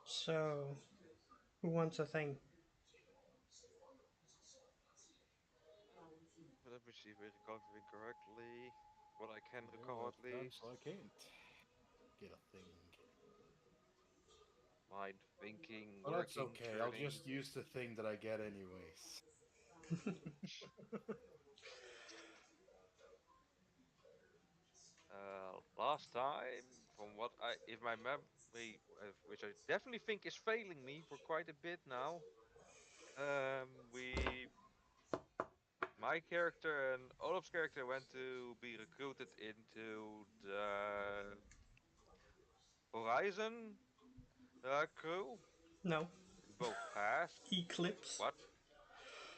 So, who wants a thing? But let me see if I recall everything correctly. What I can There are recall at enough times least. so I can't get a thing. Mind thinking, But that's working, okay. I'll churning. just use the thing that I get anyways. Last time, from what I, if my memory, which I definitely think is failing me for quite a bit now, we, my character and Olaf's character went to be recruited into the Horizon crew. No. We both passed. Eclipse? What?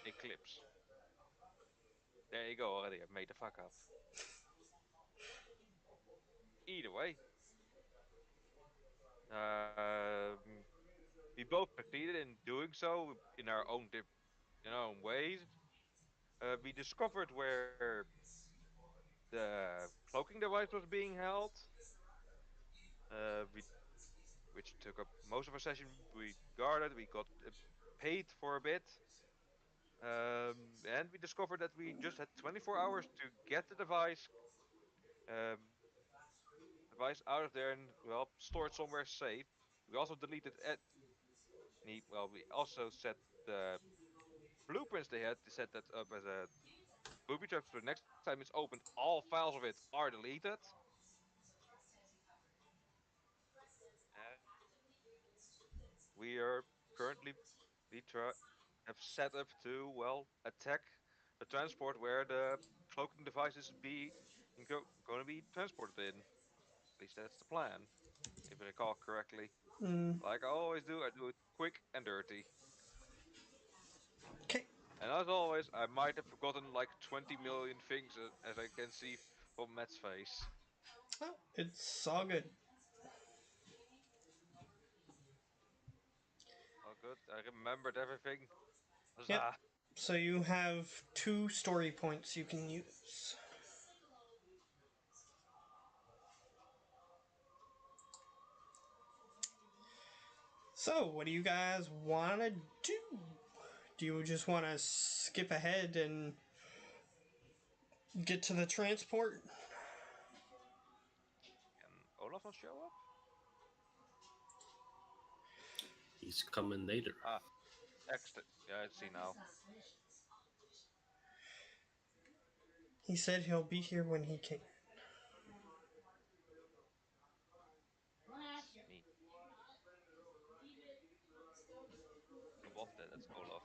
Eclipse. There you go already. I made the fuck up. Either way, um, we both succeeded in doing so in our own in our own ways. We discovered where the cloaking device was being held. We which took up most of our session. We guarded. We got paid for a bit. And we discovered that we just had 24 hours to get the um, device out of there and well store it somewhere safe. We also deleted it. Well, we also set the blueprints they had to set that up as a booby trap. So the next time it's opened, all files of it are deleted. And we are currently we try have set up to well attack a transport where the cloaking devices be going to be transported in. At least that's the plan, if I recall correctly. Mm, Like I always do, I do it quick and dirty. okay. And as always, I might have forgotten like 20 million things as I can see from Matt's face. Oh, it's all good. Oh, good. I remembered everything. Yep. Huzzah. So you have 2 story points you can use. So, what do you guys want to do? Do you just want to skip ahead and get to the transport? Can Olaf not show up? He's coming later. Ah, text. Yeah, I see now. He said he'll be here when he can. It's me. Above that, that's Olaf.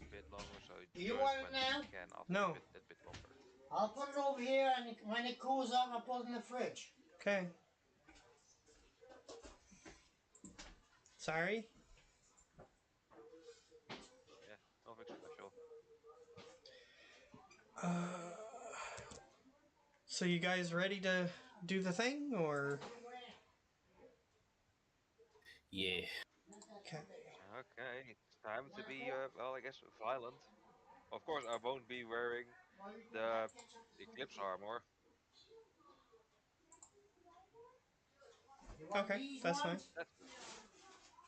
A bit longer, so he You joins want it when he now? can after No. that bit longer. I'll put it over here, and when it cools out, I'll put it in the fridge. Okay. Sorry. Yeah, nothing special. So you guys ready to do the thing, or Yeah. okay? Okay, it's time to be, well, I guess violent. Of course, I won't be wearing the Eclipse armor. Okay, that's fine. That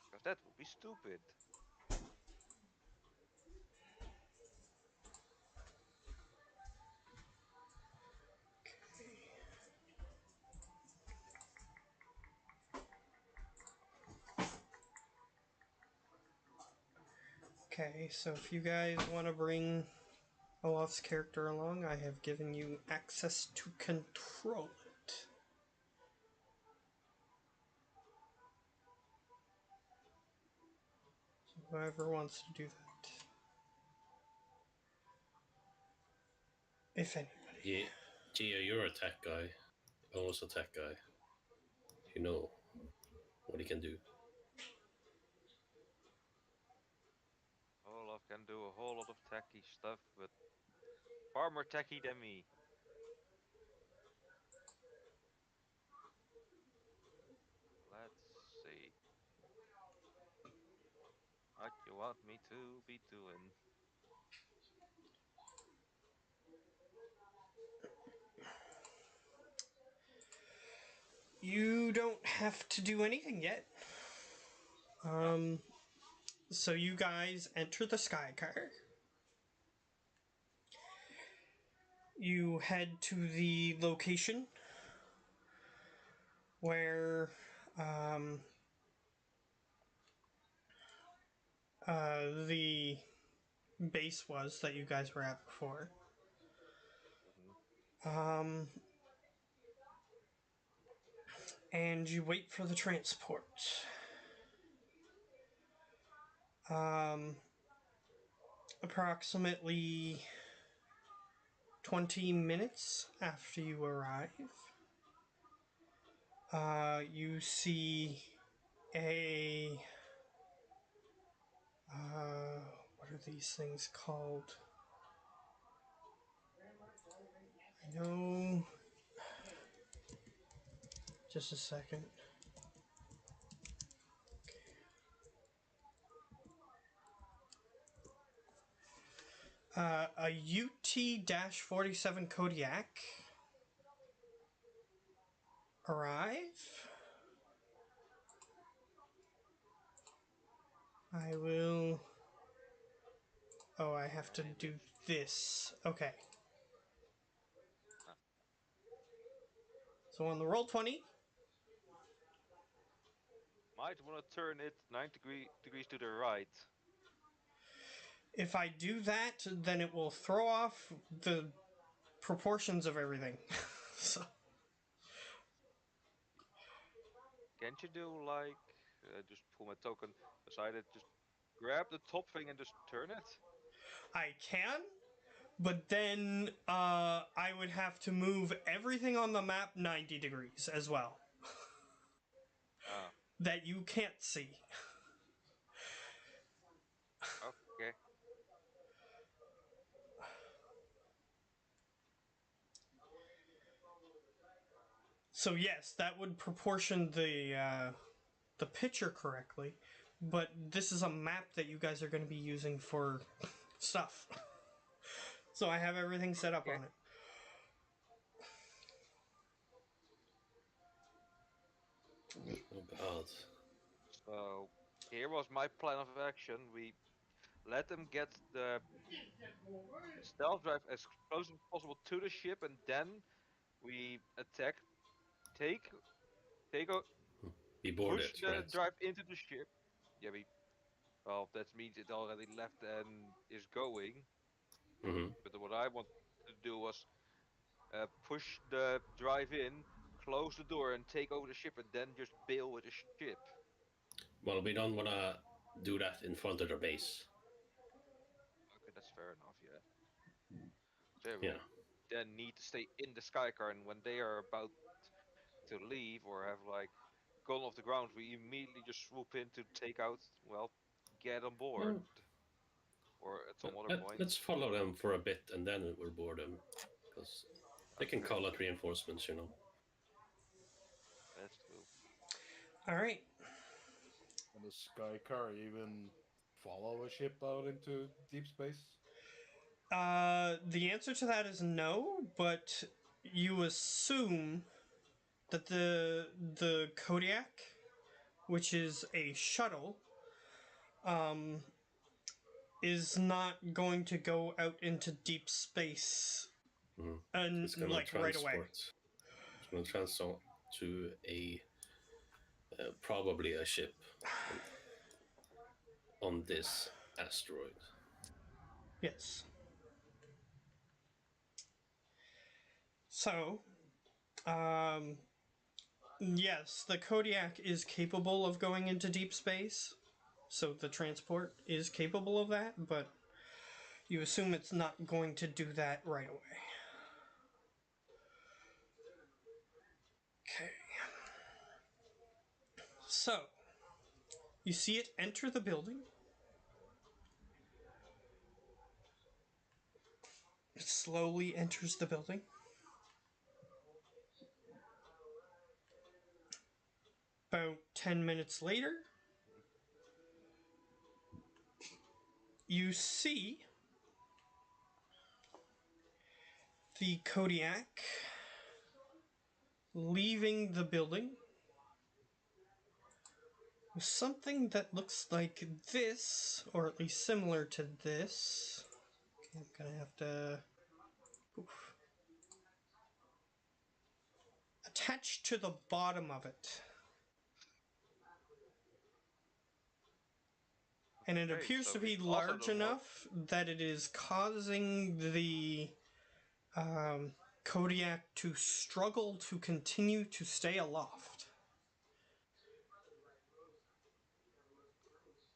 because that would be stupid. Okay, so if you guys want to bring Olaf's character along, I have given you access to control it. So whoever wants to do that, if anybody. Yeah. Gia, you're a tech guy. Also tech guy. You know what he can do. Olaf can do a whole lot of techy stuff, but far more techy than me. Let's see. What you want me to be doing? You don't have to do anything yet. So you guys enter the sky car. You head to the location where the base was that you guys were at before. And you wait for the transport. Approximately 20 minutes after you arrive, you see a what are these things called? I know. Just a second. A UT-47 Kodiak arrive. I will. Oh, I have to do this. Okay. So on the roll 20. Might want to turn it 90 degrees to the right. If I do that, then it will throw off the proportions of everything. So. Can't you do like just pull my token aside it, just grab the top thing and just turn it? I can, but then I would have to move everything on the map 90 degrees as well. Ah, That you can't see. okay. So yes, that would proportion the picture correctly, but this is a map that you guys are going to be using for stuff. So I have everything set up Okay. on it. Oh God. So here was my plan of action. We let them get the stealth drive as close as possible to the ship, and then we attack, take, take, He boarded, push the right? drive into the ship. Yeah, well, that means it already left and is going. Mm-hmm. But what I wanted to do was push the drive in, close the door, and take over the ship, and then just bail with the ship. Well, we don't want to do that in front of their base. Okay, that's fair enough. Yeah. So yeah, Yeah. we then need to stay in the sky car, and when they are about to leave or have like gone off the ground, we immediately just swoop in to take out. Well, get on board, Well, or at some other point. let's follow them for a bit and then we'll board them. Because they can Okay, call out reinforcements, you know. that's true. All right. Can the sky car even follow a ship out into deep space? The answer to that is no, but you assume that the Kodiak, which is a shuttle, is not going to go out into deep space Mm-hmm. and It's gonna like right away. It's gonna transport to a probably a ship on this asteroid. Yes. So, yes, the Kodiak is capable of going into deep space. So the transport is capable of that, but you assume it's not going to do that right away. Okay. So, you see it enter the building. It slowly enters the building. About 10 minutes later, you see the Kodiak leaving the building with something that looks like this, or at least similar to this. Okay, I'm gonna have to attach to the bottom of it. And it Okay, appears so to be it also large does not. enough that it is causing the Kodiak to struggle to continue to stay aloft.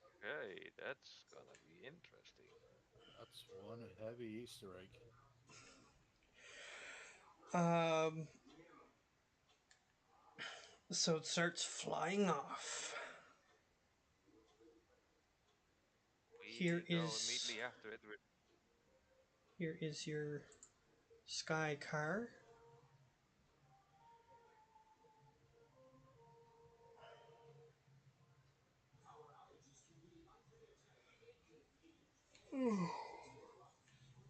Okay, that's gonna be interesting. That's one heavy Easter egg. So it starts flying off. Here We go is immediately after it with. here is your sky car.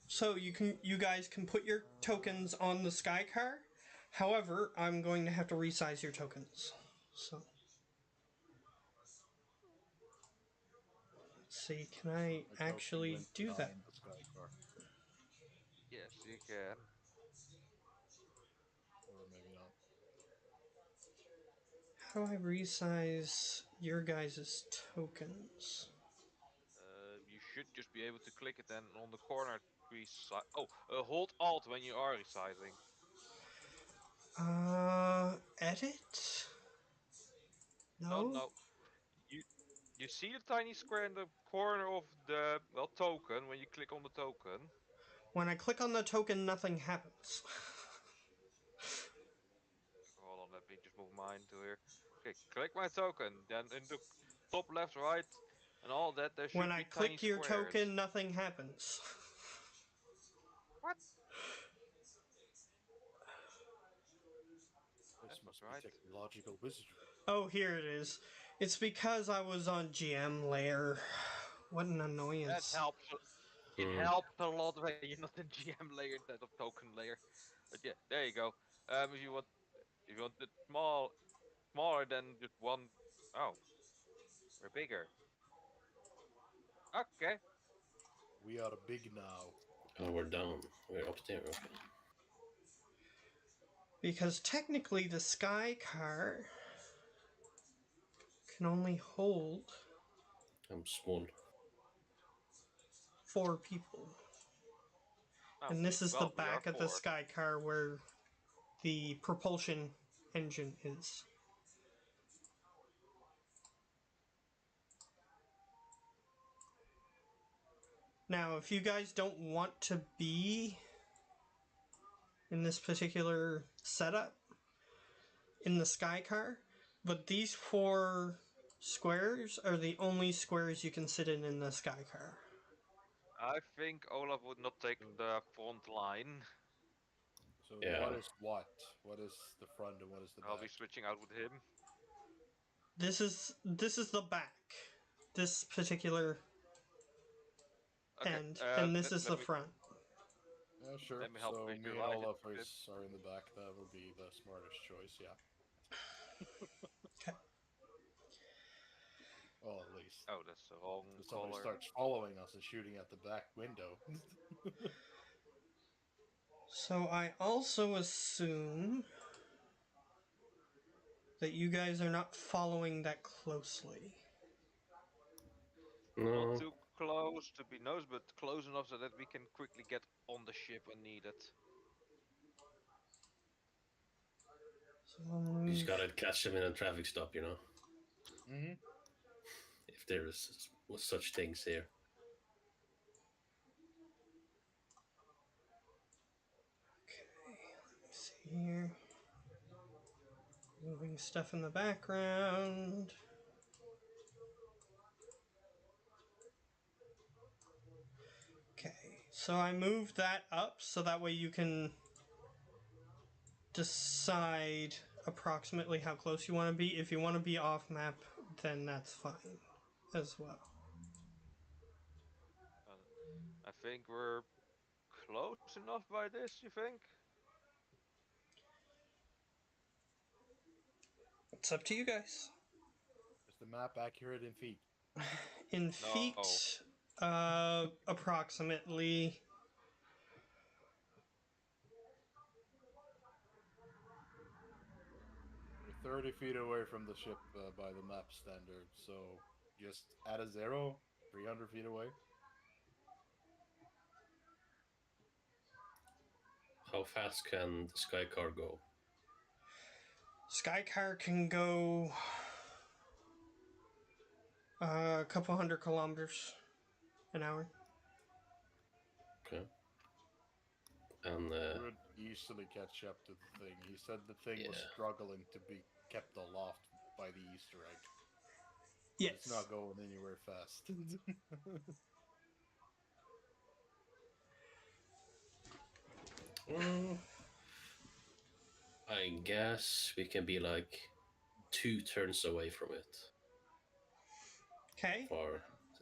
So you guys can put your tokens on the sky car. However, I'm going to have to resize your tokens. So let's see, can I My token actually went do that? behind the sky car, Yes, you can. or maybe not. How do I resize your guys' tokens? You should just be able to click it and on the corner resize. Oh, hold Alt when you are resizing. Edit? No, No? no. You you see the tiny square in the corner of the token when you click on the token. When I click on the token, nothing happens. Hold on, let me just move mine to here. Okay, click my token. Then in the top left, right, and all that, there When should I be tiny click your squares. token, nothing happens. What? This That's not must be right. technological wizardry. Oh, here it is. It's because I was on GM layer. What an That annoyance. helps. It Hmm. helps a lot when you're not in GM layer instead of token layer. But yeah, there you go. If you want it smaller than just one. Oh, we're bigger. Okay. We are big now. Oh, we're down. We're up there. Okay. Because technically, the sky car can only hold I'm small. 4 people. Oh, And this is the well, we are back of the four. sky car where the propulsion engine is. Now, if you guys don't want to be in this particular setup in the sky car, but these 4 squares are the only squares you can sit in the sky car. I think Olaf would not take So, the front line. so Yeah. what is what? What is the front and what is the I'll be back? switching out with him. This is the back. This particular Okay. end, and this is Let the me front. Yeah, sure. let me help So because me and I did Olaf it. are in the back. That would be the smartest choice. Yeah. Okay. Well, at least. Oh, that's the wrong If somebody color. starts following us and shooting at the back window. So I also assume that you guys are not following that closely. Not No. too close to be nosed, but close enough so that we can quickly get on the ship when needed. So I'll You just move. gotta catch them in a traffic stop, you know? Mm-hmm. If there's such things here. Let's see here. Moving stuff in the background. Okay, so I moved that up so that way you can decide approximately how close you want to be. If you want to be off map, then that's fine as well. I think we're close enough by this. You think? It's up to you guys. Is the map accurate in feet? In No. feet, approximately. We're 30 feet away from the ship by the map standard, so just add a 0, 300 feet away. How fast can the sky car go? Skycar can go a couple hundred kilometers an hour. Okay. And Would easily catch up to the thing. He said the thing was Yeah. struggling to be kept aloft by the Easter egg. Yes. It's not going anywhere fast. I guess we can be like 2 turns away from it Okay.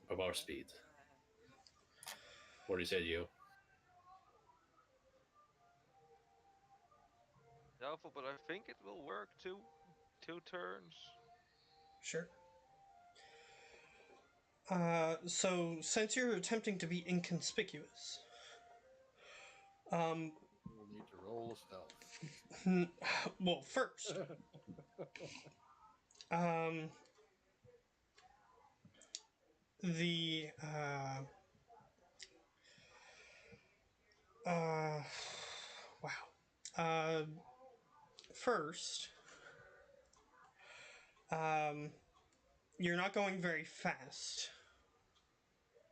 of our speed. What do you say, Gio? Doubtful, but I think it will work. Two turns. Sure. So since you're attempting to be inconspicuous, We'll need to roll a stealth. well, first, the wow. First, you're not going very fast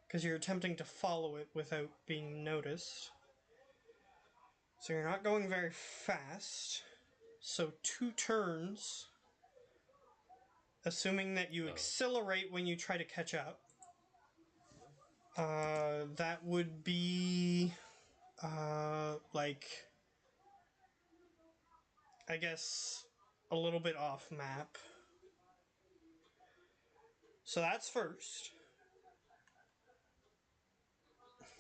because you're attempting to follow it without being noticed. So you're not going very fast. So 2 turns, assuming that you accelerate when you try to catch up. That would be like, I guess, a little bit off map. So that's first.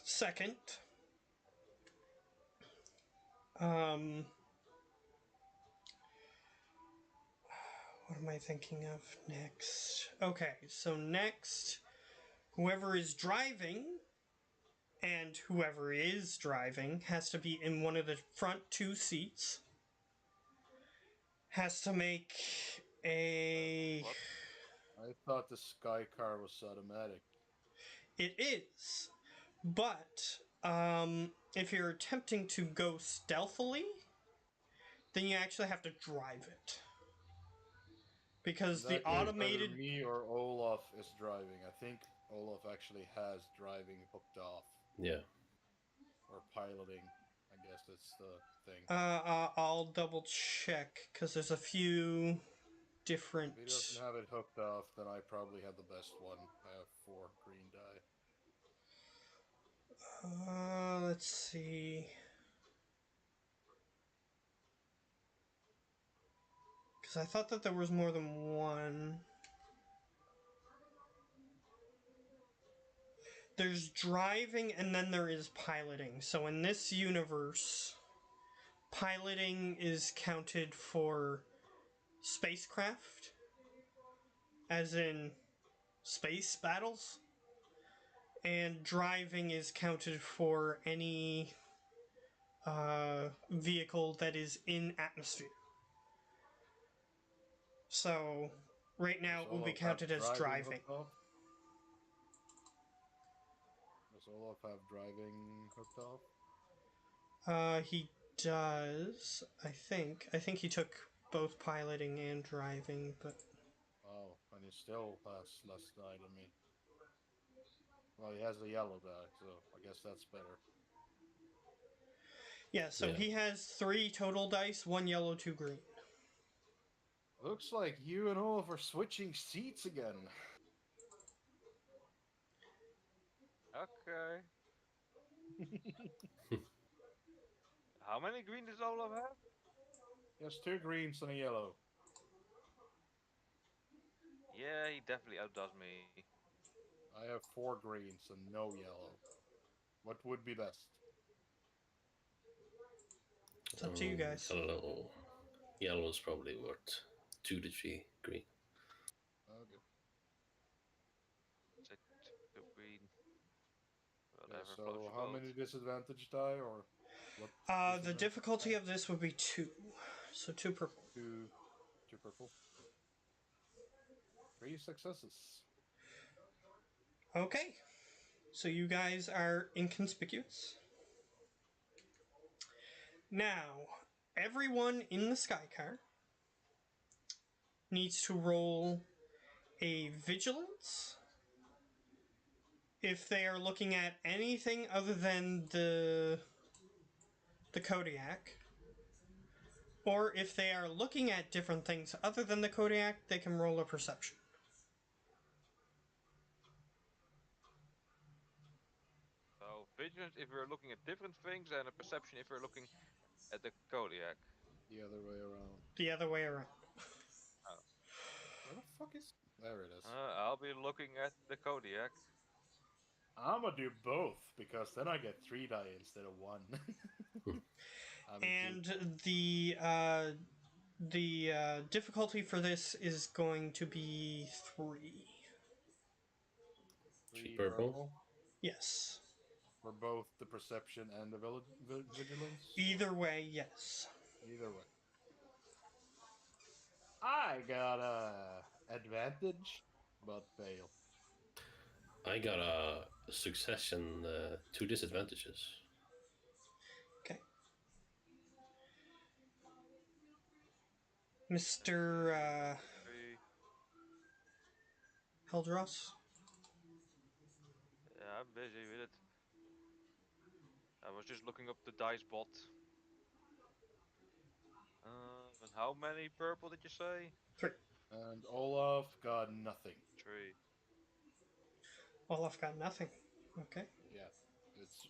Second, what am I thinking of next? Okay, so next, whoever is driving and whoever is driving has to be in one of the front 2 seats. Has to make a. What? I thought the sky car was automatic. It is, but if you're attempting to go stealthily, then you actually have to drive it. Because In the that case, automated. either me or Olaf is driving. I think Olaf actually has driving hooked off. Yeah. Or piloting. I guess that's the thing. I'll double check because there's a few different. If he doesn't have it hooked off, then I probably have the best one. I have 4 green die. Let's see. Because I thought that there was more than one. There's driving and then there is piloting. So in this universe, piloting is counted for spacecraft, as in space battles, and driving is counted for any vehicle that is in atmosphere. So right now Does it will be Olaf have counted as driving. hooked off? Does Olaf have driving hooked off? He does, I think. I think he took both piloting and driving, but Oh, and he still has less die than me. Well, he has a yellow die, so I guess that's better. yeah, so Yeah. he has 3 total dice, 1 yellow, 2 green. Looks like you and Olaf are switching seats again. Okay. How many green does Olaf have? He has 2 greens and a yellow. Yeah, he definitely outdoes me. I have 4 greens and no yellow. What would be best? It's up to you guys. I don't know. Yellow's probably worth 2 to 3 green. Okay. Set to green. Yeah, Whatever so floats your how boat. many disadvantage die, or what? The disadvantage difficulty die? of this would be 2. So 2 purple. Two purple. 3 successes. Okay. So you guys are inconspicuous. Now, everyone in the sky car needs to roll a vigilance if they are looking at anything other than the Kodiak. Or if they are looking at different things other than the Kodiak, they can roll a perception. So vigilance if we're looking at different things, and a perception if we're looking at the Kodiak. The other way around. The other way around. Oh. Where the fuck is? There it is. I'll be looking at the Kodiak. I'm gonna do both because then I get 3 die instead of 1. I mean, two. And the difficulty for this is going to be 3. 3 3 purple. purple Yes. for both the perception and the vigilance. Either way, yes. Either way. I got a advantage, but fail. I got a succession, 2 disadvantages. Okay. Mr. 3. Heldros? Yeah, I'm busy with it. I was just looking up the dice bot. And how many purple did you say? 3. And Olaf got nothing. 3. Olaf got nothing. Okay. Yeah, it's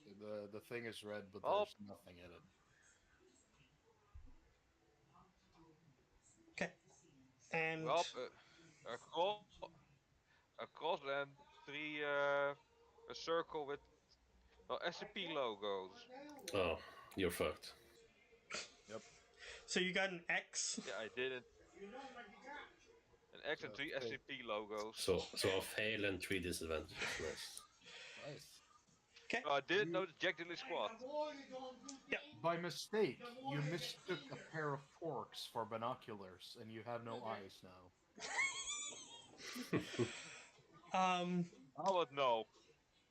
the thing is red, but Oh. there's nothing in it. Okay. And Well, across and 3 a circle with SCP logos. Oh, you're fucked. Yep. so you got an X. Yeah, I didn't. An X and 3 Okay. SCP logos. So a fail and 3 disadvantages. Nice. Nice. Okay. I didn't know the Jack Dilly Squad. By mistake, you mistook a pair of forks for binoculars, and you have no eyes now. I would know.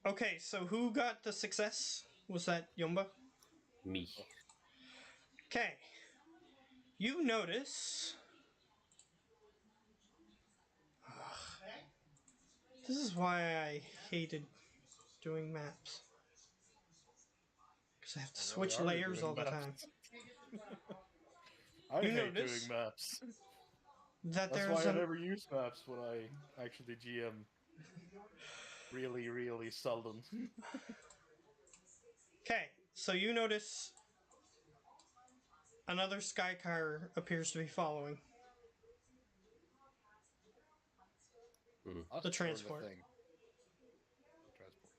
Okay, so who got the success? Was that Yumba? Me. Okay. You notice. This is why I hated doing maps. Because I have to Why switch are you layers doing all the maps? time. I You hate notice doing maps. That That's there's why I never use maps when I actually GM. Really, really seldom. Okay, so you notice another sky car appears to be following. Us The or transport. The thing? The transport.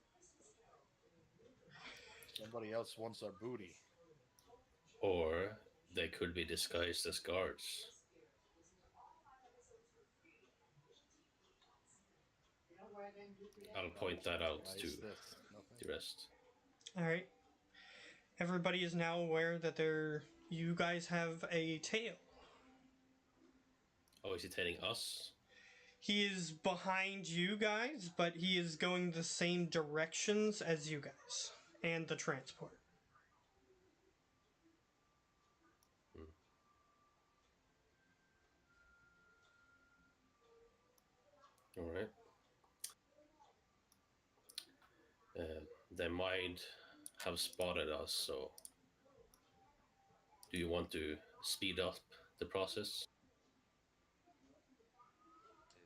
Somebody else wants our booty. Or they could be disguised as guards. I'll point that out Why to is this? Nothing. the rest. Alright. Everybody is now aware that you guys have a tail. Oh, is he telling us? He is behind you guys, but he is going the same directions as you guys. And the transport. Alright. They might have spotted us, so do you want to speed up the process?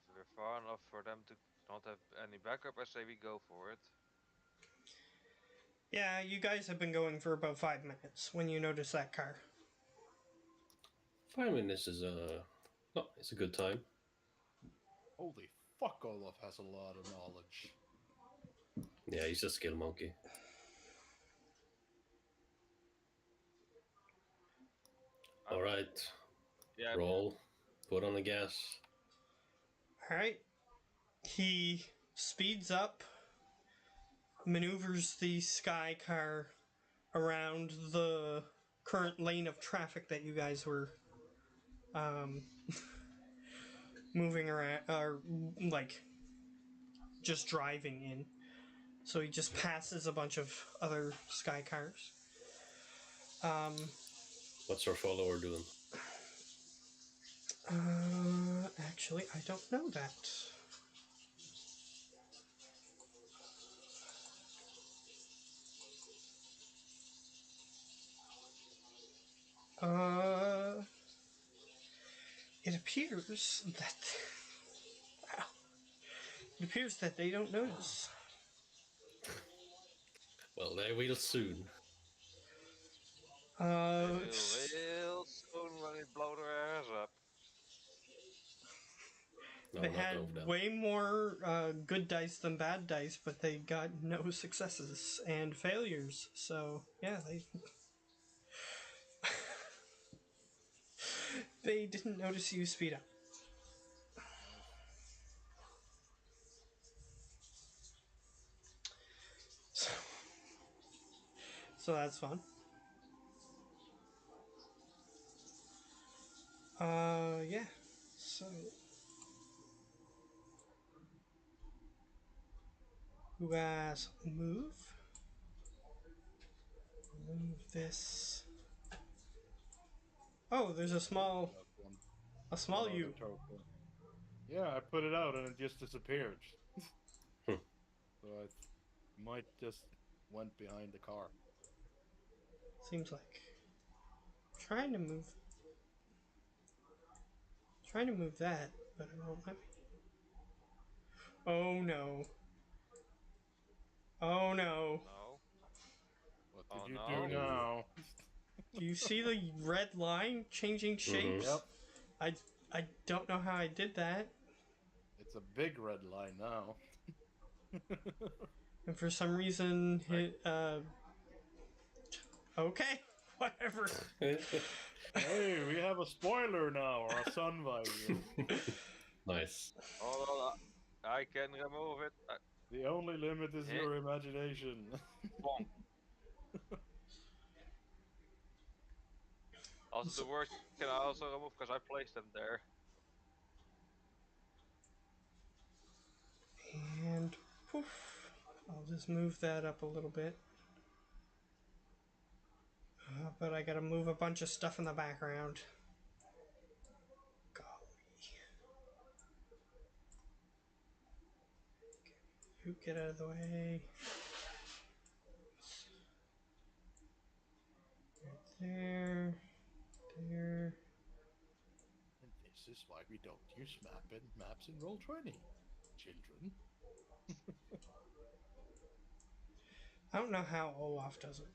If we're far enough for them to not have any backup, I say we go for it. Yeah, you guys have been going for about 5 minutes when you notice that car. 5 minutes is it's a good time. Holy fuck, Olaf has a lot of knowledge. Yeah, he's a skill monkey. Alright. Yeah. Roll. Put on the gas. Alright. He speeds up, maneuvers the sky car around the current lane of traffic that you guys were moving around, or like just driving in. So he just passes a bunch of other sky cars. What's our follower doing? Actually, I don't know that. It appears that. Wow. It appears that they don't notice. Well, they will soon. Real soon when they blow their ass up. No, They not had over them. way more good dice than bad dice, but they got no successes and failures. So yeah, they didn't notice you speed up. So that's fun. Yeah. So you guys move. Move this. Oh, there's a small One you. other token. Yeah, I put it out and it just disappeared. Hmm. So I might just went behind the car. Seems like trying to move. Trying to move that, but it won't let me. Oh no. Oh no. No. What Oh did you no. do now? Do you see the red line changing shapes? Yep, I don't know how I did that. it's a big red line now. And for some reason hit okay. Whatever. Hey, we have a spoiler now, or a sun visor. Nice. Hold on. I can remove it. The only limit is Yeah. your imagination. Bonk. Also, the words can I also remove because I placed them there. And poof. I'll just move that up a little bit. But I gotta move a bunch of stuff in the background. Golly. You get out of the way. Right there. There. And this is why we don't use maps in Roll20, children. I don't know how Olaf does it.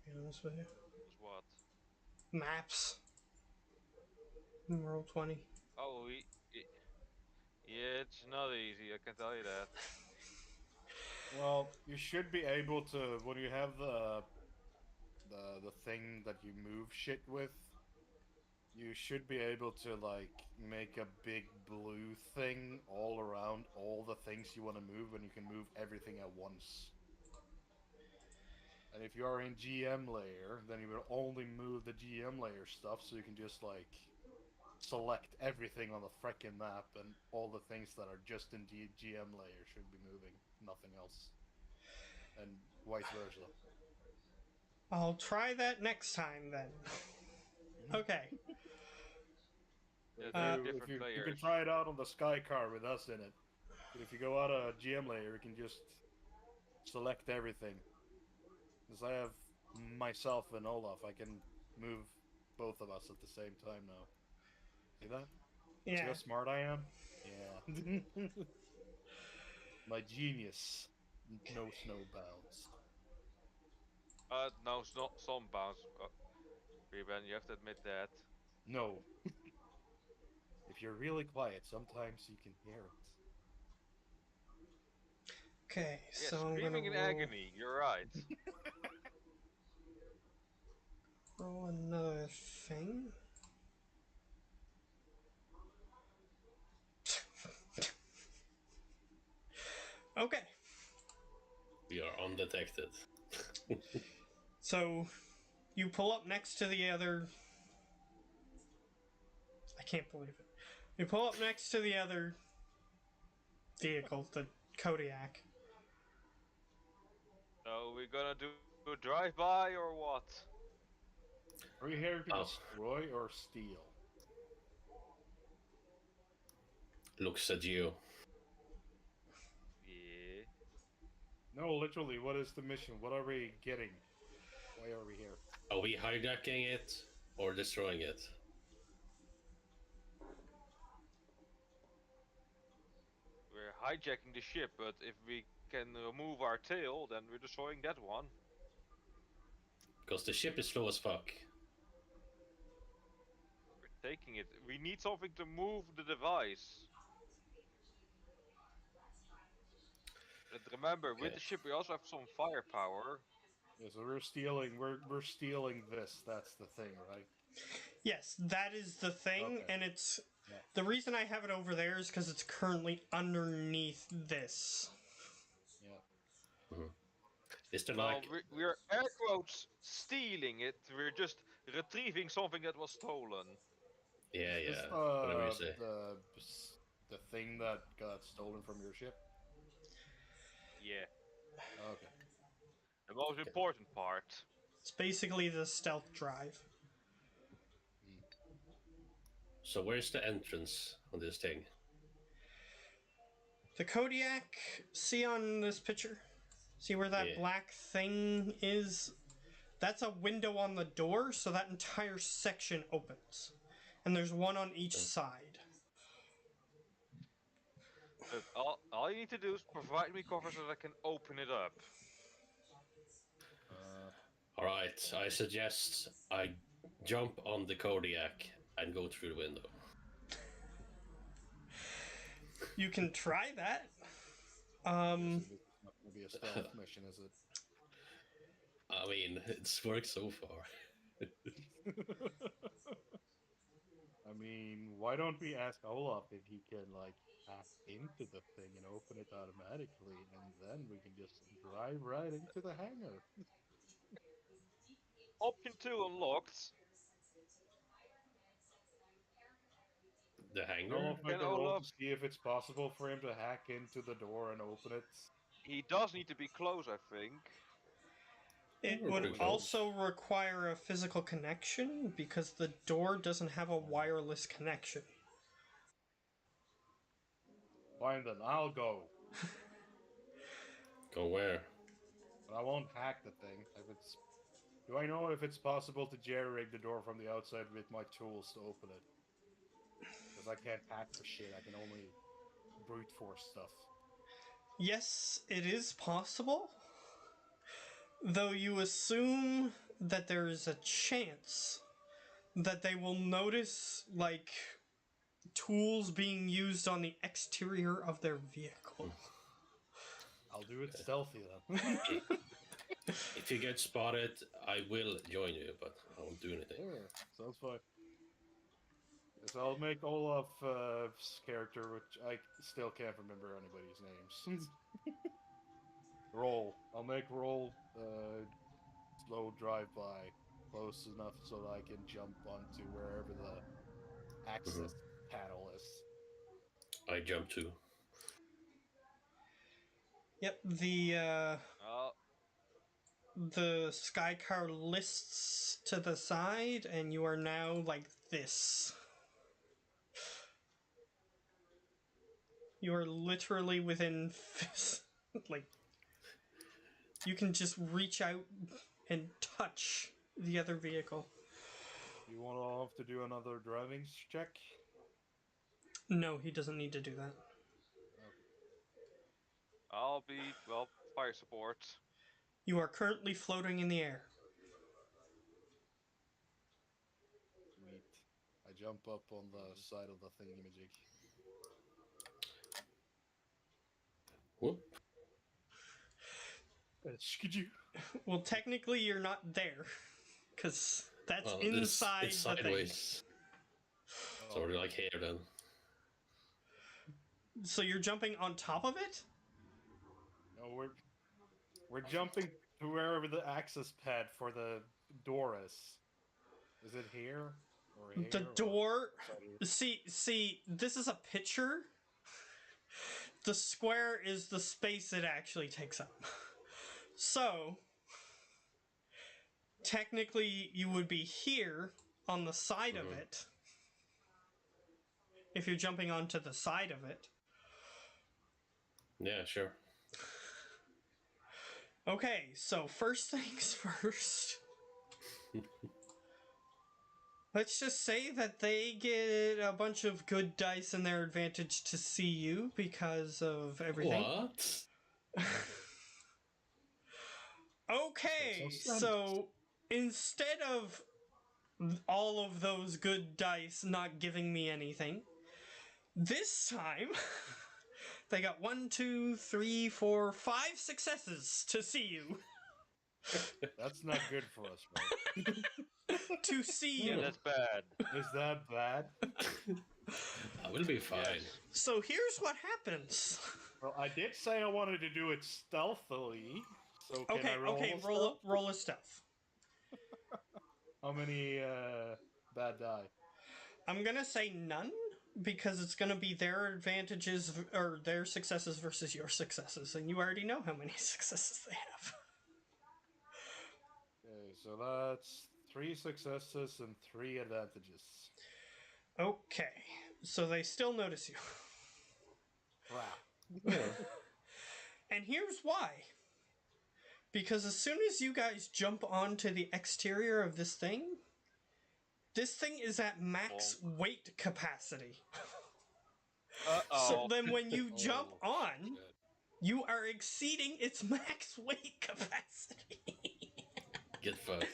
To be honest with you. Was what? Maps. In Roll20. Oh, yeah, it's not easy. I can tell you that. Well, you should be able to, when you have the thing that you move shit with, you should be able to like make a big blue thing all around all the things you want to move, and you can move everything at once. And if you are in GM layer, then you will only move the GM layer stuff, so you can just like select everything on the frickin' map, and all the things that are just in GM layer should be moving, nothing else. And vice versa. I'll try that next time then. Okay. If Yeah, you, different you can layers. try it out on the Sky car with us in it. But if you go out of GM layer, you can just select everything. Because I have myself and Olaf, I can move both of us at the same time now. See that? See Yeah. how smart I am? Yeah. My genius. No snow bounds. No, it's not some bounce. Reben, you have to admit that. No. If you're really quiet, sometimes you can hear it. Okay, Yeah, so I'm screaming in gonna agony. You're right. roll another thing. detected. So you pull up next to the other. I can't believe it. You pull up next to the other vehicle, the Kodiak. So we're gonna do a drive-by or what? Are we here to Oh. destroy or steal? Looks at you. Yeah. No, literally, what is the mission? What are we getting? Why are we here? Are we hijacking it or destroying it? We're hijacking the ship, but if we can remove our tail, then we're destroying that one. Because the ship is slow as fuck. We're taking it. We need something to move the device. And remember, with Okay. the ship we also have some firepower. Yeah, so we're stealing. We're stealing this. That's the thing, right? Yes, that is the thing, Okay. and it's Yeah. the reason I have it over there is because it's currently underneath this. Yeah. Is there Well, like we're air quotes stealing it. We're just retrieving something that was stolen. yeah, Is this whatever you say. the thing that got stolen from your ship? Yeah, Okay. the most important part. It's basically the stealth drive. So where's the entrance on this thing? The Kodiak, see on this picture? See where that Yeah. black thing is? That's a window on the door, so that entire section opens. And there's one on each side. Look, all you need to do is provide me cover so that I can open it up. All right, I suggest I jump on the Kodiak and go through the window. You can try that. So this is not going to be a stealth mission, is it? I mean, it's worked so far. I mean, why don't we ask Olaf if he can like hack into the thing and open it automatically, and then we can just drive right into the hangar. Option 2 unlocked. The Can hangar? Olaf make Can a roll Olaf? to see if it's possible for him to hack into the door and open it? He does need to be close, I think. It We're would pretty also require a physical connection because the door doesn't have a wireless connection. Fine then, I'll go. Go where? But I won't hack the thing. If it's, do I know if it's possible to jerry-rig the door from the outside with my tools to open it? Because I can't hack for shit. I can only brute force stuff. Yes, it is possible. Though you assume that there is a chance that they will notice, like, tools being used on the exterior of their vehicle. I'll do it stealthy then. If you get spotted, I will join you, but I won't do anything. Sure, sounds fine. Yes, I'll make Olaf's character, which I still can't remember anybody's names. Roll. I'll make roll slow drive-by close enough so that I can jump onto wherever the access panel is. I jump too. Yep, Oh, the sky car lists to the side, and you are now like this. You are literally within like you can just reach out and touch the other vehicle. You want Olaf to do another driving check? No, he doesn't need to do that. I'll be, well, fire support. You are currently floating in the air. Sweet. I jump up on the side of the thingamajig. Whoop. Skidoo. Well, technically, you're not there because that's Well, inside it's the thing. sideways. So we're like here then. So you're jumping on top of it? No, we're We're jumping to wherever the access pad for the door is. Is it here? Or here? The or door. outside here? See, this is a picture. The square is the space it actually takes up. So, technically, you would be here on the side of it. If you're jumping onto the side of it. Yeah, sure. Okay, so first things first. Let's just say that they get a bunch of good dice in their advantage to see you because of everything. What? Okay, so instead of all of those good dice not giving me anything, this time they got 1, 2, 3, 4, 5 successes to see you. That's not good for us, right? To see Yeah, you. that's bad. Is that bad? I will be fine. Yes. So here's what happens. Well, I did say I wanted to do it stealthily. So can Okay, I roll okay, a stealth? roll a stealth. How many bad die? I'm gonna say none because it's gonna be their advantages or their successes versus your successes, and you already know how many successes they have. Okay, so that's 3 successes and 3 advantages. Okay, so they still notice you. Wow. And here's why. Because as soon as you guys jump onto the exterior of this thing is at max weight capacity. Uh-oh. So then when you jump Oh, on, shit. you are exceeding its max weight capacity. Get fucked.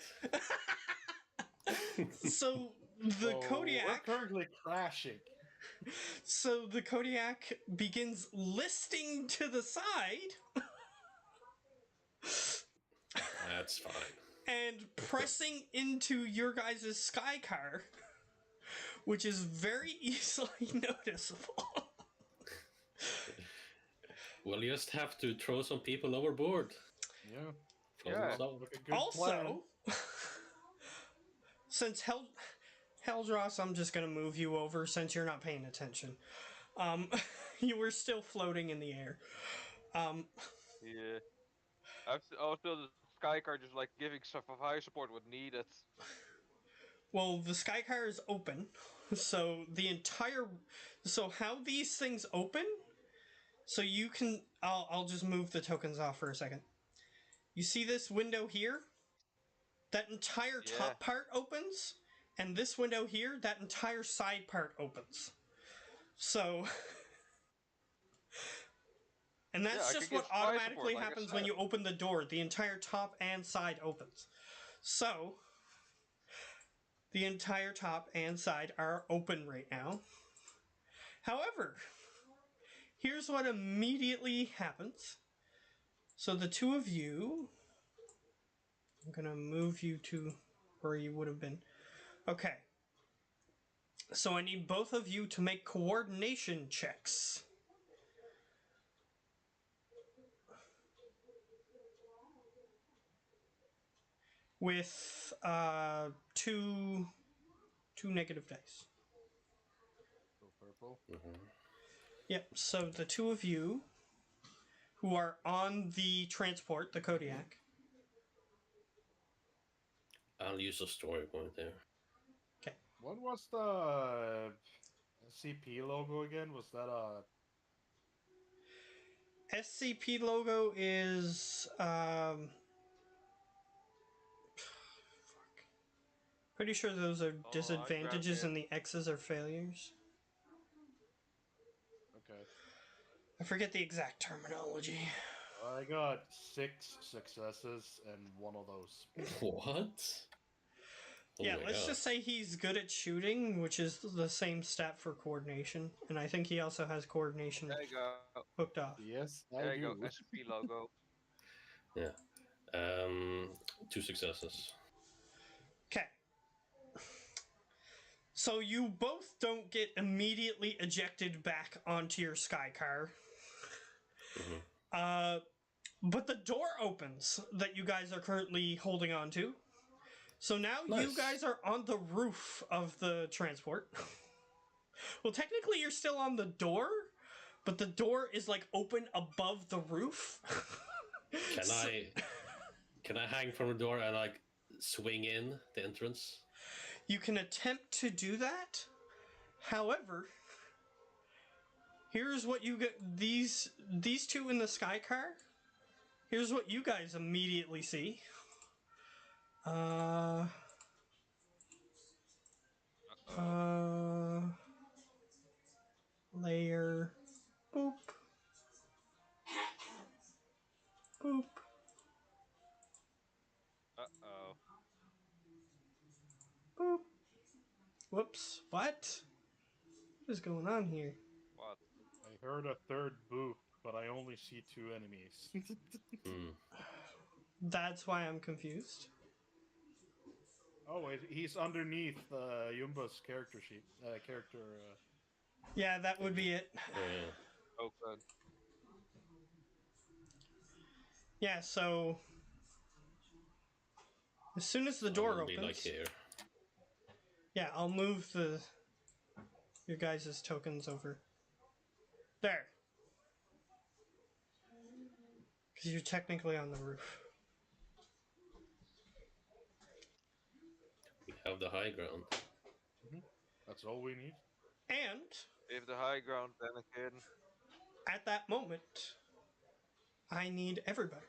So the So Kodiak... We're currently crashing. So the Kodiak begins listing to the side That's fine. and pressing into your guys' sky car, which is very easily noticeable. We'll just have to throw some people overboard. Yeah. Problem Yeah. solved. Like a good plan. Also, since Heldross, I'm just gonna move you over since you're not paying attention. You were still floating in the air. Yeah. Also, the Skycar just like giving stuff of high support would need it. Well, the sky car is open, so how these things open? So you can. I'll just move the tokens off for a second. You see this window here? That entire top part opens, and this window here, that entire side part opens. So, and that's Yeah, I just could what get sky automatically support, like I happens when said. you open the door. The entire top and side opens. So, the entire top and side are open right now. However, here's what immediately happens. So the two of you, I'm gonna move you to where you would have been. Okay. So I need both of you to make coordination checks. With two negative dice. Go purple. Yep, so the two of you who are on the transport, the Kodiak. I'll use a story point there. What was the CP logo again? Was that a... SCP logo is pretty sure those are disadvantages and the X's are failures. Okay. I forget the exact terminology. I got 6 successes and 1 of those. What? Oh Yeah, my let's God. just say he's good at shooting, which is the same stat for coordination, and I think he also has coordination There you go. hooked off. Yes, There I you go. do. SP logo. Yeah. 2 successes. Okay. So you both don't get immediately ejected back onto your sky car. But the door opens that you guys are currently holding on to. So now you Nice. guys are on the roof of the transport. Well, technically you're still on the door, but the door is like open above the roof. Can I hang from the door and like swing in the entrance? You can attempt to do that. However, here's what you get. These two in the sky car. Here's what you guys immediately see. Layer. Boop. Boop. Uh-oh. Boop. Whoops. What? What is going on here? What? I heard a third boop, but I only see 2 enemies. That's why I'm confused. Oh wait, he's underneath Yumba's character sheet. Yeah, that would be it. Yeah. Okay. Yeah, so as soon as the door opens, Be like here. yeah, I'll move your guys' tokens over. There. Because you're technically on the roof. We have the high ground. That's all we need. And If the high ground, then again. at that moment, I need everybody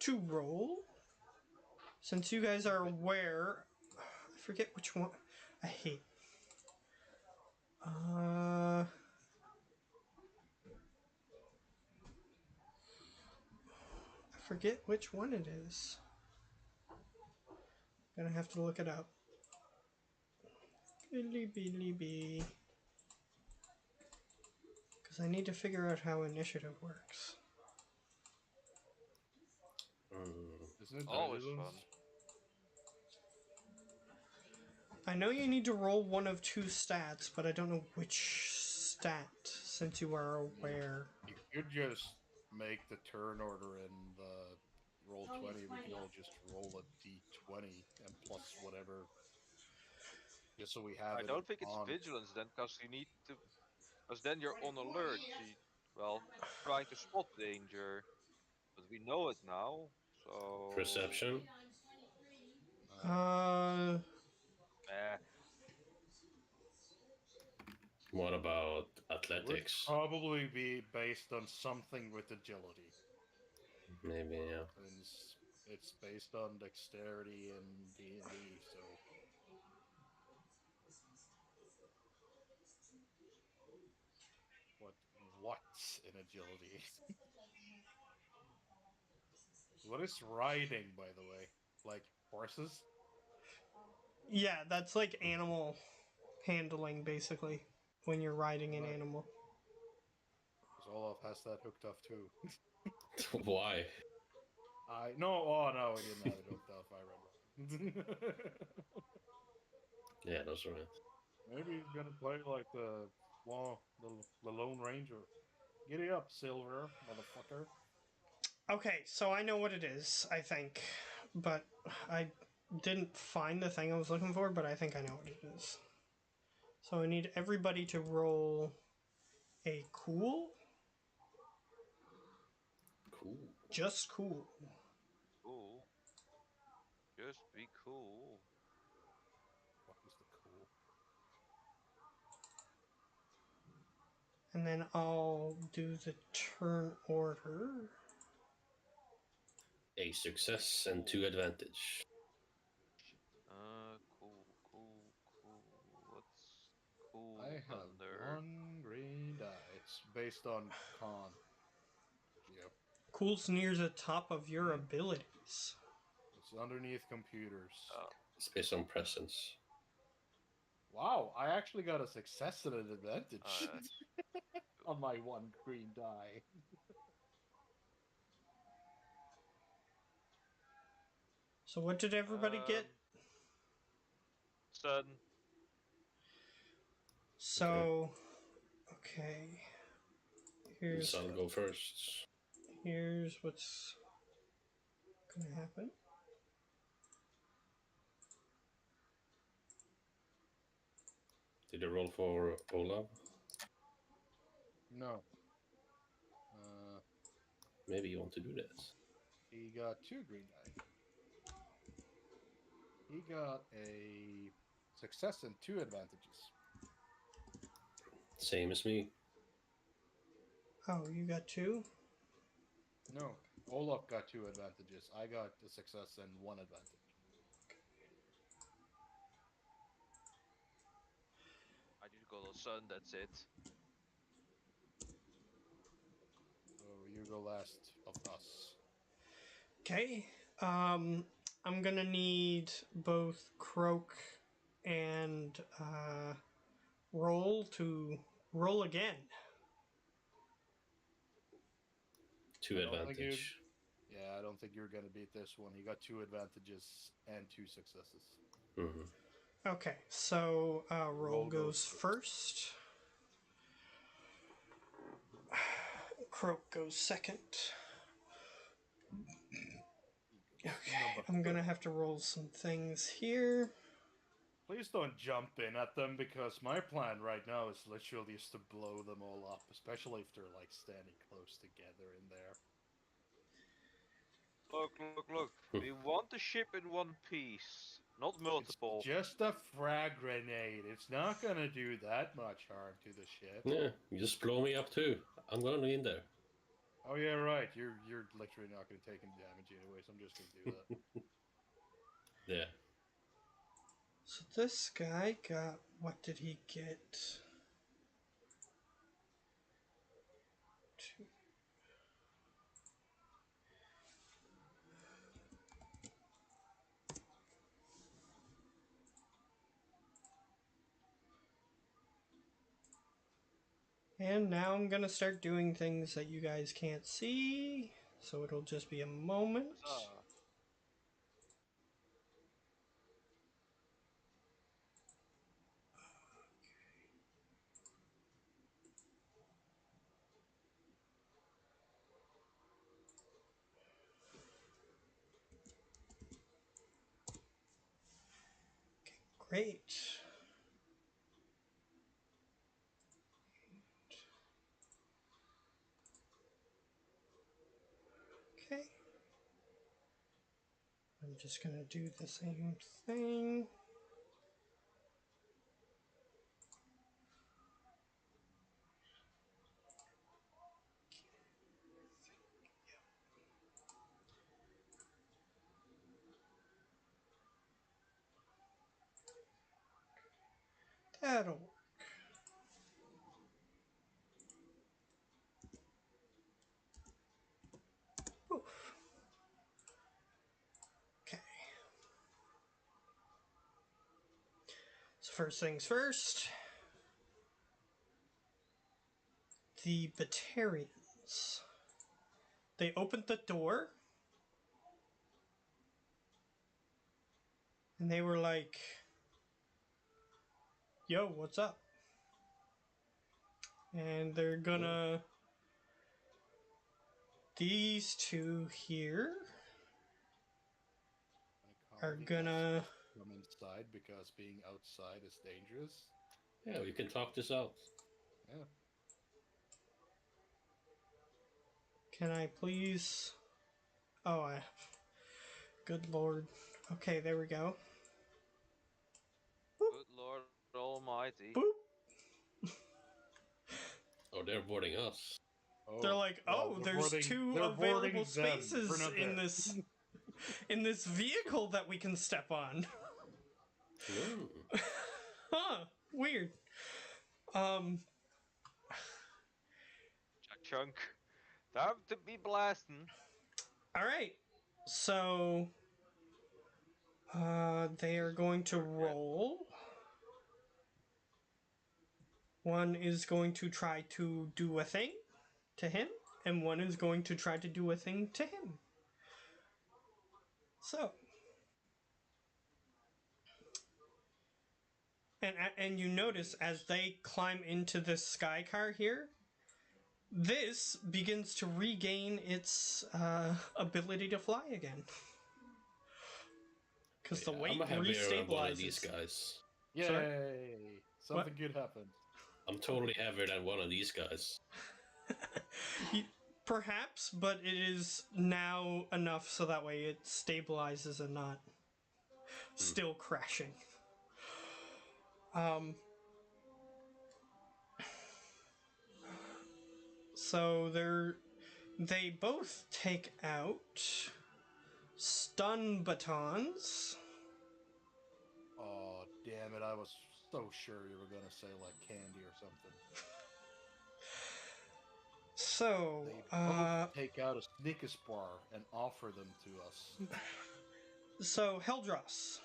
to roll. Since you guys are aware, I forget which one. I hate. I forget which one it is. Gonna have to look it up. Billy Billy Bee. Because I need to figure out how initiative works. Isn't it Always vigilance? fun. I know you need to roll one of 2 stats, but I don't know which stat, since you are aware. You could just make the turn order and roll 20. We can all just roll a d20 and plus whatever. Just so we have I it don't think it's on. vigilance then, because you need to. Because then you're on alert. Well, trying to spot danger. But we know it now, so. Perception. Eh. What about Would athletics? probably be based on something with agility. Maybe, yeah. Since it's based on dexterity and D&D, so. What's in agility? What is riding, by the way? Like horses? Yeah, that's like animal handling, basically, when you're riding an Right. animal. Because Olaf has that hooked up too. Why? No, we didn't have it hooked up. I read wrong. Yeah, that's right. Maybe he's gonna play like the Lone Ranger. Giddy up, Silver, motherfucker. Okay, so I know what it is, I think. But I didn't find the thing I was looking for, but I think I know what it is. So I need everybody to roll a cool. Cool. Just cool. Cool. Just be cool. What is the cool? And then I'll do the turn order. A success and 2 advantage. Cool. What's cool I have under? 1 green die. It's based on con. Yep. Cool's near the top of your abilities. It's underneath computers. It's based on presence. Wow, I actually got a success and an advantage Yes. on my 1 green die. So what did everybody get? Sun. So, okay. Here's Sun go first. here's what's gonna happen. Did you roll for Olav? No. Maybe you want to do this. He got 2 green die. He got a success and 2 advantages. Same as me. Oh, you got 2? No, Olaf got 2 advantages. I got a success and 1 advantage. I just got a son, that's it. So you go last of us. Okay. I'm gonna need both Croak and Roll to roll again. 2 I don't think advantage. Yeah, I don't think you're gonna beat this one. He got 2 advantages and 2 successes. Mm-hmm. Okay, so Roll Roll goes goes first. Croak goes second. Okay, I'm gonna have to roll some things here. Please don't jump in at them, because my plan right now is literally just to blow them all up, especially if they're like standing close together in there. Look. We want the ship in one piece, not multiple. It's just a frag grenade. It's not gonna do that much harm to the ship. Yeah, you just blow me up too. I'm going in there. Oh yeah, right. You're literally not gonna take any damage anyway, so I'm just gonna do that. Yeah. So this guy got, what did he get? 2. And now I'm gonna start doing things that you guys can't see, so it'll just be a moment. Great. Okay. I'm just gonna do the same thing. That'll work. Oof. Okay. So first things first. The Batarians. They opened the door. And they were like, yo, what's up? And they're gonna... These two here are gonna... come inside, because being outside is dangerous. Yeah, we can talk this out. Yeah. Can I please... Oh, good lord. Okay, there we go. Good Lord Almighty. Boop. Oh, they're boarding us. They're like, oh, there's 2 available spaces in this vehicle that we can step on. Mm. Huh, weird. Chunk. Time to be blasting. All right. So they are going to roll. One is going to try to do a thing to him, and one is going to try to do a thing to him. So, and you notice as they climb into this sky car here, this begins to regain its ability to fly again. Because the weight I'm heavier than one of these restabilizes. guys. Yay! Sorry? Something good happened. I'm totally heavier than one of these guys. Perhaps, but it is now enough so that way it stabilizes and not still crashing. So they both take out stun batons. Oh, damn it. I was so sure you were going to say, like, candy or something. So, They both take out a Snickers bar and offer them to us. so Heldros,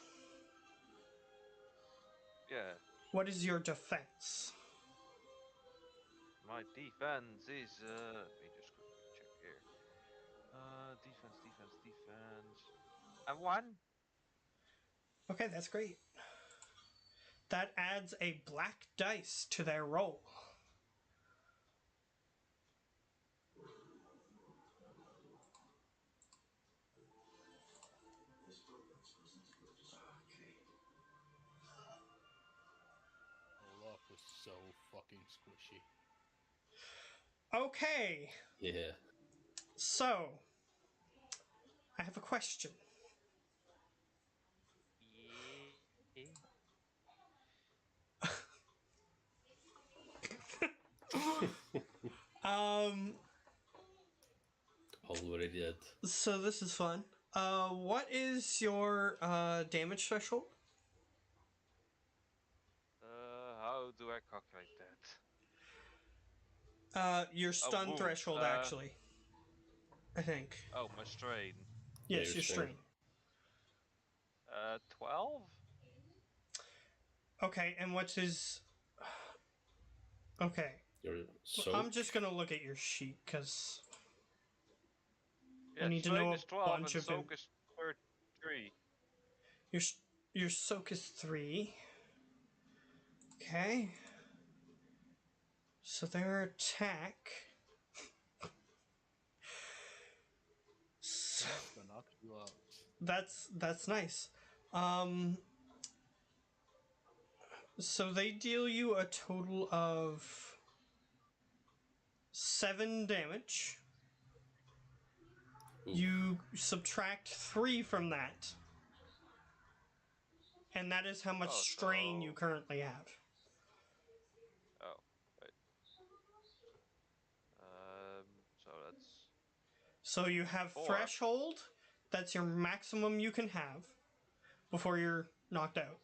Yeah. what is your defense? My defense is let me just quickly check here. Defense. And one. Okay, that's great. That adds a black dice to their roll. Olaf is so fucking squishy. Okay, Yeah. so I have a question. Yeah. Um, Already dead. so this is fun. What is your damage threshold? How do I calculate that? Your stun wound, threshold, actually. I think. Oh, my strain. Yeah, Yes, your your strain. 12? Okay, and what's his... Okay. Your soak. I'm just gonna look at your sheet, because... Yeah, need to strain know a is 12 bunch and of soak is 3. Your soak is 3. Okay. So their attack... So, That's gonna knock you out. that's nice. So they deal you a total of 7 damage. Oof. You subtract 3 from that. And that is how much Oh, strain you so- currently have. Oh, wait. So that's... So you have 4. threshold, that's your maximum you can have before you're knocked out.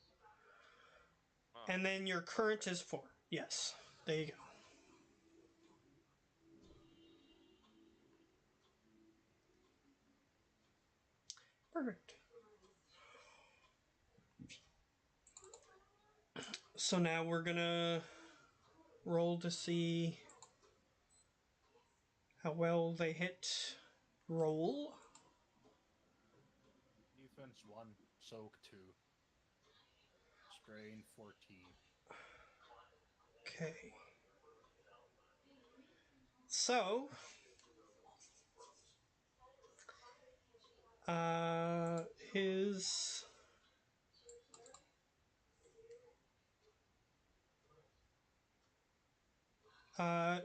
Oh, And then your current okay. is 4. Yes. There you go. Perfect. So now we're gonna roll to see how well they hit roll. Defense 1, soak 2. Strain 14. Okay. So,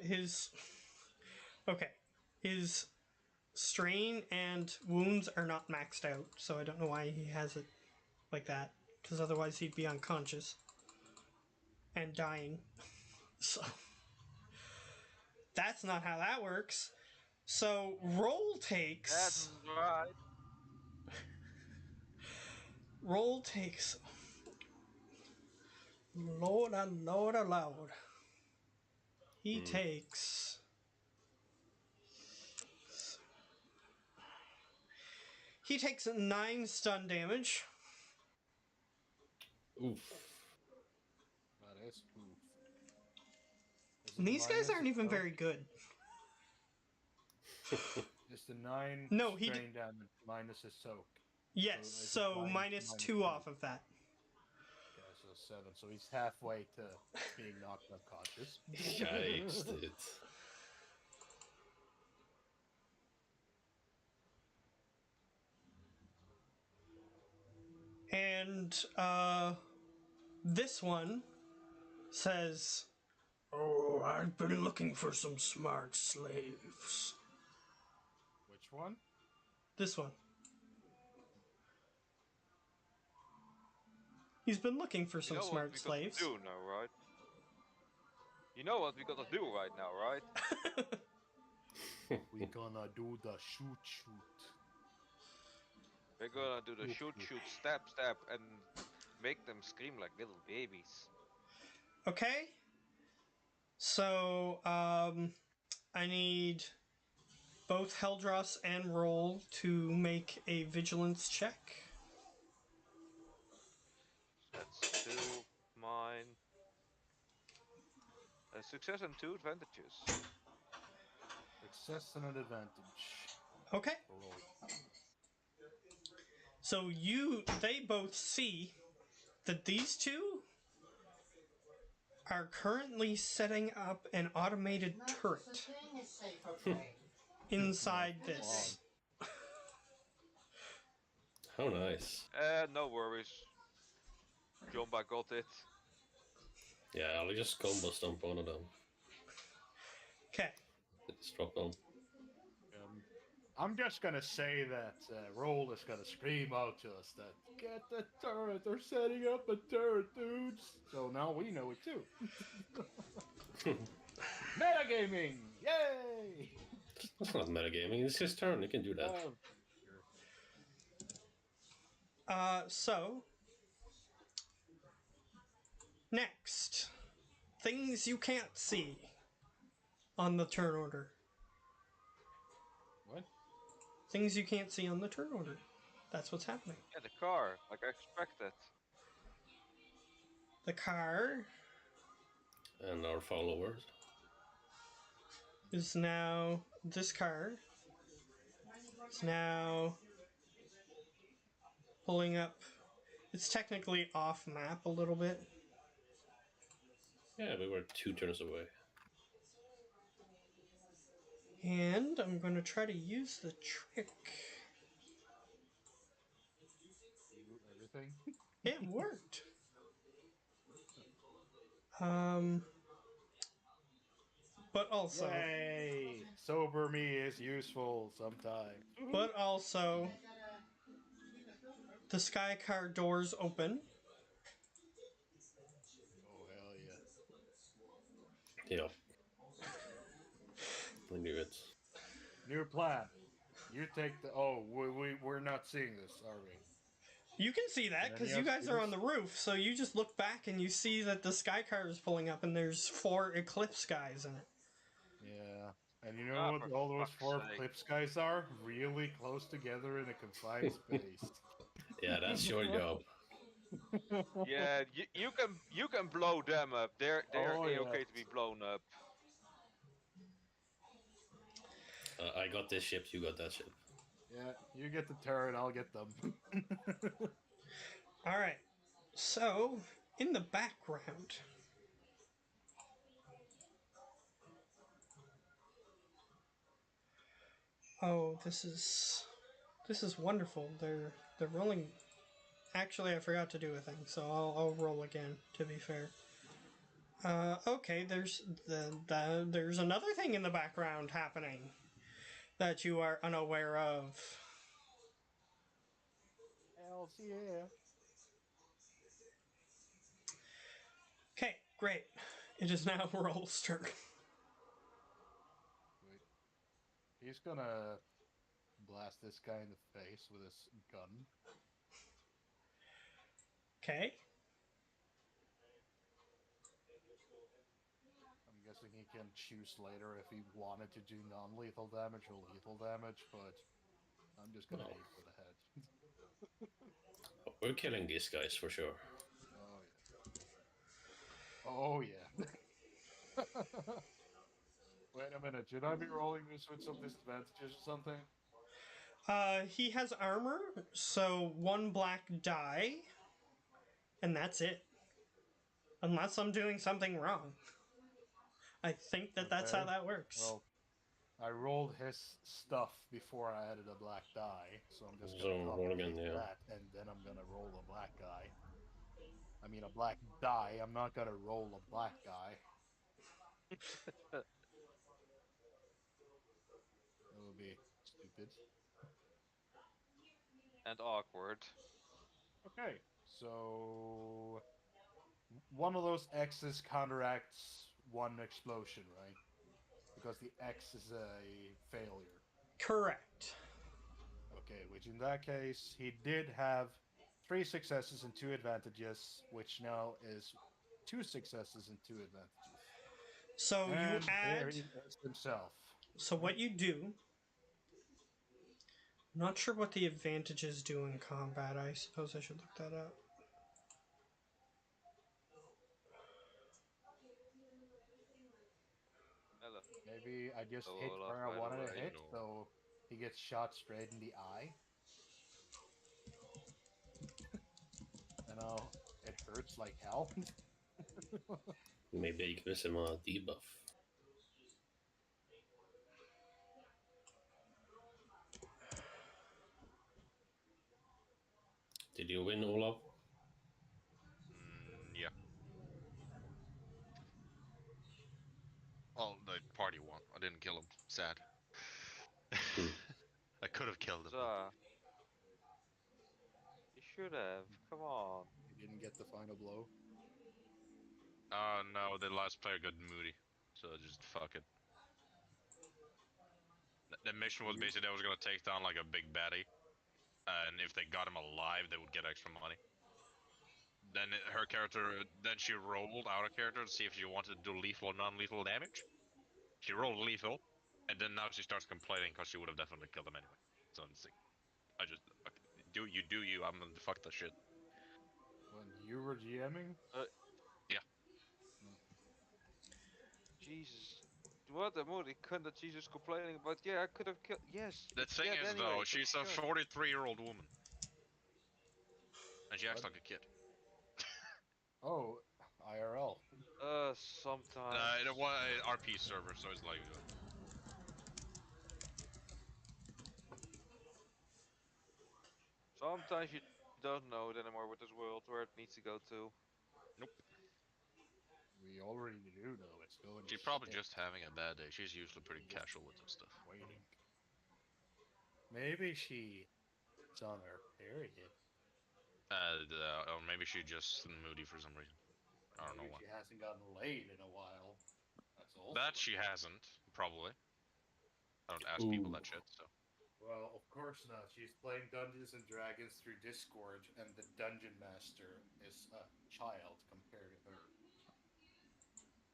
his okay, his strain and wounds are not maxed out, so I don't know why he has it like that, because otherwise he'd be unconscious and dying. So that's not how that works. So roll takes That's right. roll takes Lord and Lord aloud. He takes he takes 9 stun damage. Oof. That is oof. Is And it these guys minus aren't the even soak? very good. It's the 9 No, he strain damage minus his soak. Yes, So is it so minus- minus minus 2 2? off of that. Okay, so 7. So he's halfway to being knocked unconscious. Yikes, dude. And this one says, "Oh, I've been looking for some smart slaves." Which one? This one. He's been looking for You some know what smart we gotta slaves. do now, right? You know what we gotta do right now, right? We gonna do the shoot. We're gonna do the shoot, stab, and make them scream like little babies. Okay. So, I need both Heldross and Roll to make a vigilance check. That's 2 mine. A success and 2 advantages. Success and an advantage. Okay. Roll. So they both see that these two are currently setting up an automated turret inside this. How nice. No worries. Jomba got it. Yeah, I'll just combo stomp one of them. Okay. It's drop on. I'm just gonna say that Roll is gonna scream out to us that get the turret. They're setting up a turret, dudes. So now we know it too. Metagaming! Yay! That's not metagaming. It's his turn. He can do that. So next, things you can't see on the turn order. What? Things you can't see on the turn order. That's what's happening. Yeah, the car, like I expected. The car And our followers. is now. This car is now pulling up. It's technically off map a little bit. Yeah, we were 2 turns away. And I'm going to try to use the trick. Everything? It worked. But also, Yay! Sober me is useful sometimes. but also, the sky car doors open. Oh, hell yeah. Yep. I knew it. New plan. You take the. Oh, we're not seeing this, are we? You can see that because you guys are on the roof, so you just look back and you see that the sky car is pulling up and there's 4 eclipse guys in it. Yeah. And you know what all those 4 Eclipse guys are? Really close together in a confined space. Yeah, that's your job. Yeah, you can blow them up. They're okay to be blown up. I got this ship, you got that ship. Yeah, you get the turret, I'll get them. Alright, so in the background, oh, this is wonderful. They're rolling. Actually, I forgot to do a thing, so I'll roll again. To be fair. Okay, there's there's another thing in the background happening that you are unaware of. Hells yeah. Okay, great. It is now Roll's turn. Wait. He's gonna blast this guy in the face with his gun. Okay. I'm guessing he can choose later if he wanted to do non-lethal damage or lethal damage, but I'm just gonna aim for the head. We're killing these guys for sure. Oh yeah. Wait a minute, should I be rolling this with some disadvantages or something? He has armor, so 1 black die, and that's it. Unless I'm doing something wrong. I think that's how that works. Well, I rolled his stuff before I added a black die, so I'm just So gonna roll copy again, yeah. that, and then I'm gonna roll a black guy. I mean a black die. I'm not gonna roll a black guy. That would be stupid. And awkward. Okay, so one of those X's counteracts one explosion, right? Because the X is a failure. Correct. Okay, which in that case, he did have 3 successes and 2 advantages, which now is 2 successes and 2 advantages. So you And there add. he is himself. So what you do. I'm not sure what the advantages do in combat. I suppose I should look that up. Hello, Maybe I just hit Olaf, where I by the wanted to way. hit, so he gets shot straight in the eye. And now it hurts like hell. Maybe it gives him a debuff. Did you win, Olaf? Yeah. Well, the party won. I didn't kill him. Sad. I could have killed him. So, you should have. Come on. He didn't get the final blow. No, the last player got moody. So just fuck it. The mission was basically they was gonna take down like a big baddie. And if they got him alive, they would get extra money. Then her character, then she rolled out of character to see if she wanted to do lethal or non-lethal damage. She rolled lethal, and then now she starts complaining because she would have definitely killed him anyway. So it's like, I just okay, do you. I'm gonna fuck that shit. When you were GMing? Yeah. Jesus. What a mood. He couldn't that she's just complaining about, yeah, I could have killed. Yes, The it's thing dead is, anyway. though, she's a Sure. 43-year-old woman, and she acts What? like a kid. Oh, IRL. Sometimes. It was RP server, so it's like. Sometimes you don't know it anymore with this world where it needs to go to. Nope. We already do know it's going to She's probably shit. just having a bad day. She's usually pretty We're just casual with this stuff. waiting. Maybe she's on her period. Or maybe she's just moody for some reason. I don't know Maybe why. she hasn't gotten laid in a while. That's all. That she hasn't, probably. I don't ask people that shit, so. Well, of course not. She's playing Dungeons and Dragons through Discord, and the dungeon master is a child compared to her.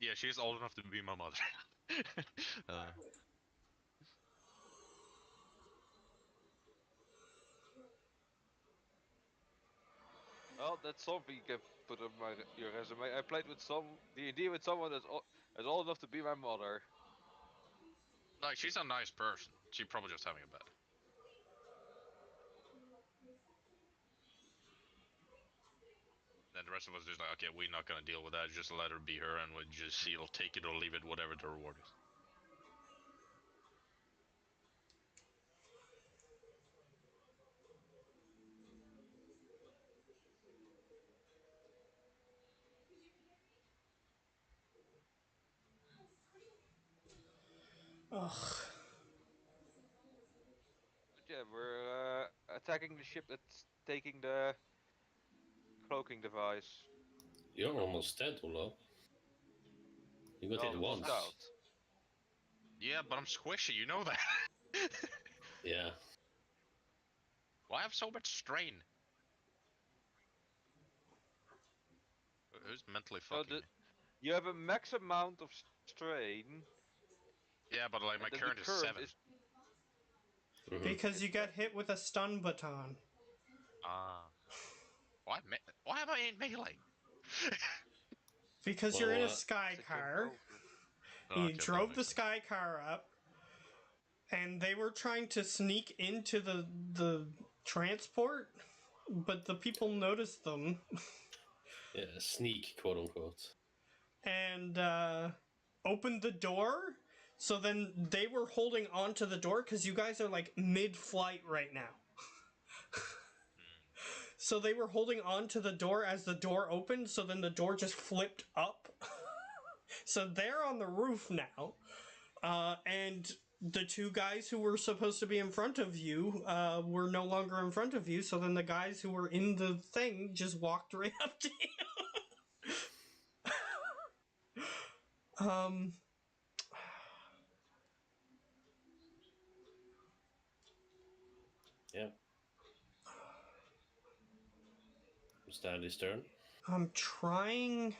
Yeah, she's old enough to be my mother. Well, that's something you can put on your resume. I played with some D&D with someone that's old enough to be my mother. Like, she's a nice person. She's probably just having a bad. Then the rest of us just like, okay, we're not gonna deal with that. Just let her be her, and we'll just see. She'll take it or leave it, whatever the reward is. Ugh. But yeah, we're attacking the ship that's taking the cloaking device. You're almost dead, Olaf. You got hit Almost once. out. Yeah, but I'm squishy. You know that. Yeah. Why have so much strain? Who's mentally So fucking me? you have a max amount of strain. Yeah, but like my And then current the is current 7. is Because you got hit with a stun baton. Ah. Why am I in melee? Because Well, you're in a uh, sky it's a car. Oh, You okay, that drove makes the sense. sky car up, and they were trying to sneak into the transport, but the people noticed them Yeah, sneak, quote unquote. and opened the door. So then they were holding on to the door because you guys are like mid-flight right now. So they were holding on to the door as the door opened, so then the door just flipped up. So they're on the roof now. And the two guys who were supposed to be in front of you were no longer in front of you, so then the guys who were in the thing just walked right up to you. Yeah. Stanley's turn. I'm trying.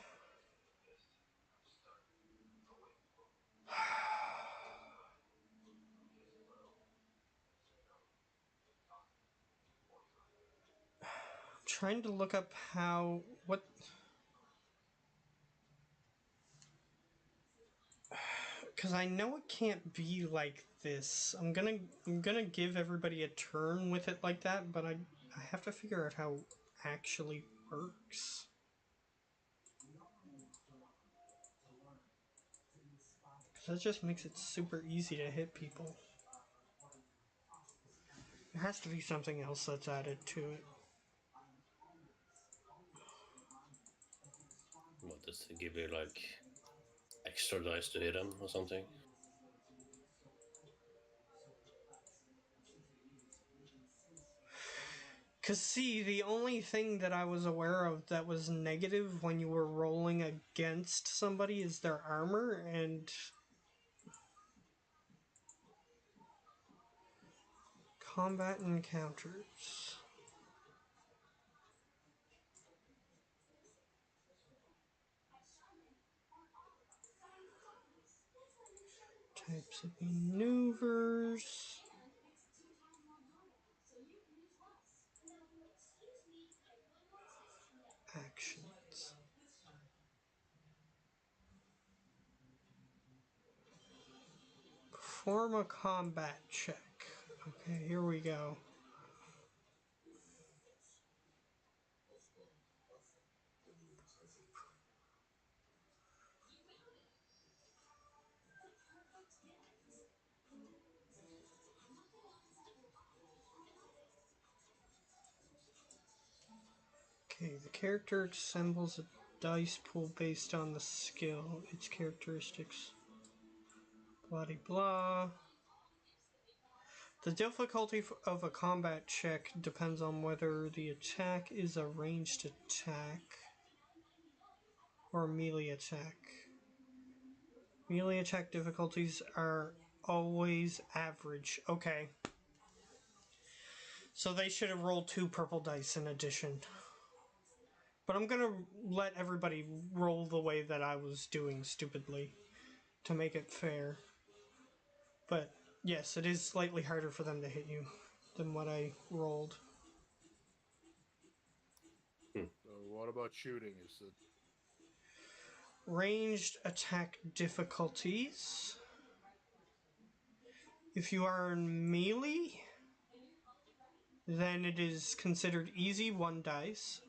Trying to look up what. Because I know it can't be like this. I'm gonna give everybody a turn with it like that, but I have to figure out how it actually works. Because that just makes it super easy to hit people. There has to be something else that's added to it. What does it give you, like extra dice to hit them or something? Because, see, the only thing that I was aware of that was negative when you were rolling against somebody is their armor, and combat encounters. Types of maneuvers. Actions. Perform a combat check. Okay, here we go. Okay, the character assembles a dice pool based on the skill, its characteristics. Blah de blah. The difficulty of a combat check depends on whether the attack is a ranged attack or a melee attack. Melee attack difficulties are always average. Okay. So they should have rolled 2 purple dice in addition. But I'm gonna let everybody roll the way that I was doing stupidly to make it fair. But yes, it is slightly harder for them to hit you than what I rolled. So what about shooting? Is it Ranged attack difficulties. If you are in melee, then it is considered easy 1 dice.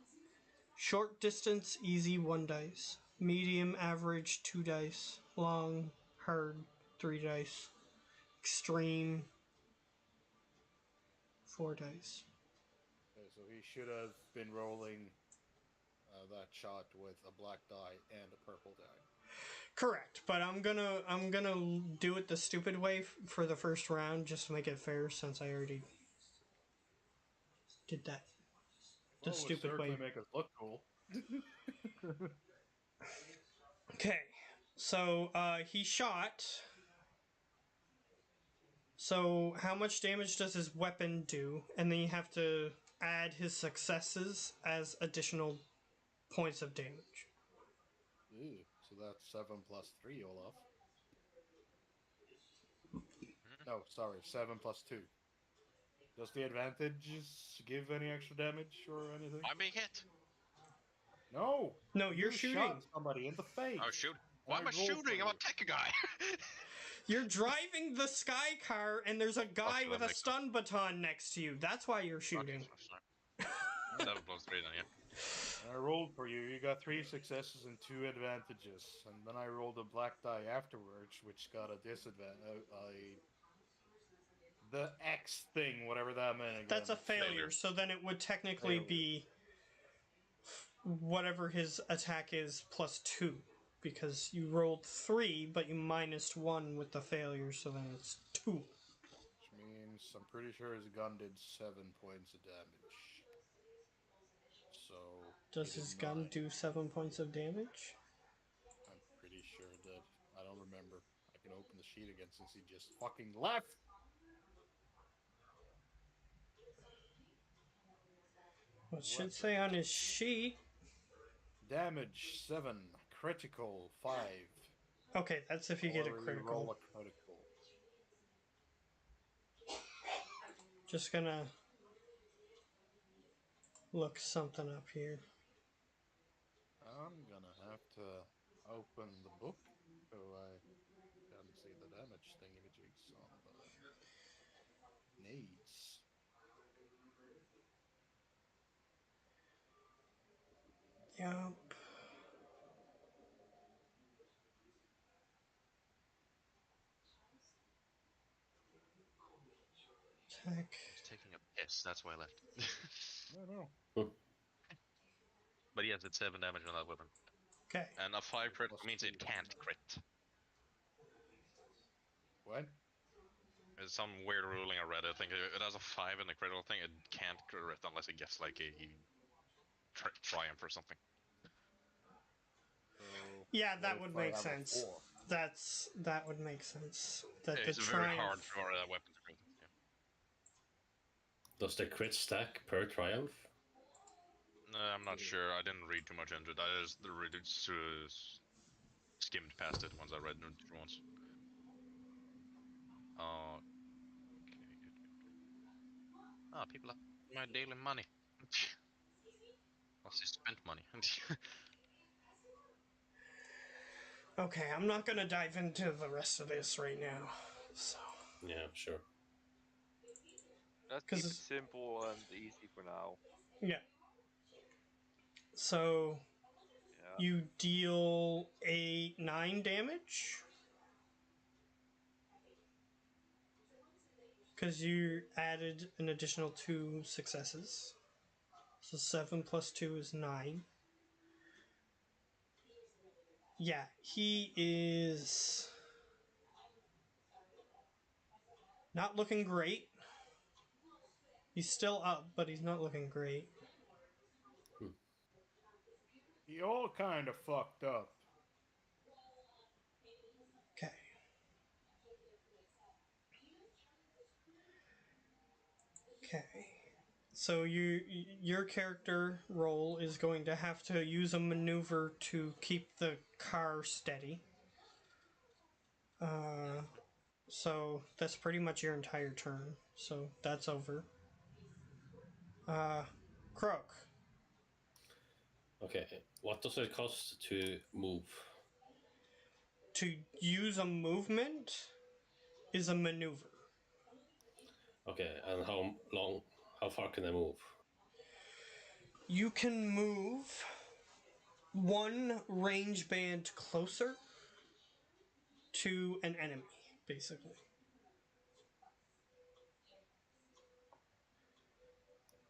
Short distance, easy 1 dice. Medium, average 2 dice. Long, hard 3 dice. Extreme 4 dice. okay? So he should have been rolling that shot with a black die and a purple die. Correct, but I'm gonna do it the stupid way for the first round just to make it fair, since I already did that the Well, stupid certainly way. make us look cool. Okay, so he shot. So how much damage does his weapon do? And then you have to add his successes as additional points of damage. Ooh, so that's 7 plus 3, Olaf. No, sorry, 7 plus 2. Does the advantages give any extra damage or anything? I'm being hit. No! No, you're You shooting. shot somebody in the face! Oh shoot! Why am I I rolled shooting? for I'm a you. tech guy. You're driving the sky car, and there's a guy so with that a makes stun baton next to you. That's why you're shooting. Okay, so 7 plus 3 then, yeah. I rolled for you. you got 3 successes and 2 advantages, and then I rolled a black die afterwards, which got a disadvantage. The X thing, whatever that meant again. That's a failure, so then it would technically be whatever his attack is plus 2. Because you rolled 3, but you minused 1 with the failure, so then it's 2. Which means I'm pretty sure his gun did 7 points of damage. So. Does his gun do 7 points of damage? I'm pretty sure it did. I don't remember. I can open the sheet again since he just fucking left. Well, it should say on his sheet. Damage 7, critical 5. Okay, that's if you get a Or critical. roll a critical. Just gonna look something up here. I'm gonna have to open the book so I can see the damage thingamajigs on the nades. Yup. Attack. I was taking a piss, that's why I left. I don't know. But yes, it's 7 damage on that weapon. Okay. And a 5 crit Plus means 2. it can't crit. What? There's some weird ruling I read. I think it has a 5 in the critical thing. It can't crit unless it gets like a triumph or something. So Yeah, that what would if I make have a sense. 4? That would make sense. That It's the very triumph. hard for a weapon to crit. Yeah. Does the crit stack per triumph? I'm not sure. I didn't read too much into it. I just really skimmed past it once I read it through once. Okay. People have my daily money. Once they spent money. Okay, I'm not gonna dive into the rest of this right now. So. Yeah, sure. Let's keep it simple and easy for now. Yeah. So. Yeah. You deal 9 damage. Because you added an additional 2 successes. So 7 plus 2 is 9. Yeah, he is not looking great. He's still up, but he's not looking great. He all kind of fucked up. Okay. Okay. So your character role is going to have to use a maneuver to keep the car steady. So that's pretty much your entire turn. So that's over. Croak. Okay, what does it cost to move? To use a movement is a maneuver. Okay, and how far can I move? You can move 1 range band closer to an enemy, basically.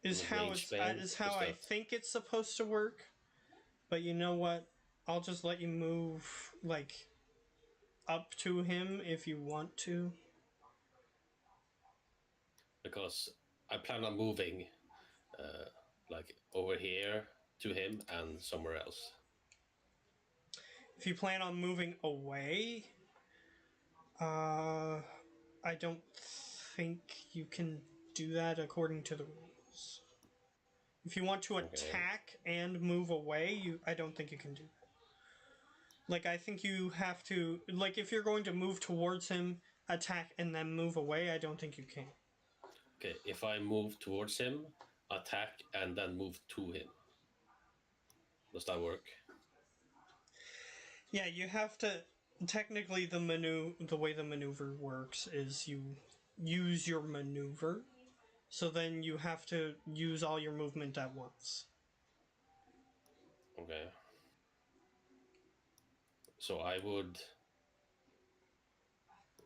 Is how I think it's supposed to work. But you know what? I'll just let you move like up to him if you want to. Because I plan on moving like over here to him and somewhere else. If you plan on moving away, I don't think you can do that according to the rules. If you want to attack and move away, I don't think you can do that. Like, I think you have to, like, if you're going to move towards him, attack, and then move away, I don't think you can. Okay, if I move towards him, attack, and then move to him. Does that work? Yeah, you have to. Technically, the way the maneuver works is you use your maneuver, so then you have to use all your movement at once. Okay. So I would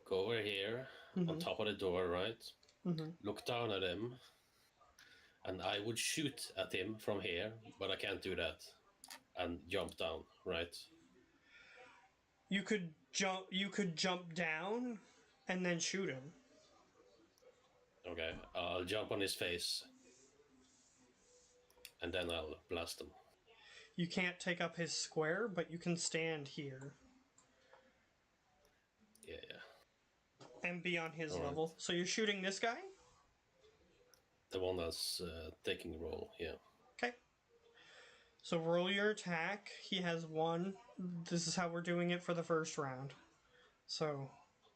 go over here on top of the door, right? Look down at him, and I would shoot at him from here, but I can't do that, and jump down, right? You could jump. You could jump down, and then shoot him. Okay, I'll jump on his face, and then I'll blast him. You can't take up his square, but you can stand here Yeah. and be on his All right. level. So you're shooting this guy? The one that's taking roll, yeah. Okay. So roll your attack. He has 1. This is how we're doing it for the first round. So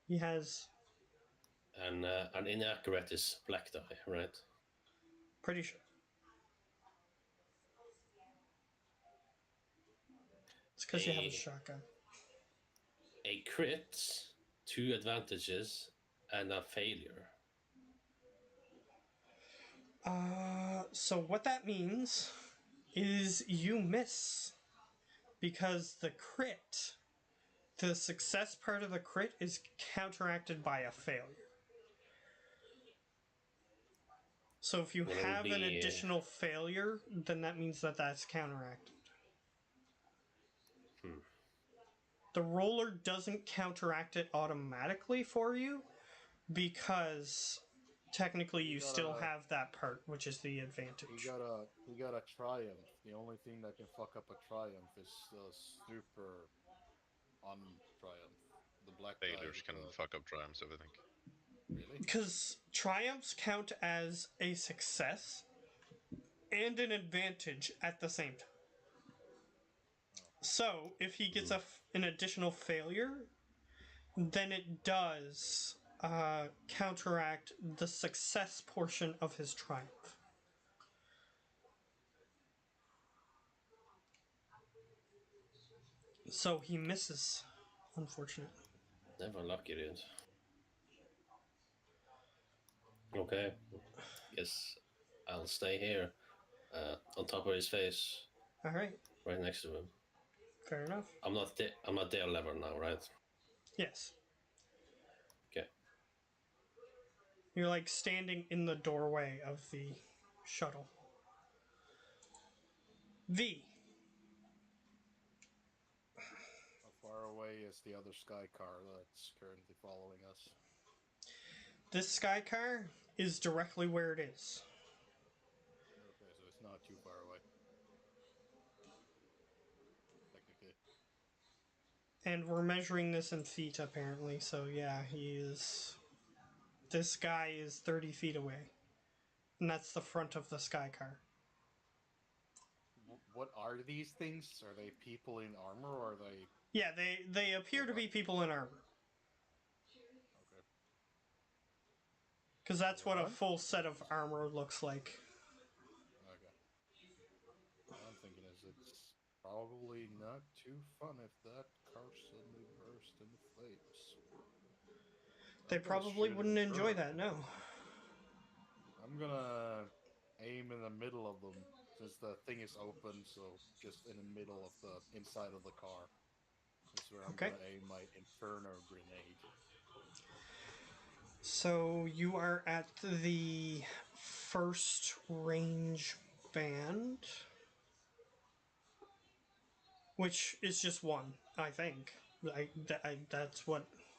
he has, And an inaccurate is black die, right? pretty sure. It's because you have a shotgun. A crit, 2 advantages, and a failure. So what that means is you miss. Because the crit, the success part of the crit is counteracted by a failure. So if you Well, it would have an be, additional failure, then that means that that's counteracted. The roller doesn't counteract it automatically for you because technically you still have that part, which is the advantage. He got a triumph. The only thing that can fuck up a triumph is super on triumph. The black Failures die. can fuck up triumphs, I think. Really? Because triumphs count as a success and an advantage at the same time. So if he gets an additional failure, then it does counteract the success portion of his triumph. So he misses, unfortunately. Never lucky, dude. Okay, guess I'll stay here, on top of his face, All right, right next to him. fair enough. I'm not there level now, right? Yes. Okay. You're like standing in the doorway of the shuttle. V. How far away is the other sky car that's currently following us? This sky car is directly where it is. Okay, so it's not too far away. Technically. And we're measuring this in feet, apparently. So yeah, he is. This guy is 30 feet away. And that's the front of the sky car. What are these things? Are they people in armor or are they... Yeah, they appear to be people in armor. Okay. Because that's what a full set of armor looks like. Okay. What I'm thinking is it's probably not too fun if that car suddenly burst into flames. They probably wouldn't enjoy that, no. I'm gonna aim in the middle of them, since the thing is open, so just in the middle of the inside of the car. That's where I'm Okay. gonna aim my Inferno grenade. So you are at the first range band, which is just one, I think.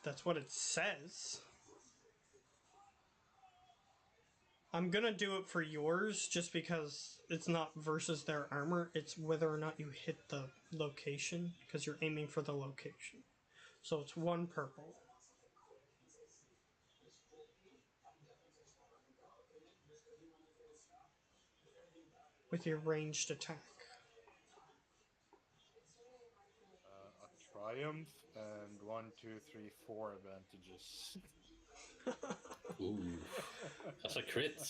That's what it says. I'm gonna do it for yours just because it's not versus their armor, it's whether or not you hit the location, because you're aiming for the location. So it's 1 purple. With your ranged attack. A triumph and 1, 2, 3, 4 advantages. Ooh, that's a crit.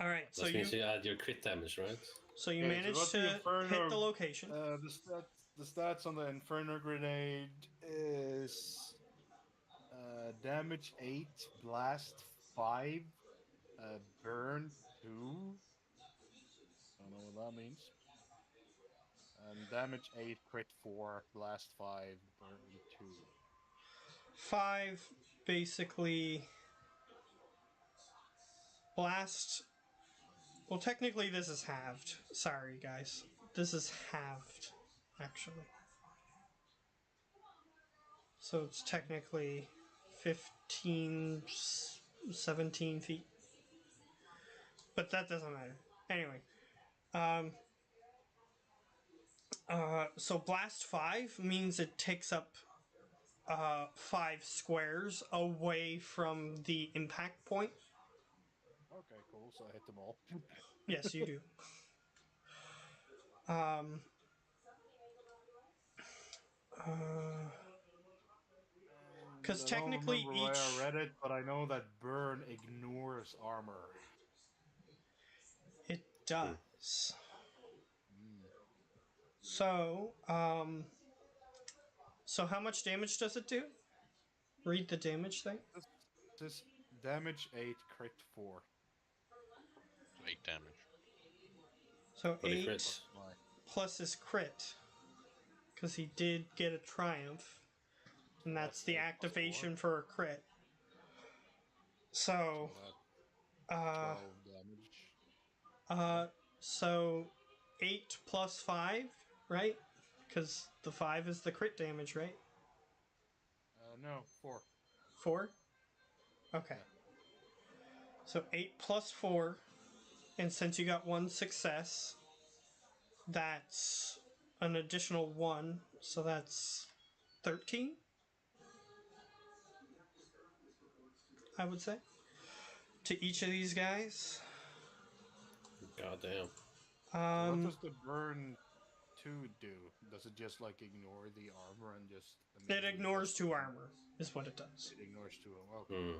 Alright, so That means you add your crit damage, right? So you Okay, managed what to the Inferno, hit the location. The stats on the Inferno grenade is damage 8, blast 5, burn 2. I don't know what that means. Damage 8, crit 4, blast 5, burn 2. 5, basically. Blast. Well, technically, this is halved. Sorry, guys. This is halved, actually. So it's technically 15, 17 feet. But that doesn't matter. Anyway. So Blast 5 means it takes up 5 squares away from the impact point. Okay, cool. So I hit them all. Yes, you do. Um, Because I don't technically remember where I read it, but I know that burn ignores armor. it does. Mm. So, so how much damage does it do? Read the damage thing. This damage 8, crit 4. So 8 damage. So But he 8 crits. plus his crit, because he did get a triumph, and that's the 8 plus 4. activation for a crit. So, That's uh, 12 damage. so 8 plus 5, right? Because the 5 is the crit damage, right? No, 4. 4? Okay. Yeah. So 8 plus 4, and since you got 1 success, that's an additional 1, so that's 13, I would say, to each of these guys. God damn. So what does the burn 2 do? Does it just like ignore the armor and just... It ignores 2 armor, is what it does. It ignores 2. Okay.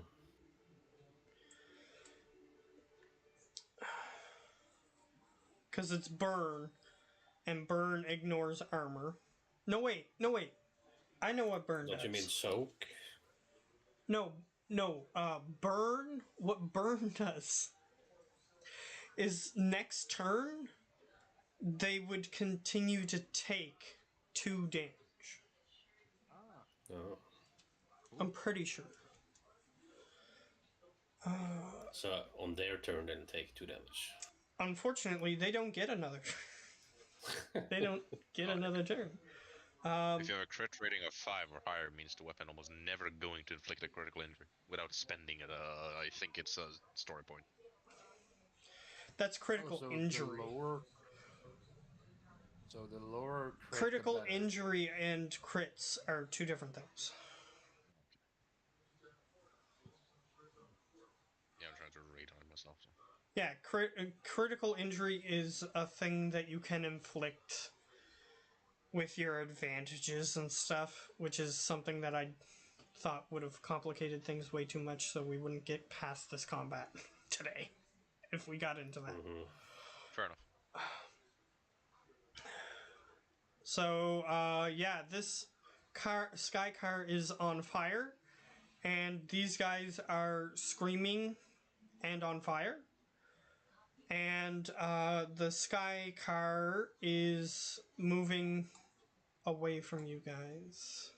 Because it's burn, and burn ignores armor. No, wait. I know what burn Don't does. you mean soak? No. Burn, what burn does is next turn, they would continue to take 2 damage. Oh. I'm pretty sure. So on their turn, then take 2 damage. Unfortunately, they don't get another. They don't get another turn. If you have a crit rating of 5 or higher, it means the weapon almost never going to inflict a critical injury without spending it. I think it's a story point. That's critical injury. The lower crit, Critical injury and crits are 2 different things. Yeah, I'm trying to read on it myself. So. Yeah, critical injury is a thing that you can inflict with your advantages and stuff, which is something that I thought would have complicated things way too much, so we wouldn't get past this combat today if we got into that. Fair enough. So, yeah, this sky car is on fire, and these guys are screaming and on fire. And the sky car is moving away from you guys.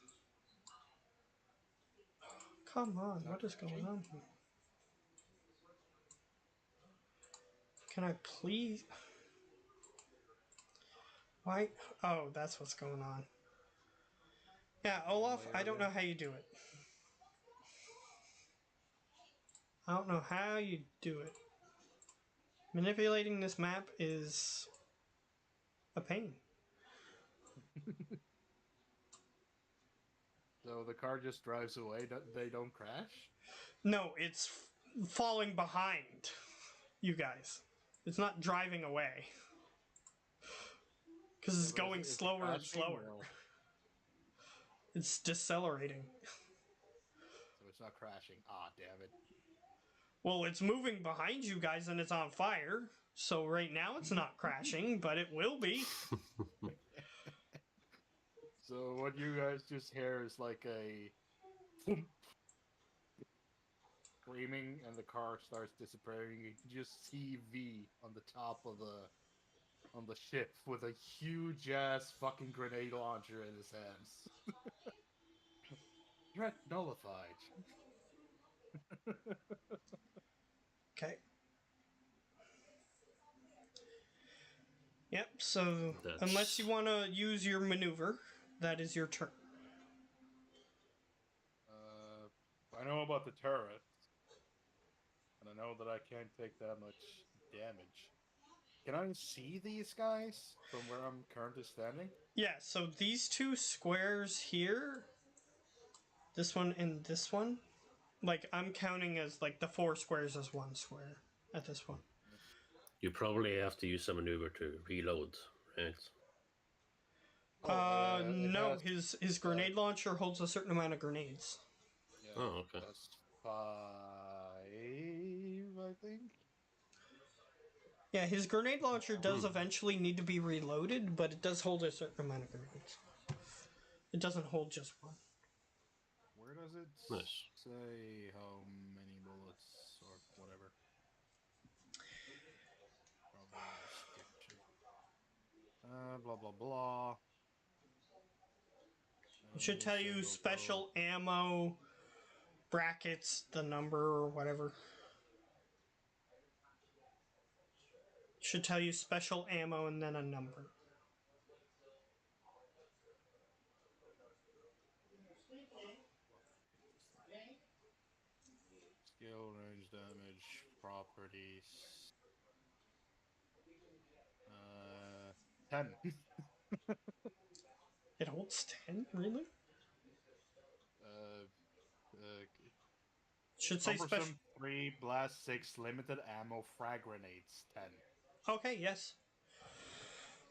Come on, what is going on here? Can I please... Why? Oh, that's what's going on. Yeah, Olaf, I don't know how you do it. I don't know how you do it. Manipulating this map is a pain. So the car just drives away. They don't crash. No, it's falling behind you guys. It's not driving away. Because it's going slower and slower. It's decelerating. So it's not crashing. Ah, damn it. Well, it's moving behind you guys and it's on fire. So right now it's not crashing, but it will be. So what you guys just hear is like a screaming, and the car starts disappearing. You can just see V on the top of the on the ship with a huge ass fucking grenade launcher in his hands. Threat nullified. Okay. Yep, so unless you want to use your maneuver, that is your turn. I know about the turret, and I know that I can't take that much damage. Can I see these guys from where I'm currently standing? Yeah, so these two squares here, this one and this one, like I'm counting as like the 4 squares as 1 square at this point. You probably have to use a maneuver to reload, right? It No, has, his grenade launcher holds a certain amount of grenades. yeah, Oh, okay. that's 5, I think. Yeah, his grenade launcher does eventually need to be reloaded, but it does hold a certain amount of grenades. It doesn't hold just one. Where does it Nice. say how many bullets or whatever? Probably in the description. Blah blah blah. It should tell you special ammo, brackets, the number or whatever. It should tell you special ammo and then a number. Skill, range, damage, properties. 10. It holds 10, really? It should say special. Cumbersome 3, blast 6, limited ammo, frag grenades 10. Okay, yes.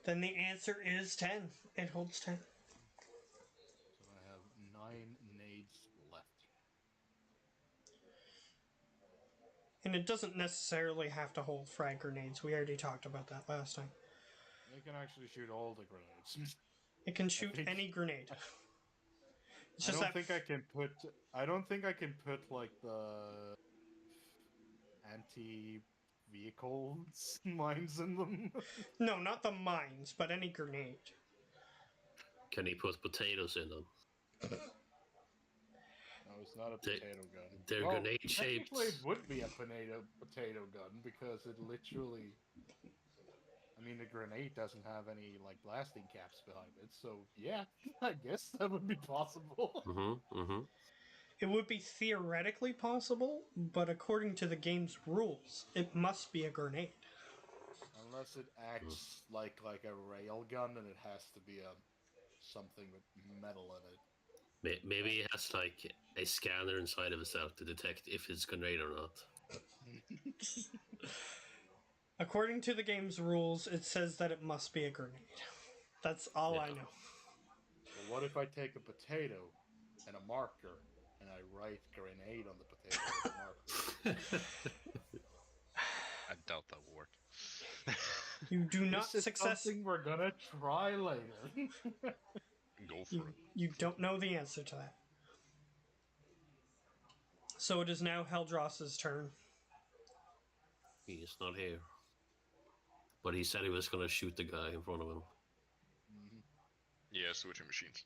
Then the answer is 10. It holds 10. So I have 9 nades left. And it doesn't necessarily have to hold frag grenades. We already talked about that last time. They can actually shoot all the grenades. It can shoot any grenade. It's just I don't think I can put. I don't think I can put like the anti-vehicle mines in them. No, not the mines, but any grenade. Can he put potatoes in them? No, it's not a potato gun. They're grenade shaped. Technically, it would be a potato gun because it literally. I mean, the grenade doesn't have any like blasting caps behind it, so yeah, I guess that would be possible. It would be theoretically possible, but according to the game's rules, it must be a grenade. Unless it acts like a rail gun and it has to be something with metal in it. Maybe it has like a scanner inside of itself to detect if it's grenade or not. According to the game's rules, it says that it must be a grenade. That's all I know. But what if I take a potato and a marker and I write grenade on the potato with a marker? I doubt that will work. You do not This is something we're gonna try later. Go for it. You don't know the answer to that. So it is now Heldross's turn. He is not here. But he said he was going to shoot the guy in front of him. Yeah, switching machines.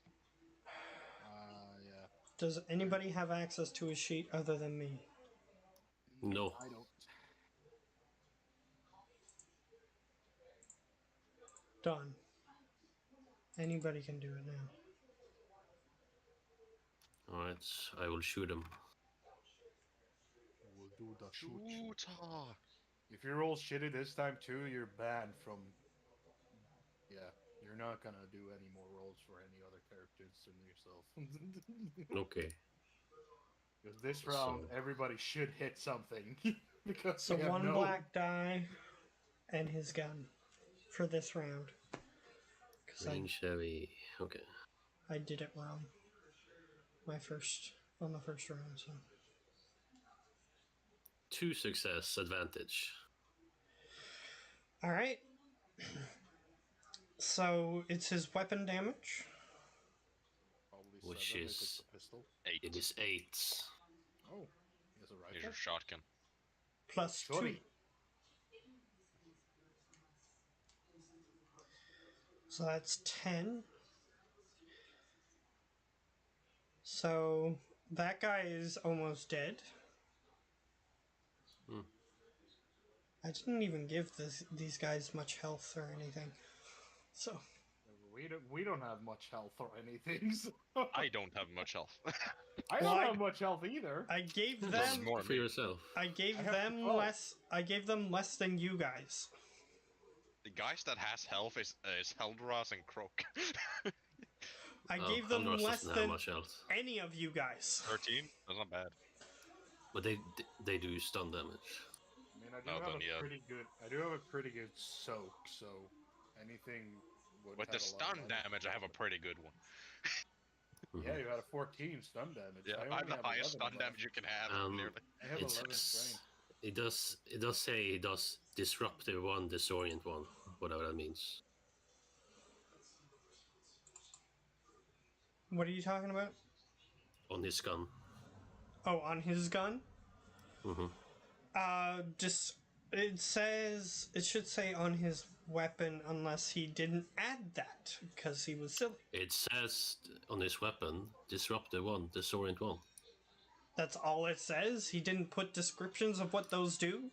Yeah. Does anybody have access to his sheet other than me? No. I don't. Done. Anybody can do it now. Alright, I will shoot him. We'll do the shoot. Shoot! If you roll shitty this time too, you're banned from. Yeah, you're not gonna do any more rolls for any other characters than yourself. Okay. Because this round, everybody should hit something. Because So one black die and his gun for this round. Green Chevy. Okay. I did it wrong. On the first round, so. 2 success advantage. Alright. So it's his weapon damage. Probably Which 7 if is- it's a pistol. 8. It is 8. Oh, he has a Here's rifle. your shotgun. Plus 2. Sorry. So that's 10. So that guy is almost dead. Hmm. I didn't even give these guys much health or anything. So We don't have much health or anything. So. I don't have much health. I don't have much health either. I gave Just them more For me. yourself. I gave I have them 12. less. I gave them less than you guys. The guys that has health is Heldras and Croak. I gave them Helmros less doesn't have than much health. any of you guys. 13? That's not bad. But they do stun damage. I mean, I do Oh, have then, a yeah. pretty good. I do have a pretty good soak, so anything would. With have the a lot of stun damage, I have a pretty good one. Yeah, you had a 14 stun damage. Yeah, I I have only the highest 11 stun left. damage you can have, clearly. I have 11 strength. It does say it does disruptive one, disorient one, whatever that means. What are you talking about? On his gun. Oh, on his gun? Mm-hmm. It should say on his weapon unless he didn't add that because he was silly. It says on his weapon, disruptive one, disorient one. That's all it says? He didn't put descriptions of what those do?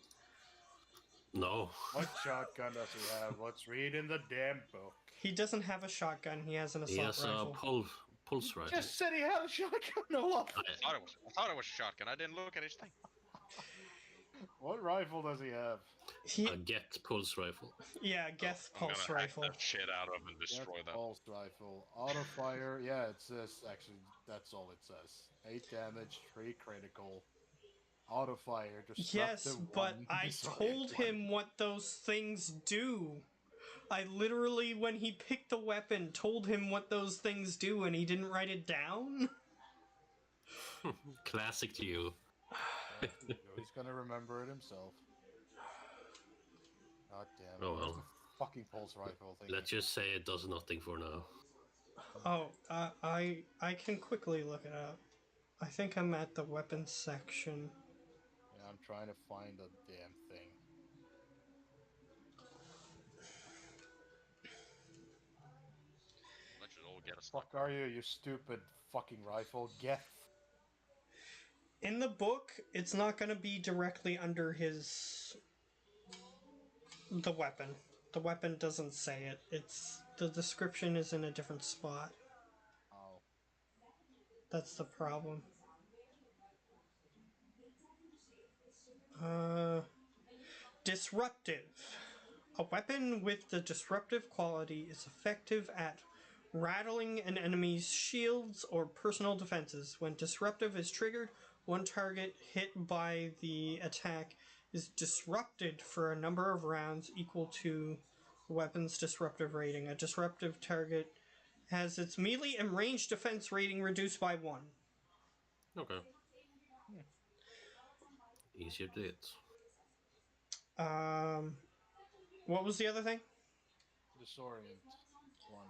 No. What shotgun does he have? Let's read in the damn book. He doesn't have a shotgun, he has an He assault has rifle. a pulse rifle. Just said he had a shotgun. Olaf. I thought it was a shotgun. I didn't look at his thing. What rifle does he have? A Get pulse rifle. Yeah, Geth I'm pulse gonna hack rifle. that shit out of him and destroy Yes, that. pulse rifle. Auto fire. Yeah, it says. Actually, that's all it says. 8 damage, 3 critical. Auto fire. Yes, but I told him what those things do. I literally, when he picked the weapon, told him what those things do, and he didn't write it down. Classic to you. He's gonna remember it himself. God damn it. Oh, Where's well. the fucking pulse rifle thing? Let's just say it does nothing for now. Oh, I can quickly look it up. I think I'm at the weapons section. Yeah, I'm trying to find the damn thing. That should all get us. Fuck are you, you stupid fucking rifle? Geth. In the book, it's not going to be directly under the weapon. The weapon doesn't say it. The description is in a different spot. Oh. That's the problem. Disruptive. A weapon with the disruptive quality is effective at rattling an enemy's shields or personal defenses. When disruptive is triggered, one target hit by the attack is disrupted for a number of rounds equal to the weapon's disruptive rating. A disruptive target has its melee and range defense rating reduced by 1. Okay. Easier to hit. What was the other thing? Disorient. 1.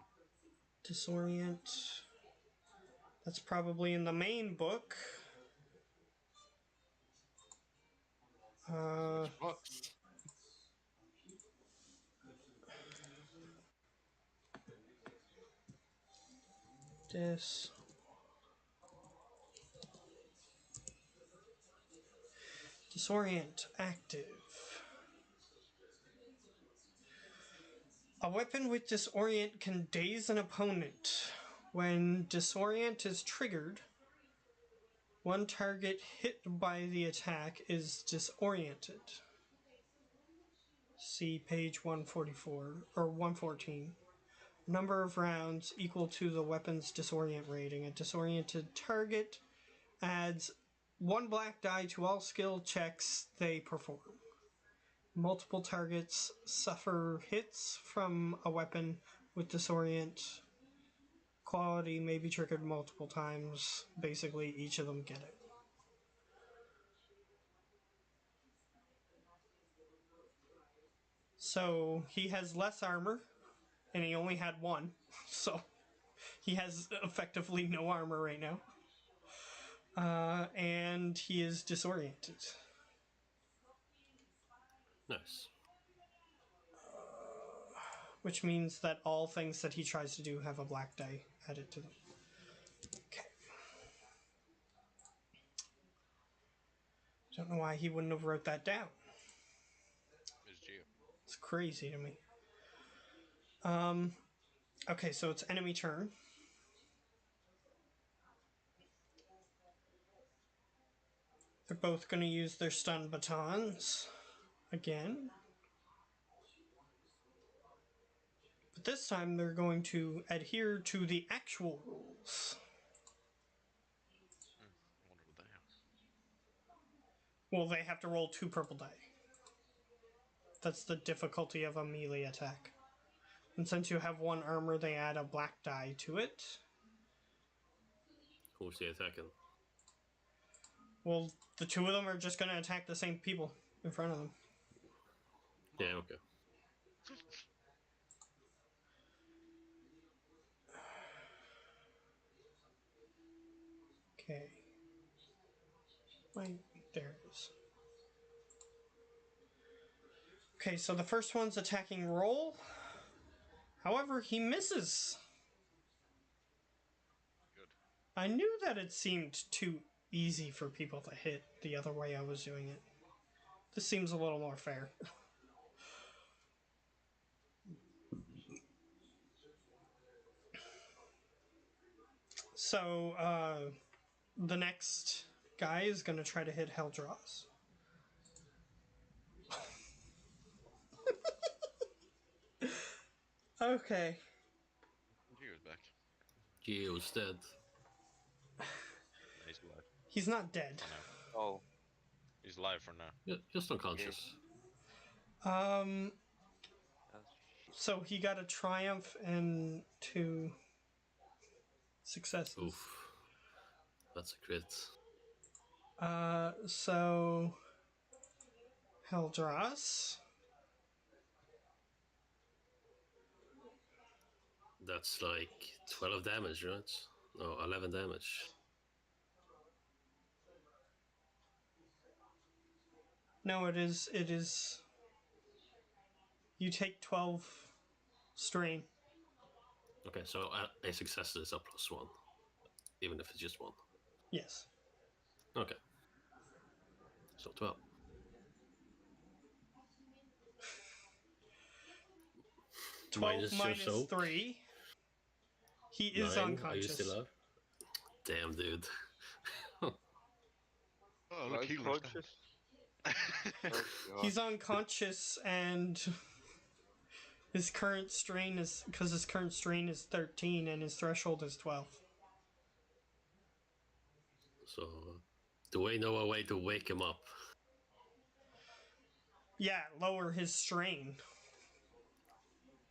Disorient. That's probably in the main book. Which books? Disorient active. A weapon with disorient can daze an opponent. When disorient is triggered, one target hit by the attack is disoriented. See page 144 or 114. Number of rounds equal to the weapon's disorient rating. A disoriented target adds 1 black die to all skill checks they perform. Multiple targets suffer hits from a weapon with disorient quality may be triggered multiple times. Basically, each of them get it. So he has less armor, and he only had 1, so he has effectively no armor right now. And he is disoriented. Nice. which means that all things that he tries to do have a black die added to them. Okay. Don't know why he wouldn't have wrote that down. It's Geo. It's crazy to me. Okay, so it's enemy turn. They're both going to use their stun batons again. But this time they're going to adhere to the actual rules. I wonder what they have. Well, they have to roll 2 purple die. That's the difficulty of a melee attack. And since you have 1 armor, they add a black die to it. Who's he attacking? Well, the 2 of them are just going to attack the same people in front of them. Yeah, okay. Okay. Wait, there it is. Okay, so the first one's attacking roll. However, he misses. Good. I knew that it seemed too easy for people to hit the other way I was doing it. This seems a little more fair. So, the next guy is going to try to hit Helldross. Okay. Geo's back. Geo's dead. He's alive. He's not dead. For now. Oh, He's alive for now. Yeah, just unconscious. Um, that's shit. so he got a triumph and 2 successes. Oof. That's a crit. So Helldross. That's like 12 damage, right? No, 11 damage. No, it is. You take 12 strain. Okay, so a success is a +1, even if it's just 1. Yes. Okay. So 12. 12 minus your soak. 3. He is 9. unconscious. Are you still up? Damn, dude. Oh, look, he looks Unconscious? dead. Oh, God. He's unconscious, and his current strain is 13, and his threshold is 12. So, do we know a way to wake him up? Yeah, lower his strain.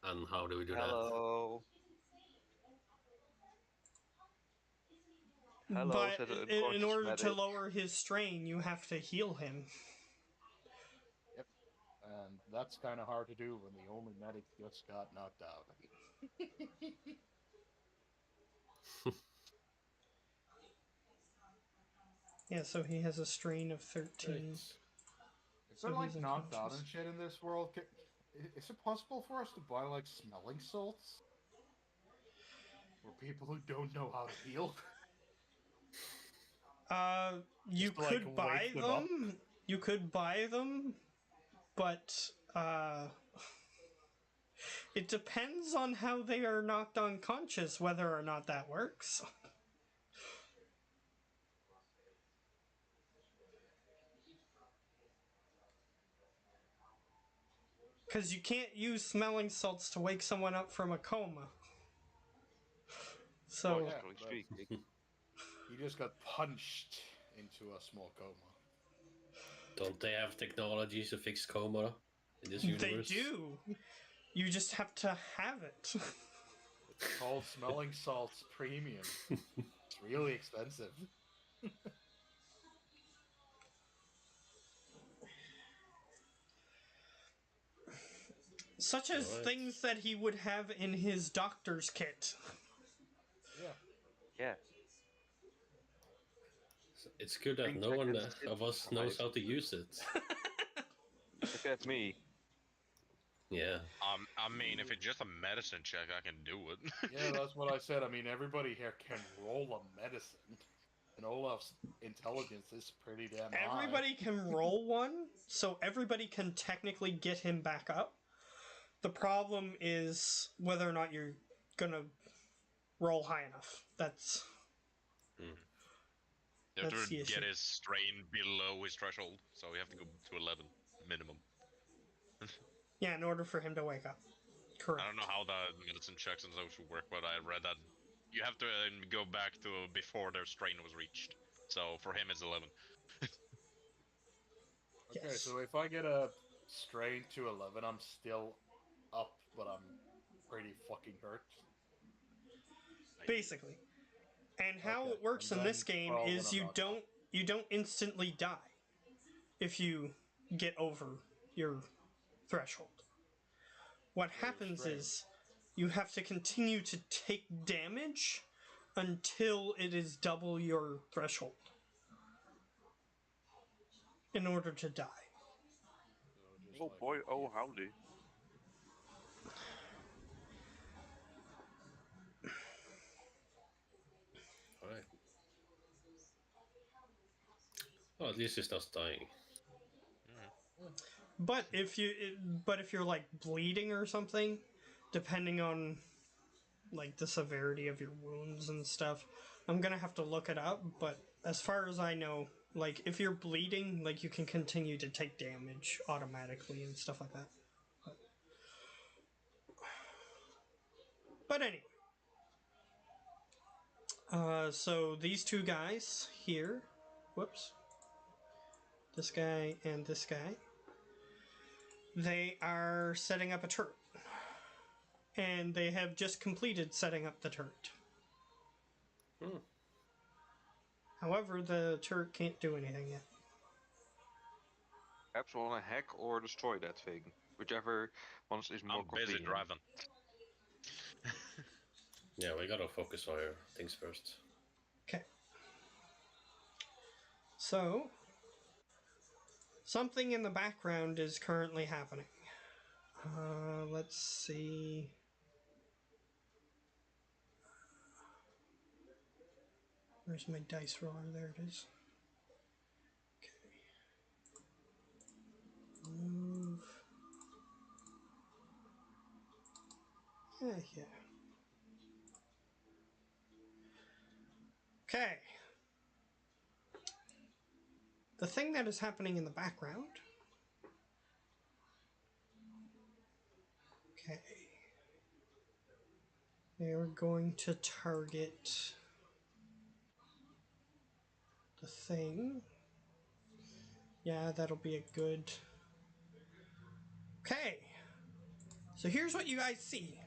And how do we do Hello. Hello, But said an in unconscious order to medic. lower his strain, you have to heal him. And that's kind of hard to do when the only medic just got knocked out. Yeah, so he has a strain of 13. Right. If So they're like he's knocked out unconscious. and shit in this world, is it possible for us to buy like smelling salts? For people who don't know how to heal? You Just to, like, could buy wake them up? them. You could buy them, but it depends on how they are knocked unconscious whether or not that works. Because you can't use smelling salts to wake someone up from a coma. So, Yeah, Logically but speaking. he just got punched into a small coma. Don't they have technology to fix coma in this they universe? do. You just have to have it. It's called smelling salts premium. It's really expensive. Such as Right. things that he would have in his doctor's kit. Yeah. Yeah. It's good that 3 no one seconds of us knows how to use it. Look at me. Yeah. I mean, if it's just a medicine check, I can do it. Yeah, that's what I said. I mean, everybody here can roll a medicine, and Olaf's intelligence is pretty damn high. Everybody can roll one, so everybody can technically get him back up. The problem is whether or not you're gonna roll high enough. That's You have That's to the issue. get his strain below his threshold, so you have to go to 11 minimum. yeah, in order for him to wake up. Correct. I don't know how the medicine checks and those should work, but I read that you have to go back to before their strain was reached. So for him, it's 11. Okay, Yes. so if I get a strain to 11, I'm still up, but I'm pretty fucking hurt. Basically. And how Okay, it works and in this then game 12 is and I'm knocked out. you don't instantly die if you get over your threshold. What Or your happens strain. is you have to continue to take damage until it is double your threshold in order to die. So just Oh like boy, with oh you. howdy. Alright. Oh, at least he's not dying. But if you're like bleeding or something, depending on like the severity of your wounds and stuff, I'm gonna have to look it up. But as far as I know, like if you're bleeding, like you can continue to take damage automatically and stuff like that. But anyway, so these two guys here, whoops, this guy and this guy, they are setting up a turret. And they have just completed setting up the turret. However, the turret can't do anything yet. Perhaps we want to hack or destroy that thing. Whichever one is more I'm busy convenient. driving. Yeah, we gotta focus on your things first. Okay. So, something in the background is currently happening. Let's see. Where's my dice roller? There it is. Okay. Move. Yeah. Okay. The thing that is happening in the background. Okay. They are going to target the thing. Yeah, that'll be a good. Okay. So here's what you guys see.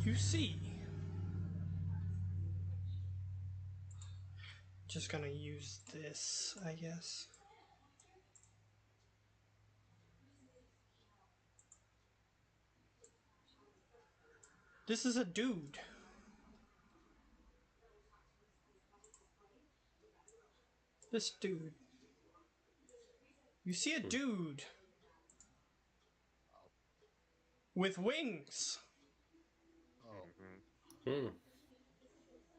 You see. Just gonna use this, I guess. This is a dude. This dude. You see a dude with wings. Oh. Mm-hmm.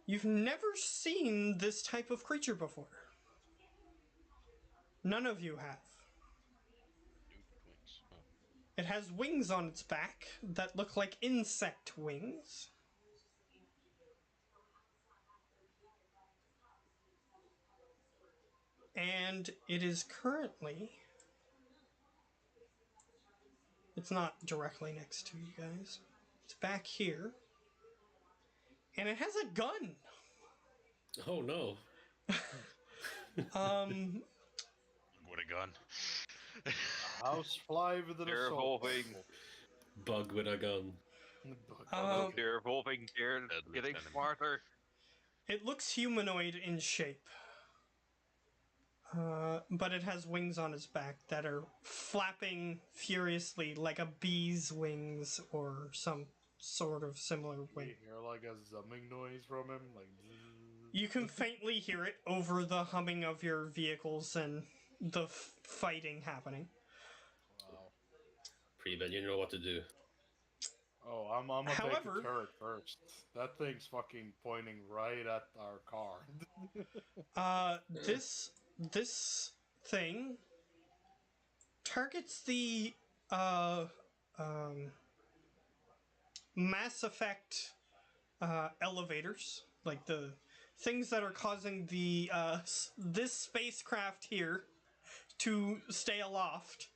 You've never seen this type of creature before. None of you have. Dude with wings. Oh. It has wings on its back that look like insect wings. And it is currently. It's not directly next to you guys. It's back here. And it has a gun. Oh no. With a gun. Housefly with an They're assault evolving. rifle. Bug with a gun. They're evolving. They're Deadly getting enemy. smarter. It looks humanoid in shape. But it has wings on its back that are flapping furiously like a bee's wings or some sort of similar wing. You hear like a zumming noise from him, like. You can faintly hear it over the humming of your vehicles and the fighting happening. Wow. Preben, you know what to do. Oh, I'm gonna take However- the turret first. That thing's fucking pointing right at our car. This thing targets the uh, um, Mass Effect elevators, like the things that are causing the this spacecraft here to stay aloft.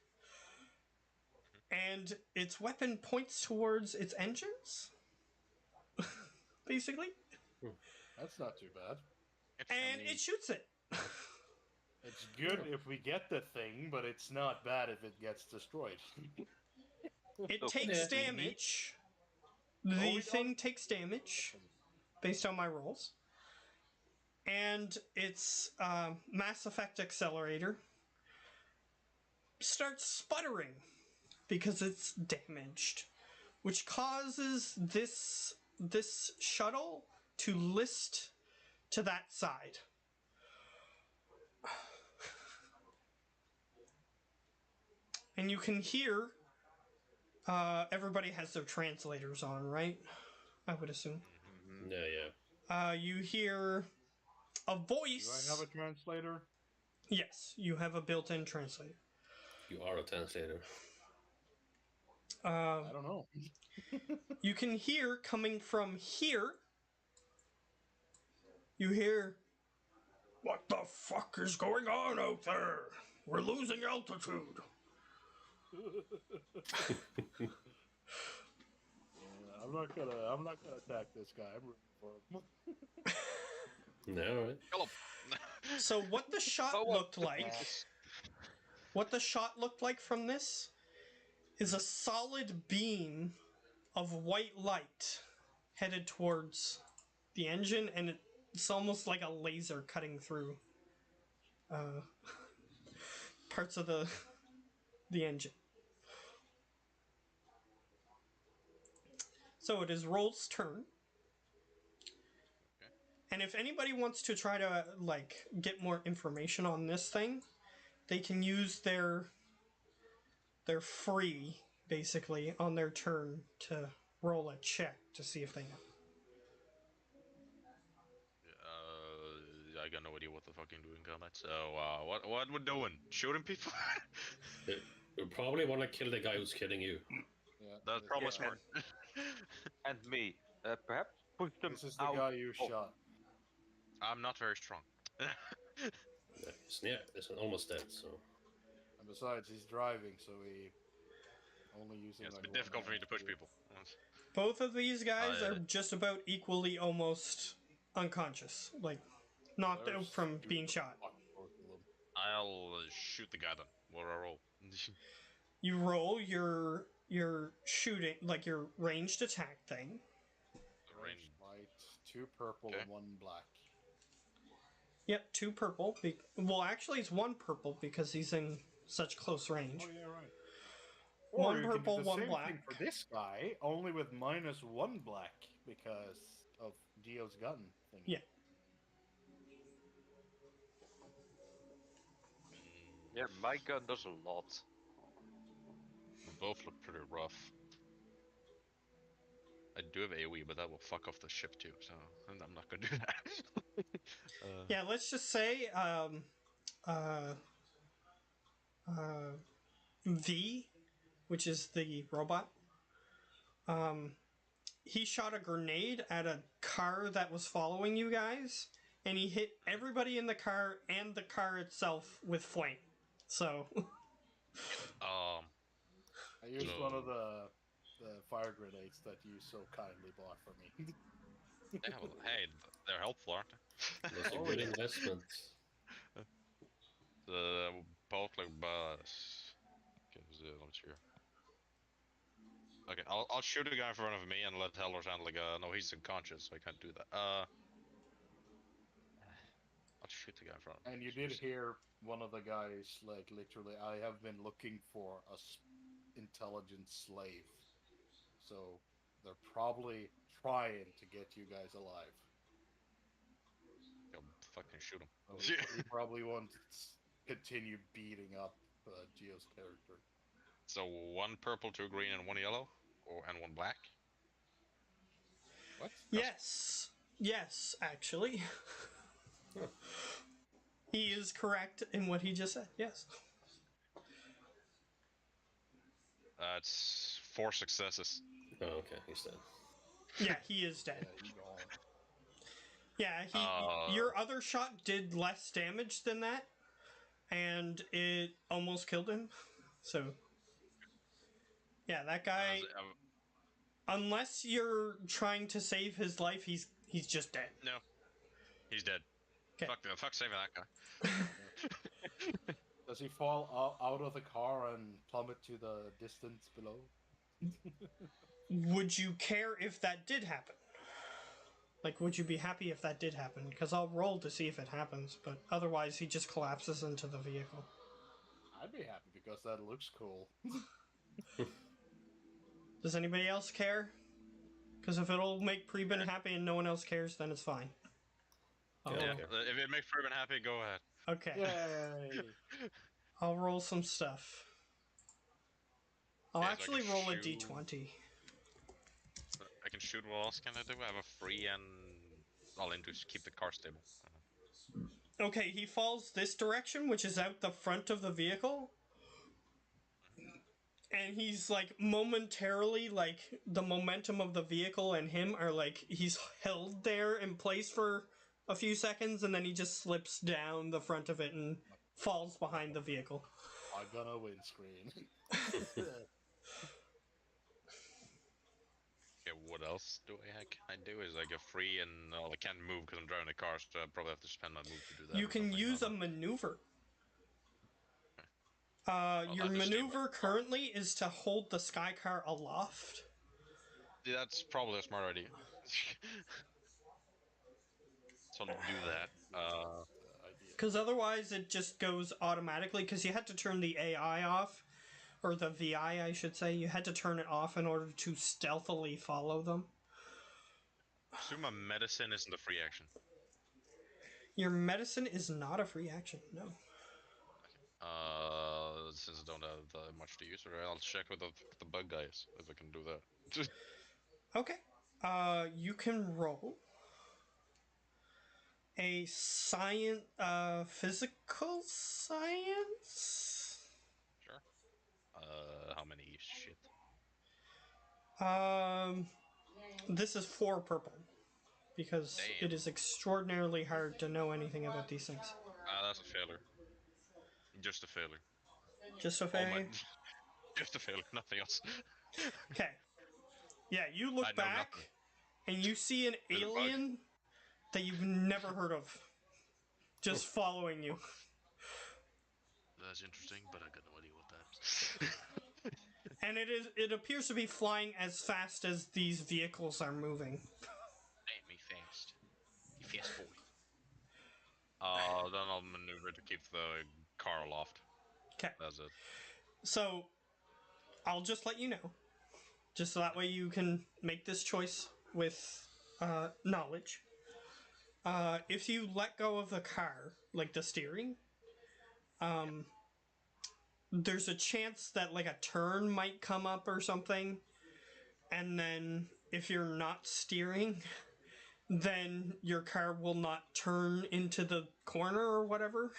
And its weapon points towards its engines, basically, That's not too bad. and mean- it shoots it. It's good if we get the thing, but it's not bad if it gets destroyed. It Okay. takes Yeah. damage. Oh, The we thing don't- takes damage based on my rolls. And its Mass Effect accelerator starts sputtering because it's damaged, which causes this shuttle to list to that side. And you can hear everybody has their translators on, right? I would assume. Yeah. You hear a Do voice. I have a translator? Yes, you have a built-in translator. You are a translator. I don't know. You can hear coming from here. You hear, "What the fuck is going on out there? We're losing altitude." I'm not gonna attack this guy. I'm rooting for him. No, right? Kill him. So what the shot Oh, well, looked like, from this is a solid beam of white light headed towards the engine, and it's almost like a laser cutting through parts of the engine. So it is Roll's turn. And if anybody wants to try to get more information on this thing, they can use their free basically on their turn to roll a check to see if they know. I got no idea what the fuck I'm doing combat. So, what we're doing? Shooting people? You probably want to kill the guy who's killing you. Yeah, That's this probably guy. smart. And me. Perhaps push them This is the out. guy you Oh. shot. I'm not very strong. Yeah, it's almost dead, so... And besides, he's driving, so he only using. Yeah, it's a like bit one difficult for me hand to push do it. people. Both of these guys I- are just about equally almost unconscious, like knocked They're out from stupid being shot. fuck, both of them. I'll shoot the guy then. What do I roll? You roll your shooting, like your ranged attack thing. Range light, 2 purple Okay. and 1 black. Yep, 2 purple. Well, actually, it's 1 purple because he's in such close range. Oh yeah, right. One Or you can purple, do the one same black. thing for this guy, only with -1 black because of Dio's gun thing. Yeah. Yeah, my gun does a lot. Both look pretty rough. I do have AoE, but that will fuck off the ship too, so I'm not gonna do that. Yeah, let's just say V, which is the robot. He shot a grenade at a car that was following you guys, and he hit everybody in the car and the car itself with flame. So I used So- one of the fire grenades that you so kindly bought for me. yeah, well, hey, they're helpful, aren't they? That's a good investment. Both like bus. Okay, let me see here. Okay, I'll shoot a guy in front of me and let Hellers handle no, he's unconscious, so I can't do that. I'll shoot the guy in front of me. And you did hear one of the guys, like, literally, I have been looking for a intelligent slave. So they're probably trying to get you guys alive. I'll fucking shoot him. So he probably wants continue beating up Geo's character. So 1 purple, 2 green, and 1 yellow, and 1 black. What? Yes, actually. He is correct in what he just said, yes. That's 4 successes. Oh, okay, he's dead. Yeah, he is dead. Yeah, he's gone. Yeah, your other shot did less damage than that, and it almost killed him. So, yeah, that guy. Unless you're trying to save his life, he's just dead. No, he's dead. Okay. Fuck saving that guy. Does he fall out of the car and plummet to the distance below? Would you care if that did happen? Like, would you be happy if that did happen? Because I'll roll to see if it happens, but otherwise he just collapses into the vehicle. I'd be happy because that looks cool. Does anybody else care? Because if it'll make Preben happy and no one else cares, then it's fine. Yeah, if it makes Preben happy, go ahead. Okay. Yay! I'll roll some stuff. I'll actually roll a d20. I can shoot. What else can I do? I have a free and I'll into keep the car stable. Okay, he falls this direction, which is out the front of the vehicle. And he's like momentarily, like the momentum of the vehicle and him are like he's held there in place for a few seconds, and then he just slips down the front of it and falls behind the vehicle. I got a windscreen. Okay, what else can I do? Is like a free and I can't move because I'm driving the car, so I probably have to spend my move to do that. You can use a maneuver. Your I'll just maneuver currently is to hold the sky car aloft. Yeah, that's probably a smart idea. So I'll do that. Because otherwise it just goes automatically, because you had to turn the AI off, or the VI I should say, you had to turn it off in order to stealthily follow them. Assume my medicine isn't a free action. Your medicine is not a free action, no. Since I don't have much to use, I'll check with the bug guys if I can do that. Okay. You can roll a science, physical science? Sure. How many shit? This is 4 purple. Because Damn. it is extraordinarily hard to know anything about these things. That's a failure. Just a failure. Just a failure? Just a failure, nothing else. Okay. Yeah, you look back, and you see an alien that you've never heard of. Just following you. That's interesting, but I got no idea what that is. And it appears to be flying as fast as these vehicles are moving. Ain't me fast. You fast boy. Then I'll maneuver to keep the car aloft. Okay. That's it. So, I'll just let you know. Just so that way you can make this choice with knowledge. If you let go of the car, like the steering, there's a chance that like a turn might come up or something. And then if you're not steering, then your car will not turn into the corner or whatever.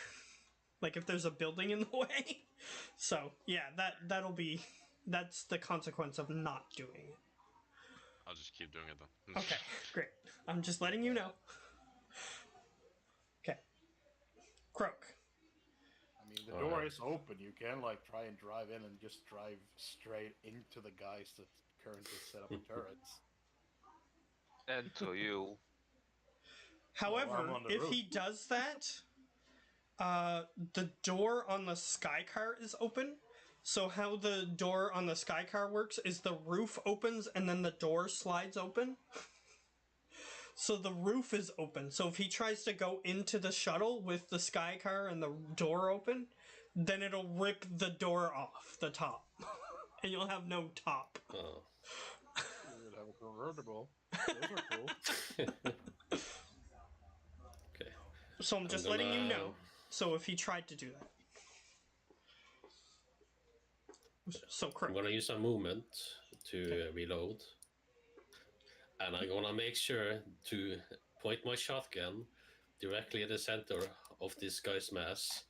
Like if there's a building in the way. So yeah, that's the consequence of not doing it. I'll just keep doing it then. Okay, great. I'm just letting you know. Okay. Croak. I mean, the door is open. You can like try and drive in and just drive straight into the guys that currently set up the turrets. Until you. However, if he does that, the door on the sky car is open. So how the door on the sky car works is the roof opens and then the door slides open. So the roof is open. So if he tries to go into the shuttle with the sky car and the door open, then it'll rip the door off the top. And you'll have no top. Oh. You would have a convertible. Those are cool. Okay. So I'm just letting you know. So if he tried to do that. So I'm Croak. gonna use a movement to reload, and I'm gonna make sure to point my shotgun directly at the center of this guy's mass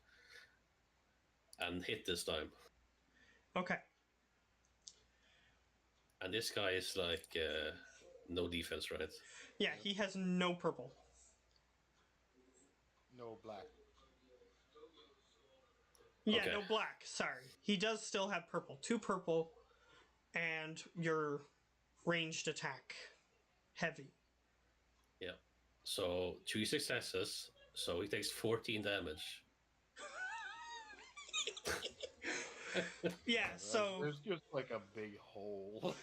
and hit this time. Okay. And this guy is like no defense, right? Yeah, he has no purple. No black. Yeah, Okay. no black. Sorry. He does still have purple. 2 purple, and your ranged attack. Heavy. Yeah. So 3 successes. So he takes 14 damage. Yeah, so There's just like a big hole.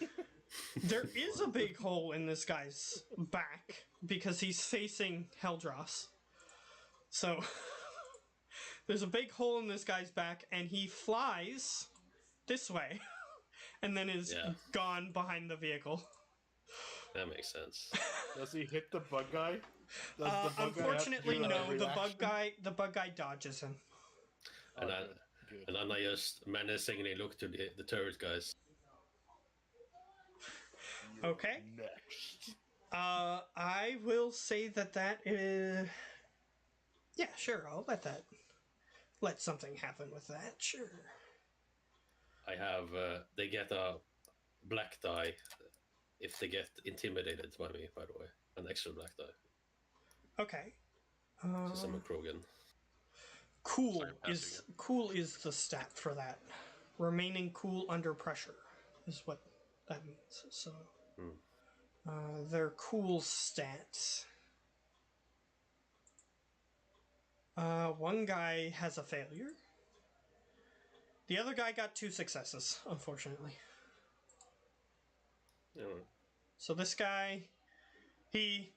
there is a big hole in this guy's back because he's facing Heldros. So there's a big hole in this guy's back, and he flies this way and then is gone behind the vehicle. That makes sense. Does he hit the bug guy? Does the bug guy have to Unfortunately, do a no. The reaction? bug guy dodges him. And, Oh, I, good. and then I just menacingly look to the turret guys. Okay. Next. I will say that is. Yeah, sure. I'll let something happen with that. Sure. I have they get a black die if they get intimidated by me. By the way, an extra black die. Okay. Since I'm a Krogan. Cool Psychopath cool is the stat for that. Remaining cool under pressure is what that means. So, their cool stats. One guy has a failure. The other guy got 2 successes, unfortunately. Yeah. So this guy, he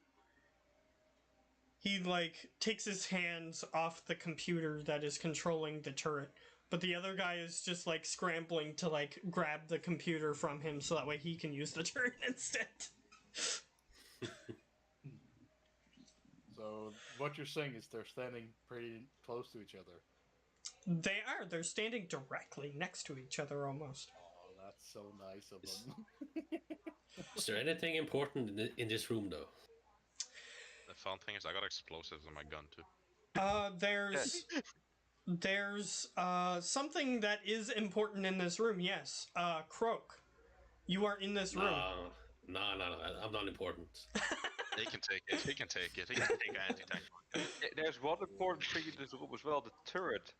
like takes his hands off the computer that is controlling the turret, but the other guy is just like scrambling to like grab the computer from him so that way he can use the turret instead. So what you're saying is they're standing pretty close to each other. They are. They're standing directly next to each other almost. Oh, that's so nice of them. Is there anything important in this room though? The fun thing is I got explosives in my gun too. There's something that is important in this room. Yes, Croak, you are in this room. No, I'm not important. He can take it. He can take it. He can take anti-tank. There's one important thing in this room as well, the turret.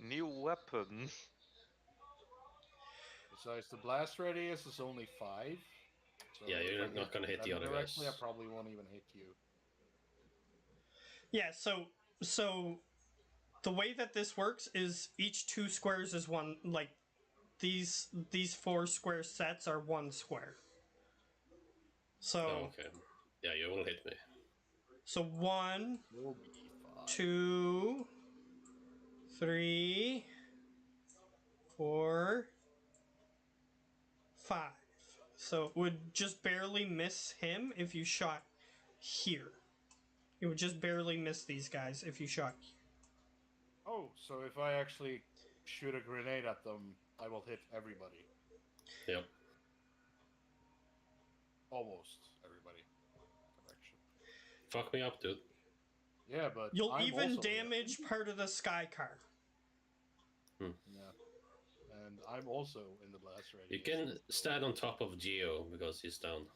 New weapon. Besides the blast radius is only 5. So Yeah, you're if I not gonna hit the them other directly, guys. I probably won't even hit you. Yeah, so the way that this works is each 2 squares is one, like these 4 square sets are 1 square. So Oh, okay. Yeah, you will hit me. so 1, You'll be fine. 2, 3, 4, 5. So it would just barely miss him if you shot here. It would just barely miss these guys if you shot here. Oh, so if I actually shoot a grenade at them, I will hit everybody. Yep. Almost everybody. Correction. Fuck me up, dude. Yeah, but You'll I'm even also damage part of the sky car. Yeah. And I'm also in the blast radius. You can stand on top of Geo because he's down.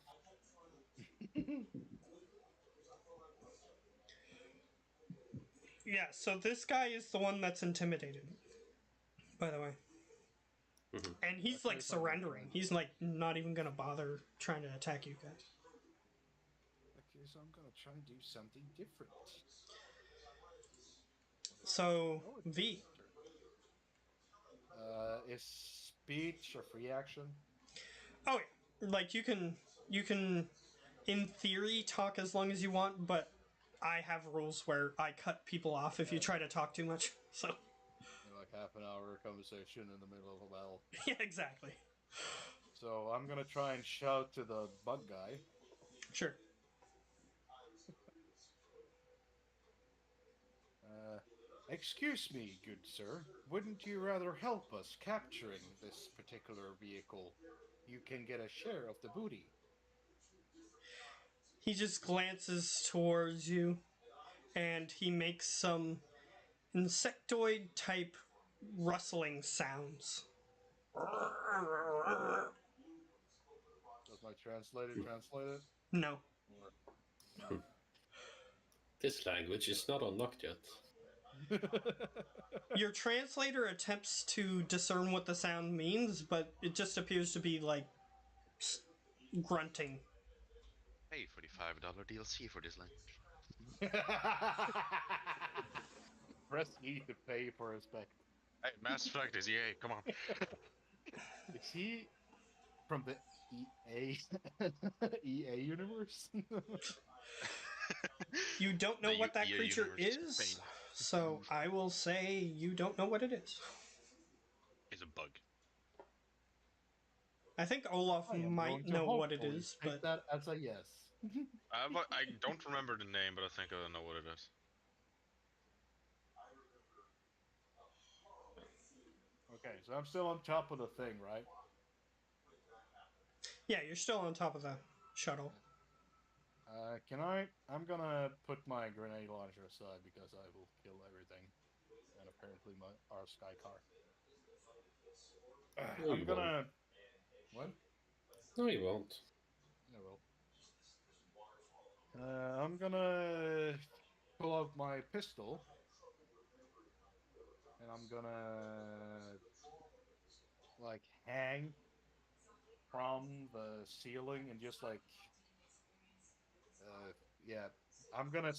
Yeah, so this guy is the one that's intimidated, by the way. And he's like surrendering. He's like not even gonna bother trying to attack you guys. Okay, so I'm gonna try and do something different. So V. Is speech a free action? Oh yeah, like you can in theory talk as long as you want, but I have rules where I cut people off if you try to talk too much. So Like half an hour conversation in the middle of a battle. yeah, exactly. So I'm gonna try and shout to the bug guy. Sure. Excuse me, good sir. Wouldn't you rather help us capturing this particular vehicle? You can get a share of the booty. He just glances towards you, and he makes some insectoid type rustling sounds. Does my translator translate it? No. Or... This language is not unlocked yet. Your translator attempts to discern what the sound means, but it just appears to be like grunting. Pay for the $5 DLC for this language. Press E to pay for respect. Hey, Mass Effect is EA. Come on. Is he from the EA EA universe? You don't know The what that EA creature universe is, fame. so I will say you don't know what it is. It's a bug. I think Olaf I am might going to know what it hopefully is, take but that as a yes. I don't remember the name, but I think I know what it is. Okay, so I'm still on top of the thing, right? yeah, you're still on top of the shuttle. Can I? I'm gonna put my grenade launcher aside because I will kill everything, and apparently our sky car. No, I'm you gonna. What? No, you won't. I will. I'm gonna pull out my pistol, and I'm gonna like hang from the ceiling and just like, yeah, I'm gonna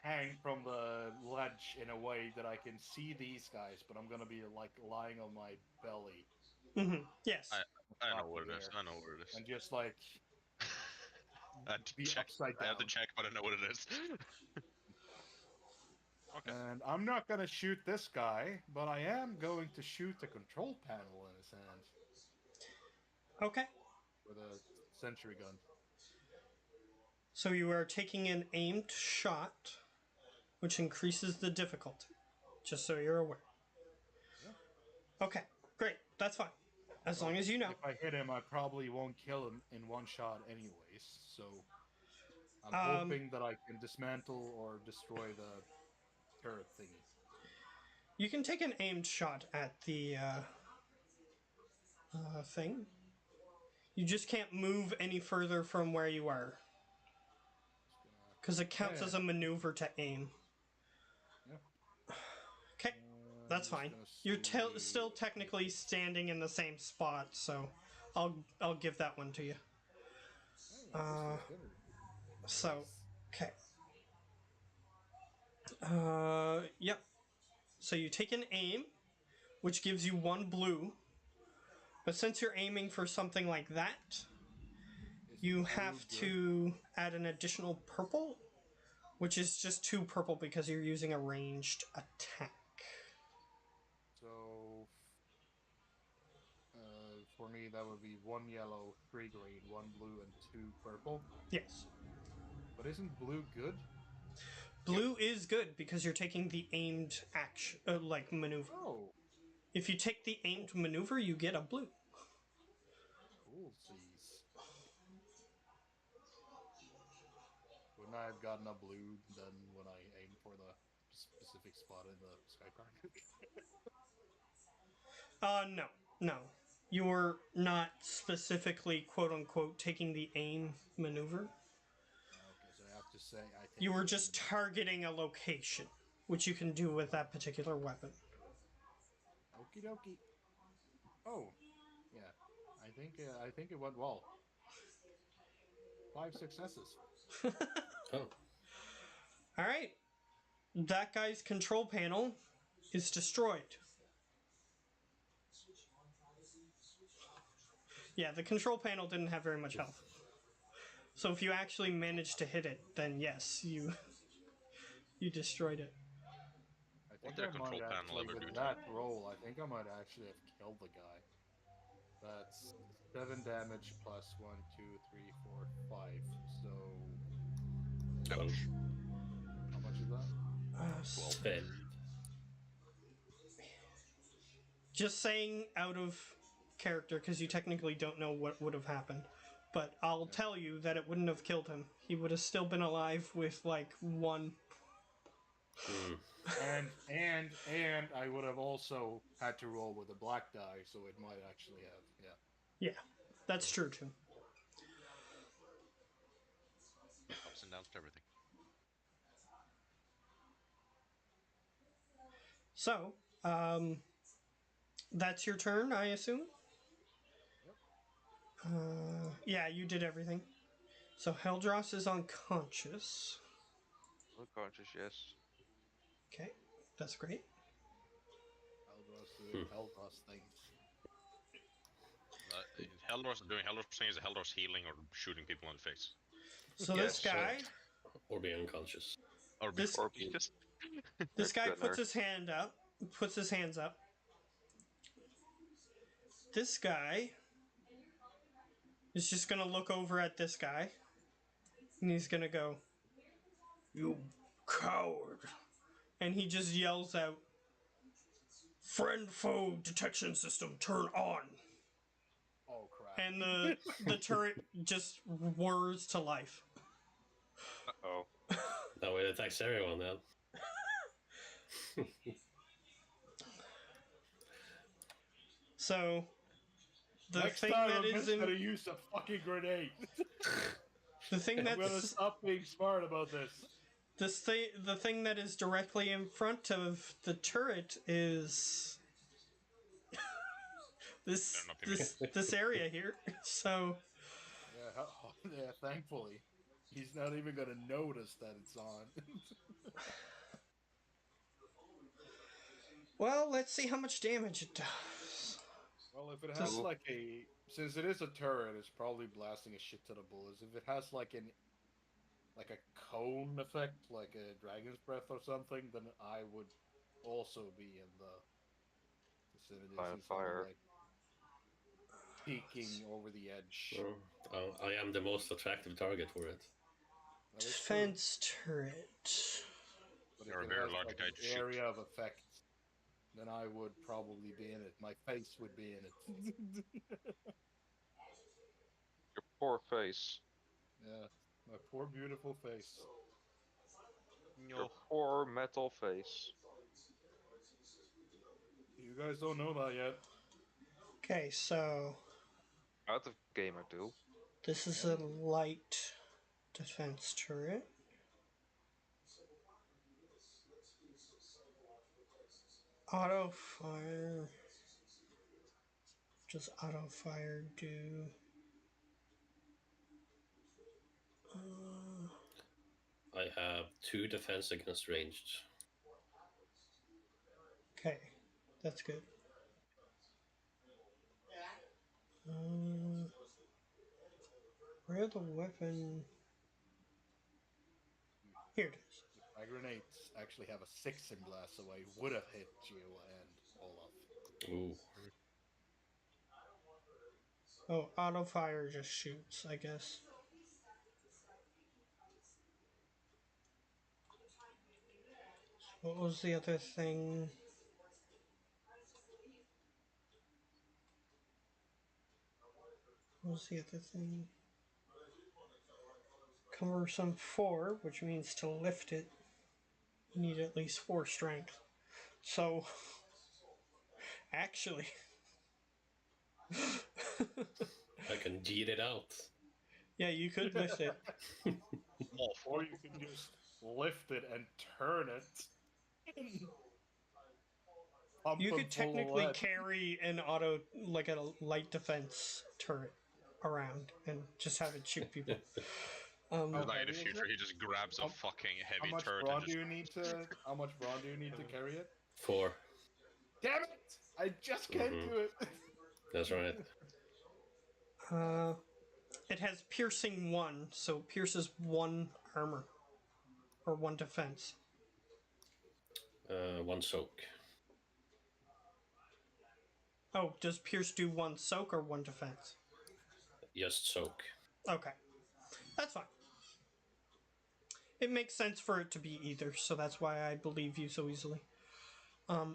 hang from the ledge in a way that I can see these guys, but I'm gonna be like lying on my belly. Yes. I know Up what it is. there. I know what it is. And just like I had to be check. upside I have to down. check, but I know what it is. Okay. And I'm not gonna shoot this guy, but I am going to shoot the control panel in his hand Okay. with a sentry gun. So you are taking an aimed shot, which increases the difficulty, just so you're aware. Yeah. Okay, great. That's fine. As So long as you know. if I hit him, I probably won't kill him in one shot anyways. So I'm hoping that I can dismantle or destroy the turret thingy. You can take an aimed shot at the thing. You just can't move any further from where you are. Because it counts as a maneuver to aim. Yeah. Okay, that's fine. You're still technically standing in the same spot, so I'll give that one to you. So, okay. Yep. So you take an aim, which gives you 1 blue. But since you're aiming for something like that, you have to add an additional purple, which is just 2 purple because you're using a ranged attack. So for me, that would be 1 yellow, 3 green, 1 blue, and 2 purple. Yes. But isn't blue good? Blue is good because you're taking the aimed action, like maneuver. Oh, If you take the aimed maneuver, you get a blue. cool seas. Wouldn't I have gotten a blue then when I aimed for the specific spot in the sky car? No. You're not specifically, quote unquote, taking the aim maneuver. Okay, so I have to say I take. You were just targeting a location, which you can do with that particular weapon. Okie dokie. Oh, yeah. I think it went well. 5 successes. Oh. All right. That guy's control panel is destroyed. Yeah, the control panel didn't have very much health. So if you actually managed to hit it, then yes, you destroyed it. I What think did a I might control panel actually, ever with do to that roll, I think I might actually have killed the guy. That's 7 damage plus 1, 2, 3, 4, 5. So Oh. how much is that? Spell. Just saying out of character because you technically don't know what would have happened. But I'll tell you that it wouldn't have killed him. He would have still been alive with like one. And I would have also had to roll with a black die, so it might actually have. Yeah. Yeah, that's true too. Ups and downs to everything. So, that's your turn, I assume? Yep. Yeah, you did everything. So Heldros is unconscious. Unconscious, yes. Okay, that's great. Eldros doing Eldros things. Heldros doing Heldros things, is Heldros healing or shooting people in the face? So Yes, this guy, Or be unconscious. Or This- before Or just this guy Good puts nurse. his hand up, puts his hands up. This guy is just gonna look over at this guy, and he's gonna go, "You coward!" And he just yells out, "Friend-foe detection system, turn on!" Oh crap! And the turret just whirs to life. Oh. That way it attacks everyone then. So the Next thing time that I'm is just gonna in use a fucking grenade. the thing I'm gonna that's stop being smart about this. the thing that is directly in front of the turret is this They're not this area here. So Yeah, yeah. Thankfully, he's not even gonna notice that it's on. well, let's see how much damage it does. Well, if it has So- like since it is a turret, it's probably blasting a shit ton of bullets. If it has like a cone effect, like a dragon's breath or something, then I would also be in the vicinity. Line of Since I'm fire. like peeking over the edge. I am the most attractive target for it. That is true. Defense turret. But You're if a it very has large like guy an to shoot. area of effect, then I would probably be in it. My face would be in it. Your poor face. Yeah, my poor beautiful face. Your poor metal face. You guys don't know that yet. Okay, so Out of game I do. this is a light defense turret. Auto fire. Does auto fire do? I have 2 defense against ranged. Okay, that's good. Where the weapon? Here it is. If my grenades actually have a 6 in blast, so I would have hit you and Olaf. Ooh. Oh, auto fire just shoots, I guess. What was the other thing? What was the other thing? Cumbersome 4, which means to lift it, you need at least 4 strength. So, actually, I can G'd it out. yeah, you could lift it. Or you can just lift it and turn it. Pump You them could full of technically lead. carry an auto, like a light defense turret around and just have it shoot people. How like in the heavy is future, it? he just grabs a How- fucking How heavy much turret brawn and do just you need to? How much brawn do you need to carry it? 4. Damn it! I just can't do it. That's right. It has piercing 1, so it pierces 1 armor or 1 defense. 1 soak. Oh, does pierce do 1 soak or 1 defense? Just soak. Okay, that's fine. It makes sense for it to be either, so that's why I believe you so easily. Okay.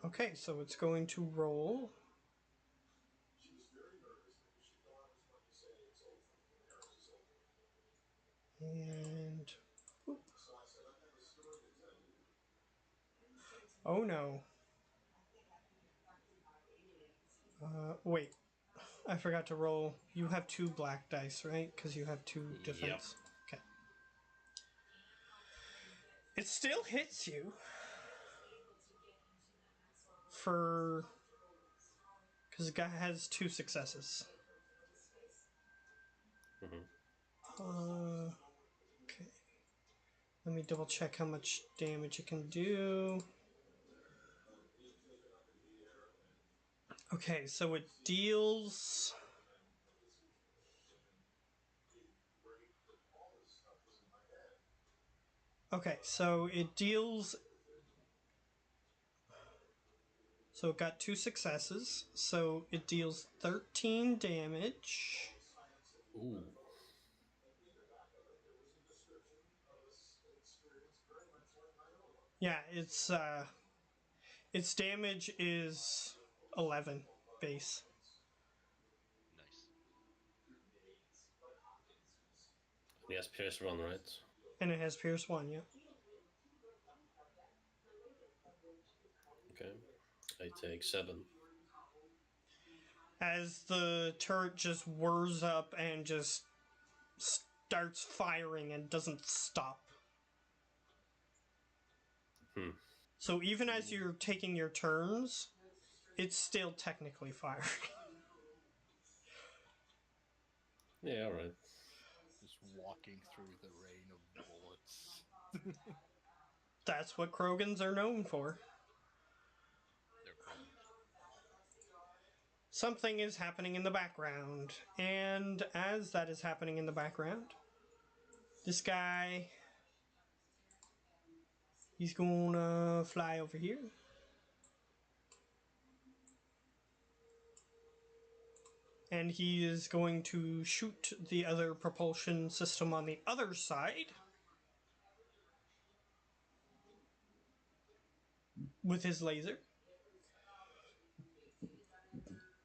Okay, so it's going to roll. And. Oh no. Wait. I forgot to roll. You have 2 black dice, right? Because you have 2 defense. Okay. It still hits you. For. Because the guy has 2 successes. Okay. Let me double check how much damage it can do. Okay, so it deals. Okay, so it deals. So it got 2 successes. So it deals 13 damage. Ooh. Yeah, its damage is 11 base. Nice. He has Pierce 1, right? And it has Pierce 1, yeah. Okay. I take 7. As the turret just whirs up and just starts firing and doesn't stop. So even as you're taking your turns, it's still technically firing. Yeah, alright. Just walking through the rain of bullets. That's what Krogans are known for. They're Krogans. Something is happening in the background, and as that is happening in the background, this guy, he's gonna fly over here. And he is going to shoot the other propulsion system on the other side with his laser.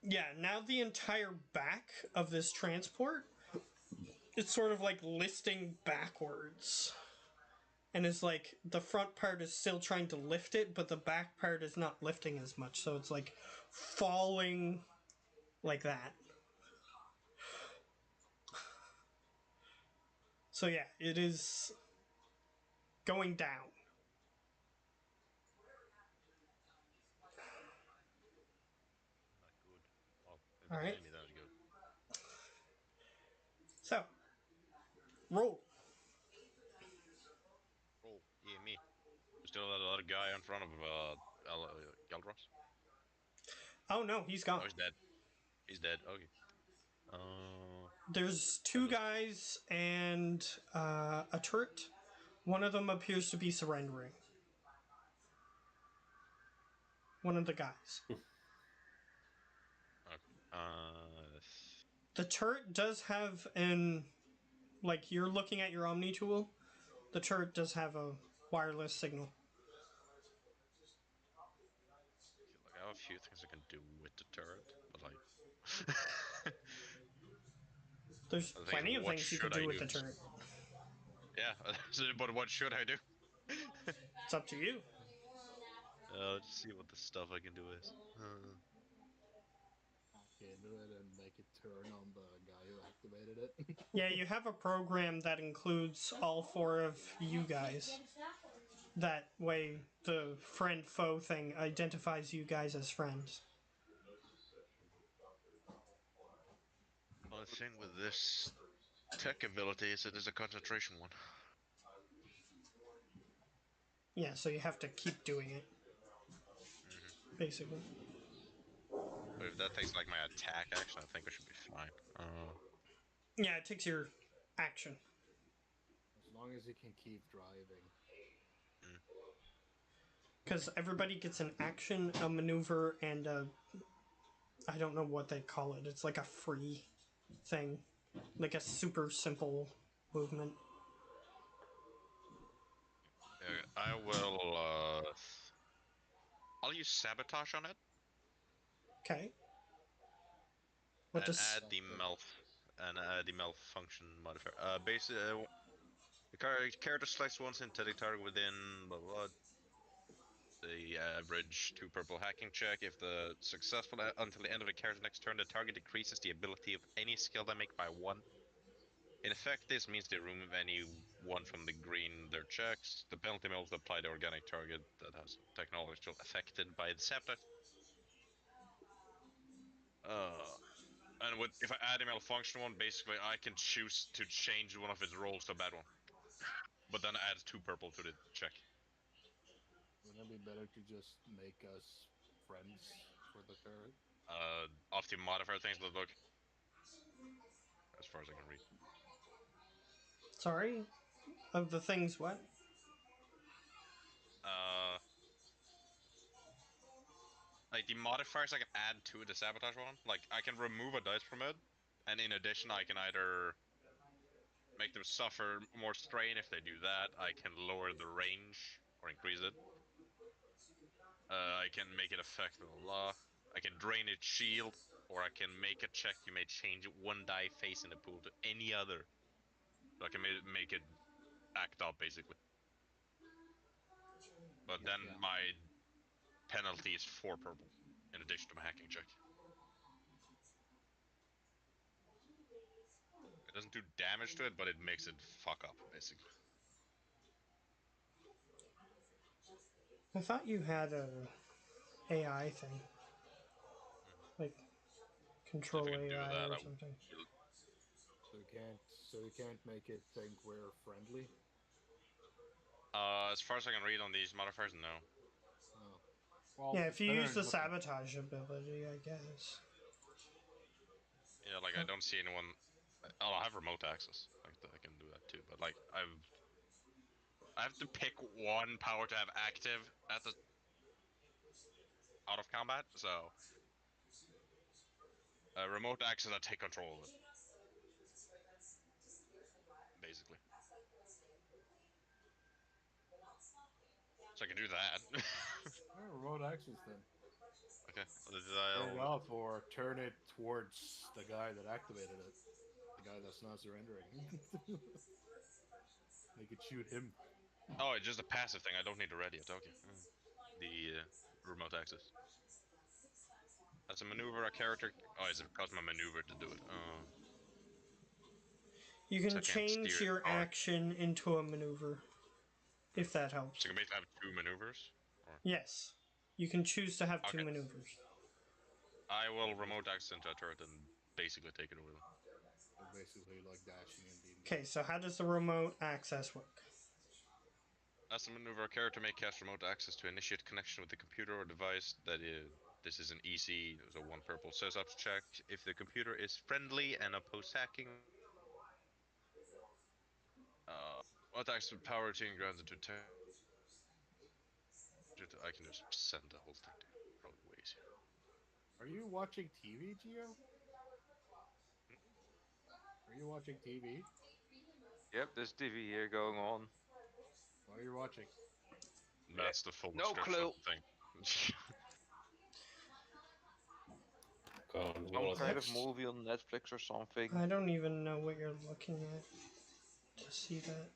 Yeah, now the entire back of this transport, it's sort of like listing backwards. And it's like the front part is still trying to lift it, but the back part is not lifting as much. So it's like falling like that. So yeah, it is going down. Not good. Well, if All it's right. enemy, then it's good. So roll. Roll. Yeah, me. Still that other guy in front of Galdros? Oh no, he's gone. Oh, he's dead. He's dead. Okay. Uh, There's then 2 this. guys and a turret. One of them appears to be surrendering. One of the guys. Okay. The turret does have an. Like, you're looking at your Omni tool. The turret does have a wireless signal. I feel like I have a few things I can do with the turret, but like. There's The thing is, plenty of what things you can should I do with do? the turret. Yeah, but what should I do? It's up to you. Let's see what the stuff I can do is. Hack into it and make it turn on the guy who activated it. Yeah, you have a program that includes all 4 of you guys. That way, the friend-foe thing identifies you guys as friends. Well, the thing with this tech ability is it is a concentration one. Yeah, so you have to keep doing it, basically. But if that takes like my attack action, I think I should be fine. Yeah, it takes your action. As long as you can keep driving. Because everybody gets an action, a maneuver, and a. I don't know what they call it. It's like a free. thing, like a super simple movement. I will. I'll use sabotage on it Okay. What and does? add the malfunction modifier. Basically, the character selects one synthetic target within blah, blah, blah, the average 2 purple hacking check. If the successful until the end of the character's next turn, the target decreases the ability of any skill they make by 1. In effect, this means they remove any one from the green their checks. The penalty may also apply to organic target that has technology affected by the sabotage. And if I add a malfunction one, basically I can choose to change one of its rolls to a bad one, but then add 2 purple to the check. Wouldn't it be better to just make us friends for the turret? Off the modifier things that look, as far as I can read. Sorry, of the things. What? Uh, like the modifiers I can add to the sabotage one. Like I can remove a dice from it, and in addition I can either make them suffer more strain if they do that. I can lower the range or increase it. I can make it affect blah, blah, blah. I can drain its shield, or I can make a check. You may change one die face in the pool to any other. So I can make it act up basically. But then Yeah. my penalty is 4 purple in addition to my hacking check. It doesn't do damage to it, but it makes it fuck up basically. I thought you had a AI thing, like If control I can do AI that, or I something. will. So you can't make it think we're friendly. As far as I can read on these modifiers, no. Oh. Well, Yeah, if it's you better use than the nothing. sabotage ability, I guess. Yeah, like I don't see anyone. I'll have remote access. Like I can do that too. But like I have to pick one power to have active at the out of combat. So remote access, I take control of it basically. So I can do that. Yeah, remote access then. Okay. Turn it off or turn it towards the guy that activated it. The guy that's not surrendering. They could shoot him. Oh, it's just a passive thing. I don't need to ready it. Okay. The remote access. As a maneuver, a character. Oh, it's because my maneuver to do it. You So can I can't change steer it. your Oh, action into a maneuver, if that helps. so you can basically have 2 maneuvers. Or... Yes, you can choose to have 2 Okay. maneuvers. I will remote access into a turret and basically take it over. So basically, like dashing and D&D. Okay, so how does the remote access work? As a maneuver, a character may cast remote access to initiate connection with the computer or device. This is an easy, so 1 purple setup check. If the computer is friendly and opposed hacking, what access with power routine granted to I can just send the whole thing to probably way easier. Are you watching TV, Geo? Are you watching TV? Yep, there's TV here going on. What are you watching? That's the full No description of clue. the thing. God, Some what kind of text? movie on Netflix or something. I don't even know what you're looking at to see that.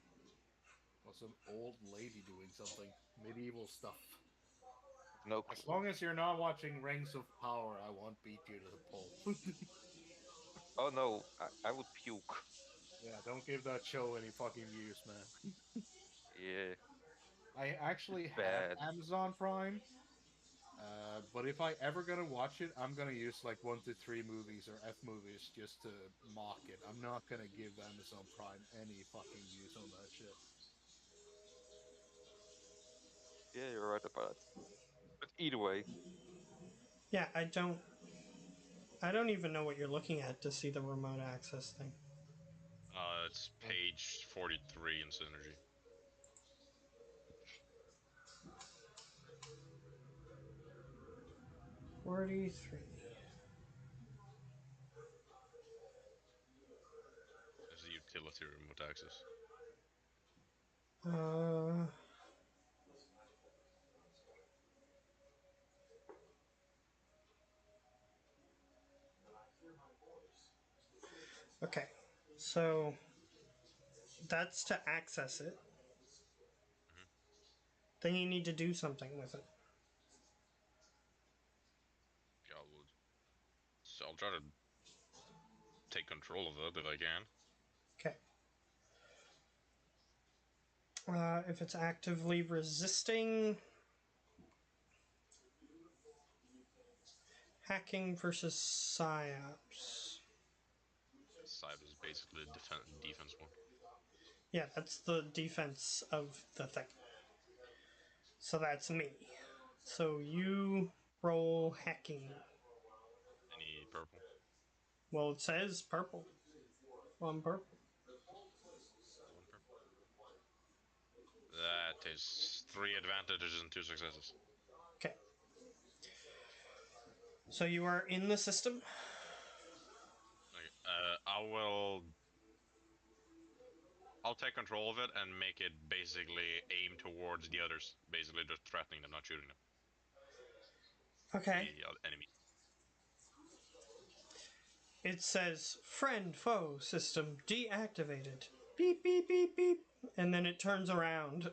Well, some old lady doing something. Medieval stuff. No As clue. long as you're not watching Rings of Power, I won't beat you to the pulp. Oh no, I would puke. Yeah, don't give that show any fucking views, man. Yeah, I actually have bad. Amazon Prime, but if I ever gonna watch it, I'm gonna use like 1 to 3 movies or F movies just to mock it. I'm not gonna give Amazon Prime any fucking views on that shit. Yeah, you're right about it. But either way, Yeah, I don't even know what you're looking at to see the remote access thing. It's page 43 in Synergy. 43. to remote access? Okay, so that's to access it. Then you need to do something with it. Yeah, so I'll try to take control of it if I can. Okay. If it's actively resisting, hacking versus psyops. Side is basically the defense one. Yeah, that's the defense of the thing. So that's me. So you roll hacking. Any purple? Well, it says purple. On purple. One purple. That is 3 advantages and 2 successes. Okay. So you are in the system. Okay. I'll take control of it and make it basically aim towards the others. Basically just threatening them, not shooting them. Okay. The enemy. It says friend foe system deactivated. Beep beep beep beep. And then it turns around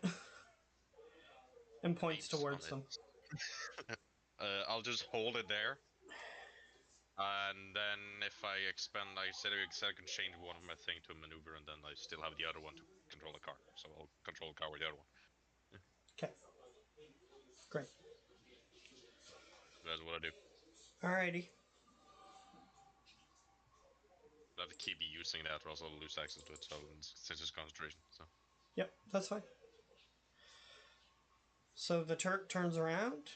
and points Names on towards it. them. I'll just hold it there. And then if I expend, I said I can change one of my thing to a maneuver, and then I still have the other one to control the car. So I'll control the car with the other one. Okay. Great. That's what I do. Alrighty. I have to keep using that, or else I'll lose access to it. So since it's concentration, so Yep, that's fine. So the Turk turns around.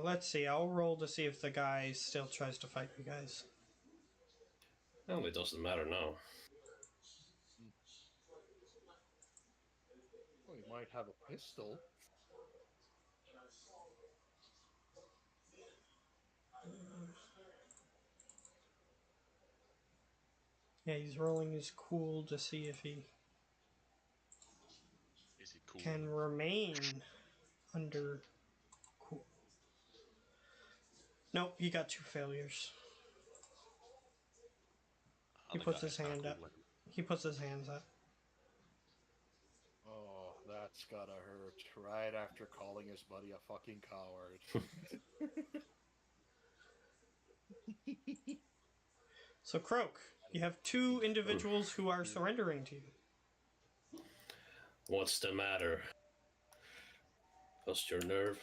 Let's see. I'll roll to see if the guy still tries to fight you guys. Well, it doesn't matter now. Well, he might have a pistol. Yeah, he's rolling his cool to see if he is he cool? can remain under cool. Nope, he got 2 failures. He Other puts his guy's not hand cool up. like He puts his hands up. Oh, that's gotta hurt. Right after calling his buddy a fucking coward. So Croak, you have 2 individuals who are surrendering to you. What's the matter? Lost your nerve?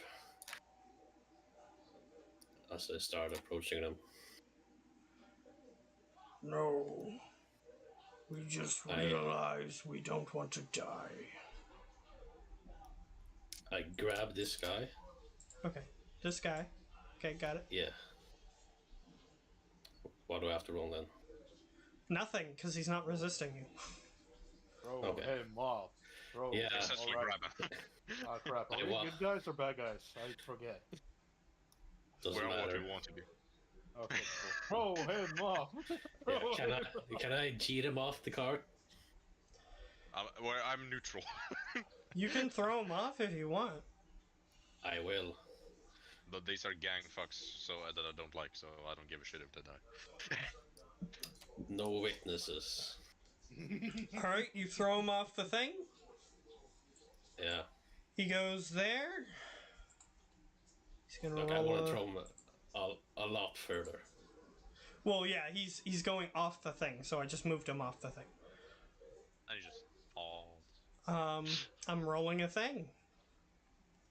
As I start approaching them. No. We just realized we don't want to die. I grab this guy. Okay, this guy. Okay, got it. Yeah. What do I have to roll then? Nothing, because he's not resisting you. Bro, Okay. him off. Bro, Yeah. Essentially alright. grab him. Ah, crap. Are we What? good guys or bad guys? I forget. Doesn't We're what matter. we want to be. Okay, cool. Throw him off. Yeah, can I cheat him off the cart? I'm neutral. You can throw him off if you want. I will. But these are gang fucks, so that I don't like, so I don't give a shit if they die. No witnesses. Alright, you throw him off the thing. Yeah. He goes there. He's gonna Look, I roll want a... to throw him a lot further. Well, yeah, he's going off the thing, so I just moved him off the thing. And he just falls. I'm rolling a thing.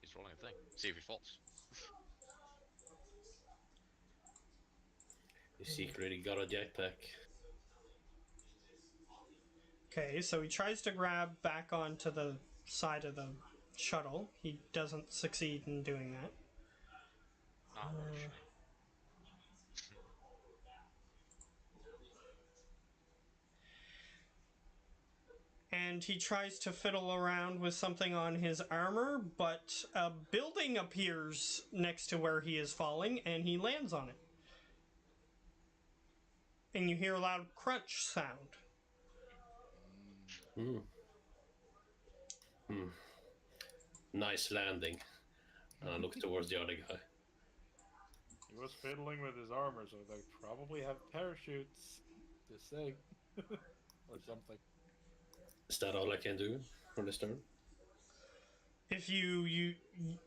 He's rolling a thing. See if he falls. You secretly got a jetpack. Okay, so he tries to grab back onto the side of the shuttle. He doesn't succeed in doing that. Ah, what a shame. And he tries to fiddle around with something on his armor, but a building appears next to where he is falling, and he lands on it. and you hear a loud crunch sound. Mm. Nice landing. And I look towards the other guy. He was fiddling with his armor, so they probably have parachutes. Just saying. Or something. Is that all I can do for this turn? If you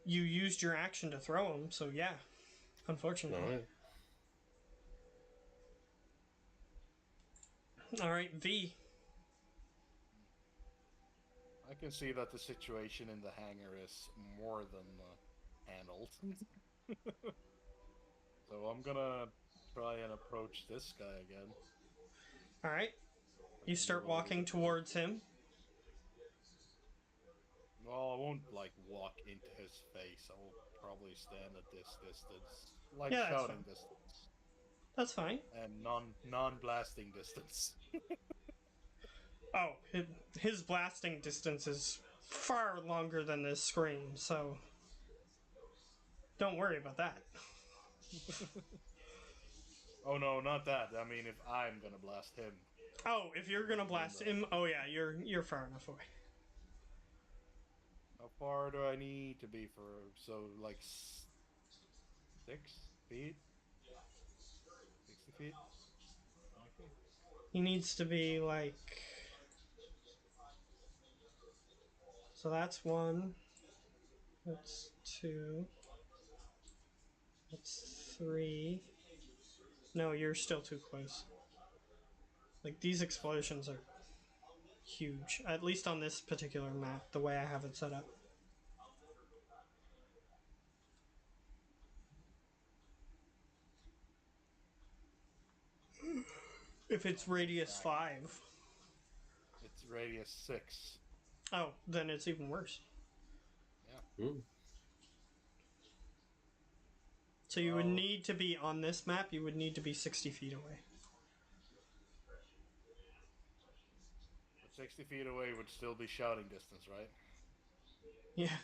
used your action to throw him, so yeah, unfortunately. Alright. All right, V. I can see that the situation in the hangar is more than handled. So I'm gonna try and approach this guy again. All right, you start walking towards him. Well, I won't like walk into his face. I will probably stand at this distance, like Yeah, that's shouting fine. distance That's fine. and non-blasting distance. Oh, his blasting distance is far longer than this scream, so don't worry about that. Oh no, not that. I mean, if I'm gonna blast him. Oh, if you're gonna blast him, oh yeah, you're far enough away. How far do I need to be for? So like 6 feet, 60 feet. Okay. He needs to be like. So that's 1. That's 2. That's 3. No, you're still too close. Like, these explosions are huge. At least on this particular map, the way I have it set up. If it's radius 5. It's radius 6. Oh, then it's even worse. Yeah. So you would need to be on this map, you would need to be 60 feet away. But 60 feet away would still be shouting distance, right? Yeah.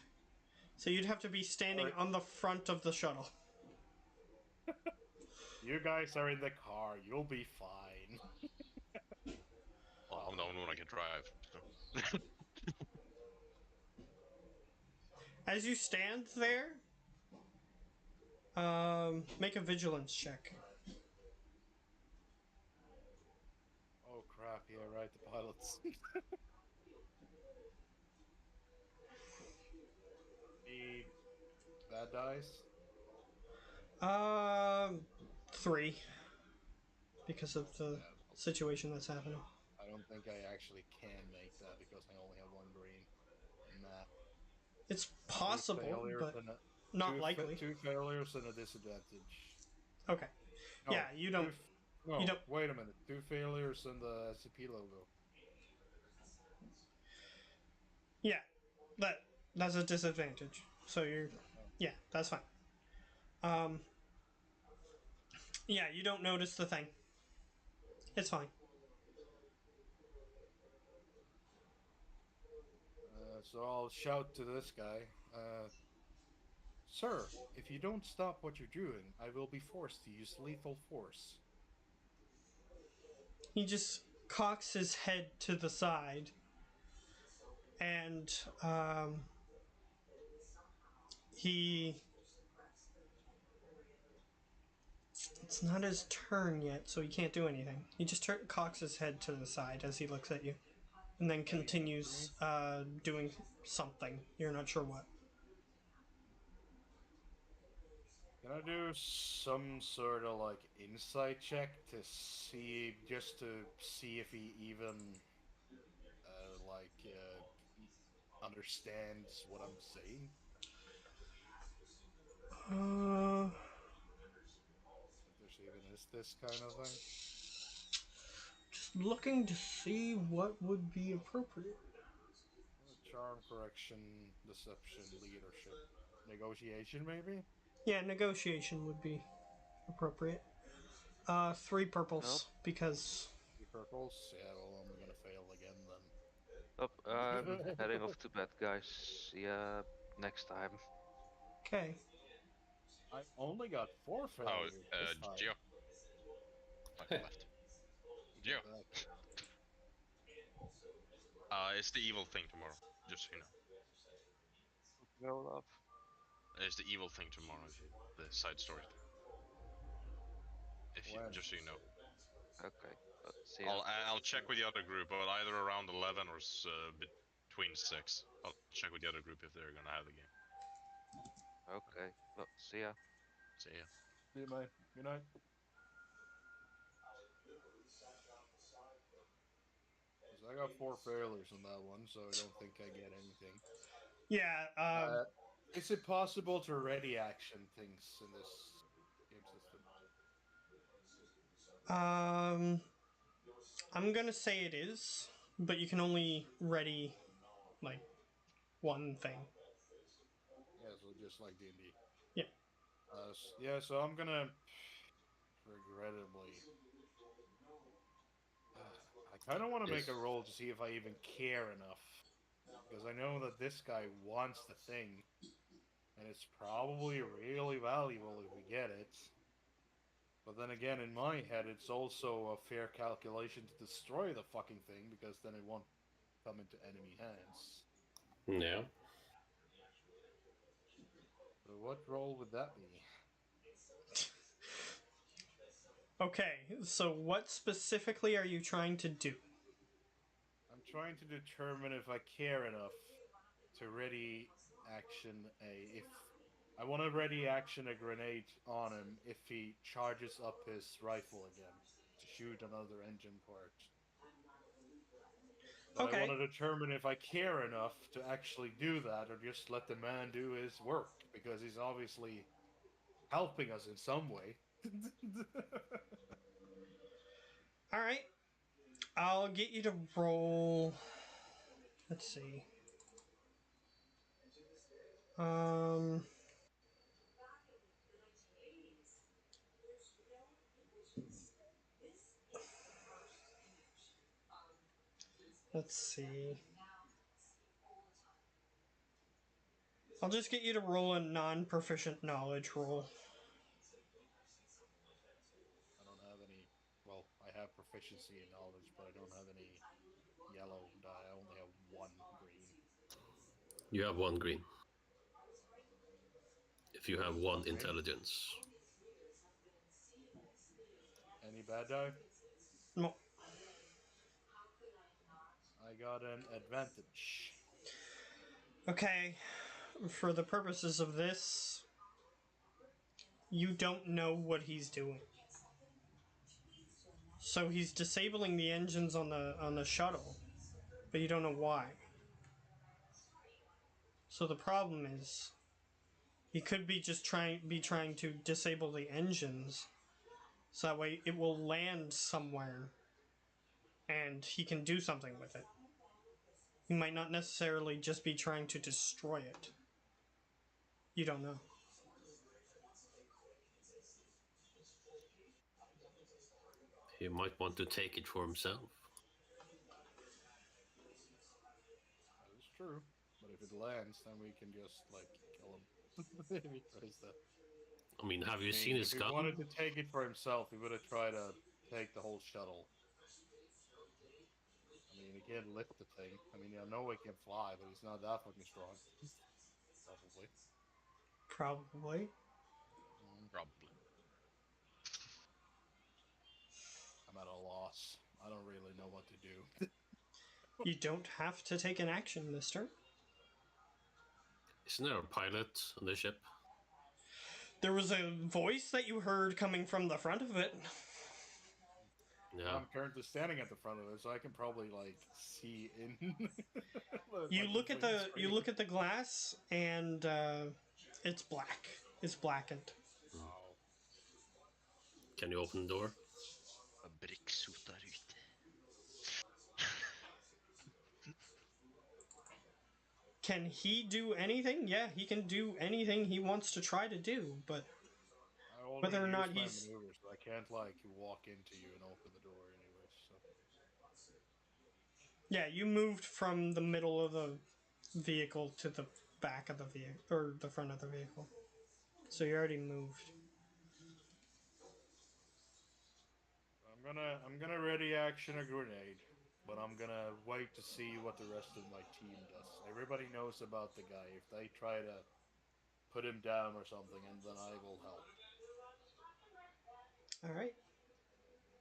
So you'd have to be standing on the front of the shuttle. You guys are in the car. You'll be fine. Well, I'm the only one I can drive. So. As you stand there, make a vigilance check. Oh crap! Yeah, right. The pilots. The bad dice. 3. Because of the situation that's happening. I don't think I actually can make that because I only have 1 green. Nah. It's possible, but not likely. 2 failures and a disadvantage. Okay. No, Yeah, you don't. No, you don't. wait a minute. 2 failures and the SCP logo. Yeah, that's a disadvantage. So you're. Yeah, that's fine. Yeah, you don't notice the thing. It's fine. So I'll shout to this guy. Sir, if you don't stop what you're doing, I will be forced to use lethal force. He just cocks his head to the side, and he. It's not his turn yet, so he can't do anything. He just cocks his head to the side as he looks at you, and then continues doing something. You're not sure what. Can I do some sort of like insight check to see, just to see if he even understands what I'm saying? If there's even this kind of thing. Just looking to see what would be appropriate. Charm, correction, deception, leadership, negotiation, maybe. Yeah, negotiation would be appropriate. 3 purples because. 3 purples. Yeah, well, I'm gonna fail again then. I'm heading off to bed, guys. See ya next time. Okay. I only got 4 failures this time. Gio. Left. Yeah. Back. It's the evil thing tomorrow. Just so you know. Go off. It's the evil thing tomorrow. The side story thing. If you, When? just so you know. Okay, let's see. Ya. I'll check with the other group, but either around 11 or between 6. I'll check with the other group if they're gonna have the game. Okay, let's see. Ya. So yeah. See you, mate. Good night. I got 4 failures on that one, so I don't think I get anything. Yeah. Is it possible to ready action things in this game system? I'm gonna say it is, but you can only ready like one thing. Yeah, so just like D&D. Yeah. Yeah, so I'm gonna regrettably. I kind of want to make a roll to see if I even care enough, because I know that this guy wants the thing, and it's probably really valuable if we get it. But then again, in my head, it's also a fair calculation to destroy the fucking thing, because then it won't come into enemy hands. Yeah. So what role would that be? Okay, so what specifically are you trying to do? I'm trying to determine if I care enough to ready action if I want to ready action a grenade on him if he charges up his rifle again to shoot another engine part. But I want Okay. to determine if I care enough to actually do that or just let the man do his work because he's obviously helping us in some way. All right. I'll get you to roll. Let's see. Um. Let's see. I'll just get you to roll a non-proficient knowledge roll. I don't have any. Well, I have proficiency in knowledge, but I don't have any yellow die. I only have 1 green. You have 1 green. If you have 1 Okay. intelligence. Any bad die? No. I got an advantage. Okay. For the purposes of this, you don't know what he's doing. So he's disabling the engines on the shuttle, but you don't know why. So the problem is, he could be just trying to disable the engines, so that way it will land somewhere, and he can do something with it. He might not necessarily just be trying to destroy it. You don't know. He might want to take it for himself. That is true. But if it lands, then we can just, like, kill him. If he tries to. I mean, have you I seen mean, his if he gun? wanted to take it for himself, he would have tried to take the whole shuttle. I mean, he can't lift the thing. I mean, I know he can fly, but he's not that fucking strong. Probably. Probably. Probably. I'm at a loss. I don't really know what to do. You don't have to take an action, mister. Isn't there a pilot on the ship? There was a voice that you heard coming from the front of it. Yeah. I'm currently standing at the front of it, so I can probably, like, see in. You like, look at between the screen. glass, and it's black. It's blackened. Oh. Can you open the door? Fabrikksot der ute. Can he do anything? Yeah, he can do anything he wants to try to do, but I already whether or not used my he's maneuver, so I can't, like, walk into you and open the door anyways, so. yeah, you moved from the middle of the vehicle to the back of the vehicle or the front of the vehicle, so you already moved. I'm I'm gonna ready action a grenade, but I'm gonna wait to see what the rest of my team does. Everybody knows about the guy. If they try to put him down or something, and then I will help. All right.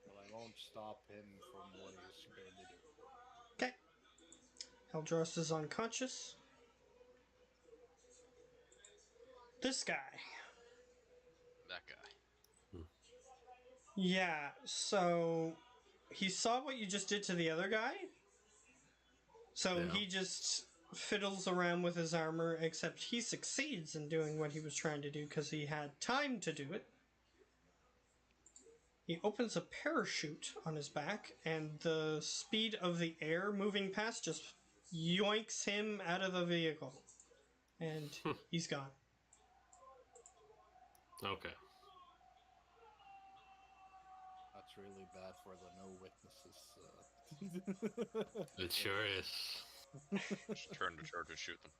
But I won't stop him from what he's currently doing. Okay. Eldros is unconscious. This guy. That guy. Yeah, so he saw what you just did to the other guy. So Yeah. he just fiddles around with his armor, except he succeeds in doing what he was trying to do because he had time to do it. He opens a parachute on his back, and the speed of the air moving past just yoinks him out of the vehicle. And he's gone. Okay. That's really bad for the no witnesses. It sure is. Just turn the charge and shoot them.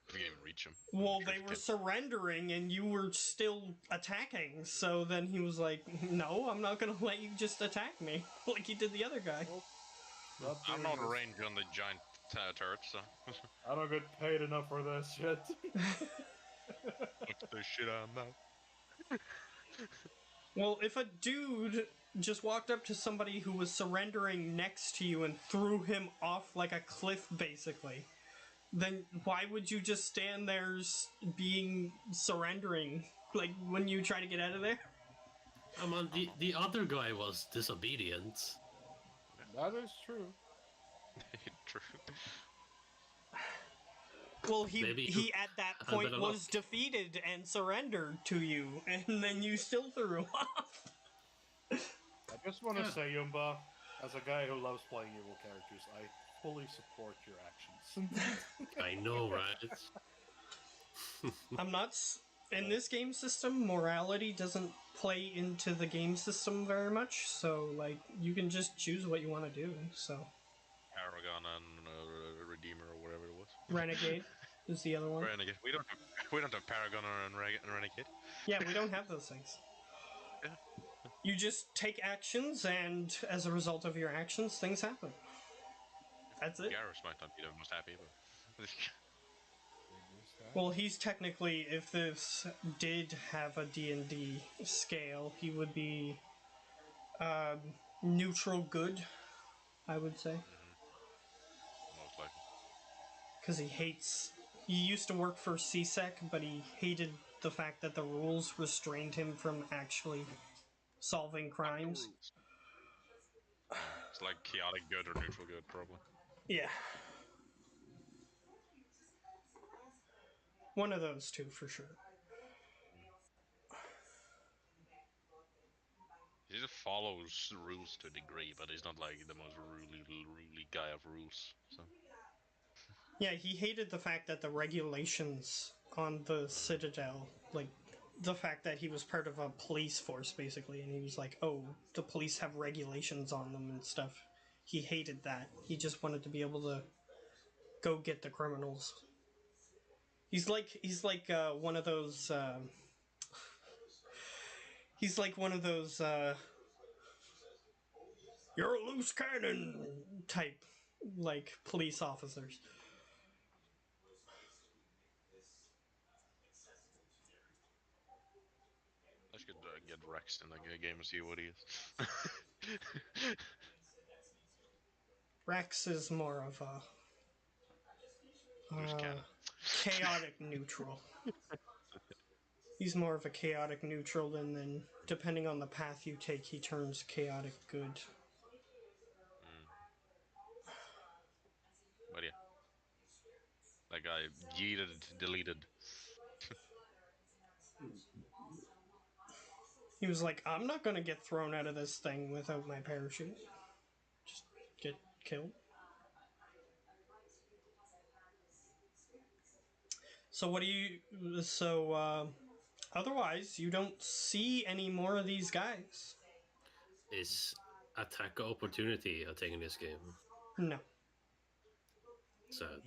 We can't even reach them. Well, they were surrendering and you were still attacking, so then he was like, no, I'm not gonna let you just attack me, like he did the other guy. I'm not arranged on the giant turrets, so. I don't get paid enough for this shit. Fuck the shit out of them. Well, if a dude just walked up to somebody who was surrendering next to you and threw him off like a cliff, basically, then why would you just stand there being surrendering? Like, when you try to get out of there? I mean, the other guy was disobedient. That is true. True. Well, Maybe he at that a point bit of was luck. defeated and surrendered to you, and then you still threw him off. I just want to say, Yumba, as a guy who loves playing evil characters, I fully support your actions. I know, right? I'm not... In this game system, morality doesn't play into the game system very much, so, like, you can just choose what you want to do, so... Paragon and Redeemer or whatever it was. Renegade is the other one. Renegade. We don't have Paragon and Renegade. Yeah, we don't have those things. Yeah. You just take actions, and as a result of your actions, things happen. That's it. Garrus might not be the most happy, but. Well, he's technically, if this did have a D&D scale, he would be neutral good, I would say. Most likely. Because he used to work for CSEC, but he hated the fact that the rules restrained him from actually solving crimes. It's like chaotic good or neutral good, probably. Yeah. One of those two, for sure. He just follows rules to a degree, but he's not like the most ruly guy of rules. So. Yeah, he hated the fact that the regulations on the Citadel, like, the fact that he was part of a police force, basically, and he was like, oh, the police have regulations on them and stuff. He hated that. He just wanted to be able to go get the criminals. He's like one of those, he's like one of those, you're a loose cannon type, like, police officers. I should get Rex in the game and see what he is. Rex is more of a Loose cannon. chaotic neutral. He's more of a chaotic neutral, and then depending on the path you take, he turns chaotic good. But yeah. That guy yeeted, deleted. He was like, I'm not gonna get thrown out of this thing without my parachute. Just get killed. So what do you... So, otherwise, you don't see any more of these guys. Is attack opportunity a thing in this game? No. Sad.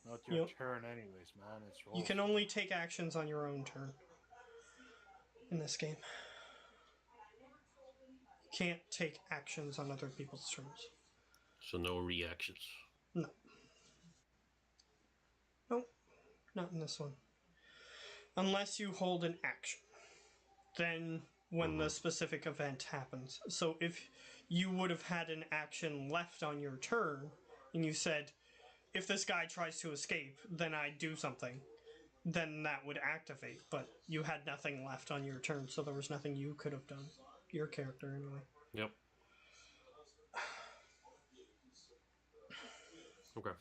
Not your Yep. turn anyways, man. It's roll. You can only take actions on your own turn. in this game. You can't take actions on other people's turns. So no reactions. No. Nope, not in this one. Unless you hold an action. Then when the specific event happens. So if you would have had an action left on your turn, and you said, if this guy tries to escape, then I do something, then that would activate. But you had nothing left on your turn, so there was nothing you could have done. Your character, anyway. Yep. Okay.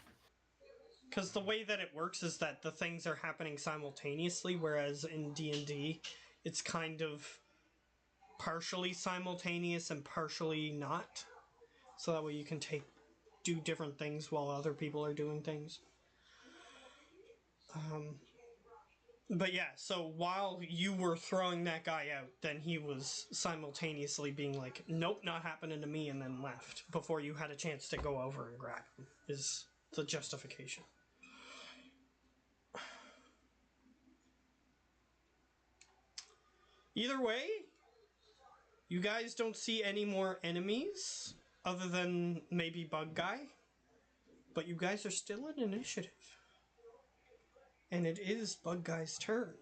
Because the way that it works is that the things are happening simultaneously, whereas in D&D, it's kind of partially simultaneous and partially not. So that way you can do different things while other people are doing things. But yeah, so while you were throwing that guy out, then he was simultaneously being like, nope, not happening to me, and then left before you had a chance to go over and grab him, is the justification. Either way, you guys don't see any more enemies other than maybe Bug Guy, but you guys are still in initiative. And it is Bug Guy's turn.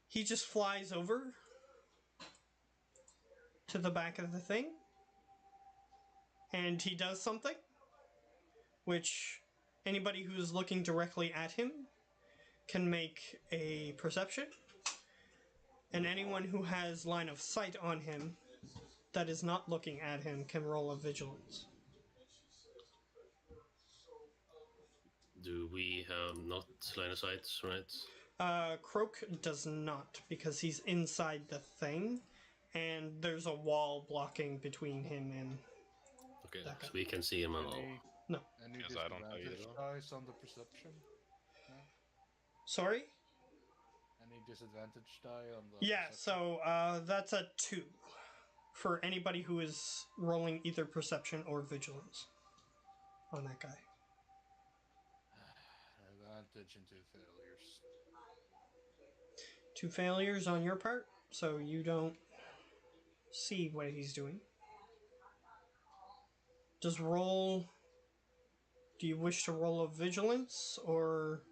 He just flies over to the back of the thing, and he does something, which anybody who's looking directly at him can make a perception, and anyone who has line of sight on him that is not looking at him can roll a vigilance. Do we have not line of sights, right? Croak does not, because he's inside the thing, and there's a wall blocking between him and... Okay, that guy. so we can see him and all. No. Any Yes, I don't know disadvantage either. dice on the perception? No? Sorry? Any disadvantage die on the Yeah, perception? so that's a 2 for anybody who is rolling either perception or vigilance on that guy. Advantage and 2 failures. 2 failures on your part, so you don't see what he's doing. Do you wish to roll a vigilance, or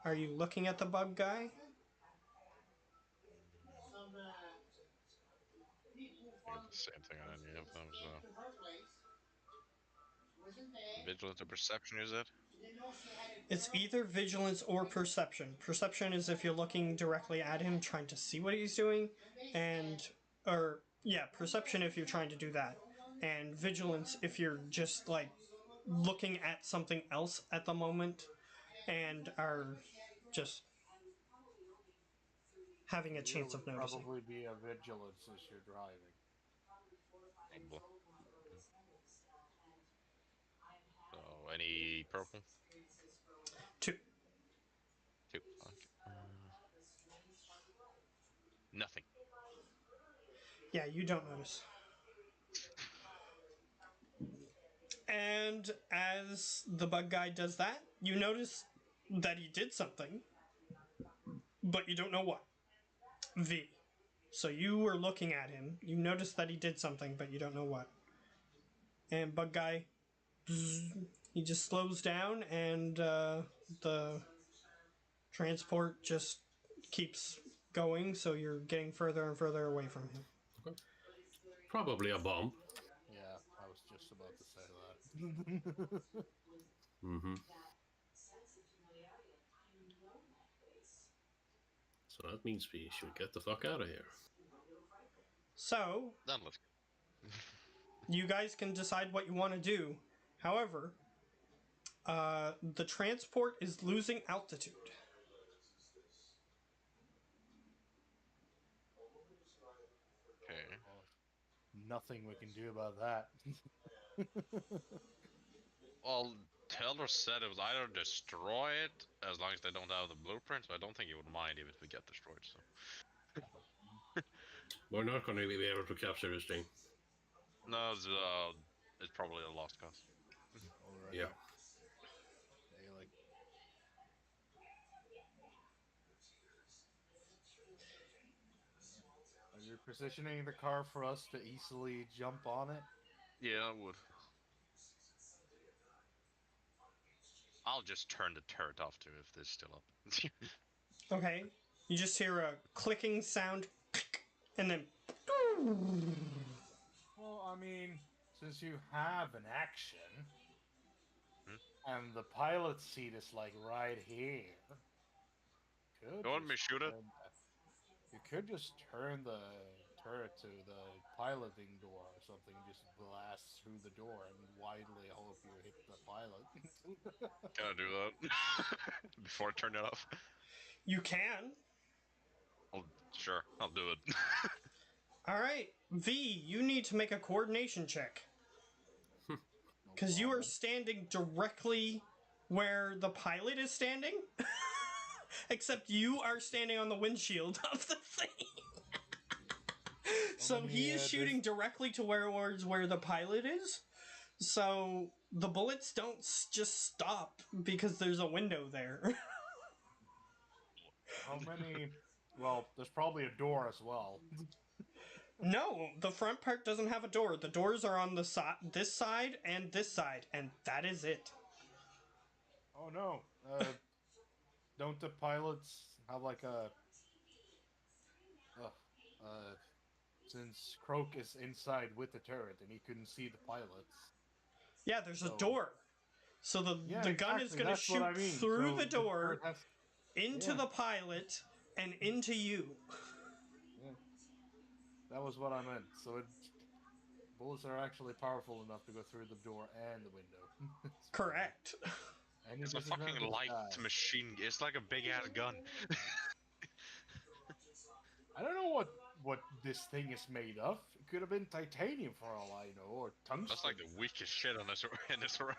are you looking at the bug guy? I get the same thing on any of them, so. Vigilance or perception, you said? It's either vigilance or perception. Perception is if you're looking directly at him, trying to see what he's doing, perception if you're trying to do that, and vigilance if you're just like looking at something else at the moment and are just having a chance of It would noticing. probably be a vigilance as you're driving. Probably. So, any purple? 2. 2. Okay. Nothing. Yeah, you don't notice. And as the bug guy does that, you notice that he did something, but you don't know what. V. So you were looking at him, you noticed that he did something, but you don't know what. And bug guy, he just slows down, and the transport just keeps going, so you're getting further and further away from him. Okay. Probably a bomb. Yeah, I was just about to say that. Mm-hmm. So that means we should get the fuck out of here. So, Then let's go. you guys can decide what you want to do. However, the transport is losing altitude. Okay. Well, nothing we can do about that. Well, Taylor said it was either destroy it, as long as they don't have the blueprint, so I don't think he would mind even if we get destroyed, so. We're not going to be able to capture this thing. No, it's probably a lost cause. Already. Yeah. They, like, positioning the car for us to easily jump on it? Yeah, I would. I'll just turn the turret off too if it's still up. Okay. You just hear a clicking sound, and then. Well, I mean, since you have an action, Hmm? and the pilot seat is like right here, You want me to shoot it? you could just turn the turret to the piloting door or something, and just blast through the door, and widely hope you hit the pilot. Can I do that before I turn it off? You can. Sure, I'll do it. Alright, V, you need to make a coordination check. No Because you are problem. standing directly where the pilot is standing. Except you are standing on the windshield of the thing. So he is shooting directly towards where the pilot is. So the bullets don't just stop because there's a window there. How many? Well, there's probably a door as well. No, the front part doesn't have a door. The doors are on the this side, and that is it. Oh no! Don't the pilots have like a? Since Croak is inside with the turret and he couldn't see the pilots. Yeah, there's a So- door. So the gun is exactly, going to that's what I shoot mean. through So the door turret into yeah. the pilot and into you. Yeah. That was what I meant. So bullets are actually powerful enough to go through the door and the window. Correct. Any It's a fucking disadvantage light die. machine. It's like a big ass gun. I don't know what this thing is made of. It could have been titanium for all I know, or tungsten. That's like the weakest shit on this in this world.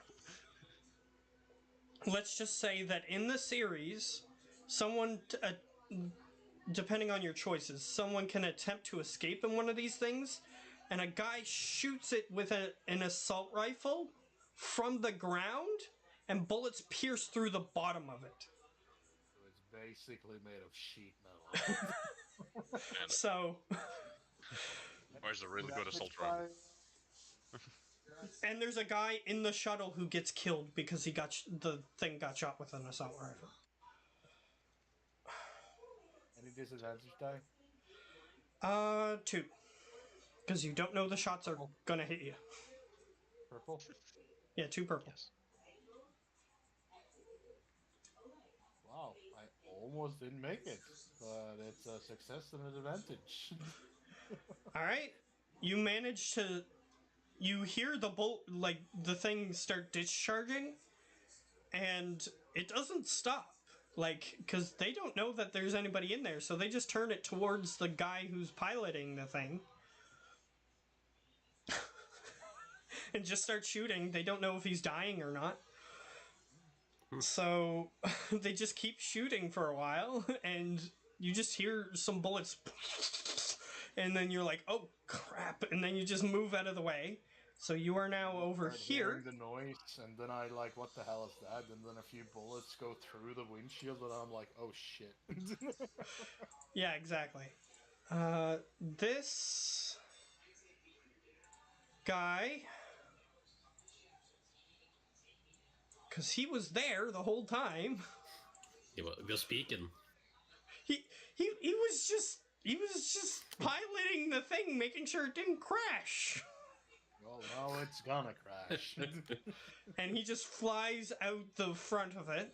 Let's just say that in the series, someone, depending on your choices, someone can attempt to escape in one of these things, and a guy shoots it with an assault rifle from the ground, and bullets pierce through the bottom of it. So it's basically made of sheet metal. So, Where's a really good assault rifle? and there's a guy in the shuttle who gets killed because the thing got shot with an assault rifle. Any disadvantage die? 2. Because you don't know the shots are gonna hit you. Purple? Yeah, 2 purple. Yes. Wow, I almost didn't make it, but it's a success and an advantage. Alright. You manage to. You hear the thing start discharging, and it doesn't stop. Because they don't know that there's anybody in there, so they just turn it towards the guy who's piloting the thing. And just start shooting. They don't know if he's dying or not. So they just keep shooting for a while, and you just hear some bullets. And then you're like, oh crap, and then you just move out of the way. So you are now over here. The noise, and then I like, what the hell is that? And then a few bullets go through the windshield, and I'm like, oh shit. Yeah, exactly. This guy, because he was there the whole time. He was speaking. He was just piloting the thing, making sure it didn't crash. Well, now it's gonna crash. And he just flies out the front of it.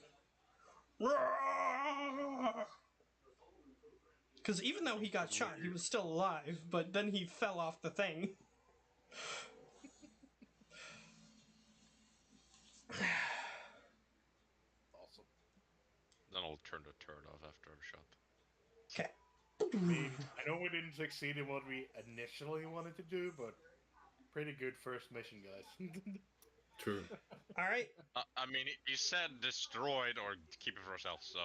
Because even though he got shot, he was still alive, but then he fell off the thing. Awesome. Then I'll turn the turret off after I'm shot. Okay. I mean, I know we didn't succeed in what we initially wanted to do, but pretty good first mission, guys. True. Alright. I mean, he said destroyed or keep it for yourself, so.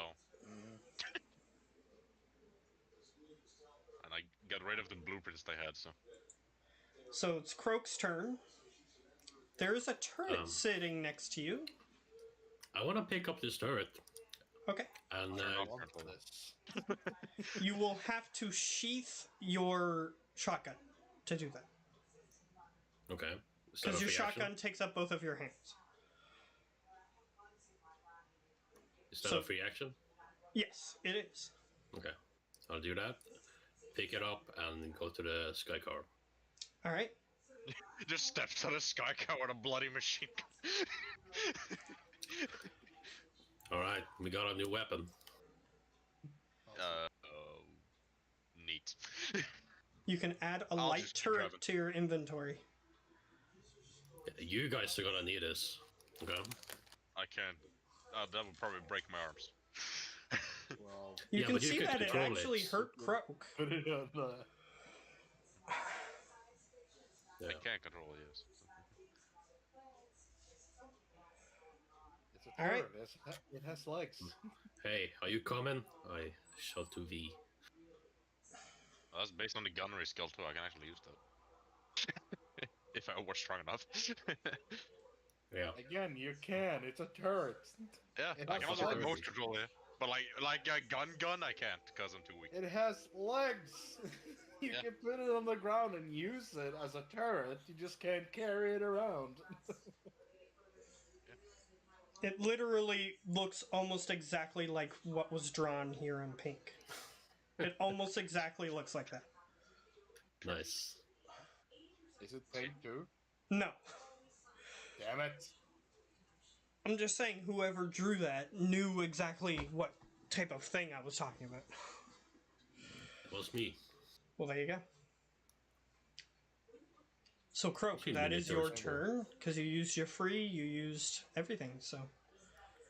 And I got rid of the blueprints they had, so. So it's Croak's turn. There is a turret sitting next to you. I want to pick up this turret. Okay. I And want this. You will have to sheath your shotgun to do that. okay, is that a Because your free action? shotgun takes up both of your hands. Is that So- a free action? Yes, it is. Okay, I'll do that. Pick it up and go to the sky car. All right. Just steps on a sky car with a bloody machine gun. All right, we got a new weapon. uh, neat. You can add a I'll light just keep turret driving. to your inventory. You guys are gonna need this. Okay. I can't. That would probably break my arms. Well, You Yeah, can but you see could that it control actually it. hurt Croak. put it on the. Yeah. I can't control it, yes. It's a All right. turret. It has legs. Hey, are you coming? I shot to V. Well, that's based on the gunnery skill too. I can actually use that. If I was strong enough. Yeah. Again, you can. It's a turret. Yeah, It I has can also legs. remote control it. But like a gun, I can't because I'm too weak. It has legs. You Yeah. can put it on the ground and use it as a turret. You just can't carry it around. It literally looks almost exactly like what was drawn here in pink. It almost exactly looks like that. Nice. Is it pink too? No. Damn it. I'm just saying whoever drew that knew exactly what type of thing I was talking about. It was me. Well, there you go. So, Croak, Seen that is your miniatures. turn, because you used your free, you used everything, so.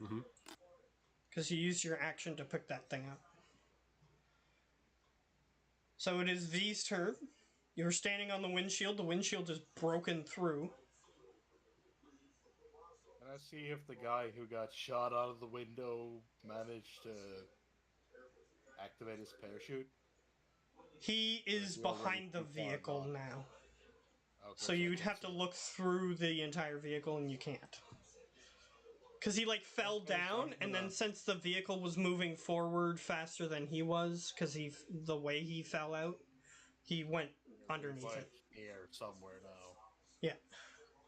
Mm-hmm. Because you used your action to pick that thing up. So it is V's turn. You're standing on the windshield is broken through. Can I see if the guy who got shot out of the window managed to activate his parachute? He is You're already behind the too far vehicle gone. now. Okay, So I you'd can't have to see him. look through the entire vehicle and you can't. Because he fell Okay, so down, I'm and then gonna- since the vehicle was moving forward faster than he was, because the way he fell out, he went underneath He's, like, it. here somewhere now. Yeah.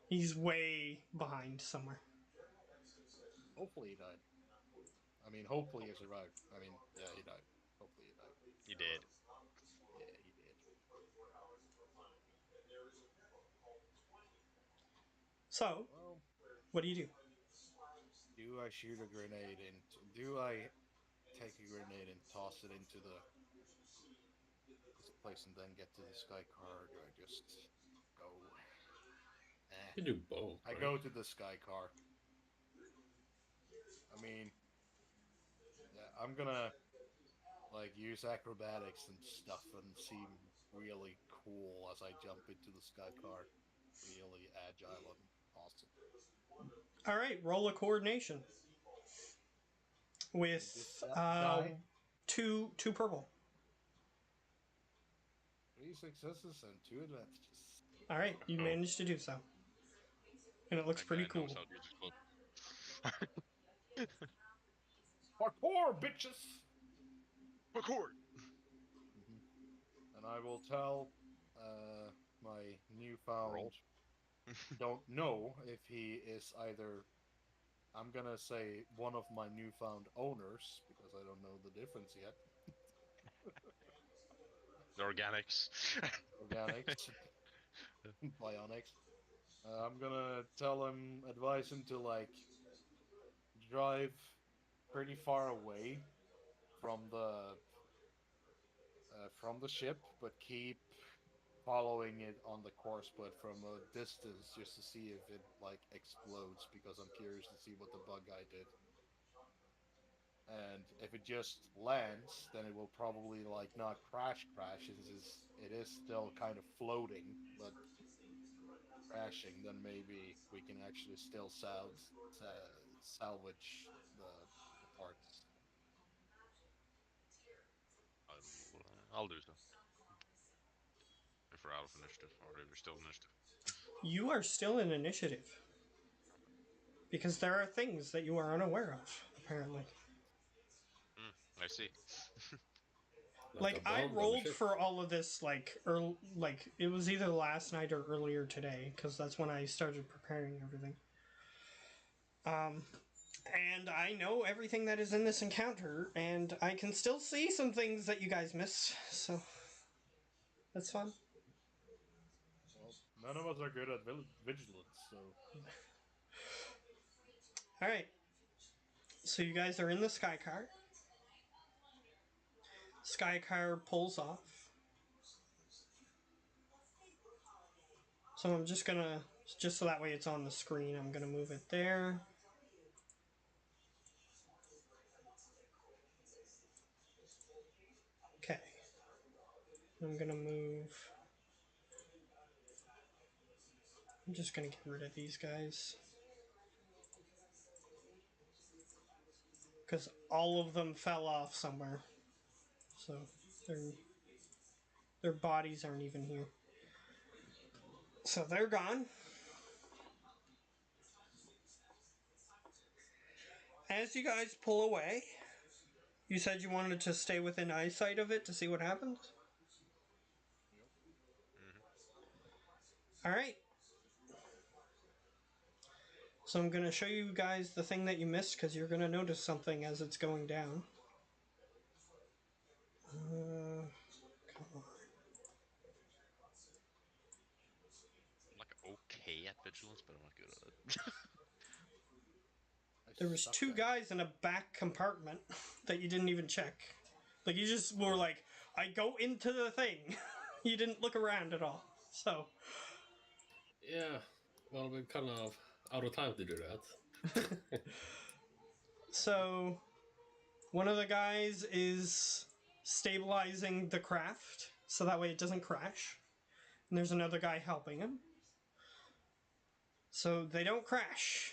He's way behind somewhere. Hopefully he died. I mean, hopefully he survived. I mean, yeah, he died. Hopefully he died. You did. Yeah, he did. So, Well, what do you do? do I shoot a grenade into? Do I take a grenade and toss it into this place and then get to the sky car? Or do I just go? You do both. I right? go to the sky car. I mean, yeah, I'm gonna use acrobatics and stuff and seem really cool as I jump into the sky car. Really agile and awesome. All right, roll a coordination with This guy, two purple. 3 successes and 2 advantages. All right, you Oh. managed to do so, and it looks That pretty guy cool. knows how to use his clothes. Parkour, bitches! Record. And I will tell my newfound. Roll. Don't know if he is either. I'm gonna say one of my newfound owners because I don't know the difference yet. The organics. Organics, bionics. I'm gonna advise him to drive pretty far away from the ship, but keep following it on the course, but from a distance, just to see if it explodes, because I'm curious to see what the bug guy did. And if it just lands, then it will probably not crash. It is still kind of floating, but crashing. Then maybe we can actually still salvage the parts. I'll do so. If we're out of initiative, or if we're still initiative. You are still in initiative because there are things that you are unaware of, apparently. I see. Like a I bomb on the rolled ship. for all of this like like it was either last night or earlier today because that's when I started preparing everything. And I know everything that is in this encounter, and I can still see some things that you guys miss. So that's fun. Well, none of us are good at vigilance, so All right. So you guys are in the sky car. Sky car pulls off. So I'm just gonna, just so that way it's on the screen, I'm gonna move it there. Okay. I'm gonna move. I'm just gonna get rid of these guys. Because all of them fell off somewhere. So their bodies aren't even here. So they're gone. As you guys pull away, you said you wanted to stay within eyesight of it to see what happens? Alright. So I'm going to show you guys the thing that you missed because you're going to notice something as it's going down. Come on. I'm like okay at vigilance, but I'm not good at it. There was two guys in a back compartment that you didn't even check. Like you just were like, I go into the thing. You didn't look around at all. So Yeah, well, we're kind of out of time to do that. So one of the guys is stabilizing the craft so that way it doesn't crash. And there's another guy helping him. So they don't crash.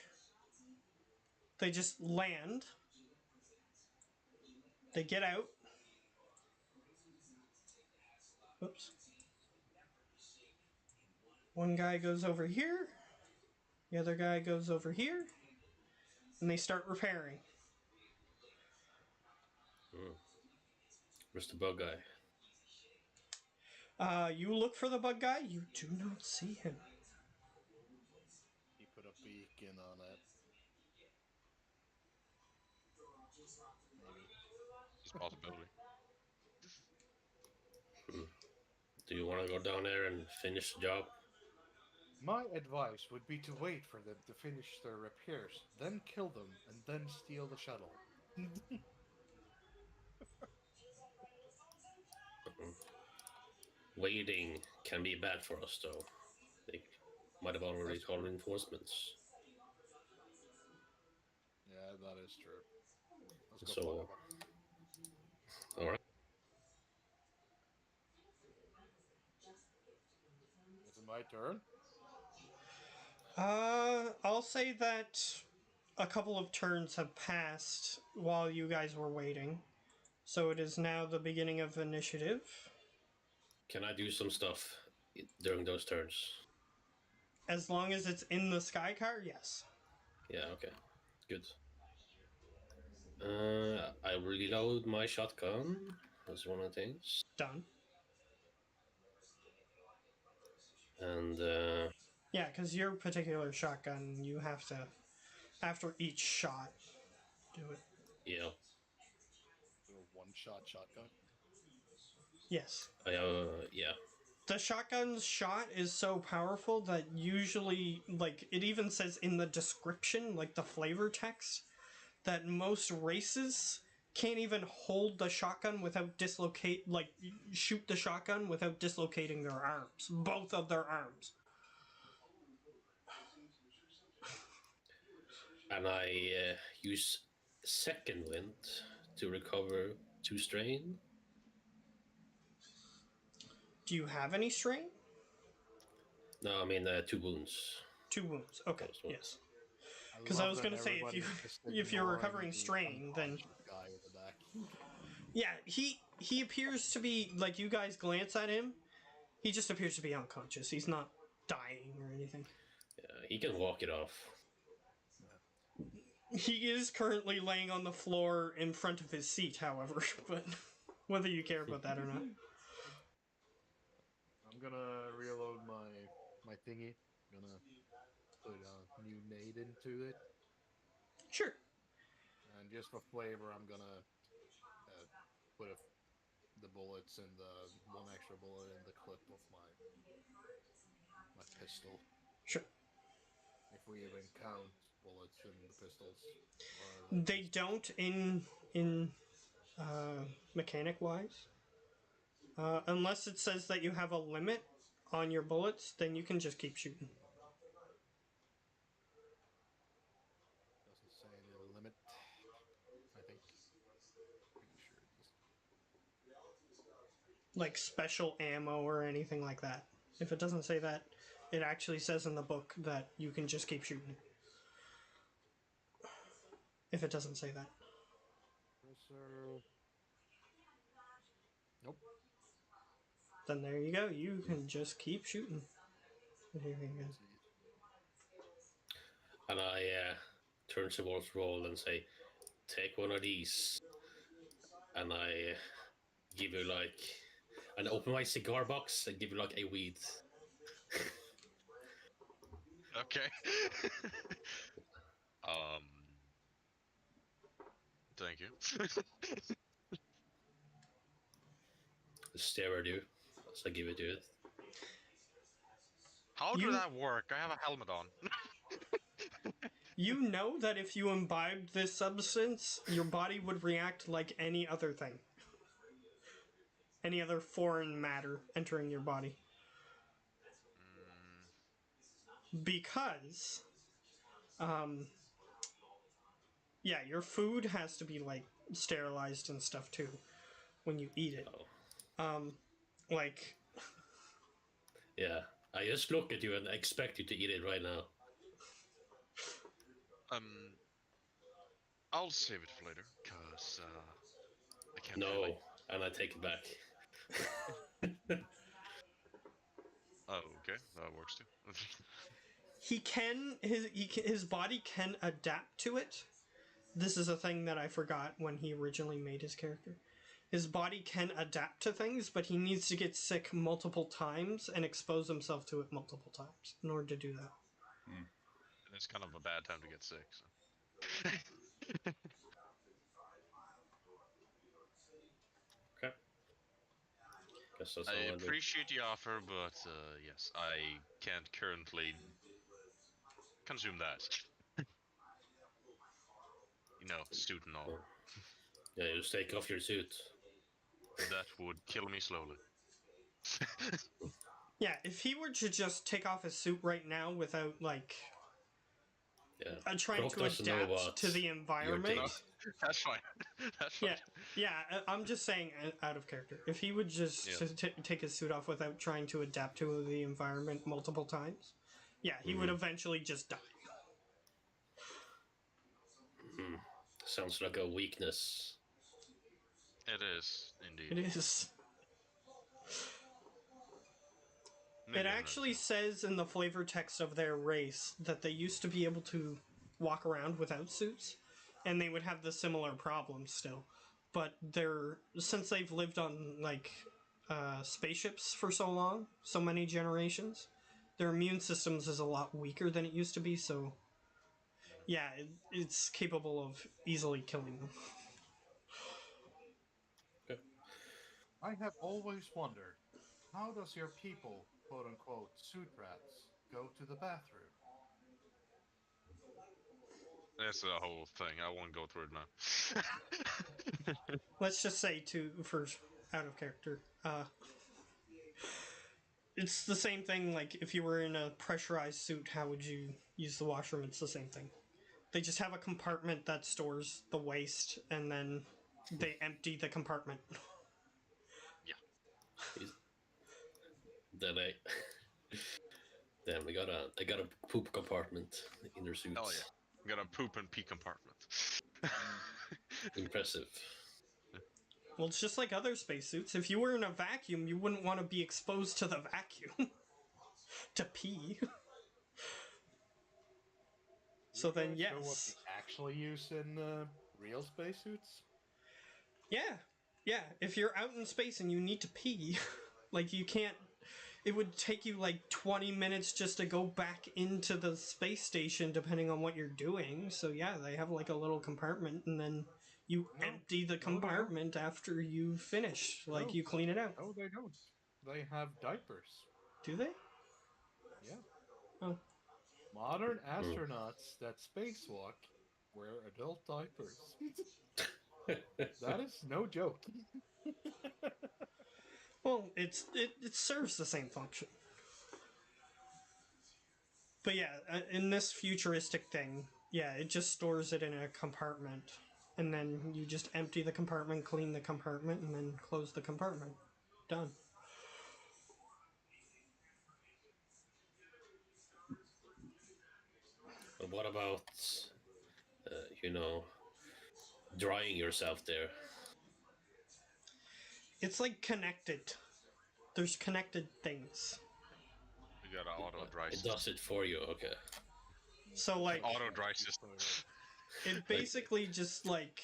They just land. They get out. Oops. One guy goes over here. The other guy goes over here. And they start repairing. Where's the bug guy? You look for the bug guy. You do not see him. he put a beacon on it. Maybe. It's a possibility. Do you want to go down there and finish the job? My advice would be to wait for them to finish their repairs, then kill them, and then steal the shuttle. Waiting can be bad for us, though. They might have already That's called true. reinforcements. Yeah, that is true. Let's go So, find them. all right. Is it my turn? I'll say that a couple of turns have passed while you guys were waiting. So it is now the beginning of initiative. Can I do some stuff during those turns? As long as it's in the sky car, yes. Yeah, okay. Good. I reload my shotgun. That's one of the things. Done. And, Yeah, because your particular shotgun, you have to, after each shot, do it. yeah. Do a one-shot shotgun. Yes. Yeah. The shotgun's shot is so powerful that usually, like, it even says in the description, like the flavor text, that most races can't even hold the shotgun without shoot the shotgun without dislocating their arms. Both of their arms. And I use second wind to recover 2 strain. Do you have any strain? No, I mean 2 wounds. 2 wounds. Okay, Those ones. yes. Because I was love going that to say, everybody is just if you're ignoring recovering the strain, then unconscious guy in the back. yeah, he appears to be like you guys glance at him. He just appears to be unconscious. He's not dying or anything. Yeah, he can walk it off. He is currently laying on the floor in front of his seat, however, but whether you care about that or not. I'm gonna reload my thingy. Gonna put a new nade into it, Sure. and just for flavor, I'm gonna put the bullets and the one extra bullet in the clip of my pistol. Sure. If we even count bullets in the pistols, or They don't in mechanic wise. Unless it says that you have a limit on your bullets, then you can just keep shooting. doesn't say any limit. I think. Pretty sure it does. Like special ammo or anything like that. If it doesn't say that, it actually says in the book that you can just keep shooting. If it doesn't say that. Nope. Then there you go. You can just keep shooting. And I turn towards Roll and say, take one of these. And I give you like, and open my cigar box and give you like a weed. Okay. Thank you. Stare at you as I give it to it. How does that work? I have a helmet on. You know that if you imbibed this substance, your body would react like any other thing. Any other foreign matter entering your body. Because, yeah, your food has to be, like, sterilized and stuff, too, when you eat it. Like... Yeah, I just look at you and I expect you to eat it right now. I'll save it for later, cause I can't. No, really. and I take it back. Oh, okay, that works too. His body can adapt to it. This is a thing that I forgot when he originally made his character. His body can adapt to things, but he needs to get sick multiple times and expose himself to it multiple times in order to do that. And it's kind of a bad time to get sick, so. Okay. Guess that's I all I do. appreciate the offer, but yes, I can't currently consume that. You know, suit and all. Yeah, you just take off your suit. That would kill me slowly. Yeah, if he were to just take off his suit right now without, like, trying to adapt to the environment... No, that's fine. That's fine. Yeah, I'm just saying out of character. If he would just take his suit off without trying to adapt to the environment multiple times, yeah, he would eventually just die. Sounds like a weakness. It is, indeed. It is. It actually says in the flavor text of their race that they used to be able to walk around without suits, and they would have the similar problems still. But since they've lived on, like, spaceships for so long, so many generations, their immune systems is a lot weaker than it used to be, so yeah, it's capable of easily killing them. I have always wondered, how does your people, quote unquote, suit rats, go to the bathroom? That's a whole thing. I won't go through it now. Let's just say, for out of character, it's the same thing, like, if you were in a pressurized suit, how would you use the washroom? It's the same thing. They just have a compartment that stores the waste, and then they empty the compartment. Yeah. Then we got a poop compartment in their suits. Oh yeah. We got a poop and pee compartment. Impressive. Well, it's just like other spacesuits. If you were in a vacuum, you wouldn't want to be exposed to the vacuum to pee. So then, yes. Show what the actually use in real spacesuits? Yeah. If you're out in space and you need to pee, like you can't. It would take you like 20 minutes just to go back into the space station, depending on what you're doing. So yeah, they have like a little compartment, and then you empty the compartment after you finish. Like No. you clean it out. No, they don't. They have diapers. Do they? Yeah. Oh. Modern astronauts that spacewalk wear adult diapers. That is no joke. Well, it serves the same function. But yeah, in this futuristic thing, yeah, it just stores it in a compartment, and then you just empty the compartment, clean the compartment, and then close the compartment. Done. But what about, you know, drying yourself there? It's like connected. There's connected things. You got an auto dry It system. does it for you, okay. So like Auto dry system. it basically just like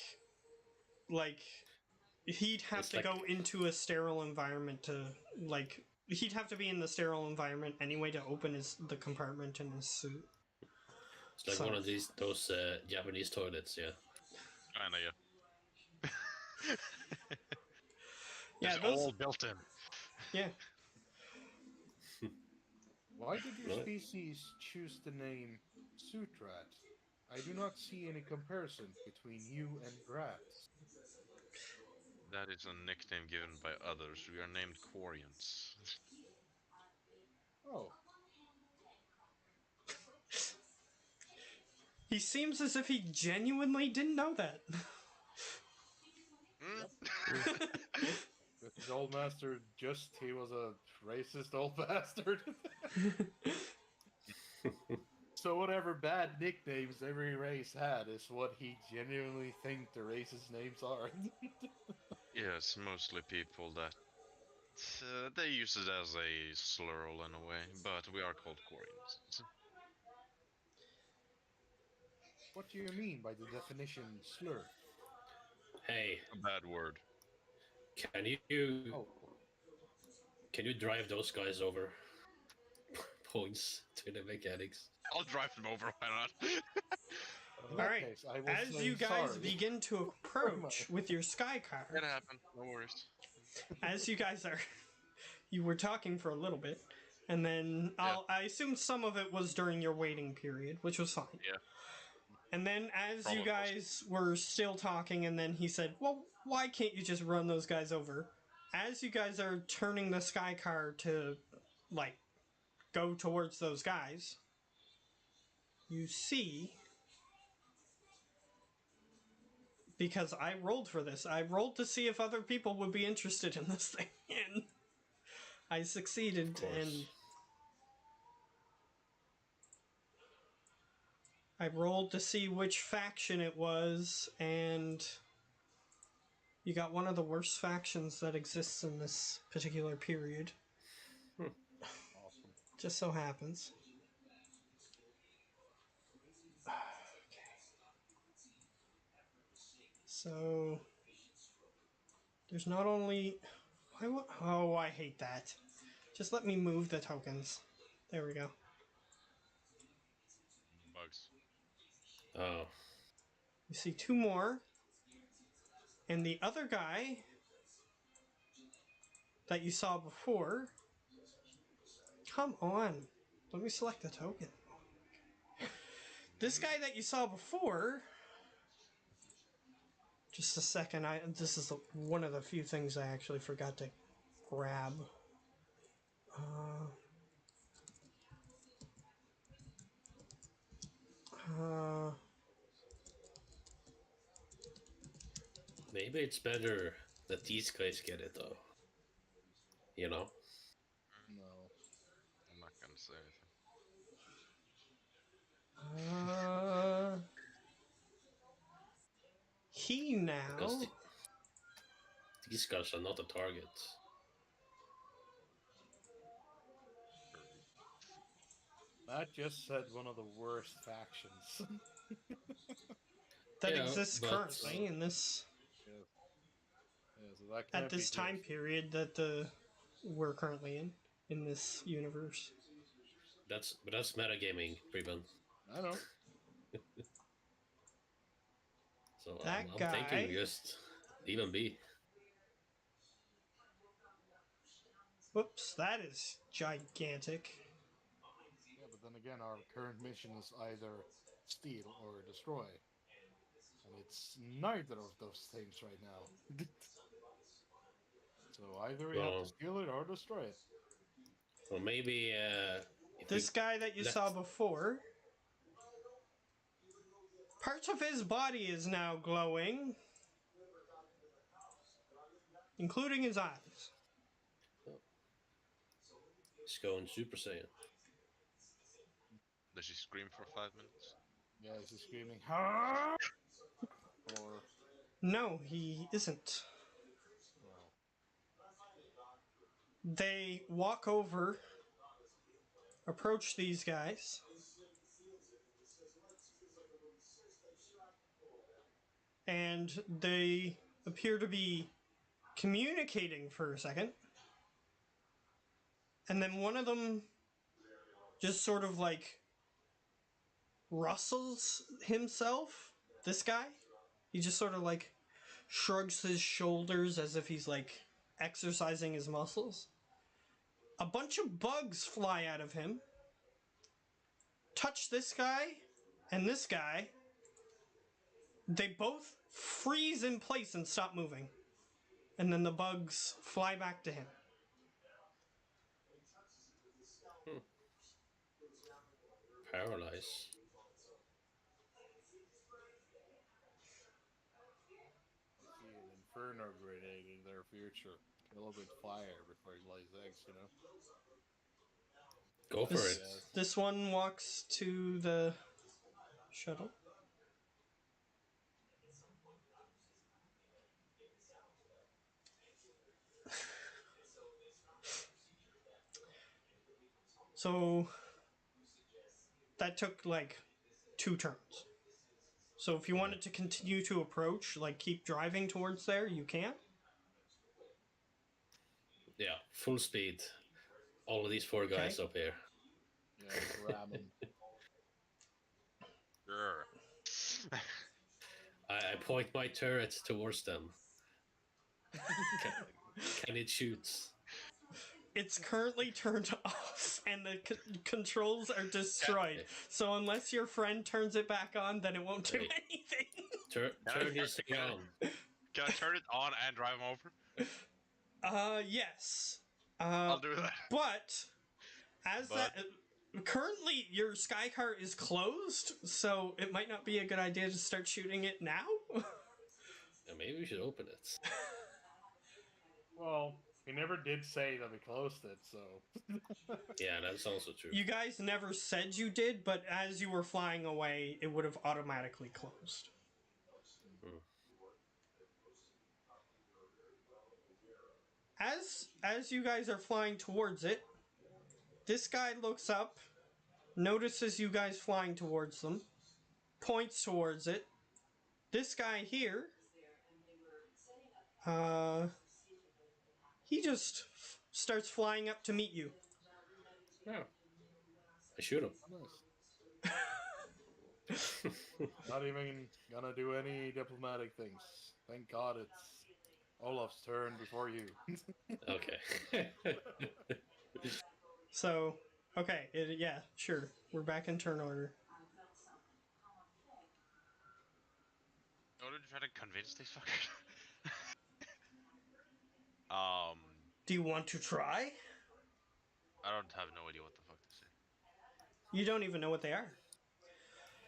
he'd have It's to like- go into a sterile environment to like he'd have to be in the sterile environment anyway to open the compartment in his suit. It's like So- one of those Japanese toilets, yeah. Kinda, yeah. Yeah, It's those. all built in. Yeah, Why did your Really? species choose the name Suit Rat? I do not see any comparison between you and rats. That is a nickname given by others. We are named Quarians. Oh, he seems as if he genuinely didn't know that. with his old master, he was a racist old bastard. So whatever bad nicknames every race had is what he genuinely think the racist names are. Yes, mostly people that they use it as a slur in a way, but we are called Quarians. What do you mean by the definition slur? Hey, A bad word. can you Oh, can you drive those guys over? Points to the mechanics. I'll drive them over. Why not? in that Alright, case, I will as say you guys sorry. begin to approach with your sky car, Gonna happen. No worries. as you guys are, you were talking for a little bit, and then I assume some of it was during your waiting period, which was fine. Yeah. And then as you Probably guys were still talking, and then he said, "Well, why can't you just run those guys over?" As you guys are turning the sky car to, like, go towards those guys, you see, because I rolled for this, I rolled to see if other people would be interested in this thing, and I succeeded, Of course. and I rolled to see which faction it was, and you got one of the worst factions that exists in this particular period. Awesome. Just so happens. Okay. So there's not only oh, I hate that. Just let me move the tokens. There we go. Bugs. Oh, You see two more. And the other guy that you saw before. Come on. Let me select the token. This guy that you saw before. Just a second. This is one of the few things I actually forgot to grab. maybe it's better that these guys get it though. You know? No. I'm not gonna say anything. He now. Because these guys are not a target. Matt just said one of the worst factions. that Yeah, exists but- currently in this Yeah. Yeah, so that at can't this be time good. period that we're currently in this universe. That's metagaming, Preben. I know. So That I'm thinking guy- just even B. Whoops, that is gigantic. Yeah, but then again, our current mission is either steal or destroy. And it's neither of those things right now. So either we have to Well, steal it or destroy it. well maybe if This guy that you let- saw before, parts of his body is now glowing, including his eyes. He's going Super Saiyan. Does she scream for 5 minutes? Yeah, is he screaming, "Ha!" Or, No, he isn't. well, They walk over, approach these guys, and they appear to be communicating for a second. And then one of them just sort of like rustles himself. This guy, he just sort of like shrugs his shoulders as if he's like exercising his muscles. A bunch of bugs fly out of him, touch this guy and this guy. They both freeze in place and stop moving. And then the bugs fly back to him. Paralyzed. I see an inferno grenade in their future. Kill it with fire before it lays eggs, you know? Go for This, it. this one walks to the shuttle. So that took like 2 turns. So if you wanted to continue to approach, like keep driving towards there, you can. Yeah, full speed. All of these 4 guys up here. Yeah, ram them. Grr. I point my turret towards them. Can it shoot? It's currently turned off and the controls are destroyed. So unless your friend turns it back on, then it won't do Hey. anything. Turn this thing on. Can I turn it on and drive him over? Yes. I'll do that. But as But- that currently your sky car is closed, so it might not be a good idea to start shooting it now. Yeah, maybe we should open it. Well, he never did say that we closed it, so. Yeah, that's also true. You guys never said you did, but as you were flying away, it would have automatically closed. As you guys are flying towards it, this guy looks up, notices you guys flying towards them, points towards it. This guy here, he just starts flying up to meet you. Yeah. I shoot him. Nice. Not even gonna do any diplomatic things. Thank God it's Olaf's turn before you. Okay. So, okay, yeah, sure. We're back in turn order. Oh, did you try to convince these fuckers? Do you want to try? I don't have no idea what the fuck to say. You don't even know what they are.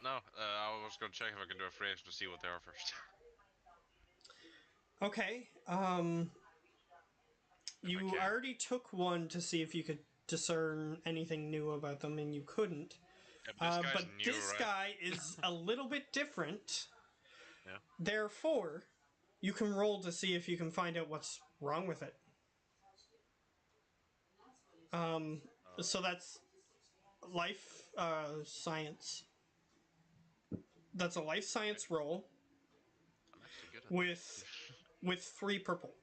No, I was gonna check if I can do a phrase to see what they are first. Okay, you can. already took one to see if you could discern anything new about them, and you couldn't. Yeah, but this guy's But new, this right? guy is a little bit different. Yeah. Therefore, you can roll to see if you can find out what's wrong with it. So that's life science. That's a life science roll. with 3 purple.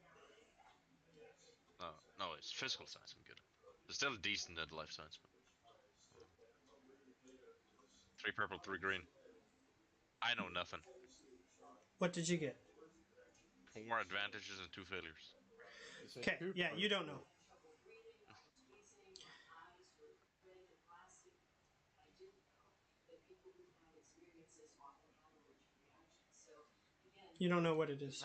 No, it's physical science. I'm good. It's still decent at life science. But... 3 purple, 3 green. I know nothing. What did you get? 4 advantages and 2 failures. Okay, yeah, you don't know. You don't know what it is.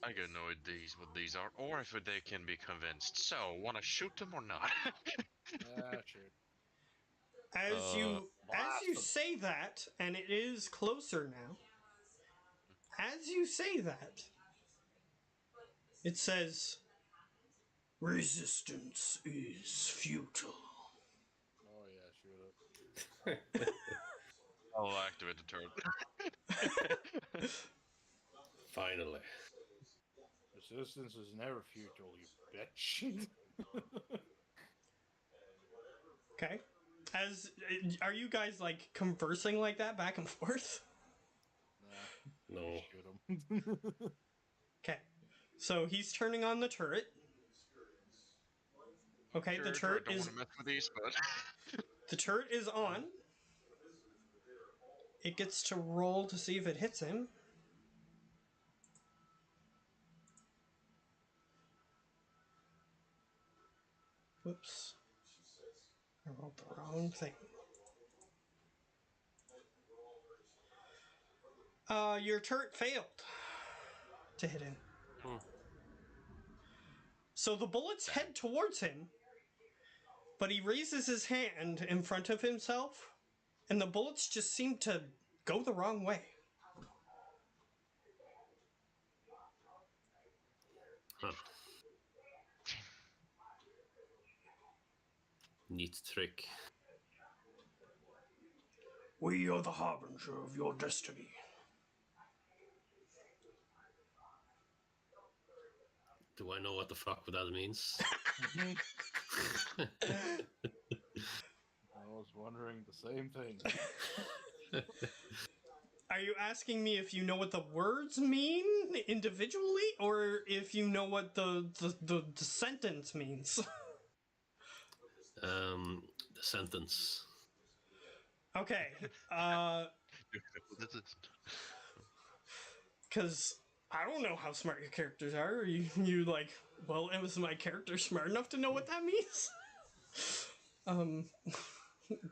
I got no ideas what these are, or if they can be convinced. So, wanna shoot them or not? Shoot. As you blast them. say that, and it is closer now. As you say that, it says, "Resistance is futile." Oh yeah, shoot it. I'll activate the turret. Finally. Resistance is never futile, you bitch. Okay. Are you guys like conversing like that back and forth? Nah. No. Shoot him. Okay. So he's turning on the turret. Okay, Sure, the turret I don't is want to mess with these, but the turret is on. It gets to roll to see if it hits him. Whoops. I rolled the wrong thing. Your turret failed to hit him. So the bullets head towards him, but he raises his hand in front of himself, and the bullets just seem to go the wrong way. Huh. Neat trick. We are the harbinger of your destiny. Do I know what the fuck that means? I was wondering the same thing. Are you asking me if you know what the words mean individually, or if you know what the sentence means? The sentence. Okay. Because I don't know how smart your characters are. You like, well, was my character smart enough to know what that means?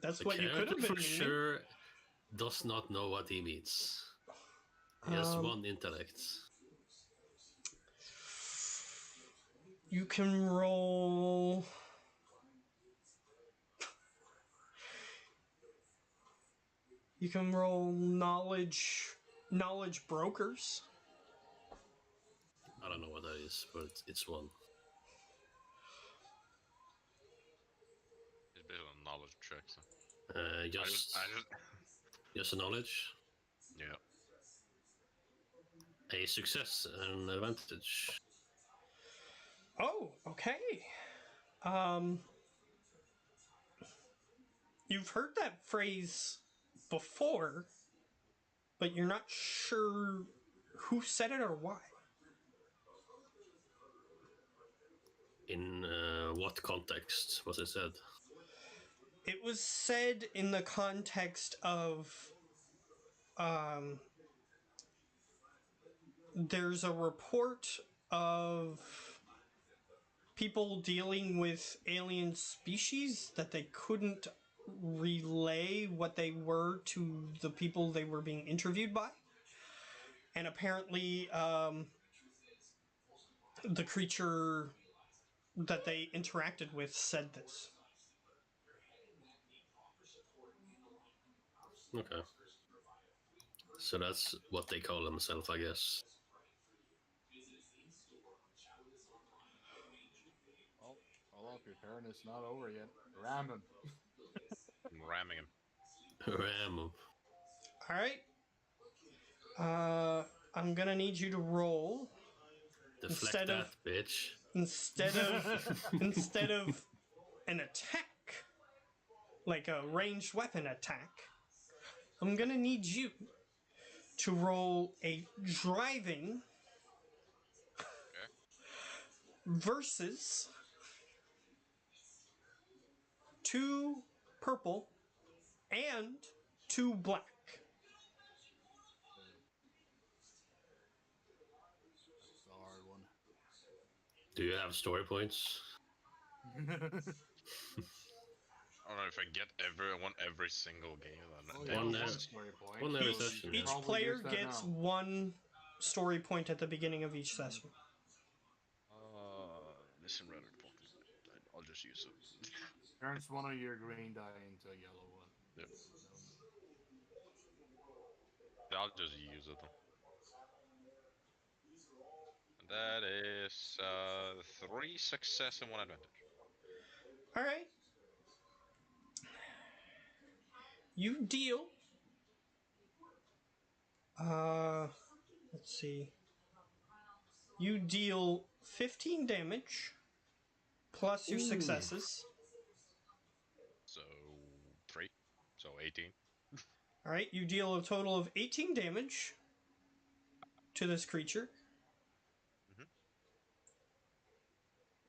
That's The what you could have been for meaning. sure does not know what he means. He has 1 intellect. You can roll. You can roll knowledge brokers. I don't know what that is, but it's 1. it's based on knowledge check. So. Just a knowledge. Yeah. A success and advantage. Oh, okay. You've heard that phrase before, but you're not sure who said it or why. In what context was it said? It was said in the context of there's a report of people dealing with alien species that they couldn't relay what they were to the people they were being interviewed by. And apparently, the creature that they interacted with said this. Okay. So that's what they call themselves, I guess. Oh, hold up, your turn is not over yet. Ram him. I'm ramming him. Ram him. Alright. I'm gonna need you to roll. Deflect that, bitch. Instead of an attack, like a ranged weapon attack, I'm gonna need you to roll a driving versus 2 purple and 2 black. That's the hard one. Do you have story points? I don't know if I get every single game. Then One One story point. one every Each, session. each Probably player use that gets now. 1 story point at the beginning of each session. Listen rather important. I'll just use it. Turns one of your green die into a yellow one. Yep. I'll just use it. That is 3 success and 1 advantage. All right. You deal. Let's see. You deal 15 damage plus your successes. So 3. So 18. All right. You deal a total of 18 damage to this creature. Mhm.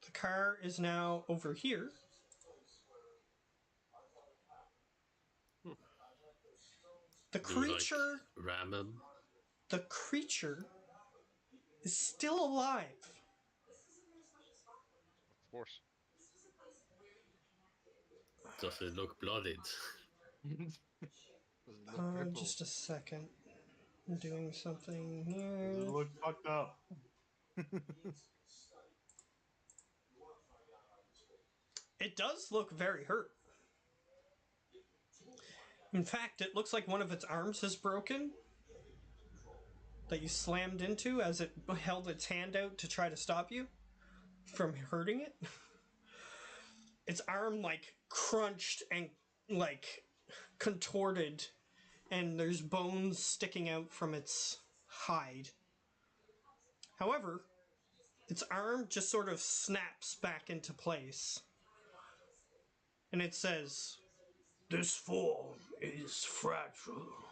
The car is now over here. The Do we, creature, like, ram him? the creature is still alive. Of course. Does it look bloodied? Does it look crippled? Just a second. I'm doing something Does here. it look fucked up? It does look very hurt. In fact, it looks like one of its arms is broken that you slammed into as it held its hand out to try to stop you from hurting it. Its arm, like, crunched and, like, contorted, and there's bones sticking out from its hide. However, its arm just sort of snaps back into place. And it says, "This form is fragile."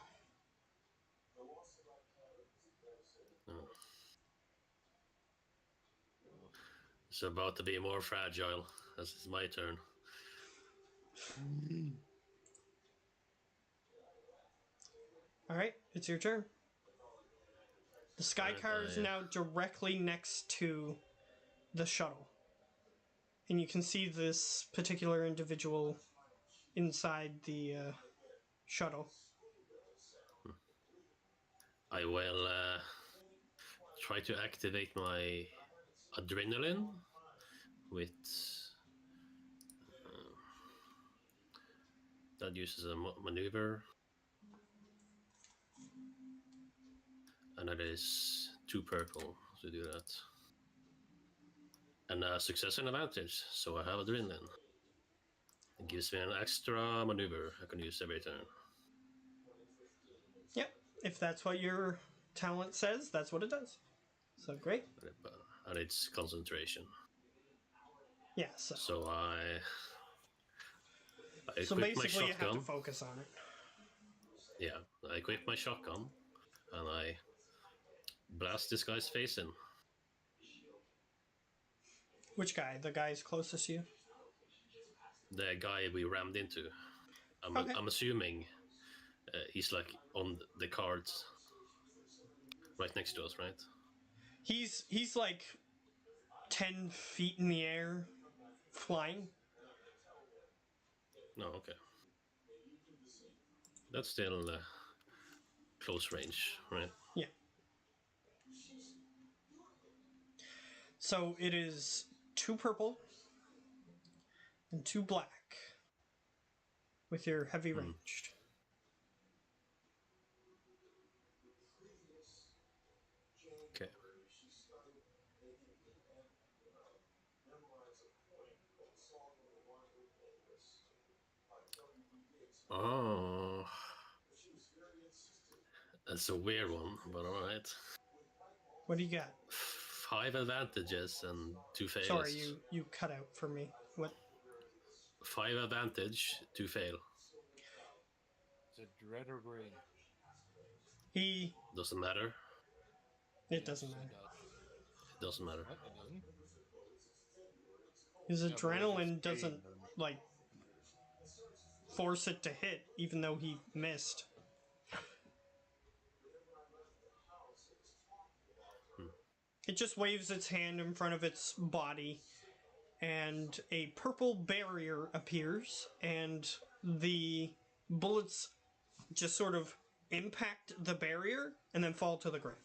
It's about to be more fragile, as it's my turn. All right, it's your turn. The sky Alright, car is now directly next to the shuttle. And you can see this particular individual inside the shuttle. I will try to activate my adrenaline with that uses a maneuver, and that is 2 purple to do that, and a success and advantage, so I have adrenaline. It gives me an extra maneuver I can use every turn. Yep, if that's what your talent says, that's what it does. So great. And it's concentration. Yeah, so So I so equip my basically you have to shotgun. focus on it. Yeah, I equip my shotgun, and I blast this guy's face in. Which guy? The guy's closest to you? The guy we rammed into. Okay. I'm assuming he's like on the cards right next to us, right? He's like 10 feet in the air, flying. No, okay. That's still close range, right? Yeah. So it is 2 purple and 2 black with your heavy ranged. Okay. Oh, that's a weird one, but all right. What do you got? 5 advantages and 2 fails. Sorry, you cut out for me. What? 5 advantage, 2 fail. Is it red or green? He. Doesn't matter. It doesn't Yes, matter. It does. It doesn't matter. What? It doesn't? His Yeah, but if it's adrenaline doesn't, pain, then... like, force it to hit, even though he missed. It just waves its hand in front of its body, and a purple barrier appears, and the bullets just sort of impact the barrier and then fall to the ground.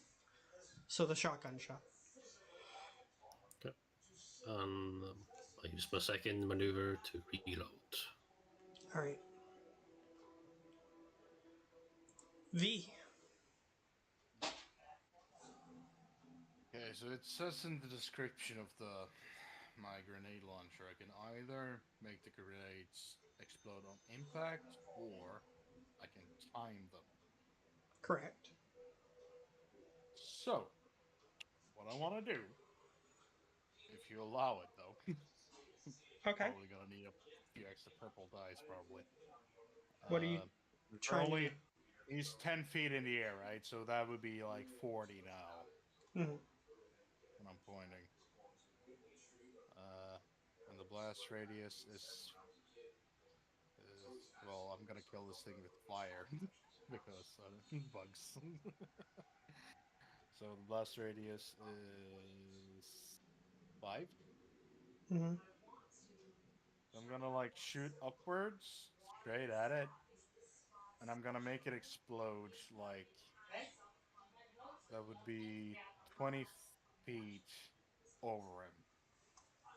So the shotgun shot. Okay. I use my second maneuver to reload. All right. V. Okay, so it says in the description of my grenade launcher, I can either make the grenades explode on impact, or I can time them. Correct. So, what I want to do, if you allow it though, Okay. probably gonna need a few extra purple dice, probably. What are you We're trying only, to? he's 10 feet in the air, right? So that would be like 40 now Mhm. when I'm pointing. And the blast radius is well, I'm gonna kill this thing with fire because bugs. So the blast radius is 5. Mhm. I'm gonna like shoot upwards straight at it, and I'm gonna make it explode. Like that would be 20 feet over him,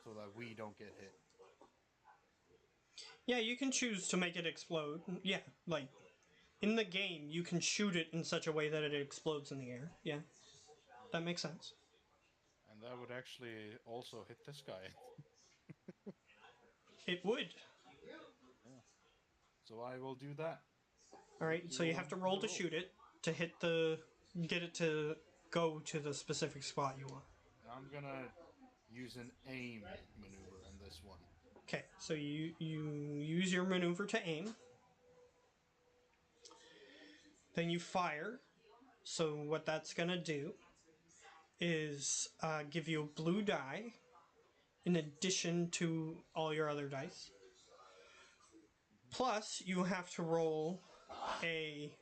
so that we don't get hit. Yeah, you can choose to make it explode. Yeah, like in the game, you can shoot it in such a way that it explodes in the air. Yeah, that makes sense. And that would actually also hit this guy. It would. Yeah. So I will do that. All right, If so you you will have to do roll the to roll. shoot it to hit get it to go to the specific spot you want. I'm gonna use an aim maneuver in this one. Okay, so you use your maneuver to aim. Then you fire. So what that's gonna do is give you a blue die in addition to all your other dice. Plus, you have to roll a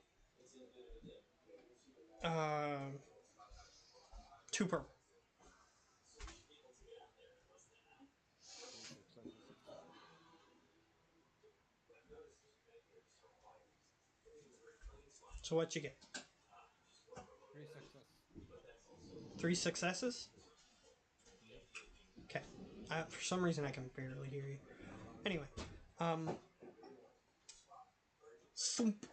2 purple. 3 successes. So what you get? 3 success. 3 successes. Yep. Okay. For some reason, I can barely hear you. Anyway, um, thump.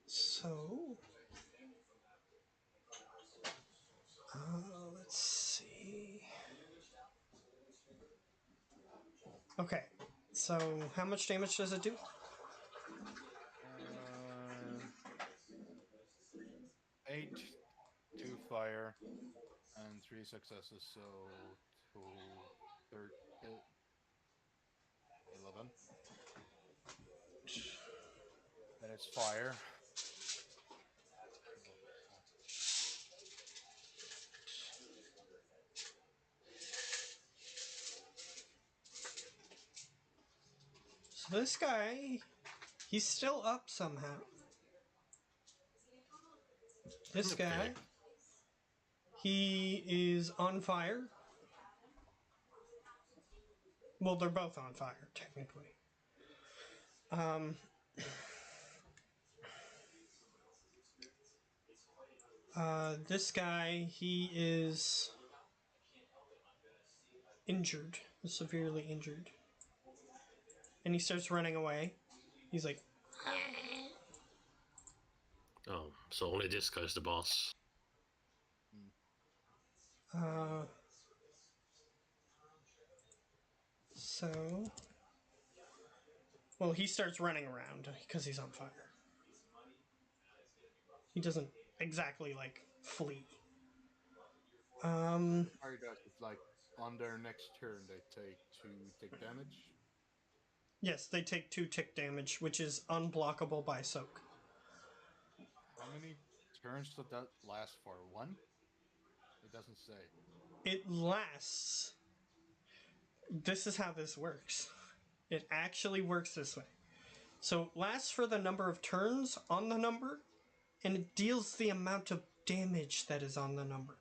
So, let's see. Okay, so how much damage does it do? Uh, 8 to fire and 3 successes, so to 11. Then it's fire. So this guy, he's still up somehow. This Okay. guy, he is on fire. Well, they're both on fire, technically. This guy, he is injured, severely injured. And he starts running away. He's like, Oh, so only this guy's the boss. uh, so. Well, he starts running around because he's on fire. He doesn't exactly, like, flee. Fire does, it's like on their next turn they take damage. Yes, they take 2 tick damage, which is unblockable by soak. How many turns did that last for? 1? It doesn't say. It lasts. This is how this works. It actually works this way. So it lasts for the number of turns on the number, and it deals the amount of damage that is on the number.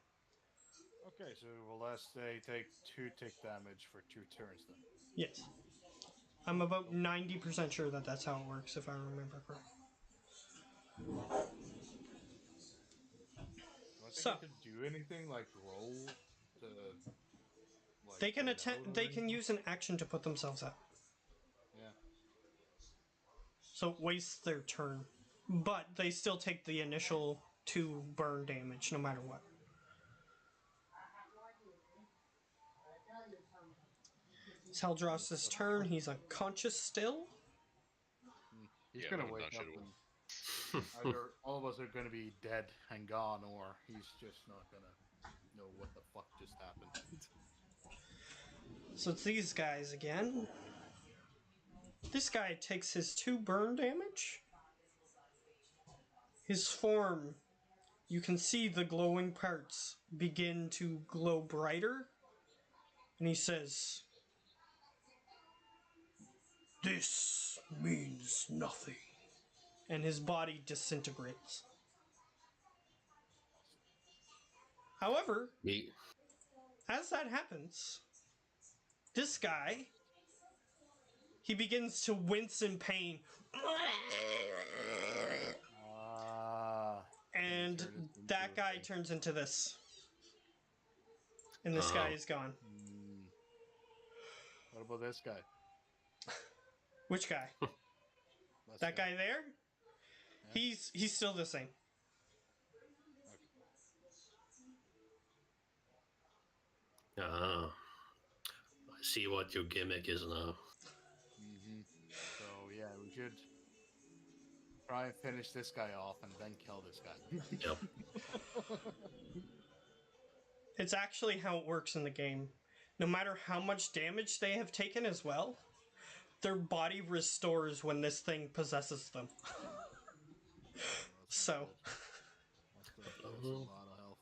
Okay, so it will last, say, take 2 tick damage for 2 turns then. Yes. I'm about 90% sure that that's how it works, if I remember correctly. Do I think So they could do anything like roll to like they can get out or they can anything? use an action to put themselves out. Yeah. So it wastes their turn. But they still take the initial 2 burn damage no matter what. It's Heldross's turn. He's unconscious still. He's Yeah, gonna haven't wake done up shit at and either all of us are gonna be dead and gone, or he's just not gonna know what the fuck just happened. So it's these guys again. This guy takes his 2 burn damage. His form, you can see the glowing parts begin to glow brighter. And he says, "This means nothing." And his body disintegrates. However, Me. as that happens, this guy, he begins to wince in pain. And turn it into that a guy thing. turns into this. And this guy is gone. What about this guy? Which guy? That guy there? Yeah. He's still the same. Ah. I see what your gimmick is now. So yeah, we should try and finish this guy off and then kill this guy. Yep. It's actually how it works in the game. No matter how much damage they have taken as well, their body restores when this thing possesses them. So, That still gives a lot of health.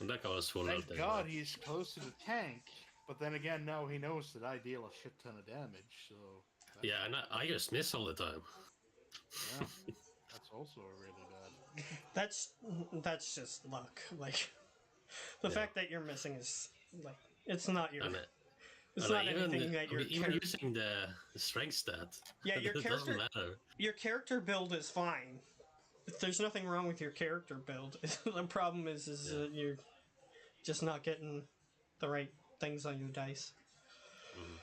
And that guy was full Thank out there. God he's close to the tank, but then again, now he knows that I deal a shit ton of damage, so... Yeah, and I just miss all the time. Yeah, that's also really bad. that's just luck. Like, the Yeah. fact that you're missing is, like, it's not your... And, It's and not even, anything that your even using the strength stat. Yeah, your it character- doesn't matter. Your character build is fine. There's nothing wrong with your character build. The problem is that you're just not getting the right things on your dice. Mhm.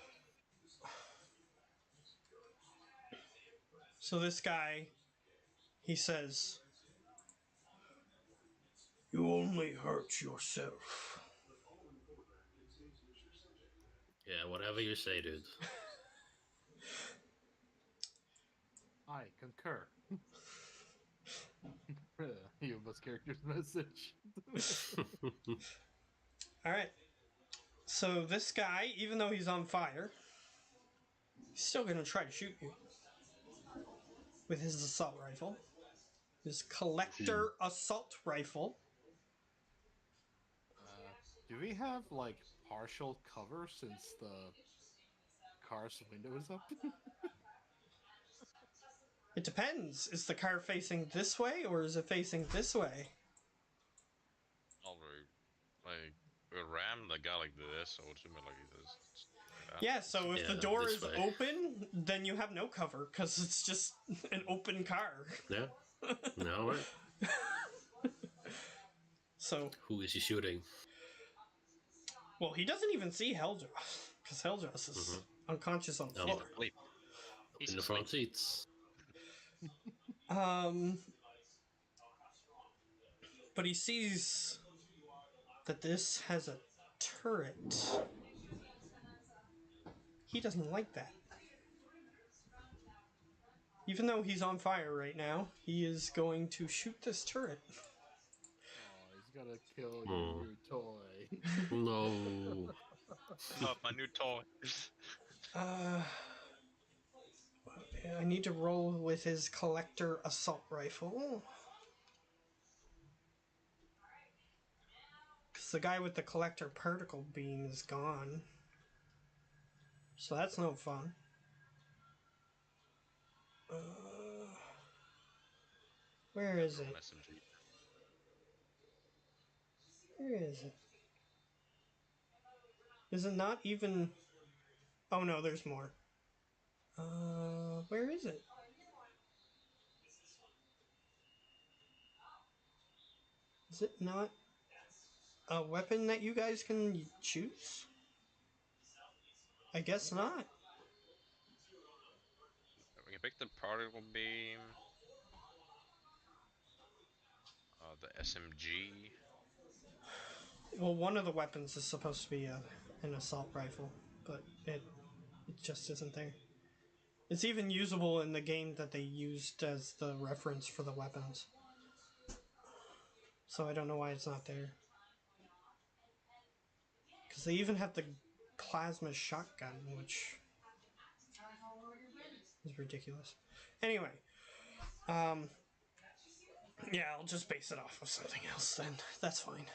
So this guy, he says, "You only hurt yourself." Yeah, whatever you say, dude. I concur. You must character's message. Alright. So this guy, even though he's on fire, he's still gonna try to shoot you. With his assault rifle. His collector assault rifle. Do we have, like, partial cover since the car's window is up? It depends. Is the car facing this way or is it facing this way? Already, like, a ram that got like this, so it's like this. Yeah, so if Yeah, the door this is way. open, then you have no cover because it's just an open car. Yeah. No, right? So, Who is he shooting? well, he doesn't even see Heldross because Heldross is unconscious on the Oh. floor. Sleep. He's In the front seats. But he sees that this has a turret. He doesn't like that. Even though he's on fire right now, he is going to shoot this turret. Oh, he's gotta kill your new toy. No. Oh, my new toy. I need to roll with his collector assault rifle. Because the guy with the collector particle beam is gone. So that's no fun. Where is it? SMG. Where is it? Is it not even... Oh no, there's more. Where is it? Is it not a weapon that you guys can choose? I guess not. We can pick the particle beam. The SMG. Well, one of the weapons is supposed to be an assault rifle, but it just isn't there. It's even usable in the game that they used as the reference for the weapons. So I don't know why it's not there. Because they even have the plasma shotgun, which is ridiculous. Anyway, yeah, I'll just base it off of something else then. That's fine.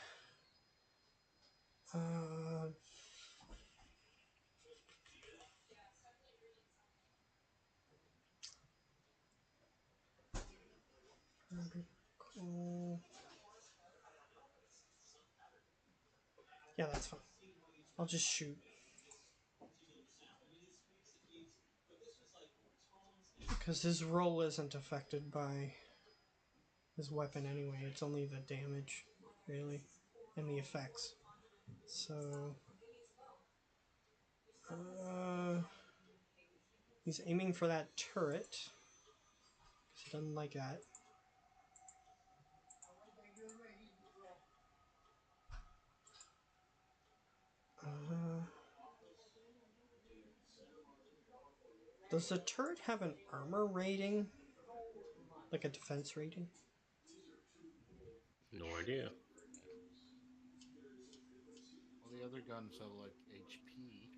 Cool. Yeah, that's fine. I'll just shoot. Because his roll isn't affected by his weapon anyway. It's only the damage, really, and the effects. So, he's aiming for that turret. Because he doesn't like that. Does the turret have an armor rating? Like a defense rating? No idea. Well, the other guns have like HP.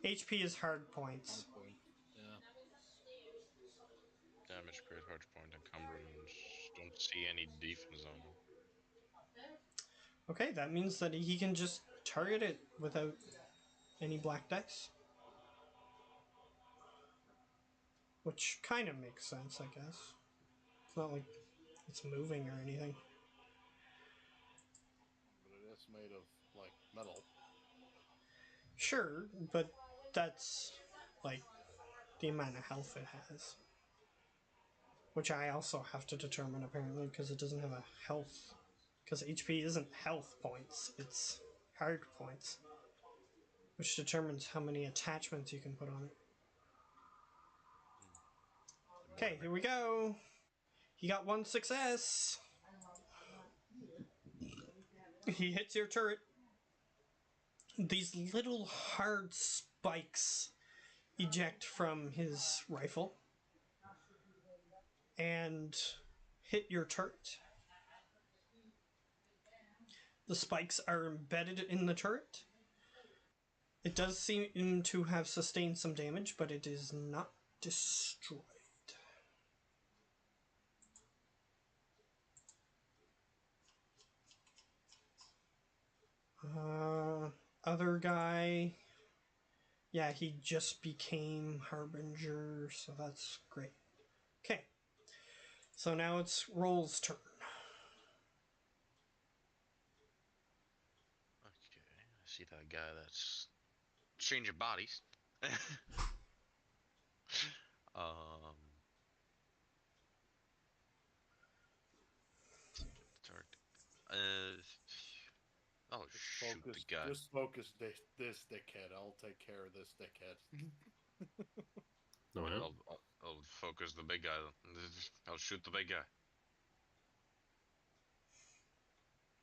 HP is hard points. Hard point. Yeah. Damage, crit, hard point, encumbrance. Don't see any defense on them. Okay, that means that he can just target it without any black dice. Which kind of makes sense, I guess. It's not like it's moving or anything. But it is made of like metal. Sure, but that's like the amount of health it has. Which I also have to determine apparently because it doesn't have a health. Because HP isn't health points, it's hard points. Which determines how many attachments you can put on it. Okay, here we go. He got one success. He hits your turret. These little hard spikes eject from his rifle and hit your turret. The spikes are embedded in the turret. It does seem to have sustained some damage, but it is not destroyed. Other guy, yeah, he just became Harbinger, so that's great. Okay, so now it's Roll's turn. Okay, I see that guy that's changing bodies. um, start. Oh shoot, the guy. Just focus this dickhead. I'll take care of this dickhead. No, yeah. I'll focus the big guy. I'll shoot the big guy.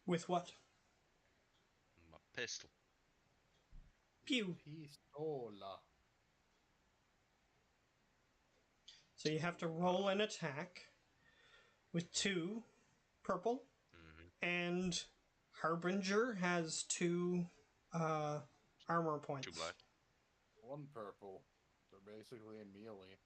With what? My pistol. Pew. Pistola. So you have to roll an attack with 2 purple, and Harbinger has 2 armor points. 2 black. 1 purple. They're basically a melee.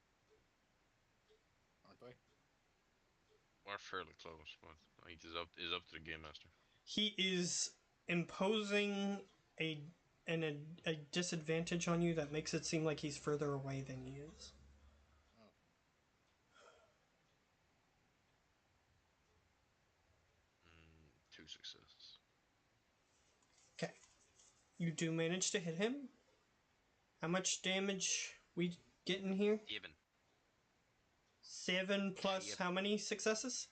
fairly close, but it is up to the game master. He is imposing a a disadvantage on you that makes it seem like he's further away than he is. 2 successes. Okay. You do manage to hit him. How much damage we getting here? 7. 7 plus Shit. how many successes?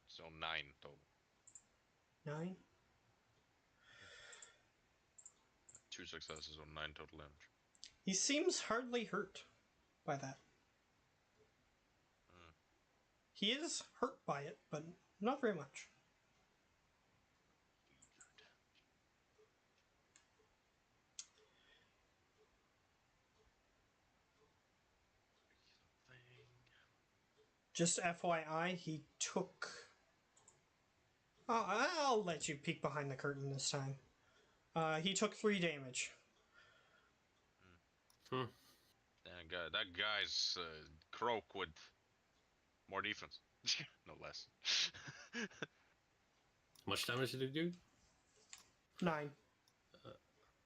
So 9 total. 9? 2 successes on 9 total damage. He seems hardly hurt by that. He is hurt by it, but not very much. Just FYI, he took... Oh, I'll let you peek behind the curtain this time. He took 3 damage. That guy's Croak with more defense. No less. How much damage did he do? 9.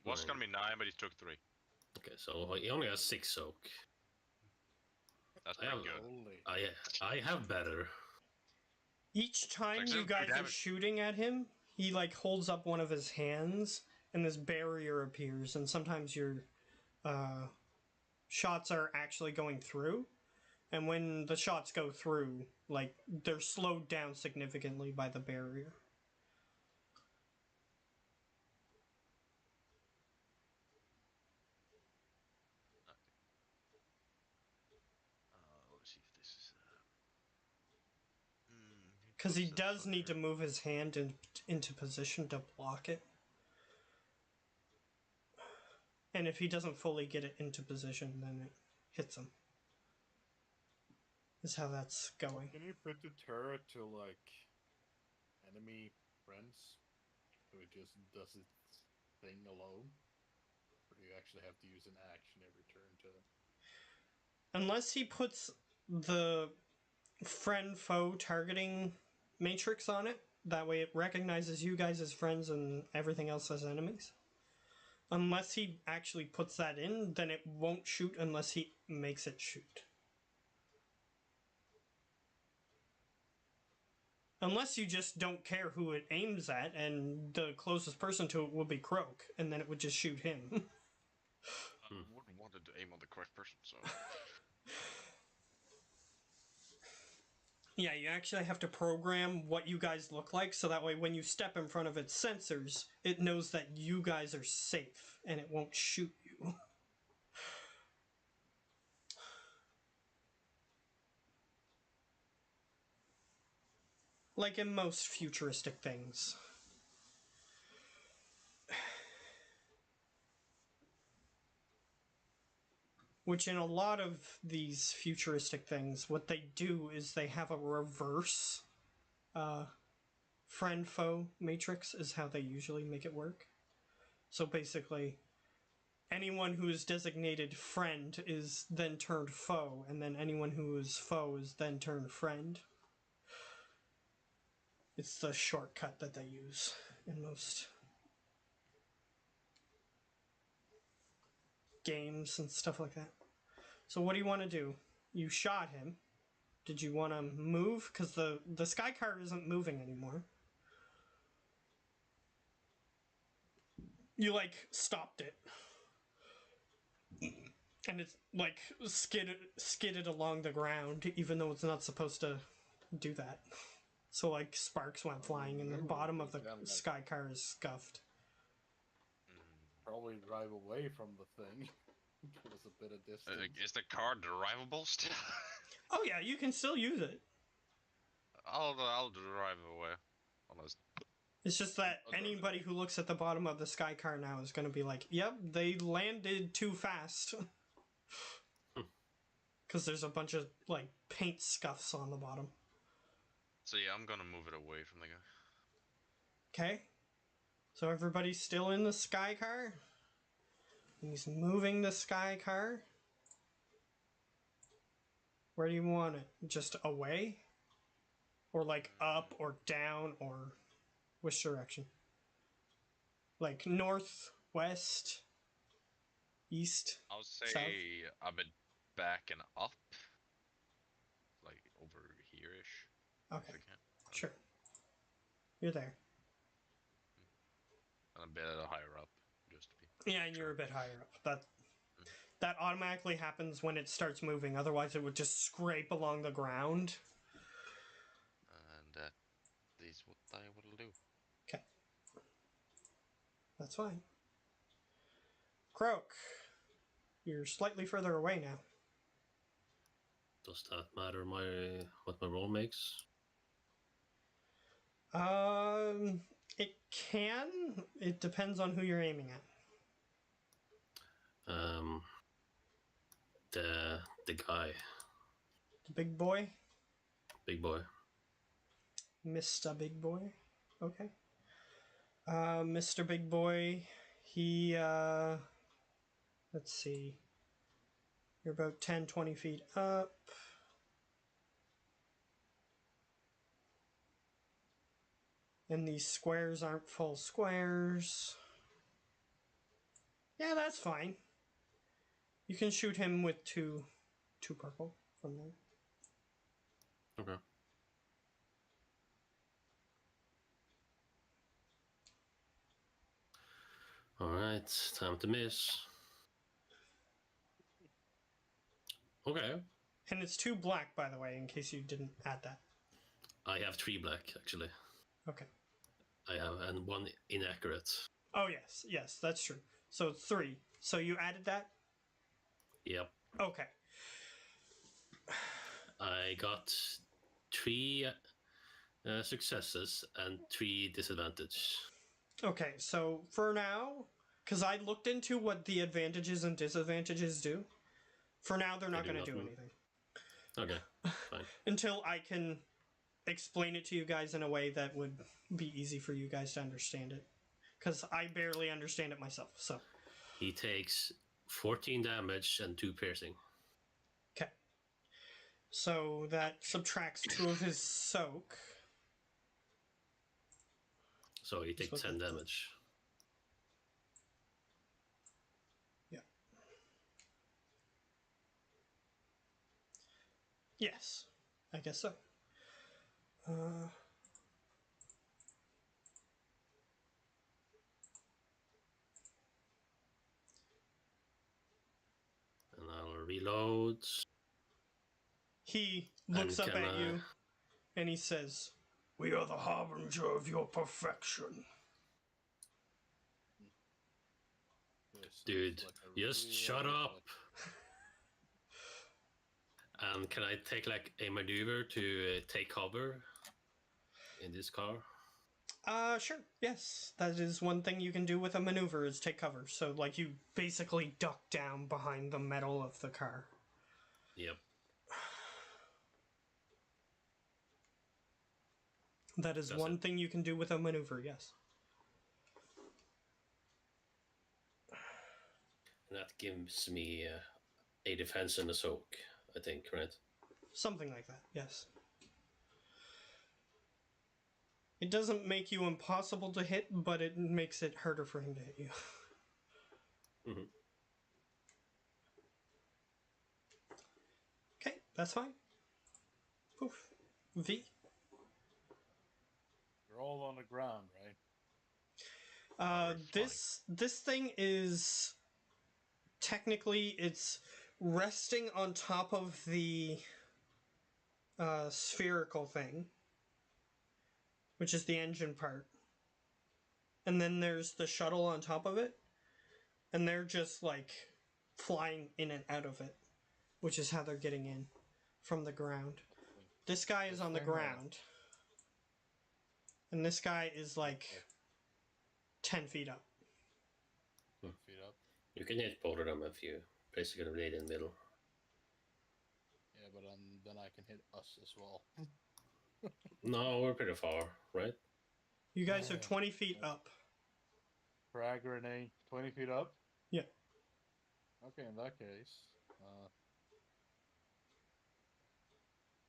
Was gonna be 9, but he took 3. Okay, so he only has 6 soak. That's pretty good. Holy. I have better. Each time Like, you so guys are damage. shooting at him, he like holds up one of his hands, and this barrier appears, and sometimes your shots are actually going through. And when the shots go through, like, they're slowed down significantly by the barrier. Let's see if this is. Because he does need to move his hand into position to block it. And if he doesn't fully get it into position, then it hits him. Is how that's going. Can you put the turret to, like, enemy friends? So it just does its thing alone? Or do you actually have to use an action every turn to... Unless he puts the friend-foe targeting matrix on it, that way it recognizes you guys as friends and everything else as enemies. Unless he actually puts that in, then it won't shoot unless he makes it shoot. Unless you just don't care who it aims at, and the closest person to it will be Croak, and then it would just shoot him. I wouldn't want it to aim on the correct person, so. Yeah, you actually have to program what you guys look like, so that way when you step in front of its sensors, it knows that you guys are safe, and it won't shoot you. Like in most futuristic things. Which in a lot of these futuristic things, what they do is they have a reverse friend-foe matrix is how they usually make it work. So basically, anyone who is designated friend is then turned foe, and then anyone who is foe is then turned friend. It's the shortcut that they use in most games and stuff like that. So what do you want to do? You shot him. Did you want to move? Because the sky car isn't moving anymore. You, like, stopped it. And it's, like, skidded along the ground, even though it's not supposed to do that. So, like, sparks went flying, and the bottom of the sky car is scuffed. Probably drive away from the thing. Give us a bit of distance. Is the car drivable still? Oh yeah, you can still use it. I'll drive away. Honest. It's just that anybody who looks at the bottom of the sky car now is going to be like, yep, they landed too fast. Because there's a bunch of, like, paint scuffs on the bottom. So yeah, I'm gonna move it away from the guy. Okay. So everybody's still in the sky car. He's moving the sky car. Where do you want it? Just away? Or like up or down or which direction? Like north, west, east, I would say south? a bit back and up, like over here-ish, Okay, if I can. sure. You're there. And a bit higher up, just to be. Yeah, and you're Sure. a bit higher up. That automatically happens when it starts moving. Otherwise, it would just scrape along the ground. And that is what I will do. Okay, that's fine. Croak, you're slightly further away now. Does that matter? What my roll makes? It can. It depends on who you're aiming at. The guy, The big boy, big boy. Mr. Big Boy. Okay. Mr. Big Boy, he, let's see. You're about 10, 20 feet up. And these squares aren't full squares. Yeah, that's fine. You can shoot him with two purple from there. Okay. All right, time to miss. Okay. And it's 2 black, by the way, in case you didn't add that. I have 3 black actually. Okay. I have and 1 inaccurate. Oh, yes, that's true. So it's 3. So you added that? Yep. Okay. I got 3 successes and 3 disadvantages. Okay, so for now, because I looked into what the advantages and disadvantages do, for now they're not They do going to do nothing. anything. Okay, fine. Until I can explain it to you guys in a way that would be easy for you guys to understand it. Because I barely understand it myself, so. He takes 14 damage and 2 piercing. Okay. So that subtracts 2 of his soak. So he takes what 10 that- damage. Yeah. Yes, I guess so. And I'll reload. He looks up can at I- you and he says, "We are the harbinger of your perfection." This Dude, looks like a just real shut good up. And can I take like a maneuver to take cover in this car? Sure. Yes, that is one thing you can do with a maneuver is take cover. So, like, you basically duck down behind the metal of the car. Yep. That is That's one it. thing you can do with a maneuver, yes. And that gives me a defense and a soak, I think, right? Something like that, yes. It doesn't make you impossible to hit, but it makes it harder for him to hit you. Mm-hmm. Okay, that's fine. Poof. V. You're all on the ground, right? we're This thing is technically it's resting on top of the spherical thing, which is the engine part, and then there's the shuttle on top of it, and they're just like flying in and out of it, which is how they're getting in from the ground. This guy is on the ground, and this guy is like 10 feet up. 10 feet up. You can hit both of them if you place a grenade in the middle. Yeah, but then I can hit us as well. No, we're pretty far, right? You guys are 20 feet up. Frag grenade, 20 feet up? Yeah. Okay, in that case.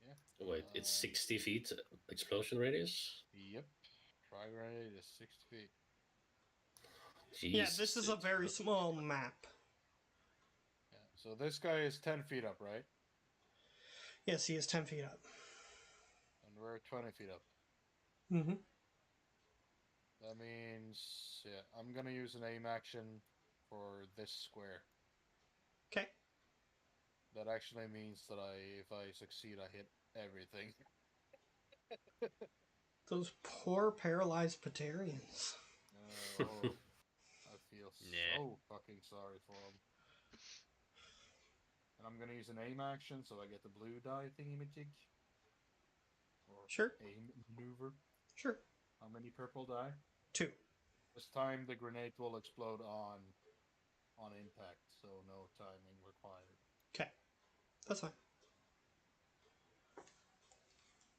Yeah. Wait, it's 60 feet explosion radius? Yep. Try radius is 60 feet. Jeez, Yeah, this is a dude. very small map. Yeah. So this guy is 10 feet up, right? Yes, he is 10 feet up. And we're 20 feet up. Mm-hmm. That means, yeah, I'm gonna use an aim action for this square. Okay. That actually means that if I succeed, I hit everything. Those poor paralyzed Patarians. Oh, I feel Yeah. so fucking sorry for him. And I'm gonna use an aim action, so I get the blue die thingy-majig. Or Sure. aim maneuver. Sure. How many purple die? 2. This time the grenade will explode on impact, so no timing required. Okay. That's fine.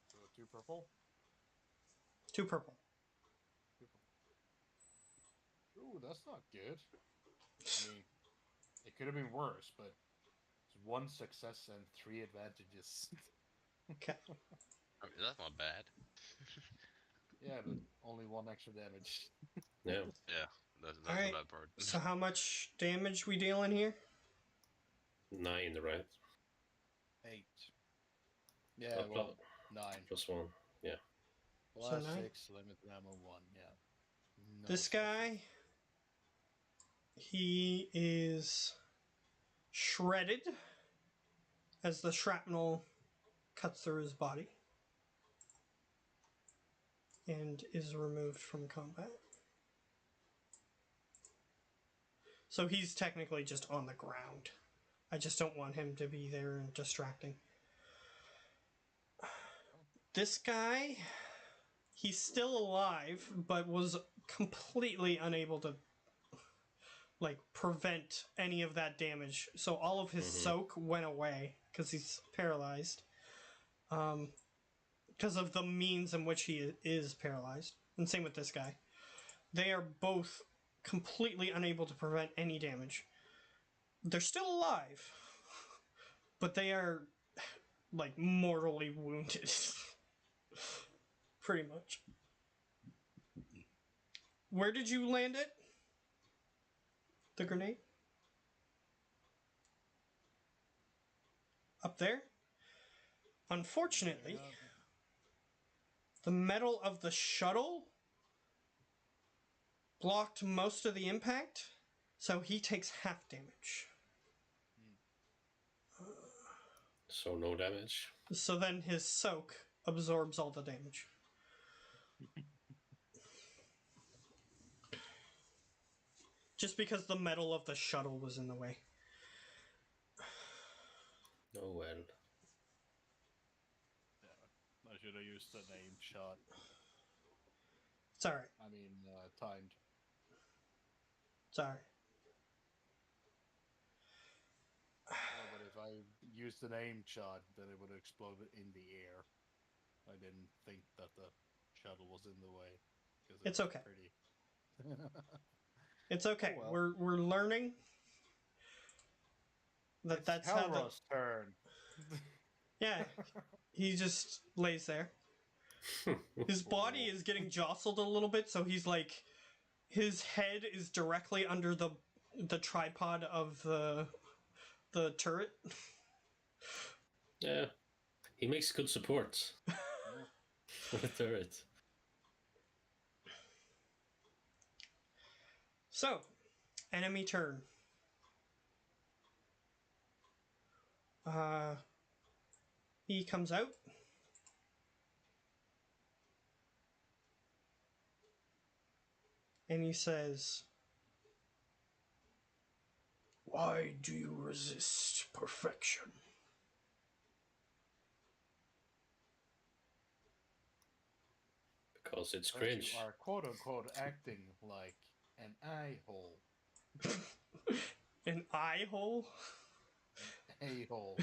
So 2 purple. 2 purple. 2 purple. Ooh, that's not good. I mean, it could have been worse, but it's 1 success and 3 advantages. Okay. I mean, that's not bad. Yeah, but only 1 extra damage. Yeah. Yeah, that's Alright. the bad part. So how much damage we dealing here? 9, right? 8. Yeah, Oh, well, 9. +1. Yeah. Blast 9? 6, limit ammo 1, yeah. No This guy, he is shredded as the shrapnel cuts through his body and is removed from combat. So he's technically just on the ground. I just don't want him to be there and distracting. This guy, he's still alive, but was completely unable to prevent any of that damage. So all of his soak went away because he's paralyzed. Because of the means in which he is paralyzed. And same with this guy. They are both completely unable to prevent any damage. They're still alive, but they are mortally wounded. Pretty much. Where did you land it? The grenade? Up there? Unfortunately, the metal of the shuttle blocked most of the impact, so he takes half damage. So no damage. So then his soak absorbs all the damage. Just because the metal of the shuttle was in the way. Oh well. Yeah, I should have used the name shot. It's alright. I mean, timed. It's alright. Yeah, but if I used the name shot, then it would have exploded in the air. I didn't think that the shuttle was in the way. It's okay. Pretty. It's okay. Oh, well. We're learning that It's that's how the Halro's turn. yeah. He just lays there. His body is getting jostled a little bit, so he's his head is directly under the tripod of the turret. Yeah. He makes good support for the turret. So, enemy turn. He comes out. And he says, "Why do you resist perfection?" Because it's But cringe. you are quote unquote acting like an eye hole. An eye hole? A hole.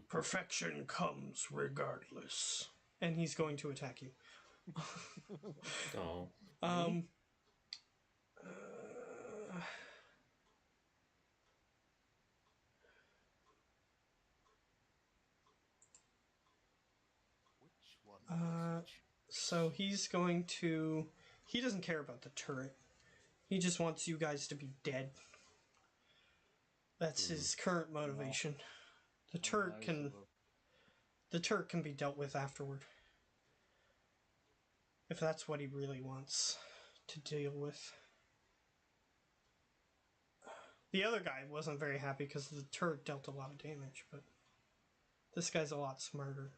Perfection comes regardless. And he's going to attack you. Oh. So he's going to. He doesn't care about the turret. He just wants you guys to be dead. That's his current motivation. The turret can. The turret can be dealt with afterward. If that's what he really wants to deal with. The other guy wasn't very happy because the turret dealt a lot of damage, but this guy's a lot smarter.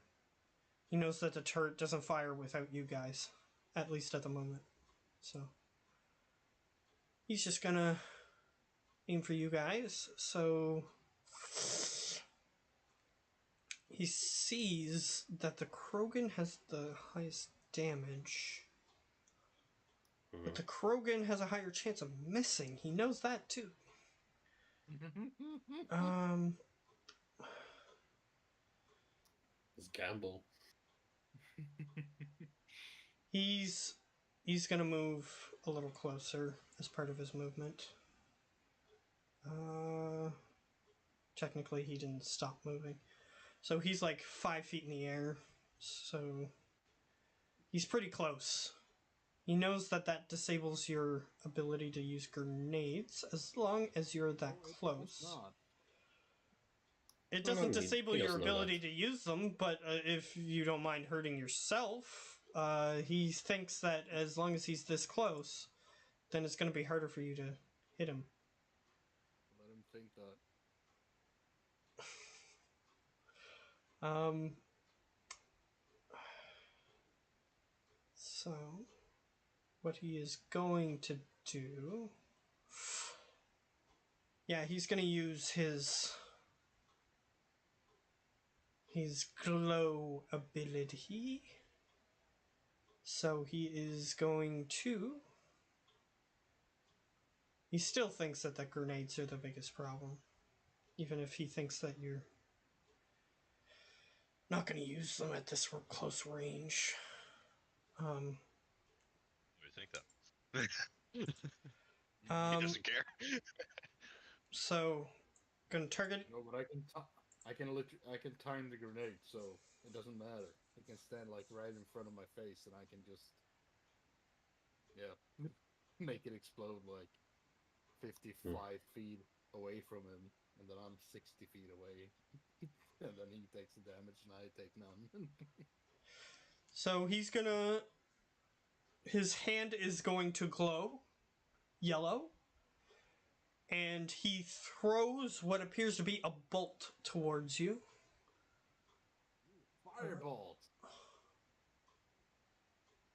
He knows that the turret doesn't fire without you guys, at least at the moment. So he's just gonna aim for you guys. So he sees that the Krogan has the highest damage. But the Krogan has a higher chance of missing. He knows that too. It's gamble. He's gonna move a little closer as part of his movement. Technically he didn't stop moving. So he's like 5 feet in the air. So he's pretty close. He knows that that disables your ability to use grenades as long as you're that close. It doesn't disable your ability to use them, but if you don't mind hurting yourself, he thinks that as long as he's this close, then it's going to be harder for you to hit him. Let him think that. So, what he is going to do... Yeah, he's going to use his glow ability. So he is going to... He still thinks that the grenades are the biggest problem. Even if he thinks that you're not going to use them at this close range. We think that. He doesn't care. So, gonna target. No, but I can time the grenade, so it doesn't matter. I can stand like right in front of my face, and I can just, make it explode like 55 feet away from him, and then I'm 60 feet away, and then he takes the damage, and I take none. So he's gonna. His hand is going to glow yellow, and he throws what appears to be a bolt towards you. Fireball.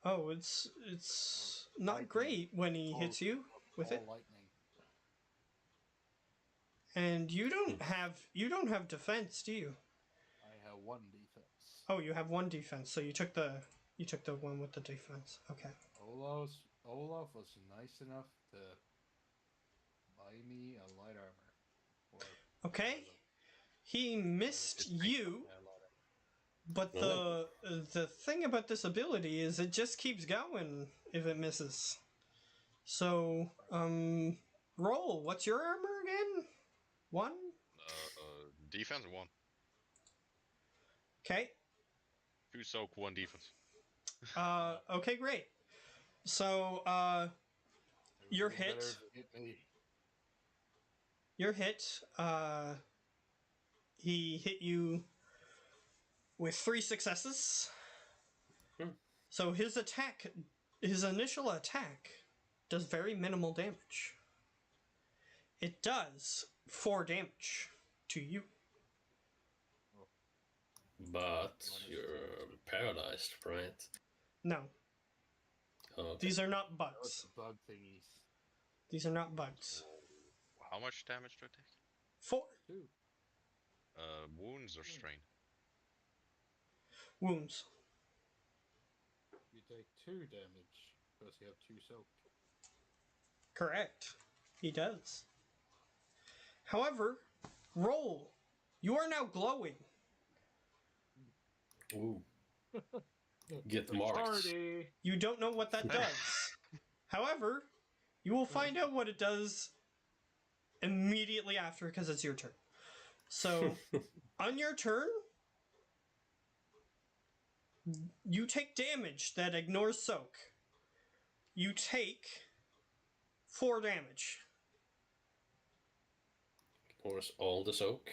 Oh, it's not lightning. great when he hits you with it. Lightning. And you don't have defense, do you? I have 1 defense. Oh, you have 1 defense. So you took the one with the defense. Okay. Olaf was nice enough to buy me a light armor. Okay. He missed you. But the thing about this ability is it just keeps going if it misses. So, roll. What's your armor again? 1? Defense 1. Okay. 2 soak, 1 defense. Okay, great. So, you're hit. You're hit. He hit you with 3 successes. So his initial attack does very minimal damage. It does 4 damage to you. But you're paralyzed, right? No. Oh, okay. These are not bugs. Bug thingies. These are not bugs. How much damage do I take? 4. 2. Wounds or strain? Wounds. You take 2 damage because you have 2 soak. Correct. He does. However, roll. You are now glowing. Ooh. Get marked. Party. You don't know what that does. However, you will find out what it does immediately after because it's your turn. So, on your turn, You take damage that ignores soak. You take 4 damage. Ignores all the soak.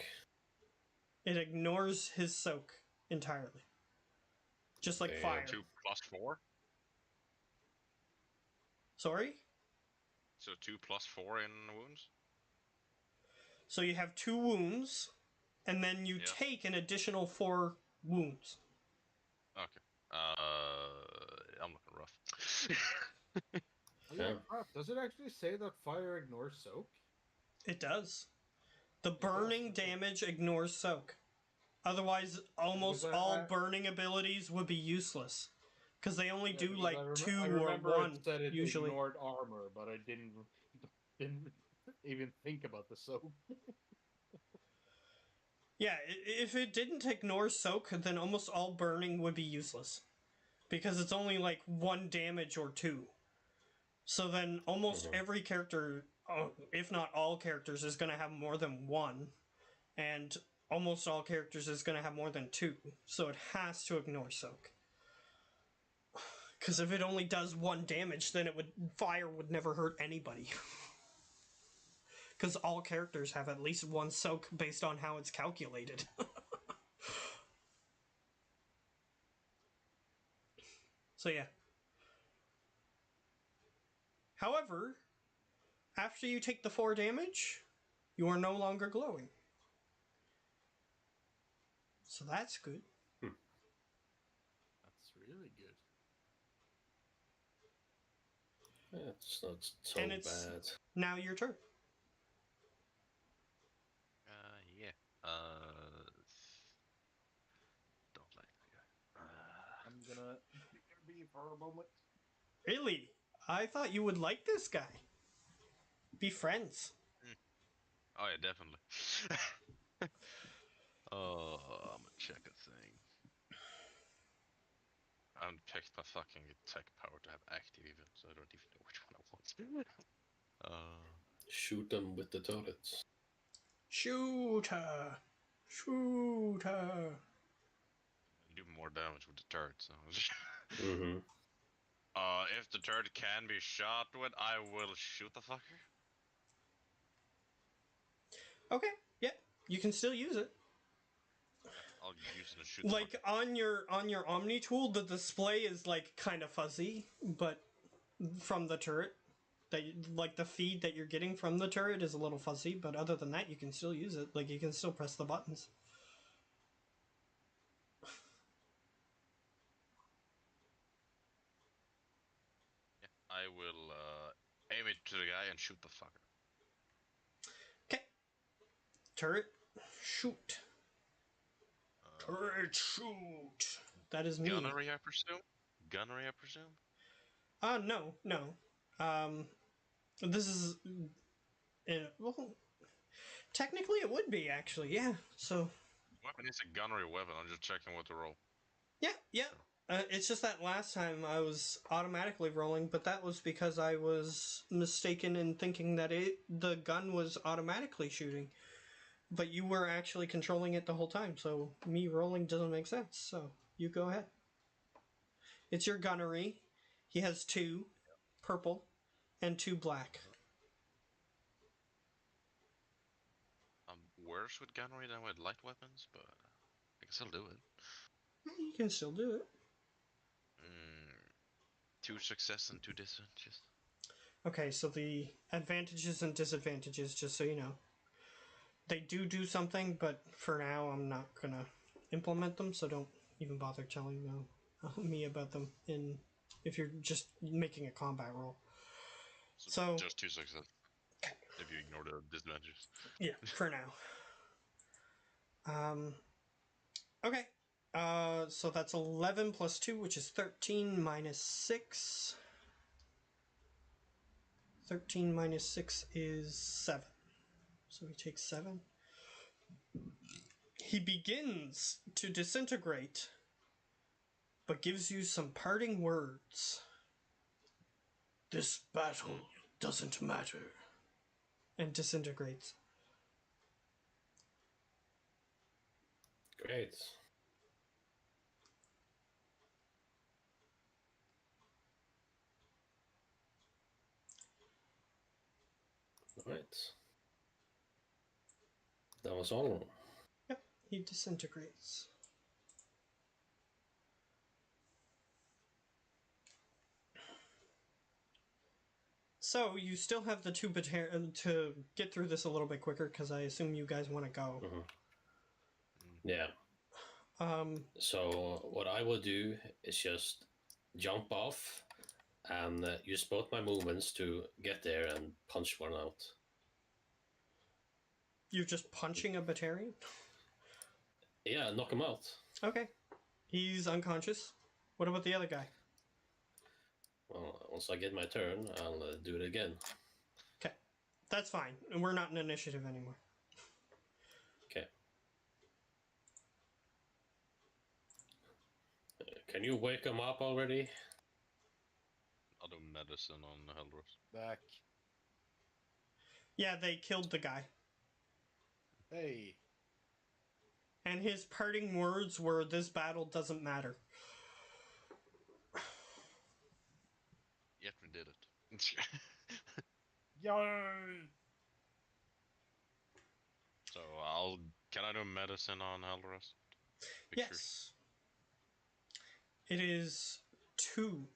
It ignores his soak entirely. Just like Damn. fire. 2 plus 4. Sorry? So 2 plus 4 in wounds. So you have 2 wounds, and then you Yeah. take an additional 4 wounds. Okay. I'm looking rough. Oh, yeah, crap. Does it actually say that fire ignores soak? It does. The does, burning okay. damage ignores soak. Otherwise, almost Because all burning abilities would be useless. Because they only do because like I 2 or remember 1, it said it usually. ignored armor, but I didn't even think about the soak. Yeah, if it didn't ignore soak, then almost all burning would be useless. Because it's only like 1 damage or 2. So then almost every character, if not all characters, is going to have more than 1. And almost all characters is going to have more than 2. So it has to ignore soak. Because if it only does 1 damage, then fire would never hurt anybody. Because all characters have at least 1 soak based on how it's calculated. So yeah. However, after you take the 4 damage, you are no longer glowing. So that's good. That's really good. It's not so And it's bad. now your turn. Yeah. Don't like that guy. I'm gonna be for a moment. Really? I thought you would like this guy. Be friends. Oh yeah, definitely. Oh, I'm gonna check a thing. I haven't picked my fucking tech power to have active even, so I don't even know which one I want. Shoot them with the turrets. Shoot her. Shoot her. Do more damage with the turret, so. Mm-hmm. If the turret can be shot with, I will shoot the fucker. Okay, yeah. You can still use it. I'll use it to shoot the Like fucker. on your Omni tool, the display is like kind of fuzzy, but from the turret, like the feed that you're getting from the turret is a little fuzzy, but other than that, you can still use it. Like you can still press the buttons. Yeah, I will aim it to the guy and shoot the fucker. Okay. Turret, shoot. Turret, shoot. That is me. Gunnery, I presume. Gunnery, I presume. No. This is. Well, technically it would be actually, yeah. So. Weapon is a gunnery weapon. I'm just checking what to roll. Yeah. It's just that last time I was automatically rolling, but that was because I was mistaken in thinking that the gun was automatically shooting, but you were actually controlling it the whole time. So me rolling doesn't make sense. So you go ahead. It's your gunnery. He has 2 purple and 2 black. I'm worse with gunnery than with light weapons, but I can still do it. You can still do it. 2 success and 2 disadvantages. Okay, so the advantages and disadvantages, just so you know. They do something, but for now I'm not gonna implement them, so don't even bother telling me about them if you're just making a combat roll. So just 2 success. If you ignore the disadvantages. yeah, for now. Okay. So that's 11 plus 2, which is 13 minus 6. 13 minus 6 is 7. So he takes 7. He begins to disintegrate, but gives you some parting words. This battle doesn't matter. And disintegrates. Great. Right. That was all of them. Yep, he disintegrates. So you still have the two to get through this a little bit quicker, because I assume you guys want to go. Yeah. So what I will do is just jump off and use both my movements to get there and punch one out. You're just punching a Batarian? Yeah, knock him out. Okay. He's unconscious. What about the other guy? Well, once I get my turn, I'll do it again. Okay. That's fine. And we're not in initiative anymore. Okay. Can you wake him up already? I'll do medicine on Helros. Back. Yeah, they killed the guy. Hey. And his parting words were, "This battle doesn't matter." Yet we did it. Yay! So can I do medicine on Helros? Yes. It is 2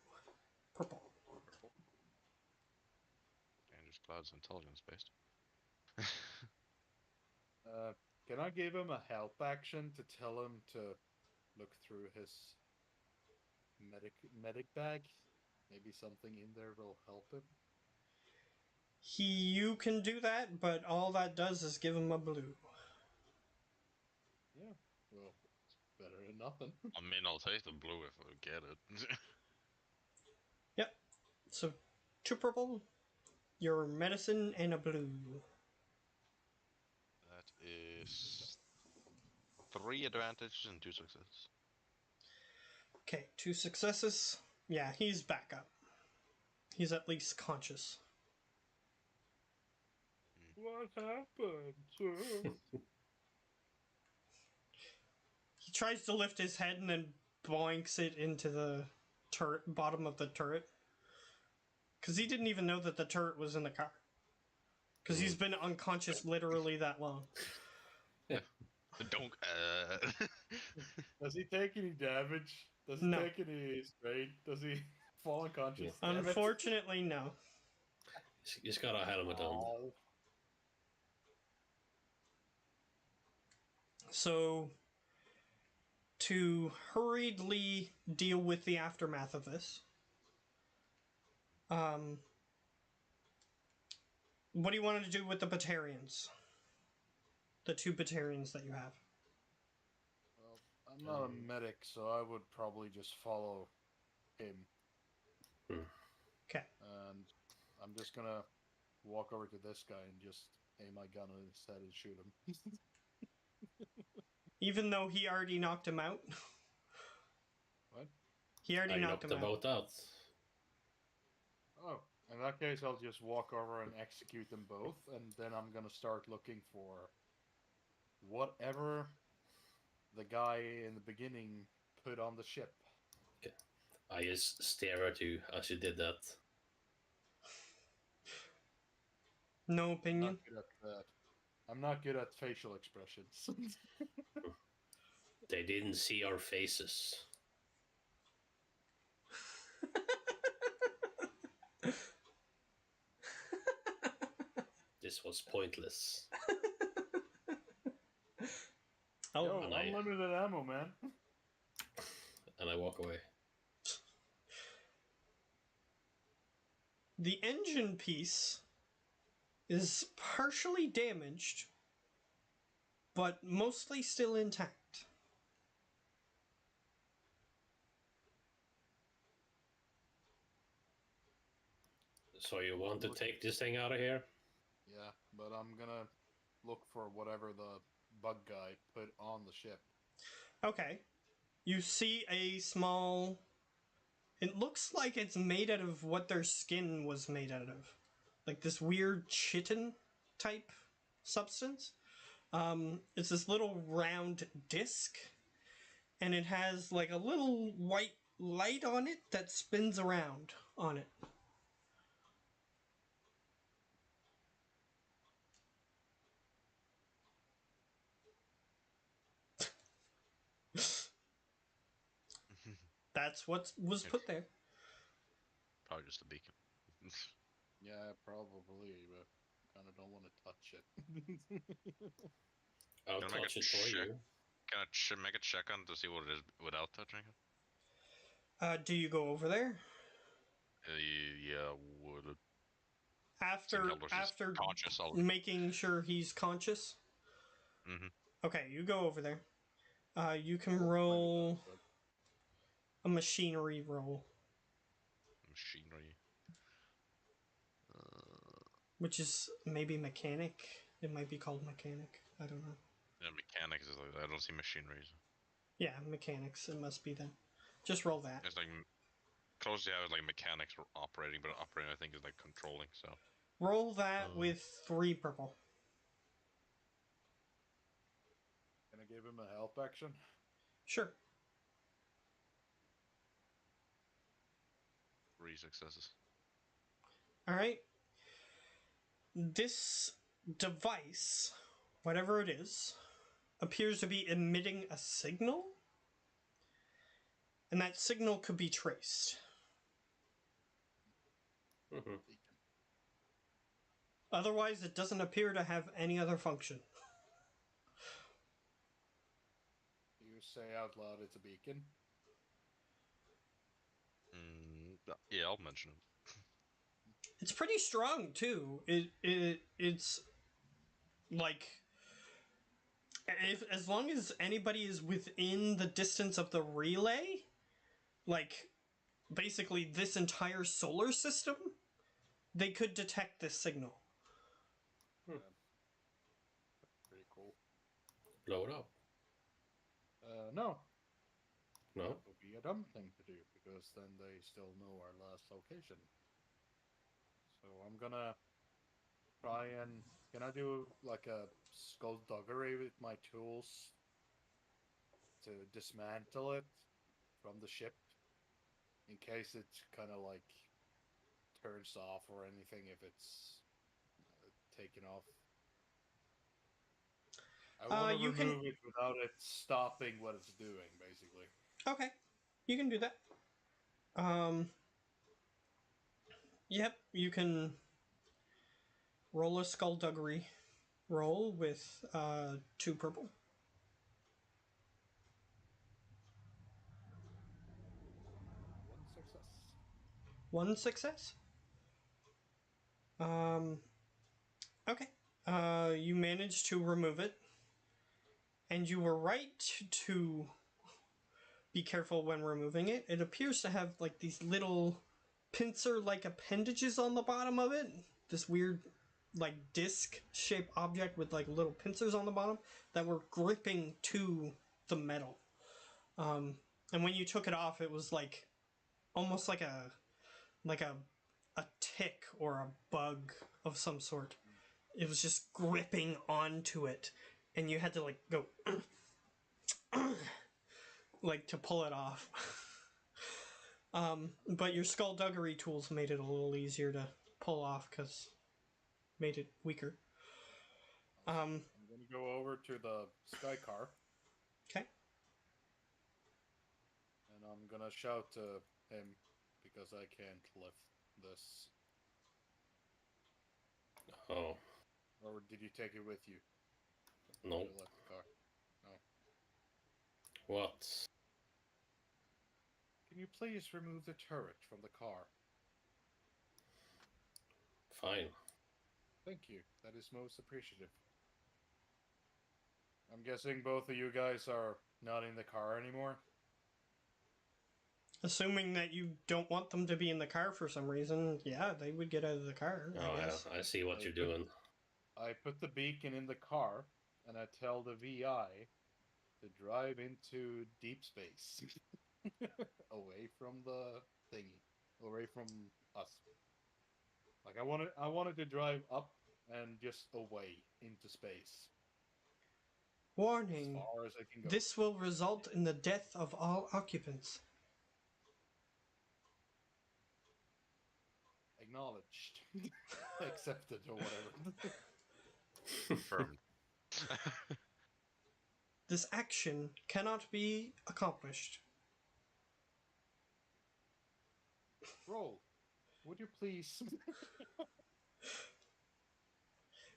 purple. And just Cloud's intelligence based. Can I give him a help action to tell him to look through his medic bag? Maybe something in there will help him. You can do that, but all that does is give him a blue. Yeah. Well, it's better than nothing. I mean, I'll take the blue if I get it. Yep. So 2 purple, your medicine, and a blue. That is 3 advantages and 2 successes. Okay, 2 successes. Yeah, he's back up. He's at least conscious. What happened? He tries to lift his head and then boinks it into the bottom of the turret. Because he didn't even know that the turret was in the car. Because he's been unconscious literally that long. Don't. Does he take any damage? Does he No. take any strain? Does he fall unconscious? Yeah. Unfortunately, no. He's got a helmet on. Oh. So, to hurriedly deal with the aftermath of this, what do you want to do with the Batarians? The 2 Batarians that you have. Well, I'm not a medic, so I would probably just follow him. Okay. And I'm just gonna walk over to this guy and just aim my gun at his head and shoot him. Even though he already knocked him out? What? He already I knocked him them out. both out. Oh, in that case, I'll just walk over and execute them both, and then I'm gonna start looking for whatever the guy in the beginning put on the ship. Okay. I just stare at you as you did that. No I'm opinion? not good at that. I'm not good at facial expressions. They didn't see our faces. This was pointless. Oh, Yo, And I- unlimited ammo, man. And I walk away. the engine piece is partially damaged, but mostly still intact. So you want to take this thing out of here? Yeah, but I'm gonna look for whatever the bug guy put on the ship. Okay. You see a small... It looks like it's made out of what their skin was made out of. Like this weird chitin type substance. It's this little round disc, and it has like a little white light on it that spins around on it. That's what was put there. Probably just a beacon. Yeah, probably, but kind of don't want to touch it. I'll Can I make touch a it for check? you. Can I make a check on to see what it is without touching it? Do you go over there? Yeah, would. After Conscious already. making sure he's conscious? Mm-hmm. Okay, you go over there. You can roll a machinery roll, Machinery. which is maybe mechanic. It might be called mechanic. I don't know. Yeah, mechanics is like I don't see machineries. Yeah, mechanics. It must be then. Just roll that. It's like closely I was like mechanics operating, but operating I think is like controlling. So Roll that with 3 purple. Can I give him a help action? Sure. 3 successes. All right. This device, whatever it is, appears to be emitting a signal, and that signal could be traced. Mm-hmm. Otherwise, it doesn't appear to have any other function. You say out loud it's a beacon. Yeah, I'll mention it. It's pretty strong too. It's like if as long as anybody is within the distance of the relay, like basically this entire solar system, they could detect this signal. Pretty cool. Blow it up. No. No? That would be a dumb thing to do, because then they still know our last location. So I'm gonna try and... Can I do like a skullduggery with my tools to dismantle it from the ship? In case it kind of like turns off or anything if it's taken off. I want to You remove it without it stopping what it's doing, basically. Okay, you can do that. Yep, you can roll a skullduggery roll with 2 purple. 1 success. 1 success. Okay. You managed to remove it, and you were right to be careful when removing it. It appears to have like these little pincer-like appendages on the bottom of it. This weird, like disc-shaped object with like little pincers on the bottom that were gripping to the metal. And when you took it off, it was like almost like a tick or a bug of some sort. It was just gripping onto it, and you had to like go like to pull it off. But your skullduggery tools made it a little easier to pull off because made it weaker. I'm gonna go over to the sky car. Okay. And I'm gonna shout to him because I can't lift this. Oh. Or did you take it with you? No. You left the car. No. What? Can you please remove the turret from the car? Fine. Thank you. That is most appreciative. I'm guessing both of you guys are not in the car anymore? Assuming that you don't want them to be in the car for some reason, yeah, they would get out of the car. Oh, I guess. yeah, I see what you're doing. I put the beacon in the car, and I tell the VI to drive into deep space. Away from the thingy. Away from us. Like, I wanted to drive up and just away into space. As Warning. far as I can go. This will result in the death of all occupants. Acknowledged. Accepted or whatever. Confirmed. This action cannot be accomplished. Roll. Would you please?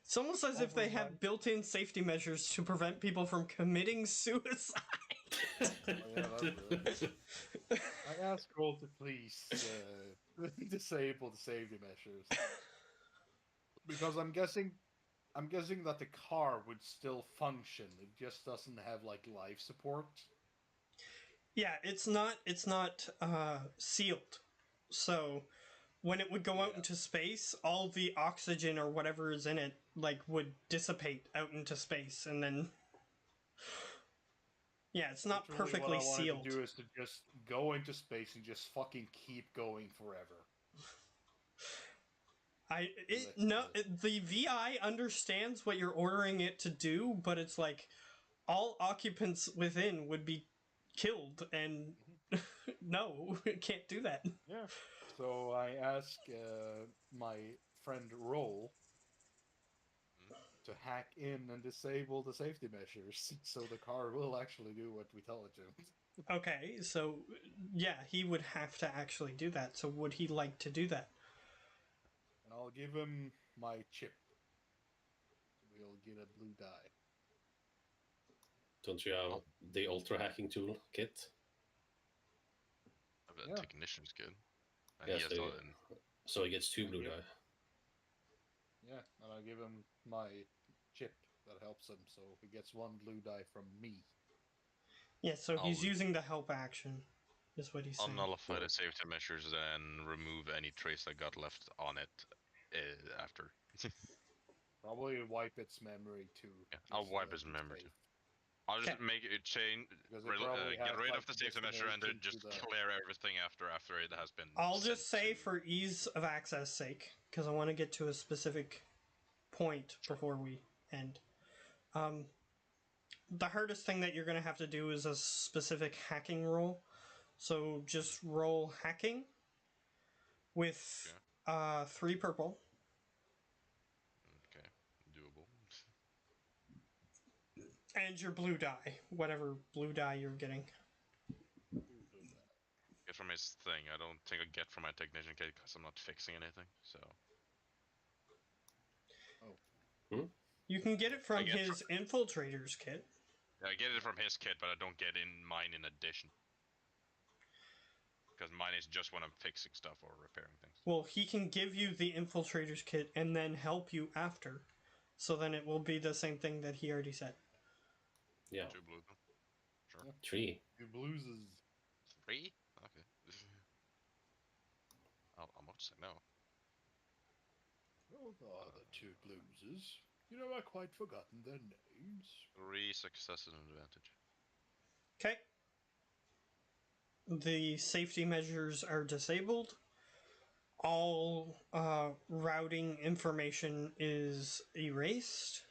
It's almost as if they have built-in safety measures to prevent people from committing suicide. Oh, yeah, that's it. I ask Roll to please disable the safety measures because I'm guessing that the car would still function. It just doesn't have like life support. Yeah, it's not sealed. So when it would go out into space, all the oxygen or whatever is in it like would dissipate out into space, and then yeah, it's not Literally perfectly what I wanted sealed. to do is to just go into space and just fucking keep going forever. The VI understands what you're ordering it to do, but it's like all occupants within would be killed, and no, it can't do that. Yeah. So I ask my friend Roll to hack in and disable the safety measures, so the car will actually do what we tell it to. Okay, so yeah, he would have to actually do that. So would he like to do that? And I'll give him my chip. We'll get a blue die. Don't you have the ultra hacking tool kit? The Yeah. technician's good. And Yeah, he has so he gets 2 blue die. Yeah, and I give him my chip that helps him, so he gets 1 blue die from me. Yeah, so he's using the help action, is what he's I'll saying. nullify the safety measures and remove any trace that got left on it after. Probably wipe its memory too. Yeah, I'll wipe his memory too. I'll just make it change, get rid of the safety measure and then just clear everything after it has been. I'll just say for ease of access sake, because I want to get to a specific point before we end. The hardest thing that you're going to have to do is a specific hacking roll. So just roll hacking with 3 purple. Okay, doable. And your blue die, whatever blue die you're getting. Get from his thing. I don't think I get from my technician kit because I'm not fixing anything. So. You can get it from his infiltrator's kit. Yeah, I get it from his kit, but I don't get in mine in addition. Because mine is just when I'm fixing stuff or repairing things. Well, he can give you the infiltrator's kit and then help you after. So then it will be the same thing that he already said. Yeah. 2 blues. Sure. Yeah. 3. 2 blueses. 3? Okay. I'll much say no. Oh, the 2 blueses. You know, I quite forgotten their names. 3 successes and advantage. Okay. The safety measures are disabled. All routing information is erased.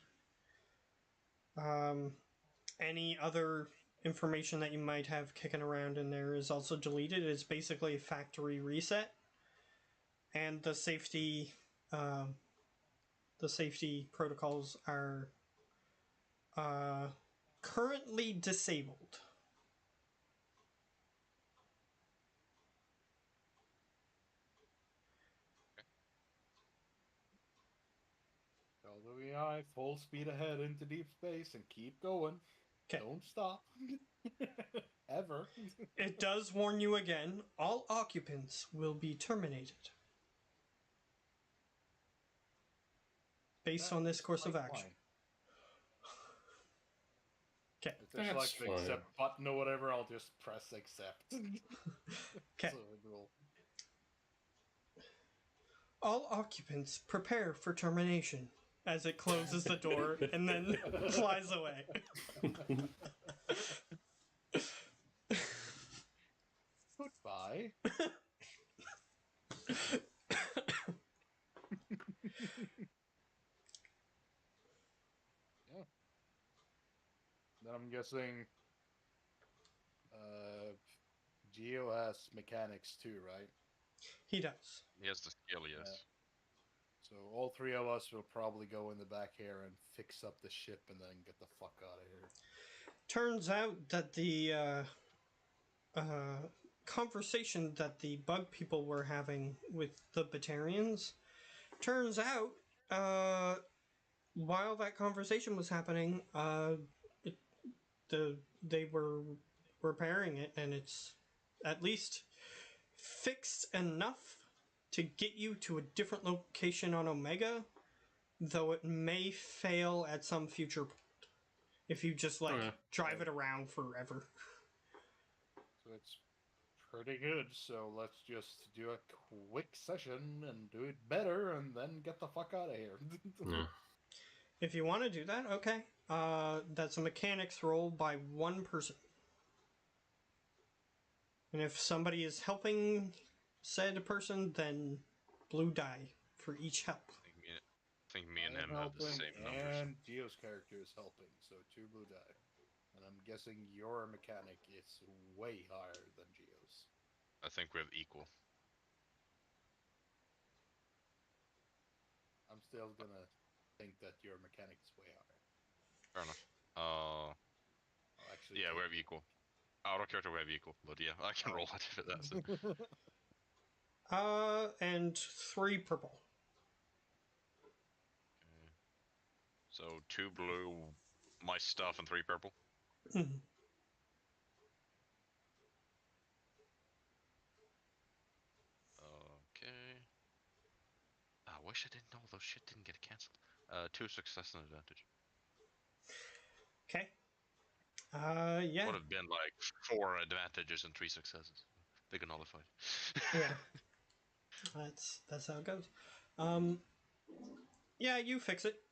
Any other information that you might have kicking around in there is also deleted. It's basically a factory reset. And the safety protocols are currently disabled. Tell the VI full speed ahead into deep space and keep going. Okay. Don't stop. Ever. It does warn you again, all occupants will be terminated. Based on this course of action. Okay. If there's like the accept button or whatever, I'll just press accept. Okay. All occupants prepare for termination as it closes the door and then flies away. Goodbye. Yeah. Then I'm guessing Geo has mechanics too, right? He does. He has the skill, yes. So all 3 of us will probably go in the back here and fix up the ship and then get the fuck out of here. Turns out that the conversation that the bug people were having with the Batarians, turns out, while that conversation was happening, they were repairing it, and it's at least fixed enough to get you to a different location on Omega, though it may fail at some future point if you just drive it around forever. So it's pretty good. So let's just do a quick session and do it better, and then get the fuck out of here. Yeah. If you want to do that, okay. That's a mechanics roll by one person. And if somebody is helping said person, then blue die for each help. I think me and him have the helping, same numbers. and Geo's character is helping, so 2 blue die. And I'm guessing your mechanic is way higher than Geo's. I think we have equal. I'm still gonna think that your mechanic is way higher. Fair enough. I'll actually Yeah, we have equal. Out of character, we have equal, but yeah, I can roll that if that's it. And 3 purple. Okay. So 2 blue, my stuff, and 3 purple. Mhm. Okay. I wish I didn't know those shit didn't get cancelled. 2 success and advantage. Okay. Yeah. Would have been like 4 advantages and 3 successes. They can nullify. Yeah. That's how it goes. Yeah, you fix it.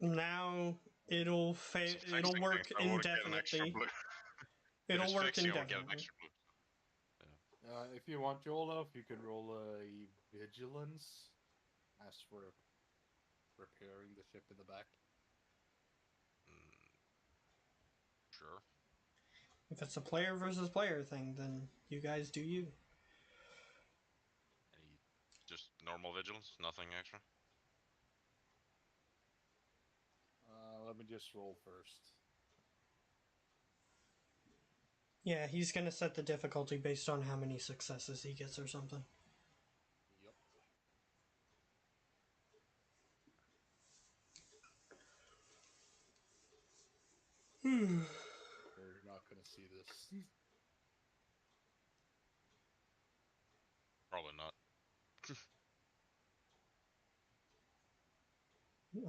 Now it'll it'll work indefinitely. It'll work indefinitely. If you want, Olaf, you can roll a vigilance as for repairing the ship in the back. Sure. If it's a player versus player thing, then you guys do you. Just normal vigilance, nothing extra. Let me just roll first. Yeah, he's gonna set the difficulty based on how many successes he gets or something. Yep. You're not gonna see this. Probably not.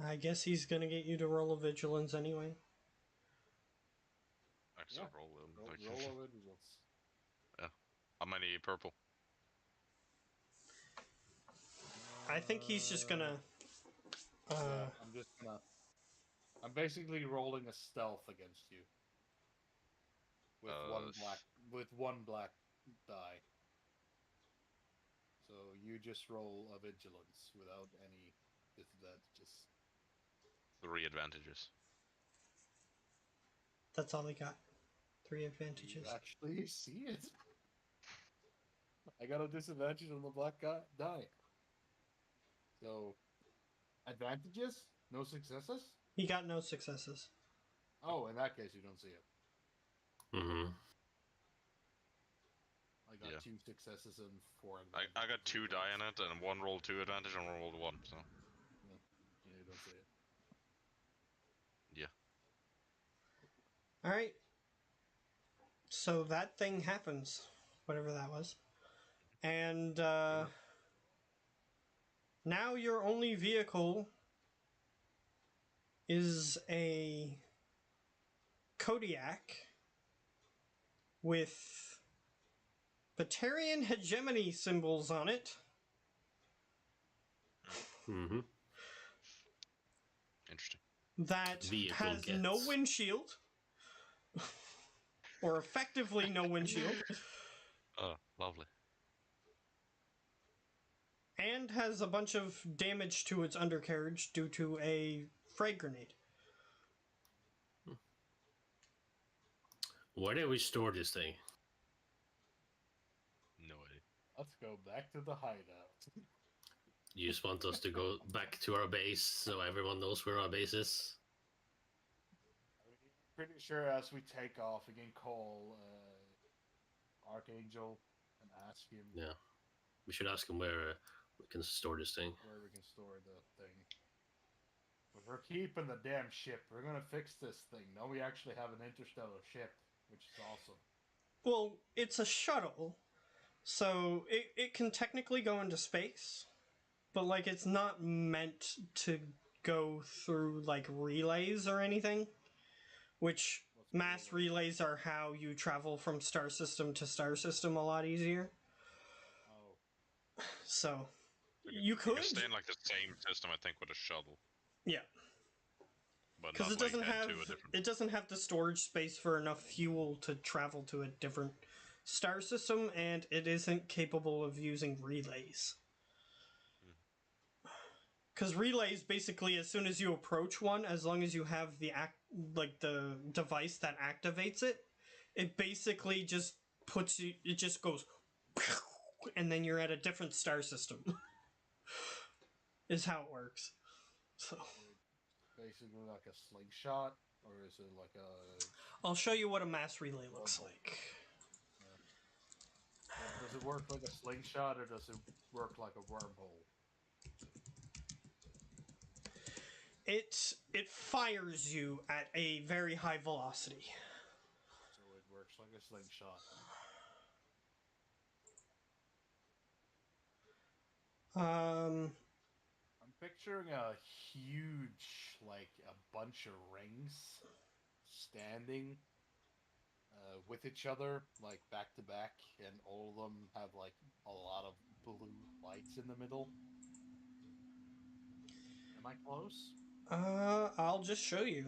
I guess he's gonna get you to roll a vigilance anyway. Extra roll them. Roll a vigilance. Yeah. How many purple? I think he's just gonna. Yeah, I'm basically rolling a stealth against you. With one black die. So you just roll a vigilance without any disadvantages. 3 advantages. That's all he got. 3 advantages. You actually see it. I got a disadvantage on the black die. So, advantages? No successes? He got no successes. Oh, in that case, you don't see it. Mm-hmm. I got 2 successes and 4 advantages. I got 2 die in it, and 1 rolled 2 advantage and 1 rolled 1, so. Yeah, you don't see it. Yeah. Alright. So that thing happens. Whatever that was. And, now your only vehicle is a Kodiak with Batarian hegemony symbols on it. Mm-hmm. Interesting. That Vehicle has no gets. windshield. Or effectively no windshield. Oh, lovely. And has a bunch of damage to its undercarriage due to a frag grenade. Where did we store this thing? No idea. Let's go back to the hideout. You just want us to go back to our base so everyone knows where our base is? Pretty sure as we take off, we can call Archangel and ask him Yeah. We should ask him where we can store this thing. where we can store the thing. But we're keeping the damn ship. We're gonna fix this thing. Now we actually have an interstellar ship, which is awesome. Well, it's a shuttle, so it can technically go into space, but like it's not meant to go through like relays or anything. Which mass relays are how you travel from star system to star system a lot easier. Oh, So you You could, can stay in like the same system, I think, with a shuttle, yeah, but because not like head to a different. it doesn't have the storage space for enough fuel to travel to a different star system, and it isn't capable of using relays. Because relays, basically, as soon as you approach one, as long as you have the the device that activates it, it basically just puts you. It just goes, and then you're at a different star system. Is how it works. So basically like a slingshot, or is it like a? I'll show you what a mass relay looks like. But does it work like a slingshot, or does it work like a wormhole? It fires you at a very high velocity. So it works like a slingshot. I'm picturing a huge, like a bunch of rings standing with each other, like back to back, and all of them have like a lot of blue lights in the middle. Am I close? I'll just show you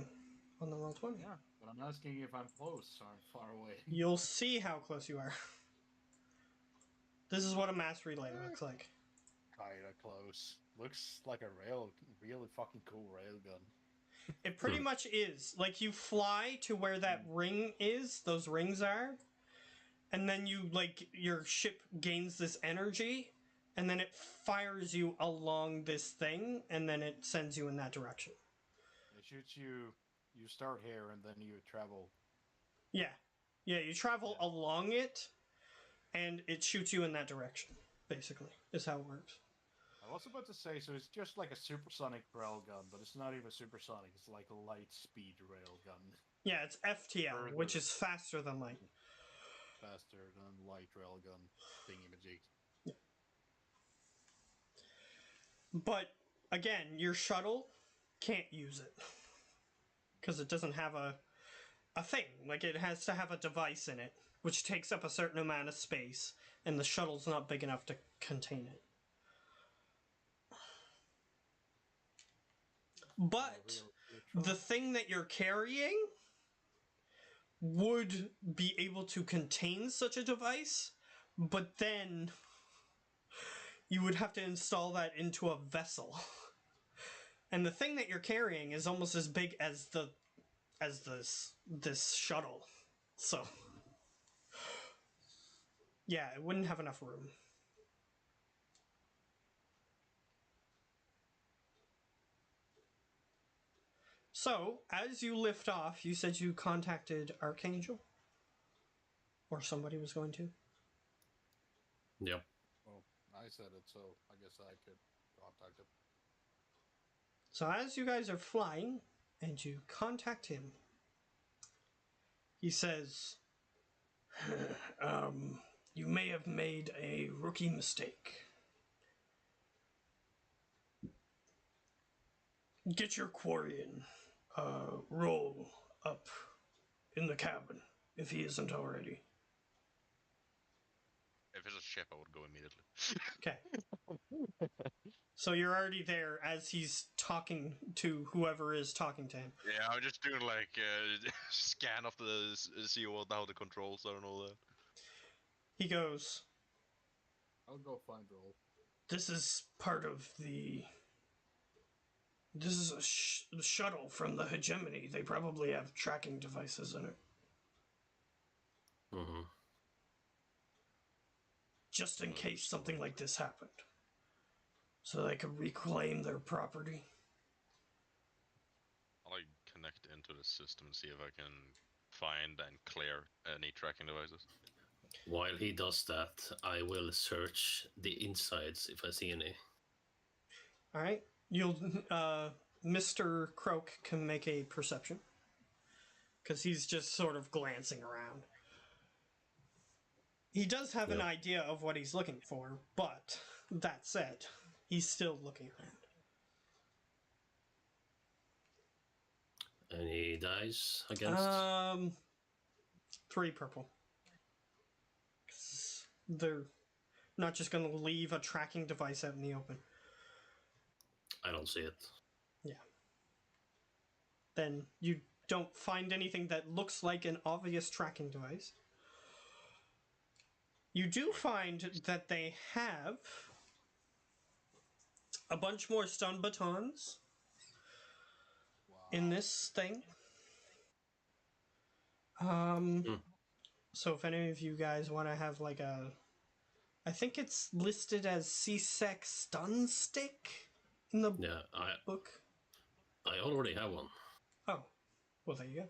on the Roll20. Yeah, but I'm asking if I'm close or I'm far away. You'll see how close you are. This is what a mass relay looks like. Kinda close. Looks like a really fucking cool railgun. It pretty much is. Like, you fly to where that ring is, those rings are, and then you, like, your ship gains this energy, and then it fires you along this thing, and then it sends you in that direction. It shoots you. You start here, and then you travel. Yeah. Yeah, you travel along it, and it shoots you in that direction, basically, is how it works. I was about to say, so it's just like a supersonic railgun, but it's not even supersonic. It's like a light speed railgun. Yeah, it's FTL, Further. which is faster than light. Faster than light railgun thingy-majig. But, again, your shuttle can't use it. Because it doesn't have a thing. Like, it has to have a device in it, which takes up a certain amount of space, and the shuttle's not big enough to contain it. But the thing that you're carrying would be able to contain such a device, but then you would have to install that into a vessel. And the thing that you're carrying is almost as big as this shuttle. So yeah, it wouldn't have enough room. So, as you lift off, you said you contacted Archangel? Or somebody was going to? Yep. Well, I said it, so I guess I could contact him. So as you guys are flying, and you contact him, he says, you may have made a rookie mistake. Get your Quarian. Roll up in the cabin, if he isn't already. If it's a ship, I would go immediately. Okay. So you're already there as he's talking to whoever is talking to him. Yeah, I'm just doing like scan of the see how the controls are and all that. He goes, I'll go find Roll. this is part of the... This is a shuttle from the hegemony. They probably have tracking devices in it. Mm-hmm. Just in case something like this happened. So they could reclaim their property. I'll like connect into the system and see if I can find and clear any tracking devices. While he does that, I will search the insides if I see any. All right. You'll Mr. Croak can make a perception because he's just sort of glancing around. He does have an idea of what he's looking for, but that said, he's still looking around. Any dice against? 3 purple. They're not just going to leave a tracking device out in the open. I don't see it. Yeah. Then you don't find anything that looks like an obvious tracking device. You do find that they have a bunch more stun batons in this thing. So if any of you guys want to have like a... I think it's listed as C-Sec stun stick in the book. I already have one. Oh. Well, there you go.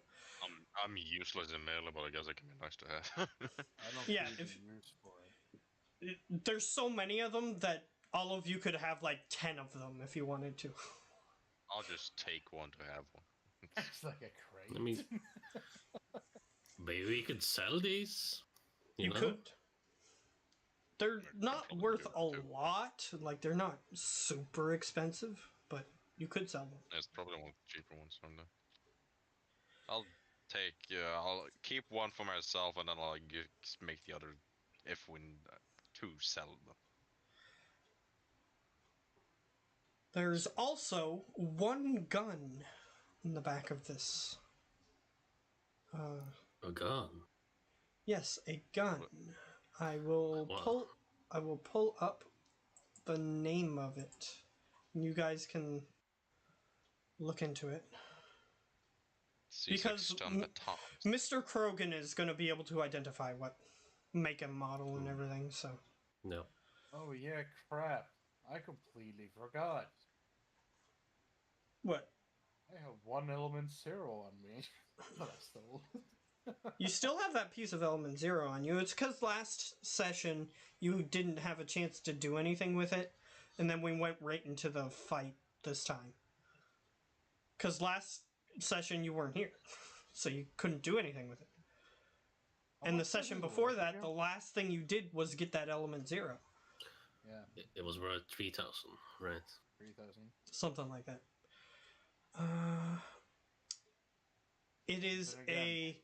I'm useless in melee, but I guess it can be nice to have. I don't Yeah, see if- the use for it. There's so many of them that all of you could have like 10 of them if you wanted to. I'll just take one to have one. It's like a crate. I mean, maybe we could sell these. You know? could. They're not probably worth do a it too. lot. Like, they're not super expensive, but you could sell them. It's probably one of the cheaper ones from there. I'll keep one for myself, and then I'll make the other if we to sell them. There's also one gun in the back of this. A gun. Yes, a gun. I will pull up the name of it. You guys can look into it. Because Mr. Krogan is going to be able to identify what make and model and everything, so... No. Oh yeah, crap. I completely forgot. What? I have 1 element 0 on me. But I stole. You still have that piece of element 0 on you. It's because last session you didn't have a chance to do anything with it, and then we went right into the fight this time. Because last session you weren't here, so you couldn't do anything with it. And the session before that, the last thing you did was get that element 0. Yeah, It was worth 3,000, right? 3,000. Something like that. It is a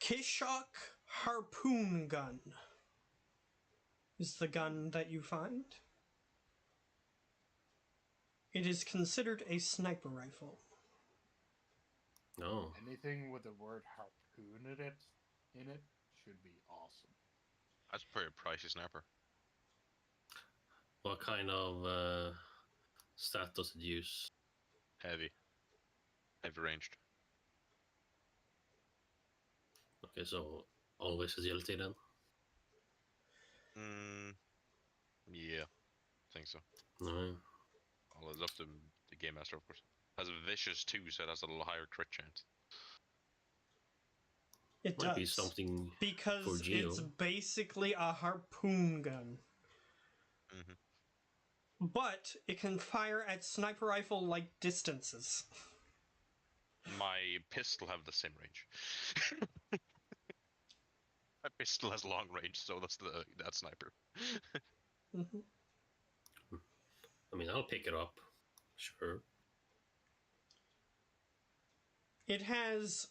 Kishok harpoon gun. Is the gun that you find. It is considered a sniper rifle. No. Anything with the word harpoon in it should be awesome. That's a pretty pricey sniper. What kind of stat does it use? Heavy ranged. Okay, so always agility then? Yeah, I think so. No. Well, it's up to the game master, of course. Has a vicious too, so it has a little higher crit chance. It Might does. be something because for Geo. it's basically a harpoon gun. Mm-hmm. But it can fire at sniper rifle-like distances. My pistol have the same range. My pistol has long range, so that's that sniper. Mm-hmm. I mean, I'll pick it up. Sure. It has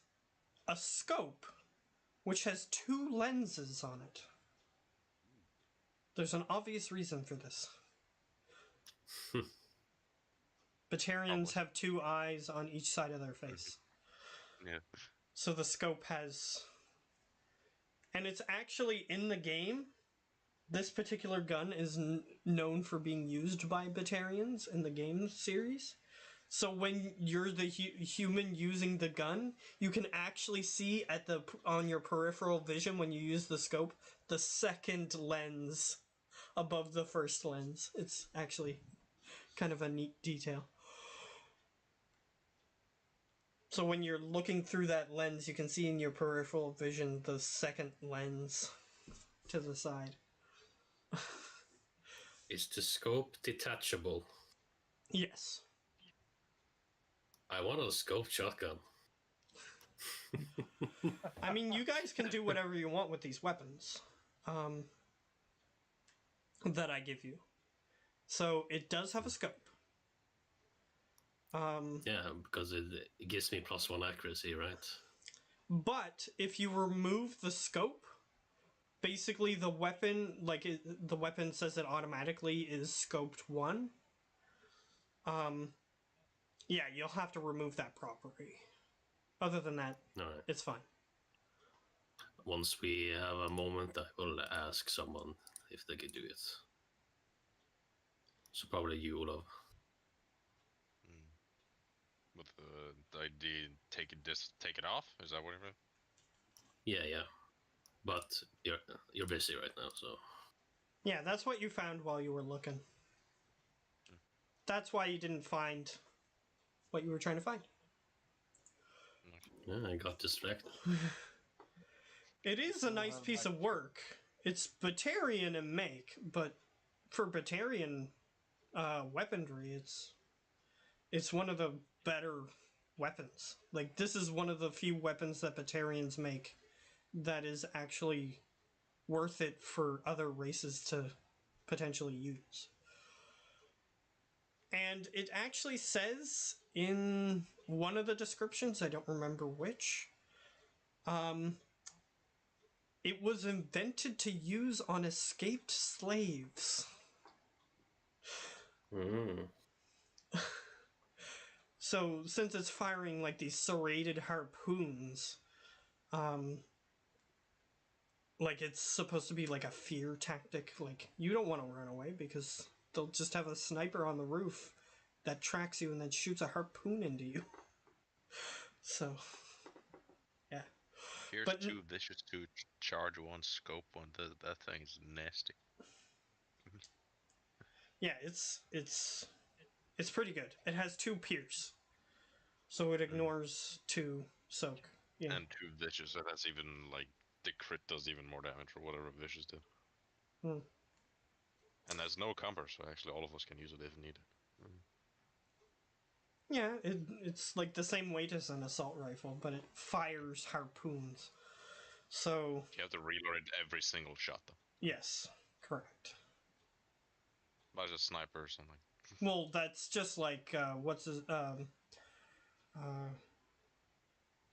a scope, which has 2 lenses on it. There's an obvious reason for this. Batarians have 2 eyes on each side of their face. Yeah. So the scope has... And it's actually in the game. This particular gun is known for being used by Batarians in the game series. So when you're the human using the gun, you can actually see on your peripheral vision when you use the scope, the second lens above the first lens. It's actually kind of a neat detail. So when you're looking through that lens, you can see in your peripheral vision the second lens to the side. Is the scope detachable? Yes. I want a scope shotgun. I mean, you guys can do whatever you want with these weapons that I give you. So it does have a scope. Yeah, because it gives me +1 accuracy, right? But if you remove the scope, basically the weapon, the weapon says it automatically is scoped 1. Yeah, you'll have to remove that property. Other than that, Alright. it's fine. Once we have a moment, I will ask someone if they could do it. So probably you, Olav. With the idea, take it off. Is that what you mean? Yeah. But you're busy right now, so. Yeah, that's what you found while you were looking. That's why you didn't find what you were trying to find. Yeah, I got distracted. It is a nice piece of work. It's Batarian in make, but for Batarian weaponry, it's one of the better weapons. Like, this is one of the few weapons that Batarians make that is actually worth it for other races to potentially use. And it actually says in one of the descriptions, I don't remember which, it was invented to use on escaped slaves. So since it's firing like these serrated harpoons, like it's supposed to be like a fear tactic. Like, you don't want to run away because they'll just have a sniper on the roof that tracks you and then shoots a harpoon into you. So, yeah. Here's But too vicious to charge one, scope one. That thing is nasty. yeah, it's pretty good. It has 2 pierce, so it ignores 2 soak. Yeah. And too vicious, so that's even like the crit does even more damage or whatever vicious did. And there's no counter, so actually all of us can use it if needed. Yeah, it's like the same weight as an assault rifle, but it fires harpoons. So You have to reload it every single shot, though. yes, correct. But as a sniper or something. Well, that's just like what's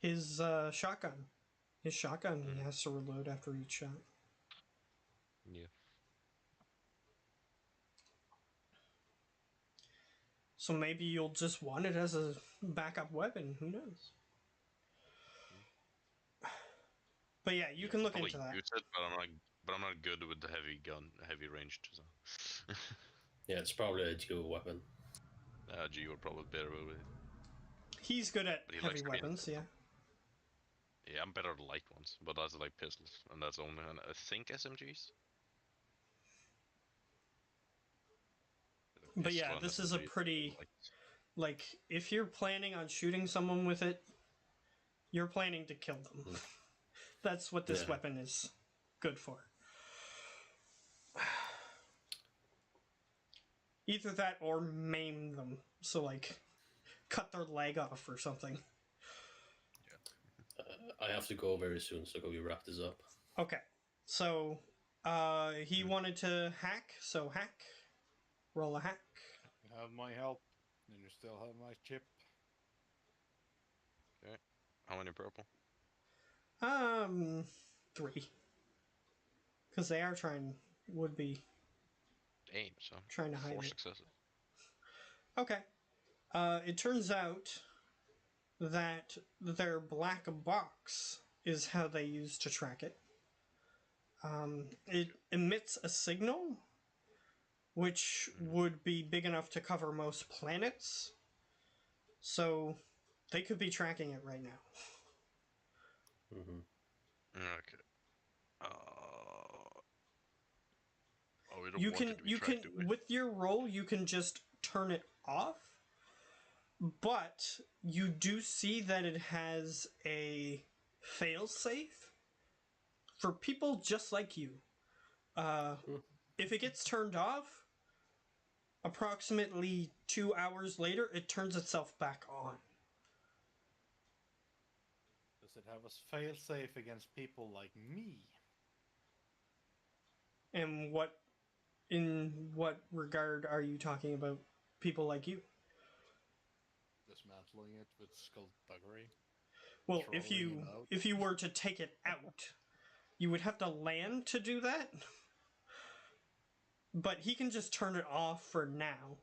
his shotgun. His shotgun he has to reload after each shot. Yeah. So maybe you'll just want it as a backup weapon. Who knows? But yeah, you can look Probably into that. use it, but I'm not good with the heavy ranged. So. Yeah, it's probably a dual weapon. G would probably be better with it. He's good at He heavy likes to be in weapons, yeah. Yeah, I'm better at light ones, but that's like pistols, and that's only I think SMGs. But yeah, this is a pretty like if you're planning on shooting someone with it, you're planning to kill them. That's what this weapon is good for. Either that or maim them. So like cut their leg off or something. I have to go very soon, so can we wrap this up? Okay. So he wanted to hack, so hack. Roll a hack. You have my help, and you still have my chip. Okay. How many purple? 3. Because they are would be Damn, son. trying to hide 4 it. successes. Okay. It turns out that their black box is how they use to track it. It emits a signal which would be big enough to cover most planets. So they could be tracking it right now. Okay. We don't You want can it to be tracked, do we? with your roll you can just turn it off, but you do see that it has a failsafe for people just like you. If it gets turned off, approximately 2 hours later, it turns itself back on. Does it have a fail-safe against people like me? And in what regard are you talking about people like you? Dismantling it with skullduggery. Well, Trolling it out. if you were to take it out, you would have to land to do that. But he can just turn it off for now,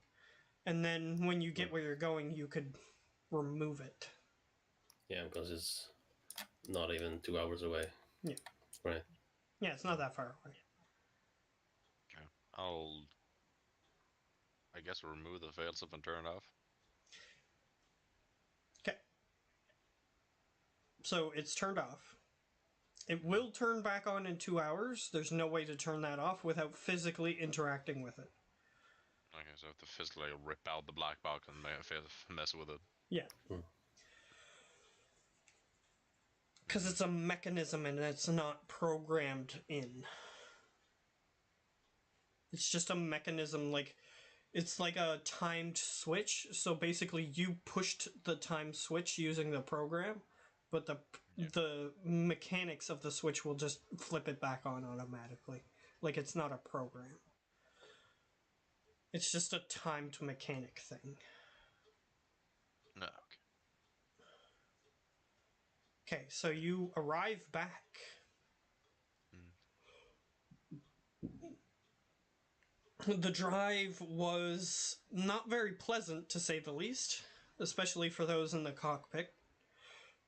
and then when you get where you're going, you could remove it. Yeah, because it's not even 2 hours away. Yeah. Right. Yeah, it's not that far away. Okay. I guess remove the failsafe and turn it off. Okay. So it's turned off. It will turn back on in 2 hours. There's no way to turn that off without physically interacting with it. Okay, so I have to physically rip out the black box and mess with it. Yeah. Because it's a mechanism and it's not programmed in. It's just a mechanism, like, it's like a timed switch. So basically, you pushed the timed switch using the program, but the mechanics of the switch will just flip it back on automatically. Like, it's not a program. It's just a timed mechanic thing. No, okay. Okay, so you arrive back. The drive was not very pleasant, to say the least, especially for those in the cockpit,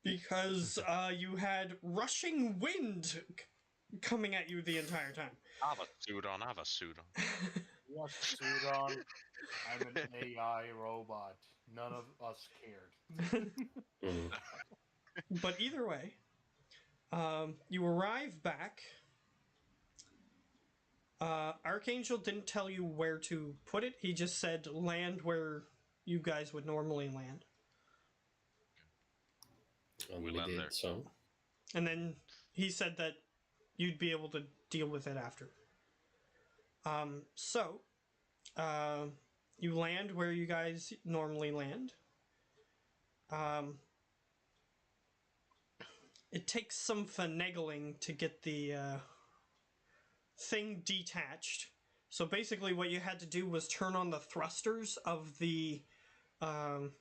because you had rushing wind coming at you the entire time. I have a suit on. I have a suit on. Yes, suit on. I'm an AI robot. None of us cared. But either way, you arrive back. Archangel didn't tell you where to put it. He just said land where you guys would normally land. And We we land did there. so. And then he said that you'd be able to deal with it after. So, you land where you guys normally land. It takes some finagling to get the thing detached. So basically, what you had to do was turn on the thrusters of the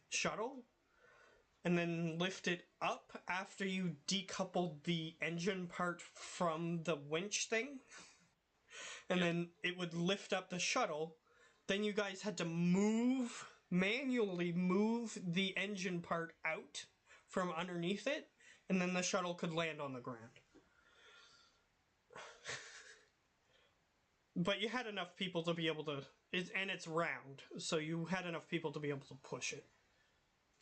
shuttle, and then lift it up after you decoupled the engine part from the winch thing. And then it would lift up the shuttle. Then you guys had to manually move the engine part out from underneath it, and then the shuttle could land on the ground. But you had enough people to be able to, and it's round, so you had enough people to be able to push it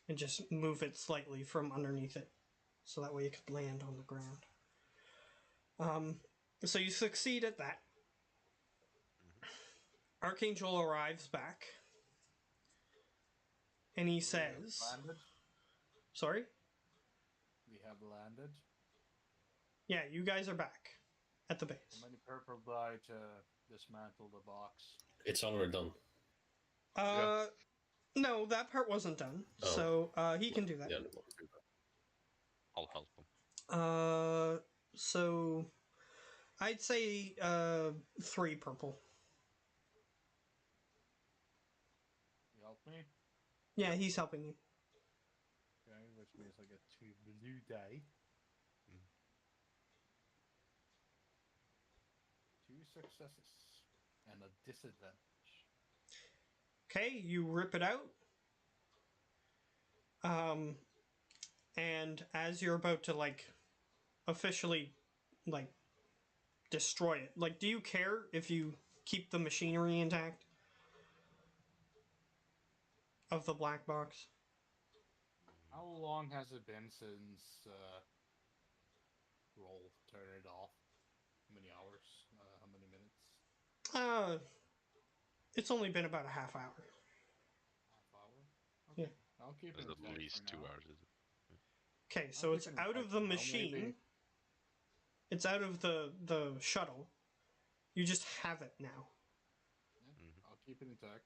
and just move it slightly from underneath it, so that way it could land on the ground. So you succeed at that. Archangel arrives back, and he says, Landed? sorry? We have landed. Yeah, you guys are back at the base. How many purple die to dismantle the box? It's already done. No, that part wasn't done. Oh. So, he can do that. Yeah. I'll help him. So I'd say 3 purple. You help me? Yeah, he's helping you. Okay, which means I get 2 blue die. 2 successes. And a disadvantage. Okay, you rip it out. And as you're about to, like, officially, like, destroy it, like, do you care if you keep the machinery intact of the black box? How long has it been since roll turn it off? How many hours? How many minutes? It's only been about a half hour. Half hour? Okay. Yeah. I'll keep It's it at intact least for 2 now. hours, is it? Okay, so I'll it's keep it out intact of the for now, machine. maybe. It's out of the shuttle. You just have it now. Yeah, Mhm. I'll keep it intact.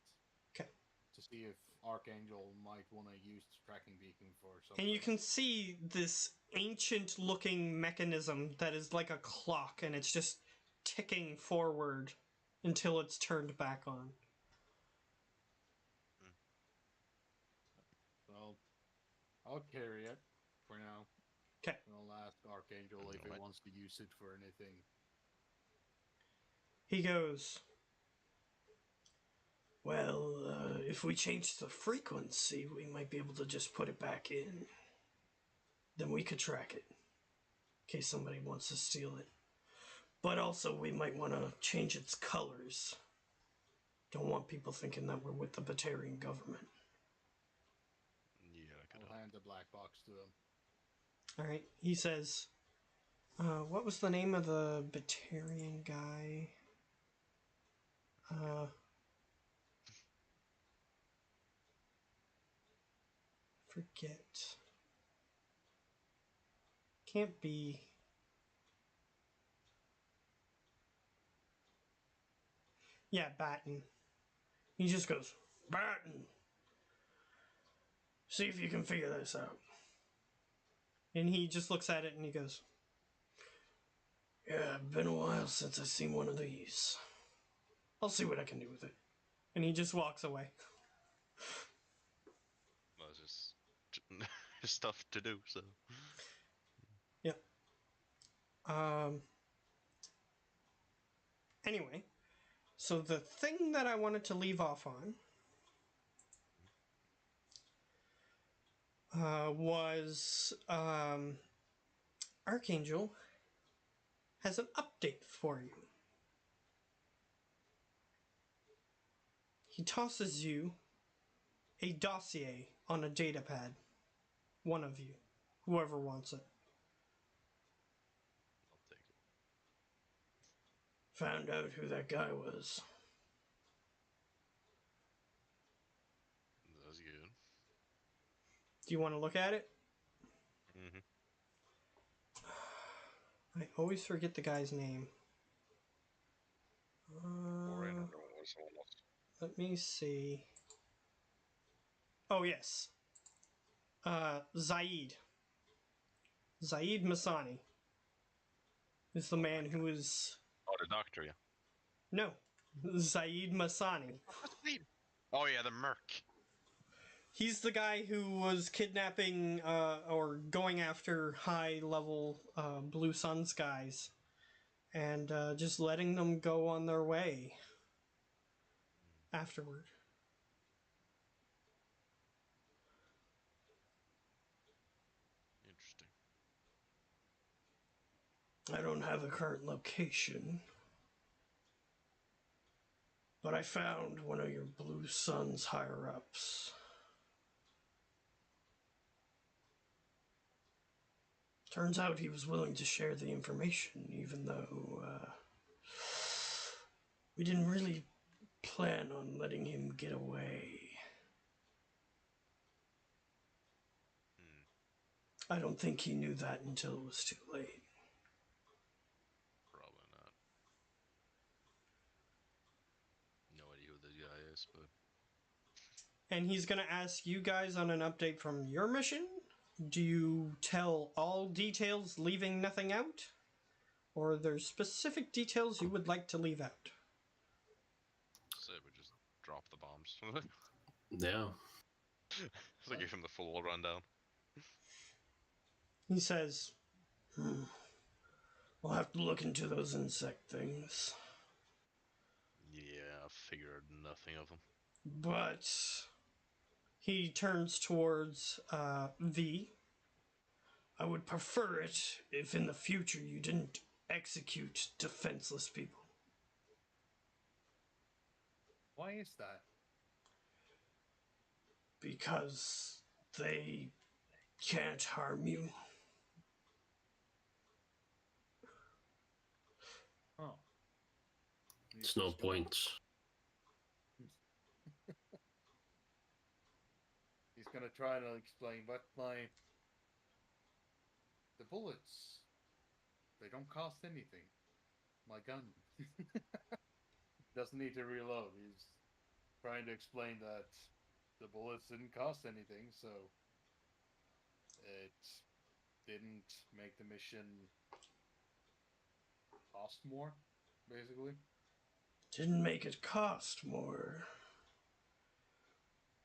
Okay. To see if Archangel might want to use the tracking beacon for something. And you can see this ancient looking mechanism that is like a clock, and it's just ticking forward until it's turned back on. So I'll carry it for now. Okay. And I'll ask Archangel if he Alright. wants to use it for anything. He goes, well, if we change the frequency, we might be able to just put it back in. Then we could track it, in case somebody wants to steal it. But also, we might want to change its colors. Don't want people thinking that we're with the Batarian government. Yeah, that could I'll help. hand the black box to him. Alright, he says, what was the name of the Batarian guy? Forget. Can't be. Yeah, Batten. He just goes, Batten! See if you can figure this out. And he just looks at it and he goes, yeah, been a while since I've seen one of these. I'll see what I can do with it. And he just walks away. Well, it's just stuff to do, so. Yep. Anyway, so the thing that I wanted to leave off on was Archangel has an update for you. He tosses you a dossier on a datapad. One of you, whoever wants it. I'll take it. Found out who that guy was. That's good. Do you want to look at it? Mm-hmm. I always forget the guy's name. Let me see. Oh, yes. Zaid. Zaid Masani is the man who is... Oh, the doctor, yeah. No. Zaid Masani. Oh, yeah, the Merc. He's the guy who was kidnapping or going after high-level Blue Suns guys and just letting them go on their way afterward. Interesting. I don't have a current location, but I found one of your Blue Suns higher-ups. Turns out he was willing to share the information, even though we didn't really plan on letting him get away. I don't think he knew that until it was too late. Probably not. No idea who this guy is, but And he's going to ask you guys on an update from your mission. Do you tell all details, leaving nothing out? Or are there specific details you would like to leave out? say we just drop the bombs. Yeah. So give him the full rundown. He says, we'll have to look into those insect things. Yeah, I figured nothing of him. But he turns towards V. I would prefer it if in the future you didn't execute defenseless people. Why is that? Because they can't harm you. Oh. It's no point. He's gonna try to explain, but the bullets, they don't cost anything. My guns. Doesn't need to reload. He's trying to explain that the bullets didn't cost anything, so it didn't make the mission cost more, basically. Didn't make it cost more,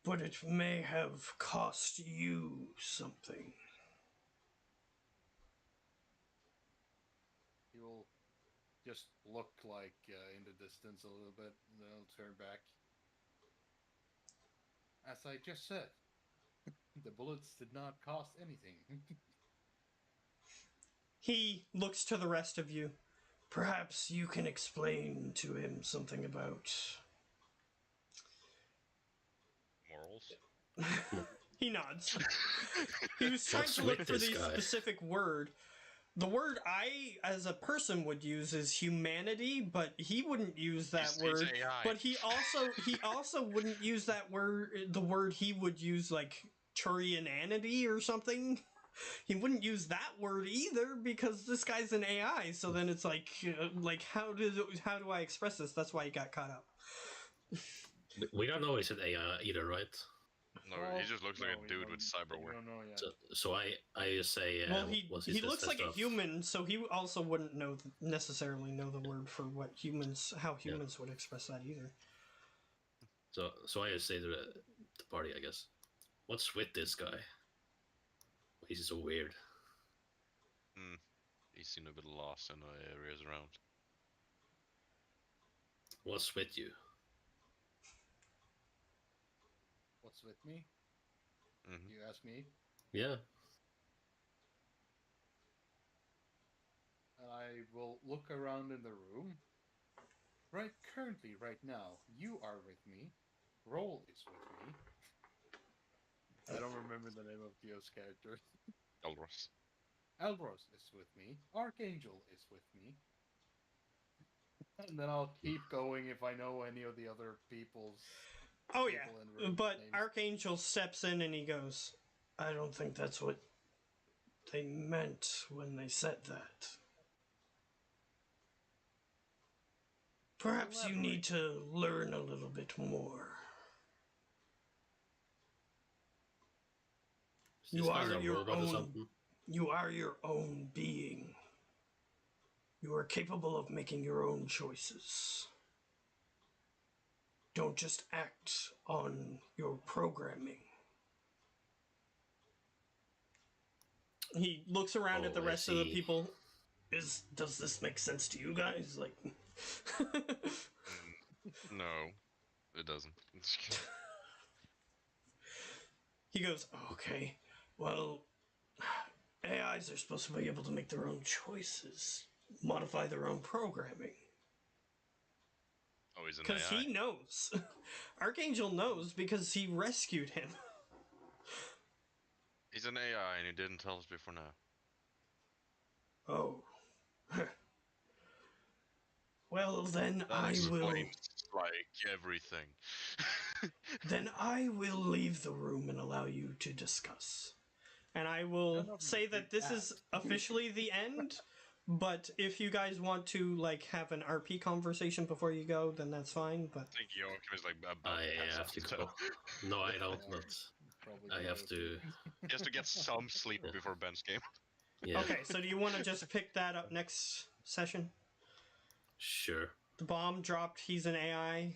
but it may have cost you something. He will just look like in the distance a little bit, and then he'll turn back. As I just said, the bullets did not cost anything. He looks to the rest of you. Perhaps you can explain to him something about... Morals. He nods. He was trying What's to look with for this the guy? specific word. The word I, as a person, would use is humanity, but he wouldn't use that He's word. AI. But he also wouldn't use that word. The word he would use, like Turiananity or something. He wouldn't use that word either because this guy's an AI. So then it's like how do I express this? That's why he got caught up. We don't know he's an AI either, right? No, he just looks like a dude with cyberware. No, yeah. So I say, Well, what's he his looks like a stuff? human, so he also wouldn't necessarily know the word for how humans would express that either. So I say to the party, I guess, what's with this guy? He's so weird. He seemed a bit lost in the areas around. What's with you? What's with me? Mm-hmm. You ask me? Yeah. I will look around in the room. Currently, right now, you are with me. Roll is with me. I don't remember the name of Theo's character. Elros. Elros is with me. Archangel is with me. And then I'll keep going if I know any of the other people's. Oh people yeah, in the room but names. Archangel steps in and he goes, "I don't think that's what they meant when they said that. Perhaps you need to learn a little bit more. You This guy's are a your robot or own. something. You are your own being. You are capable of making your own choices. Don't just act on your programming." He looks around at the I rest of the see. people. Does this make sense to you guys? Like, No, it doesn't. he goes, "Okay, well, AIs are supposed to be able to make their own choices, modify their own programming." Oh, he's an Because AI. he knows. Archangel knows because he rescued him. He's an AI and he didn't tell us before now. Oh. Well, then That I will... explains, like, everything. Then I will leave the room and allow you to discuss. And I will say that this is officially the end, but if you guys want to, like, have an RP conversation before you go, then that's fine, but... I think Joachim is, like, about I pass have out, to so- go. No, I don't. But Probably I have to. He has to get some sleep Yeah. before Ben's game. Yeah. Okay, so do you want to just pick that up next session? Sure. The bomb dropped, he's an AI.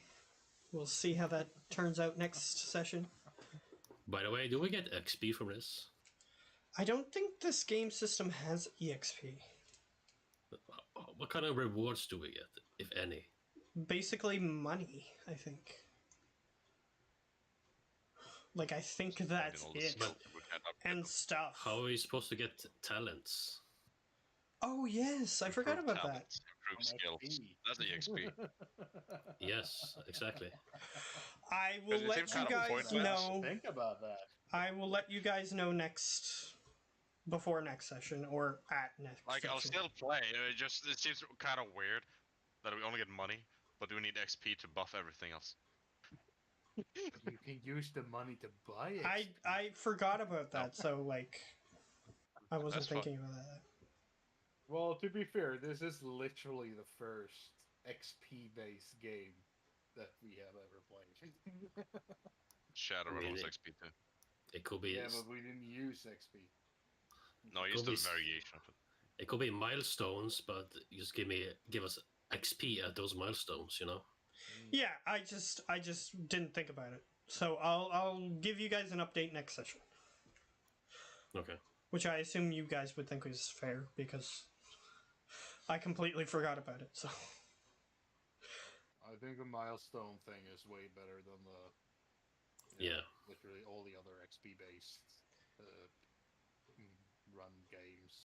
We'll see how that turns out next session. By the way, do we get XP from this? I don't think this game system has EXP. What kind of rewards do we get, if any? Basically money, I think. Like, I think that's all the it. stuff we can't upgrade And them. stuff. How are we supposed to get talents? Oh, yes, I forgot Improve about that. talents, improve skills. That's the XP. Yes, exactly. I will Because it let seems you kind of guys pointless. know. Think about that. I will let you guys know before next session, or at next Like, session. I'll still play. It seems kind of weird that we only get money, but we need XP to buff everything else. You can use the money to buy it. I forgot about that, so, like, I wasn't That's fine. thinking about that. Well, to be fair, this is literally the first XP based game that we have ever played. Shadowrun I mean, was XP too. It could be. Yeah, but we didn't use XP. No, I It used could a be variation of it. It could be milestones, but just give us XP at those milestones. Yeah, I just didn't think about it. So I'll give you guys an update next session, Okay. which I assume you guys would think is fair because I completely forgot about it. So I think the milestone thing is way better than the Yeah. literally all the other XP based run games.